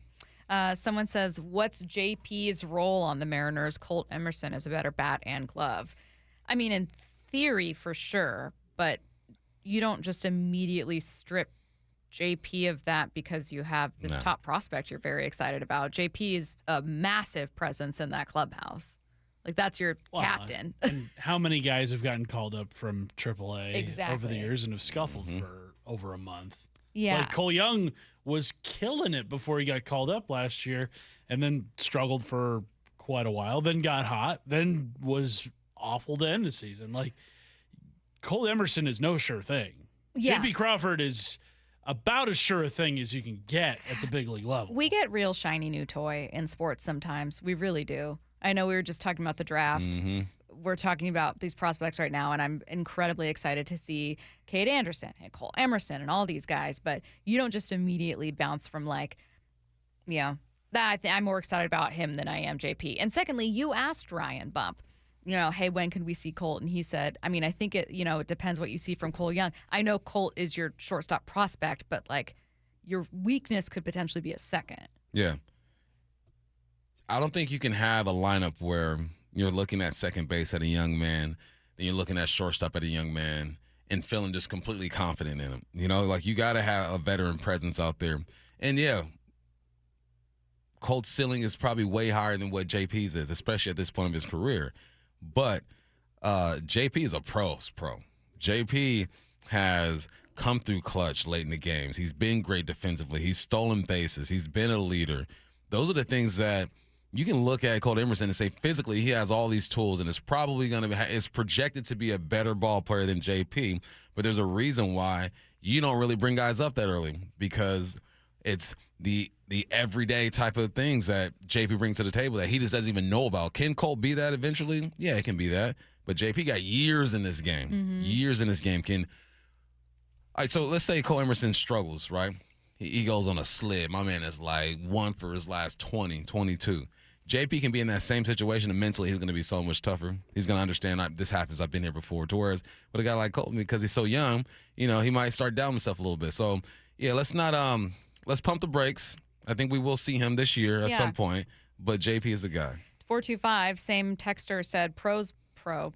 Someone says, what's JP's role on the Mariners? Colt Emerson is a better bat and glove. I mean, in theory, for sure, but you don't just immediately strip JP of that because you have this top prospect you're very excited about. JP is a massive presence in that clubhouse. Like, that's your captain. And how many guys have gotten called up from AAA over the years and have scuffled for over a month? Yeah. Like, Cole Young was killing it before he got called up last year and then struggled for quite a while, then got hot, then was awful to end the season. Like, Cole Emerson is no sure thing. Yeah. JP Crawford is about as sure a thing as you can get at the big league level. We get real shiny new toy in sports sometimes. We really do. I know we were just talking about the draft. We're talking about these prospects right now, and I'm incredibly excited to see Cade Anderson and Cole Emerson and all these guys. But you don't just immediately bounce from like, I'm more excited about him than I am JP. And secondly, you asked Ryan Bump, hey, when can we see Colt? And he said, I mean, I think it depends what you see from Cole Young. I know Colt is your shortstop prospect, but like your weakness could potentially be a second. Yeah. I don't think you can have a lineup where you're looking at second base at a young man, then you're looking at shortstop at a young man and feeling just completely confident in him. Like you got to have a veteran presence out there. And yeah, Colt's ceiling is probably way higher than what JP's is, especially at this point of his career. But JP is a pro's pro. JP has come through clutch late in the games. He's been great defensively. He's stolen bases. He's been a leader. Those are the things that you can look at Colt Emerson and say physically he has all these tools and it's probably going to be, it's projected to be a better ball player than JP. But there's a reason why you don't really bring guys up that early, because it's the everyday type of things that JP brings to the table that he just doesn't even know about. Can Colt be that eventually? Yeah, it can be that. But JP got years in this game. Years in this game. All right, so let's say Cole Emerson struggles, right? He goes on a slid. My man is like 1 for his last 20, 22. JP can be in that same situation, and mentally he's going to be so much tougher. He's going to understand this happens. I've been here before. To whereas with a guy like Colton, because he's so young, he might start down himself a little bit. So yeah, let's pump the brakes. I think we will see him this year at some point, but JP is the guy. 425, same texter said Pros Pro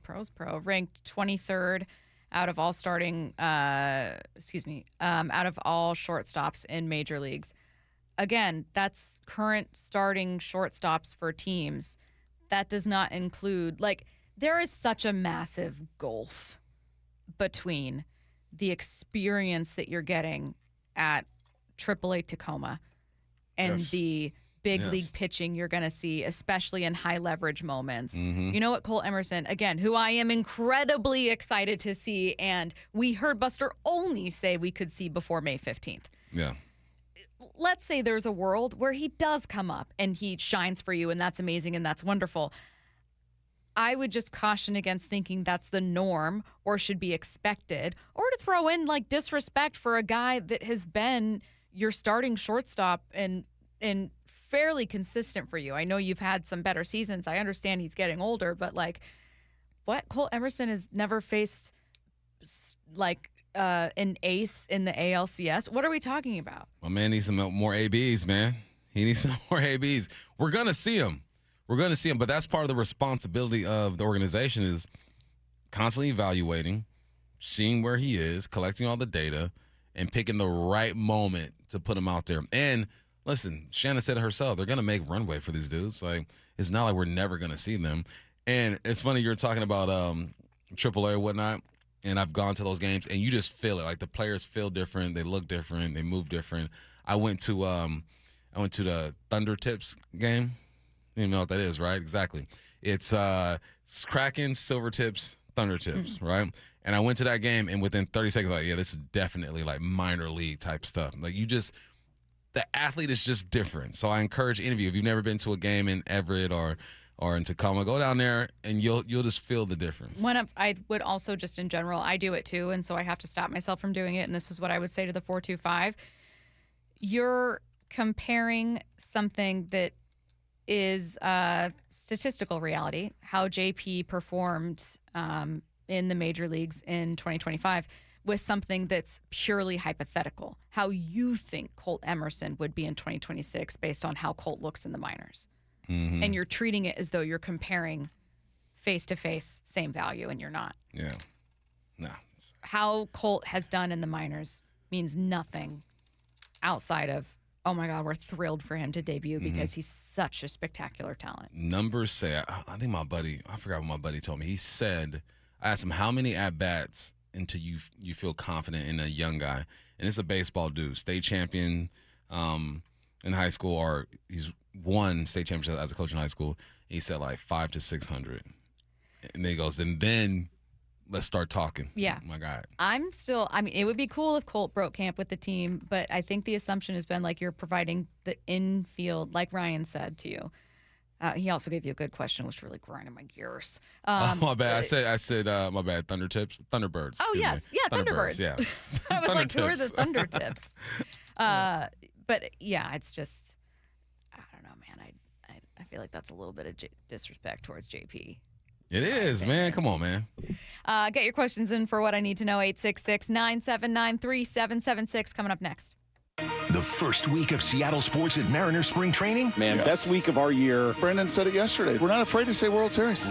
ranked 23rd out of all out of all shortstops in major leagues. Again, that's current starting shortstops for teams. That does not include, There is such a massive gulf between the experience that you're getting at AAA Tacoma and the big league pitching you're going to see, especially in high leverage moments. Mm-hmm. You know what, Cole Emerson, again, who I am incredibly excited to see, and we heard Buster Olney say we could see before May 15th. Yeah. Let's say there's a world where he does come up and he shines for you, and that's amazing and that's wonderful. I would just caution against thinking that's the norm or should be expected, or to throw in like disrespect for a guy that has been your starting shortstop and fairly consistent for you. I know you've had some better seasons. I understand he's getting older, but like, what? Cole Emerson has never faced like an ace in the ALCS. What are we talking about? My man needs some more ABs, man. He needs some more ABs. We're going to see him. We're going to see him, but that's part of the responsibility of the organization is constantly evaluating, seeing where he is, collecting all the data, and picking the right moment to put him out there. And listen, Shannon said it herself. They're going to make runway for these dudes. Like, it's not like we're never going to see them. And it's funny you're talking about AAA and whatnot, and I've gone to those games, and you just feel it. Like, the players feel different. They look different. They move different. I went to the Thunder Tips game. You know what that is, right? Exactly. It's Kraken, Silver Tips, Thunder Tips, right? And I went to that game, and within 30 seconds, like, yeah, this is definitely like minor league type stuff. Like, the athlete is just different. So I encourage any of you, if you've never been to a game in Everett or in Tacoma, go down there and you'll just feel the difference. I would also just in general, I do it too, and so I have to stop myself from doing it. And this is what I would say to the 425. You're comparing something that is statistical reality, how JP performed in the major leagues in 2025, with something that's purely hypothetical, how you think Colt Emerson would be in 2026 based on how Colt looks in the minors. Mm-hmm. And you're treating it as though you're comparing face-to-face, same value, and you're not. Yeah. No. How Colt has done in the minors means nothing outside of, oh my God, we're thrilled for him to debut because he's such a spectacular talent. Numbers say, I think I forgot what my buddy told me. He said, I asked him, how many at-bats until you feel confident in a young guy? And it's a baseball dude, state champion in high school, or he's won state championship as a coach in high school. He said like 500 to 600. And then he goes, and then let's start talking. Yeah. Oh my God. It would be cool if Colt broke camp with the team, but I think the assumption has been like you're providing the infield, like Ryan said to you. He also gave you a good question, which really grinded my gears. My bad. I said my bad. Thunder Tips, Thunderbirds. Oh yes, yeah, Thunderbirds. Yeah. I was like, who are the Thunder Tips? But yeah, it's just, I don't know, man. I feel like that's a little bit of disrespect towards JP. It is, man. Come on, man. Get your questions in for What I Need to Know. 866-979-3776 coming up next. The first week of Seattle sports at Mariners spring training. Man, best week of our year. Brendan said it yesterday. We're not afraid to say World Series.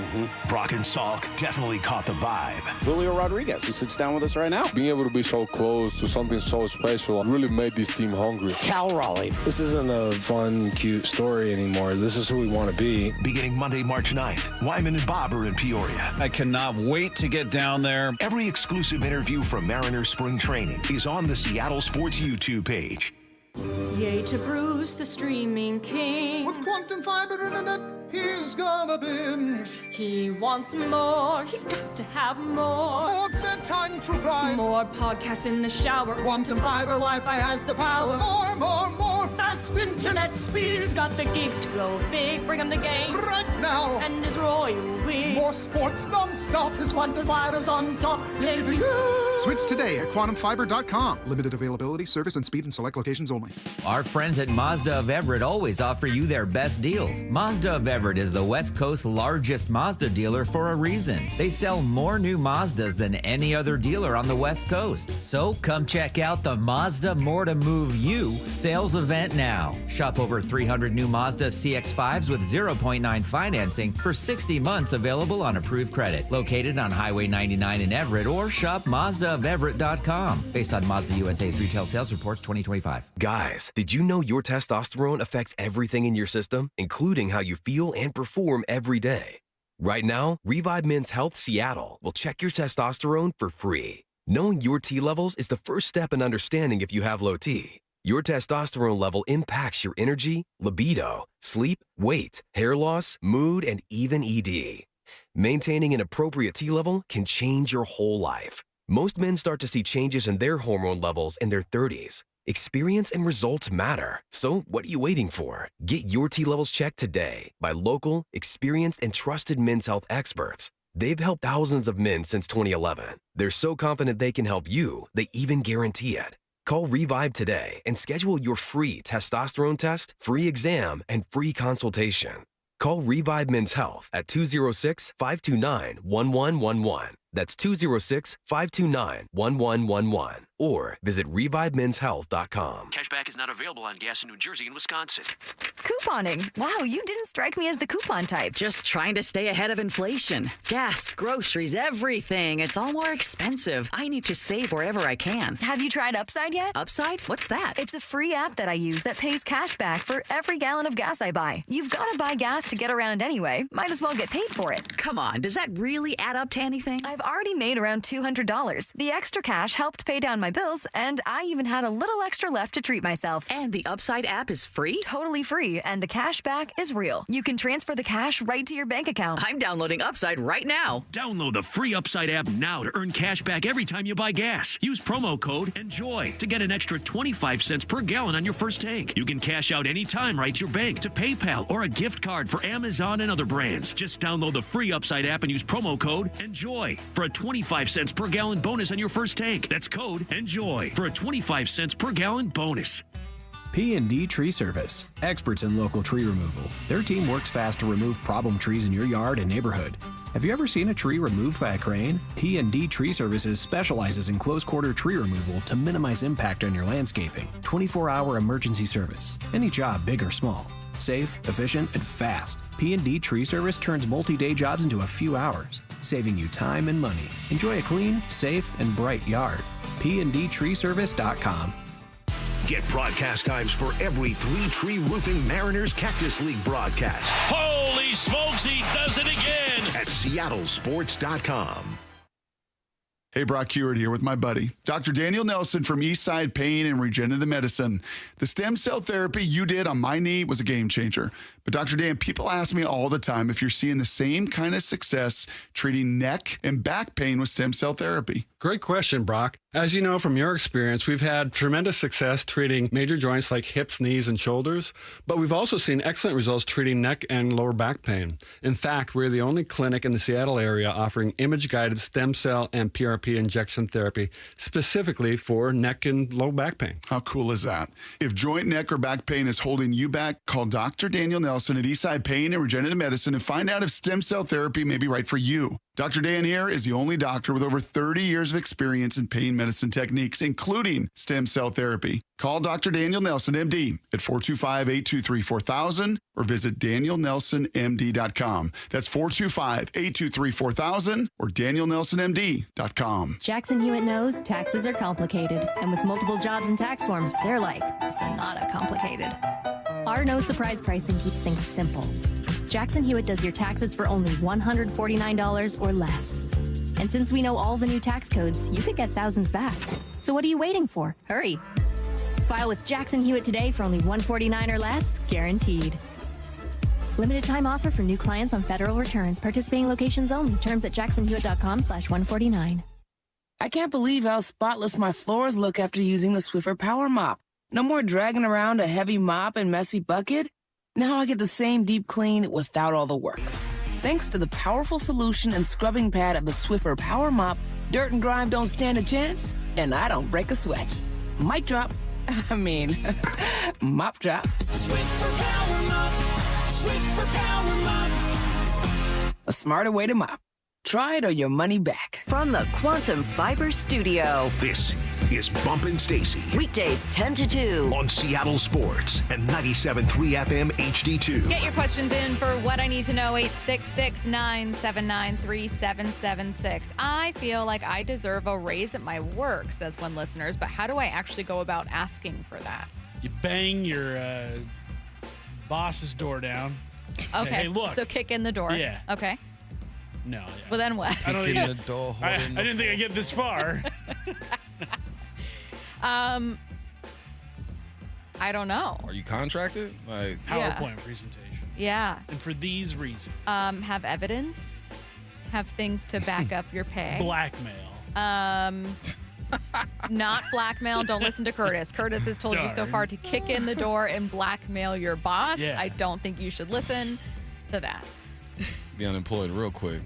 Brock and Salk definitely caught the vibe. Julio Rodriguez, who sits down with us right now. Being able to be so close to something so special really made this team hungry. Cal Raleigh. This isn't a fun, cute story anymore. This is who we want to be. Beginning Monday, March 9th, Wyman and Bob are in Peoria. I cannot wait to get down there. Every exclusive interview from Mariners spring training is on the Seattle Sports YouTube page. Yay to Bruce, the streaming king. With quantum fiber internet, he's gonna binge. He wants more, he's got to have more. More bedtime true crime. More podcasts in the shower. Quantum fiber Wi-Fi has the power. More. Fast internet speed. He's got the geeks to go big. Bring him the game right now. And his royal we. More sports non-stop. His quantum fiber's on top. Yay to you. Switch today at quantumfiber.com. Limited availability, service, and speed in select locations only. Our friends at Mazda of Everett always offer you their best deals. Mazda of Everett is the West Coast's largest Mazda dealer for a reason. They sell more new Mazdas than any other dealer on the West Coast. So come check out the Mazda More to Move You sales event now. Shop over 300 new Mazda CX-5s with 0.9 financing for 60 months, available on approved credit. Located on Highway 99 in Everett, or shop MazdaofEverett.com. Based on Mazda USA's retail sales reports 2025. Guys, did you know your testosterone affects everything in your system, including how you feel and perform every day? Right now, Revive Men's Health Seattle will check your testosterone for free. Knowing your T levels is the first step in understanding if you have low T. Your testosterone level impacts your energy, libido, sleep, weight, hair loss, mood, and even ED. Maintaining an appropriate T level can change your whole life. Most men start to see changes in their hormone levels in their 30s. Experience and results matter. So what are you waiting for? Get your T levels checked today by local, experienced, and trusted men's health experts. They've helped thousands of men since 2011. They're so confident they can help you, they even guarantee it. Call Revive today and schedule your free testosterone test, free exam, and free consultation. Call Revive Men's Health at 206-529-1111. That's 206-529-1111. Or visit ReviveMen'sHealth.com. Cashback is not available on gas in New Jersey and Wisconsin. Couponing. Wow, you didn't strike me as the coupon type. Just trying to stay ahead of inflation. Gas, groceries, everything. It's all more expensive. I need to save wherever I can. Have you tried Upside yet? Upside? What's that? It's a free app that I use that pays cash back for every gallon of gas I buy. You've got to buy gas to get around anyway. Might as well get paid for it. Come on, does that really add up to anything? I've already made around $200. The extra cash helped pay down my bills, and I even had a little extra left to treat myself. And the Upside app is free? Totally free, and the cash back is real. You can transfer the cash right to your bank account. I'm downloading Upside right now. Download the free Upside app now to earn cash back every time you buy gas. Use promo code ENJOY to get an extra 25 cents per gallon on your first tank. You can cash out anytime right to your bank, to PayPal, or a gift card for Amazon and other brands. Just download the free Upside app and use promo code ENJOY for a 25 cents per gallon bonus on your first tank. That's code ENJOY for a 25 cents per gallon bonus. P&D Tree Service, experts in local tree removal. Their team works fast to remove problem trees in your yard and neighborhood. Have you ever seen a tree removed by a crane? P&D Tree Services specializes in close-quarter tree removal to minimize impact on your landscaping. 24-hour emergency service. Any job, big or small. Safe, efficient, and fast. P&D Tree Service turns multi-day jobs into a few hours, saving you time and money. Enjoy a clean, safe, and bright yard. PNDTreeService.com. Get broadcast times for every 3 Tree Roofing Mariners Cactus League broadcast. Holy smokes, he does it again! At SeattleSports.com. Hey, Brock Hewitt here with my buddy, Dr. Daniel Nelson from Eastside Pain and Regenerative Medicine. The stem cell therapy you did on my knee was a game changer. But Dr. Dan, people ask me all the time if you're seeing the same kind of success treating neck and back pain with stem cell therapy. Great question, Brock. As you know from your experience, we've had tremendous success treating major joints like hips, knees, and shoulders, but we've also seen excellent results treating neck and lower back pain. In fact, we're the only clinic in the Seattle area offering image-guided stem cell and PRP injection therapy specifically for neck and low back pain. How cool is that? If joint, neck, or back pain is holding you back, call Dr. Daniel Nelson at Eastside Pain and Regenerative Medicine and find out if stem cell therapy may be right for you. Dr. Dan here is the only doctor with over 30 years of experience in pain medicine techniques, including stem cell therapy. Call Dr. Daniel Nelson, MD, at 425-823-4000 or visit DanielNelsonMD.com. That's 425-823-4000 or DanielNelsonMD.com. Jackson Hewitt knows taxes are complicated, and with multiple jobs and tax forms, they're like Sonata complicated. Our no surprise pricing keeps things simple. Jackson Hewitt does your taxes for only $149 or less. And since we know all the new tax codes, you could get thousands back. So what are you waiting for? Hurry. File with Jackson Hewitt today for only $149 or less, guaranteed. Limited time offer for new clients on federal returns. Participating locations only. Terms at jacksonhewitt.com/149. I can't believe how spotless my floors look after using the Swiffer Power Mop. No more dragging around a heavy mop and messy bucket. Now I get the same deep clean without all the work. Thanks to the powerful solution and scrubbing pad of the Swiffer Power Mop, dirt and grime don't stand a chance, and I don't break a sweat. Mic drop. Mop drop. Swiffer Power Mop. Swiffer Power Mop. A smarter way to mop. Try it or your money back. From the Quantum Fiber Studio. This is Bump Stacy. Weekdays 10 to 2. On Seattle Sports and 97.3 FM HD2. Get your questions in for What I Need to Know, 866-979-3776. I feel like I deserve a raise at my work, says one listener, but how do I actually go about asking for that? You bang your boss's door down. Okay, Hey, look. so kick in the door. Yeah. Okay. No. Yeah. Well, then what? I don't Kicking think the door, I holding the didn't think I'd get this far. I don't know. Are you contracted? Like PowerPoint presentation. Yeah. And for these reasons. Have evidence. Have things to back up your pay. Blackmail. Not blackmail. Don't listen to Curtis. Curtis has told you so far to kick in the door and blackmail your boss. Yeah. I don't think you should listen to that. be unemployed real quick.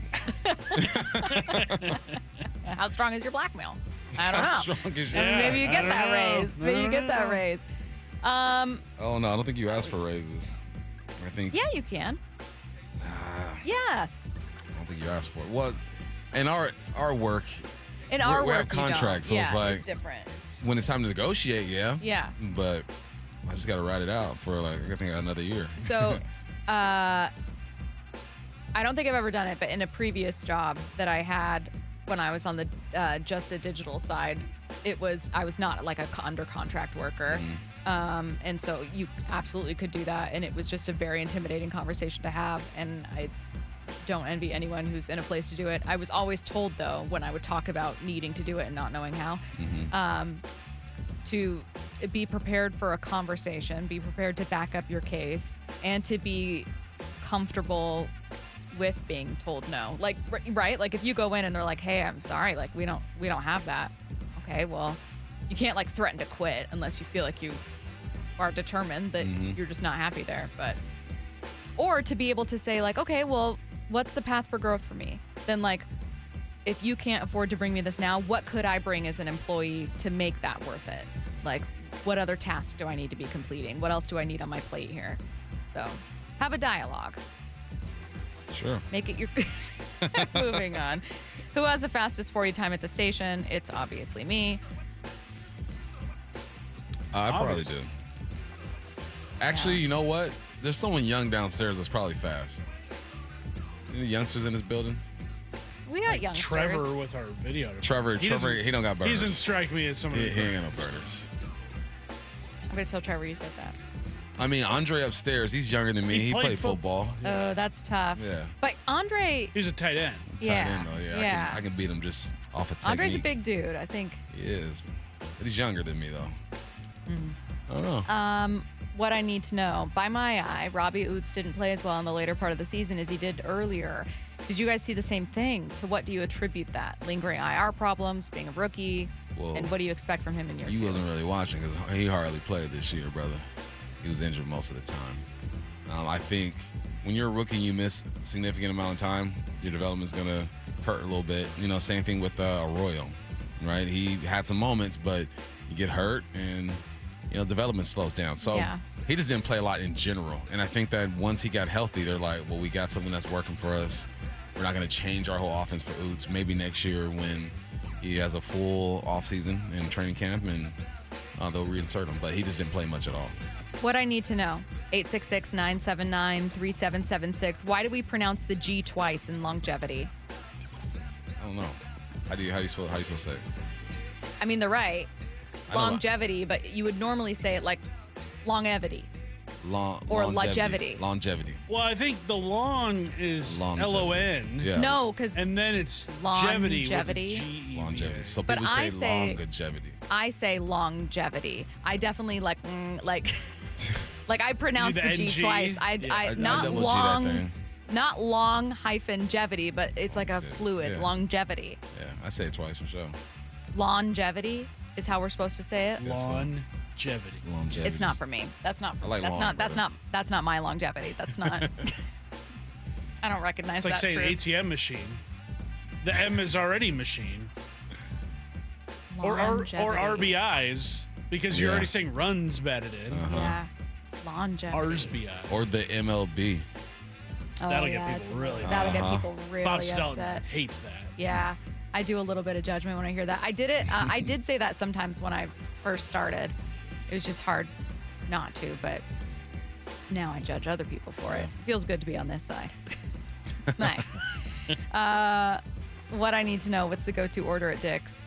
How strong is your blackmail? I don't know. How strong is your- Maybe you get that raise. Maybe you get that raise. Oh no, I don't think you asked for raises. I think. Yeah, you can. Yes. I don't think you asked for it. Well, in our work. In our we work, have contracts, so you it's don't. like It's different. when it's time to negotiate, yeah. Yeah. But I just got to ride it out for like I think another year. So, I don't think I've ever done it, but in a previous job that I had when I was on the just a digital side, I was not like a under contract worker. And so you absolutely could do that. And it was just a very intimidating conversation to have. And I don't envy anyone who's in a place to do it. I was always told, though, when I would talk about needing to do it and not knowing how, to be prepared for a conversation, be prepared to back up your case, and to be comfortable with being told no. Like, right? Like if you go in and they're like, hey, I'm sorry, like we don't have that. Okay, well, you can't like threaten to quit unless you feel like you are determined that you're just not happy there. Or to be able to say like, okay, well, what's the path for growth for me? Then like, if you can't afford to bring me this now, what could I bring as an employee to make that worth it? Like, what other tasks do I need to be completing? What else do I need on my plate here? So have a dialogue. Sure. Make it your... Moving on. Who has the fastest 40 time at the station? It's obviously me. I probably do. Actually, you know what? There's someone young downstairs that's probably fast. Any youngsters in this building? We got youngsters. Trevor with our video. Trevor, he don't got burners. He doesn't strike me as someone. He ain't got no burners. I'm going to tell Trevor you said that. I mean, Andre upstairs, he's younger than me. He played football. Oh, that's tough. Yeah. But Andre... He's a tight end. Tight end, though, yeah. I can beat him just off of technique. Andre's a big dude, I think. He is. But he's younger than me, though. I don't know. What I need to know. By my eye, Robbie Oots didn't play as well in the later part of the season as he did earlier. Did you guys see the same thing? To what do you attribute that? Lingering IR problems, being a rookie, and what do you expect from him in year 2? You wasn't really watching because he hardly played this year, brother. He was injured most of the time. I think when you're a rookie and you miss a significant amount of time, your development's going to hurt a little bit. You know, same thing with Arroyo, right? He had some moments, but you get hurt and, you know, development slows down. So he just didn't play a lot in general. And I think that once he got healthy, they're like, well, we got something that's working for us. We're not going to change our whole offense for Oots. Maybe next year when he has a full offseason in training camp and they'll reinsert him. But he just didn't play much at all. What I need to know, 866-979-3776. Why do we pronounce the G twice in longevity? I don't know. How you supposed to say it? I mean, they're right. Longevity, but you would normally say it like longevity. Or longevity. Longevity. Well, I think the long is L-O-N. Yeah. No, because... And then it's longevity. Longevity. So But people say I say- longevity. I say longevity. I definitely like I pronounce the G NG? twice. I not double G that long, thing. not long hyphen jevity, but it's like a fluid. yeah. Longevity. Yeah, I say it twice for sure. Longevity is how we're supposed to say it. Longevity. It's not for me. That's not for I like me. That's not my longevity. That's not. I don't recognize It's like that saying truth. ATM machine. The M is already machine. Or RBIs, because you're already saying runs batted in. Yeah. Longevity. RSBI. Or the MLB. Oh, That'll yeah, get people really. That'll get people really Bob Stelton upset. hates that. Yeah, I do a little bit of judgment when I hear that. I did it. I did say that sometimes when I first started. It was just hard not to, but now I judge other people for it. It feels good to be on this side. It's nice. What I need to know, what's the go-to order at Dick's?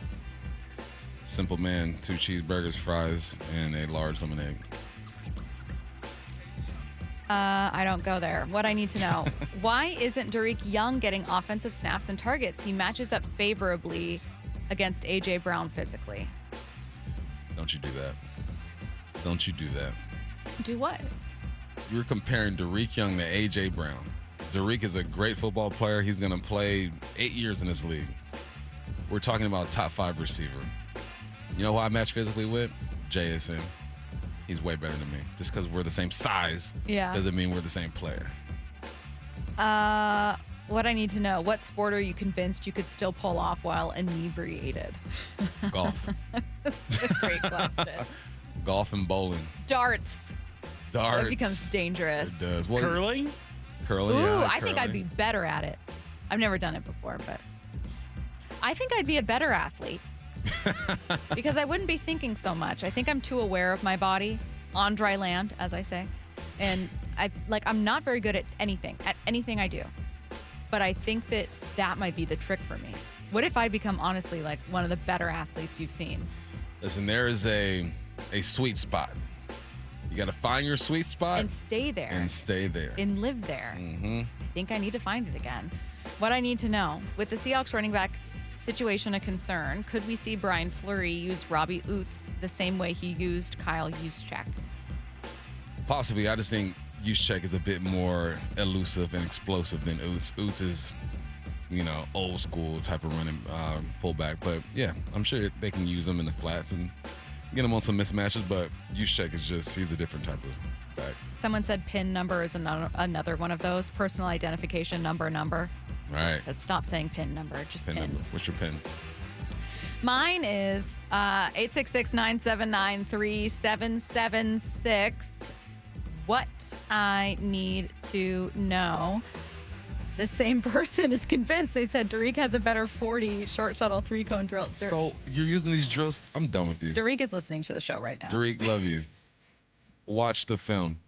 Simple man, 2 cheeseburgers, fries, and a large lemonade. I don't go there. What I need to know, why isn't Derek Young getting offensive snaps and targets? He matches up favorably against A.J. Brown physically. Don't you do that. Don't you do that. Do what? You're comparing Derek Young to A.J. Brown. Derek is a great football player. He's going to play 8 years in this league. We're talking about top 5 receiver. You know who I match physically with? JSN. He's way better than me. Just because we're the same size doesn't mean we're the same player. What I need to know, what sport are you convinced you could still pull off while inebriated? Golf. That's a great question. Golf and bowling. Darts. It becomes dangerous. It does. Well, curling? Curling, Ooh, yeah. I think I'd be better at it. I've never done it before, but I think I'd be a better athlete. Because I wouldn't be thinking so much. I think I'm too aware of my body on dry land, as I say. And I'm not very good at anything I do. But I think that might be the trick for me. What if I become, honestly, like one of the better athletes you've seen? Listen, there is a sweet spot. You got to find your sweet spot. And stay there. And live there. Mm-hmm. I think I need to find it again. What I need to know, with the Seahawks running back situation a concern, could we see Brian Fleury use Robbie Oots the same way he used Kyle Juszczyk? Possibly. I just think Juszczyk is a bit more elusive and explosive than Oots. Oots is, old school type of running fullback. But, yeah, I'm sure they can use him in the flats and get him on some mismatches. But Juszczyk he's a different type of back. Someone said PIN number is another one of those. Personal identification number. Right. Said stop saying PIN number, just PIN. Number. What's your PIN? Mine is 866-979-3776. What I need to know. The same person is convinced. They said Derek has a better 40 short shuttle 3-cone drill. So you're using these drills? I'm done with you. Derek is listening to the show right now. Derek, love you. Watch the film.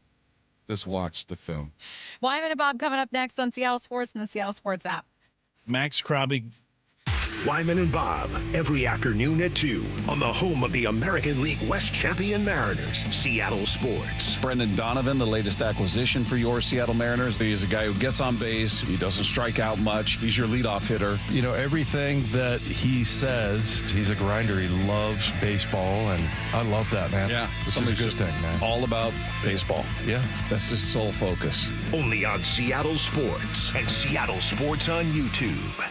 Just watch the film. Wyman and Bob coming up next on Seattle Sports and the Seattle Sports app. Max Krabby. Wyman and Bob, every afternoon at 2 on the home of the American League West champion Mariners, Seattle Sports. Brendan Donovan, the latest acquisition for your Seattle Mariners. He's a guy who gets on base. He doesn't strike out much. He's your leadoff hitter. You know, everything that he says, he's a grinder. He loves baseball, and I love that, man. Yeah. Which is a good thing, man. All about baseball. Yeah. That's his sole focus. Only on Seattle Sports and Seattle Sports on YouTube.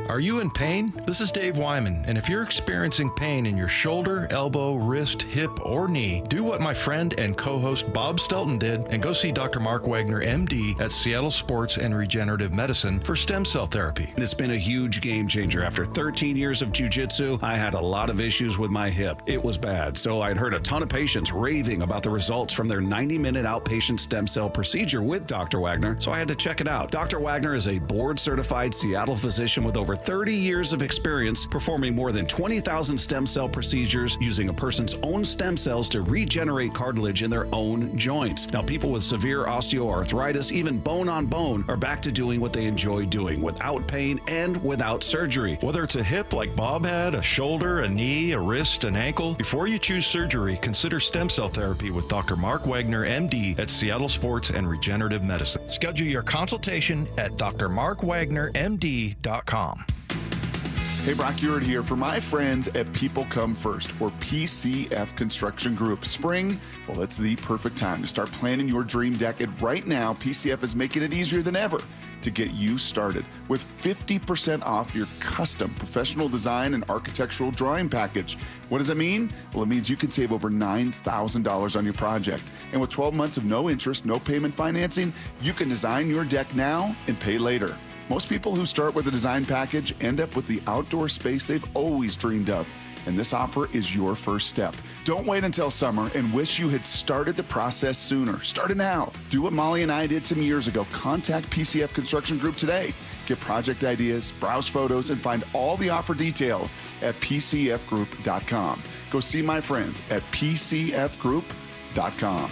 Are you in pain? This is Dave Wyman, and if you're experiencing pain in your shoulder, elbow, wrist, hip, or knee, do what my friend and co-host Bob Stelton did and go see Dr. Mark Wagner, MD, at Seattle Sports and Regenerative Medicine for stem cell therapy. It's been a huge game changer. After 13 years of jiu-jitsu, I had a lot of issues with my hip. It was bad, so I'd heard a ton of patients raving about the results from their 90-minute outpatient stem cell procedure with Dr. Wagner, so I had to check it out. Dr. Wagner is a board-certified Seattle physician with over 30 years of experience performing more than 20,000 stem cell procedures using a person's own stem cells to regenerate cartilage in their own joints. Now, people with severe osteoarthritis, even bone on bone, are back to doing what they enjoy doing without pain and without surgery. Whether it's a hip like Bob had, a shoulder, a knee, a wrist, an ankle, before you choose surgery, consider stem cell therapy with Dr. Mark Wagner, MD, at Seattle Sports and Regenerative Medicine. Schedule your consultation at drmarkwagnermd.com. Hey, Brock Ewart here for my friends at People Come First, or PCF Construction Group. Spring, well, it's the perfect time to start planning your dream deck. And right now, PCF is making it easier than ever to get you started with 50% off your custom professional design and architectural drawing package. What does it mean? Well, it means you can save over $9,000 on your project. And with 12 months of no interest, no payment financing, you can design your deck now and pay later. Most people who start with a design package end up with the outdoor space they've always dreamed of. And this offer is your first step. Don't wait until summer and wish you had started the process sooner. Start it now. Do what Molly and I did some years ago. Contact PCF Construction Group today. Get project ideas, browse photos, and find all the offer details at PCFgroup.com. Go see my friends at PCFgroup.com.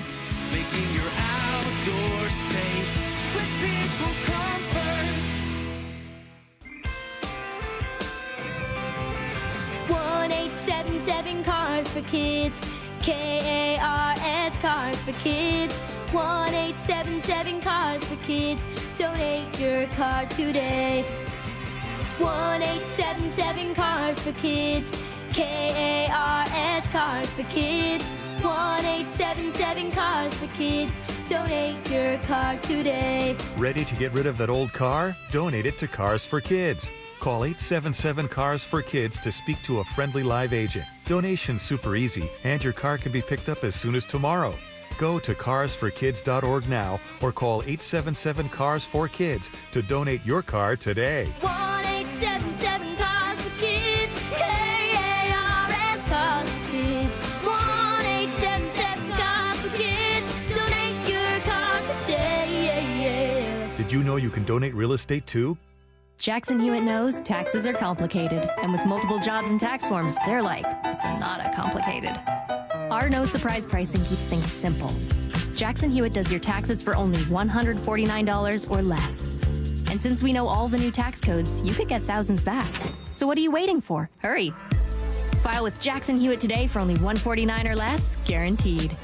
Making your outdoor space with People Come First. 1-877 Cars for Kids. KARS Cars for Kids. 1-877-CARS for kids. Donate your car today. 1-877-CARS for kids. KARS Cars for kids. 1-877-CARS for kids. Donate your car today. Ready to get rid of that old car? Donate it to Cars for Kids. Call 877-CARS for Kids to speak to a friendly live agent. Donation's super easy, and your car can be picked up as soon as tomorrow. Go to carsforkids.org now or call 877-CARS for Kids to donate your car today. 1-877-CARS for kids. KARS Cars for kids. 1-877-CARS for kids. Donate your car today. Did you know you can donate real estate too? Jackson Hewitt knows taxes are complicated, and with multiple jobs and tax forms, they're like Sonata complicated. Our no surprise pricing keeps things simple. Jackson Hewitt does your taxes for only $149 or less. And since we know all the new tax codes, you could get thousands back. So what are you waiting for? Hurry. File with Jackson Hewitt today for only $149 or less, guaranteed.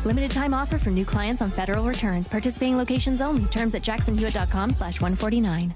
Limited time offer for new clients on federal returns. Participating locations only. Terms at jacksonhewitt.com/149.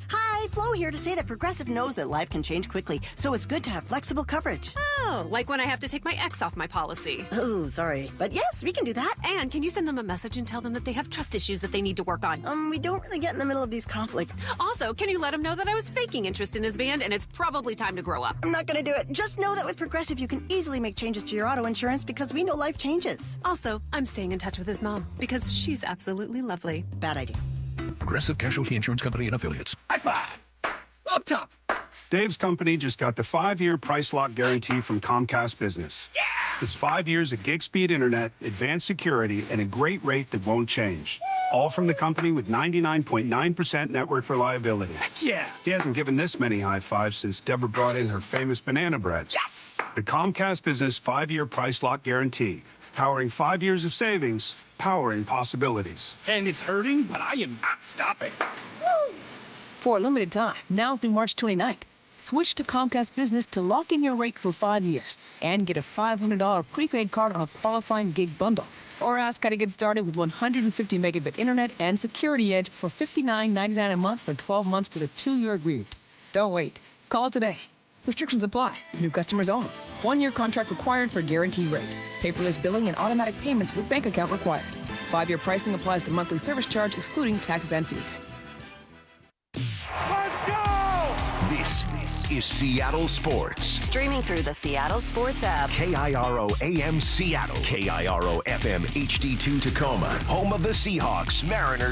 Hi, Flo here to say that Progressive knows that life can change quickly, so it's good to have flexible coverage. Oh, like when I have to take my ex off my policy. Oh, sorry. But yes, we can do that. And can you send them a message and tell them that they have trust issues that they need to work on? We don't really get in the middle of these conflicts. Also, can you let them know that I was faking interest in his band and it's probably time to grow up? I'm not going to do it. Just know that with Progressive, you can easily make changes to your auto insurance because we know life changes. Also, I'm staying in touch with his mom because she's absolutely lovely. Bad idea. Progressive Casualty Insurance Company and Affiliates. High five. Up top. Dave's company just got the 5-year price lock guarantee from Comcast Business. Yeah! It's 5 years of gig speed internet, advanced security, and a great rate that won't change. All from the company with 99.9% network reliability. Heck yeah! He hasn't given this many high fives since Deborah brought in her famous banana bread. Yes! The Comcast Business 5-year price lock guarantee. Powering 5 years of savings, powering possibilities. And it's hurting, but I am not stopping. Woo! For a limited time, now through March 29th, switch to Comcast Business to lock in your rate for 5 years and get a $500 prepaid card on a qualifying gig bundle. Or ask how to get started with 150 megabit internet and Security Edge for $59.99 a month for 12 months with a 2-year agreement. Don't wait. Call today. Restrictions apply. New customers only. 1-year contract required for guaranteed rate. Paperless billing and automatic payments with bank account required. 5-year pricing applies to monthly service charge excluding taxes and fees. This is Seattle Sports. Streaming through the Seattle Sports app. KIRO AM Seattle. KIRO FM HD2 Tacoma. Home of the Seahawks, Mariners,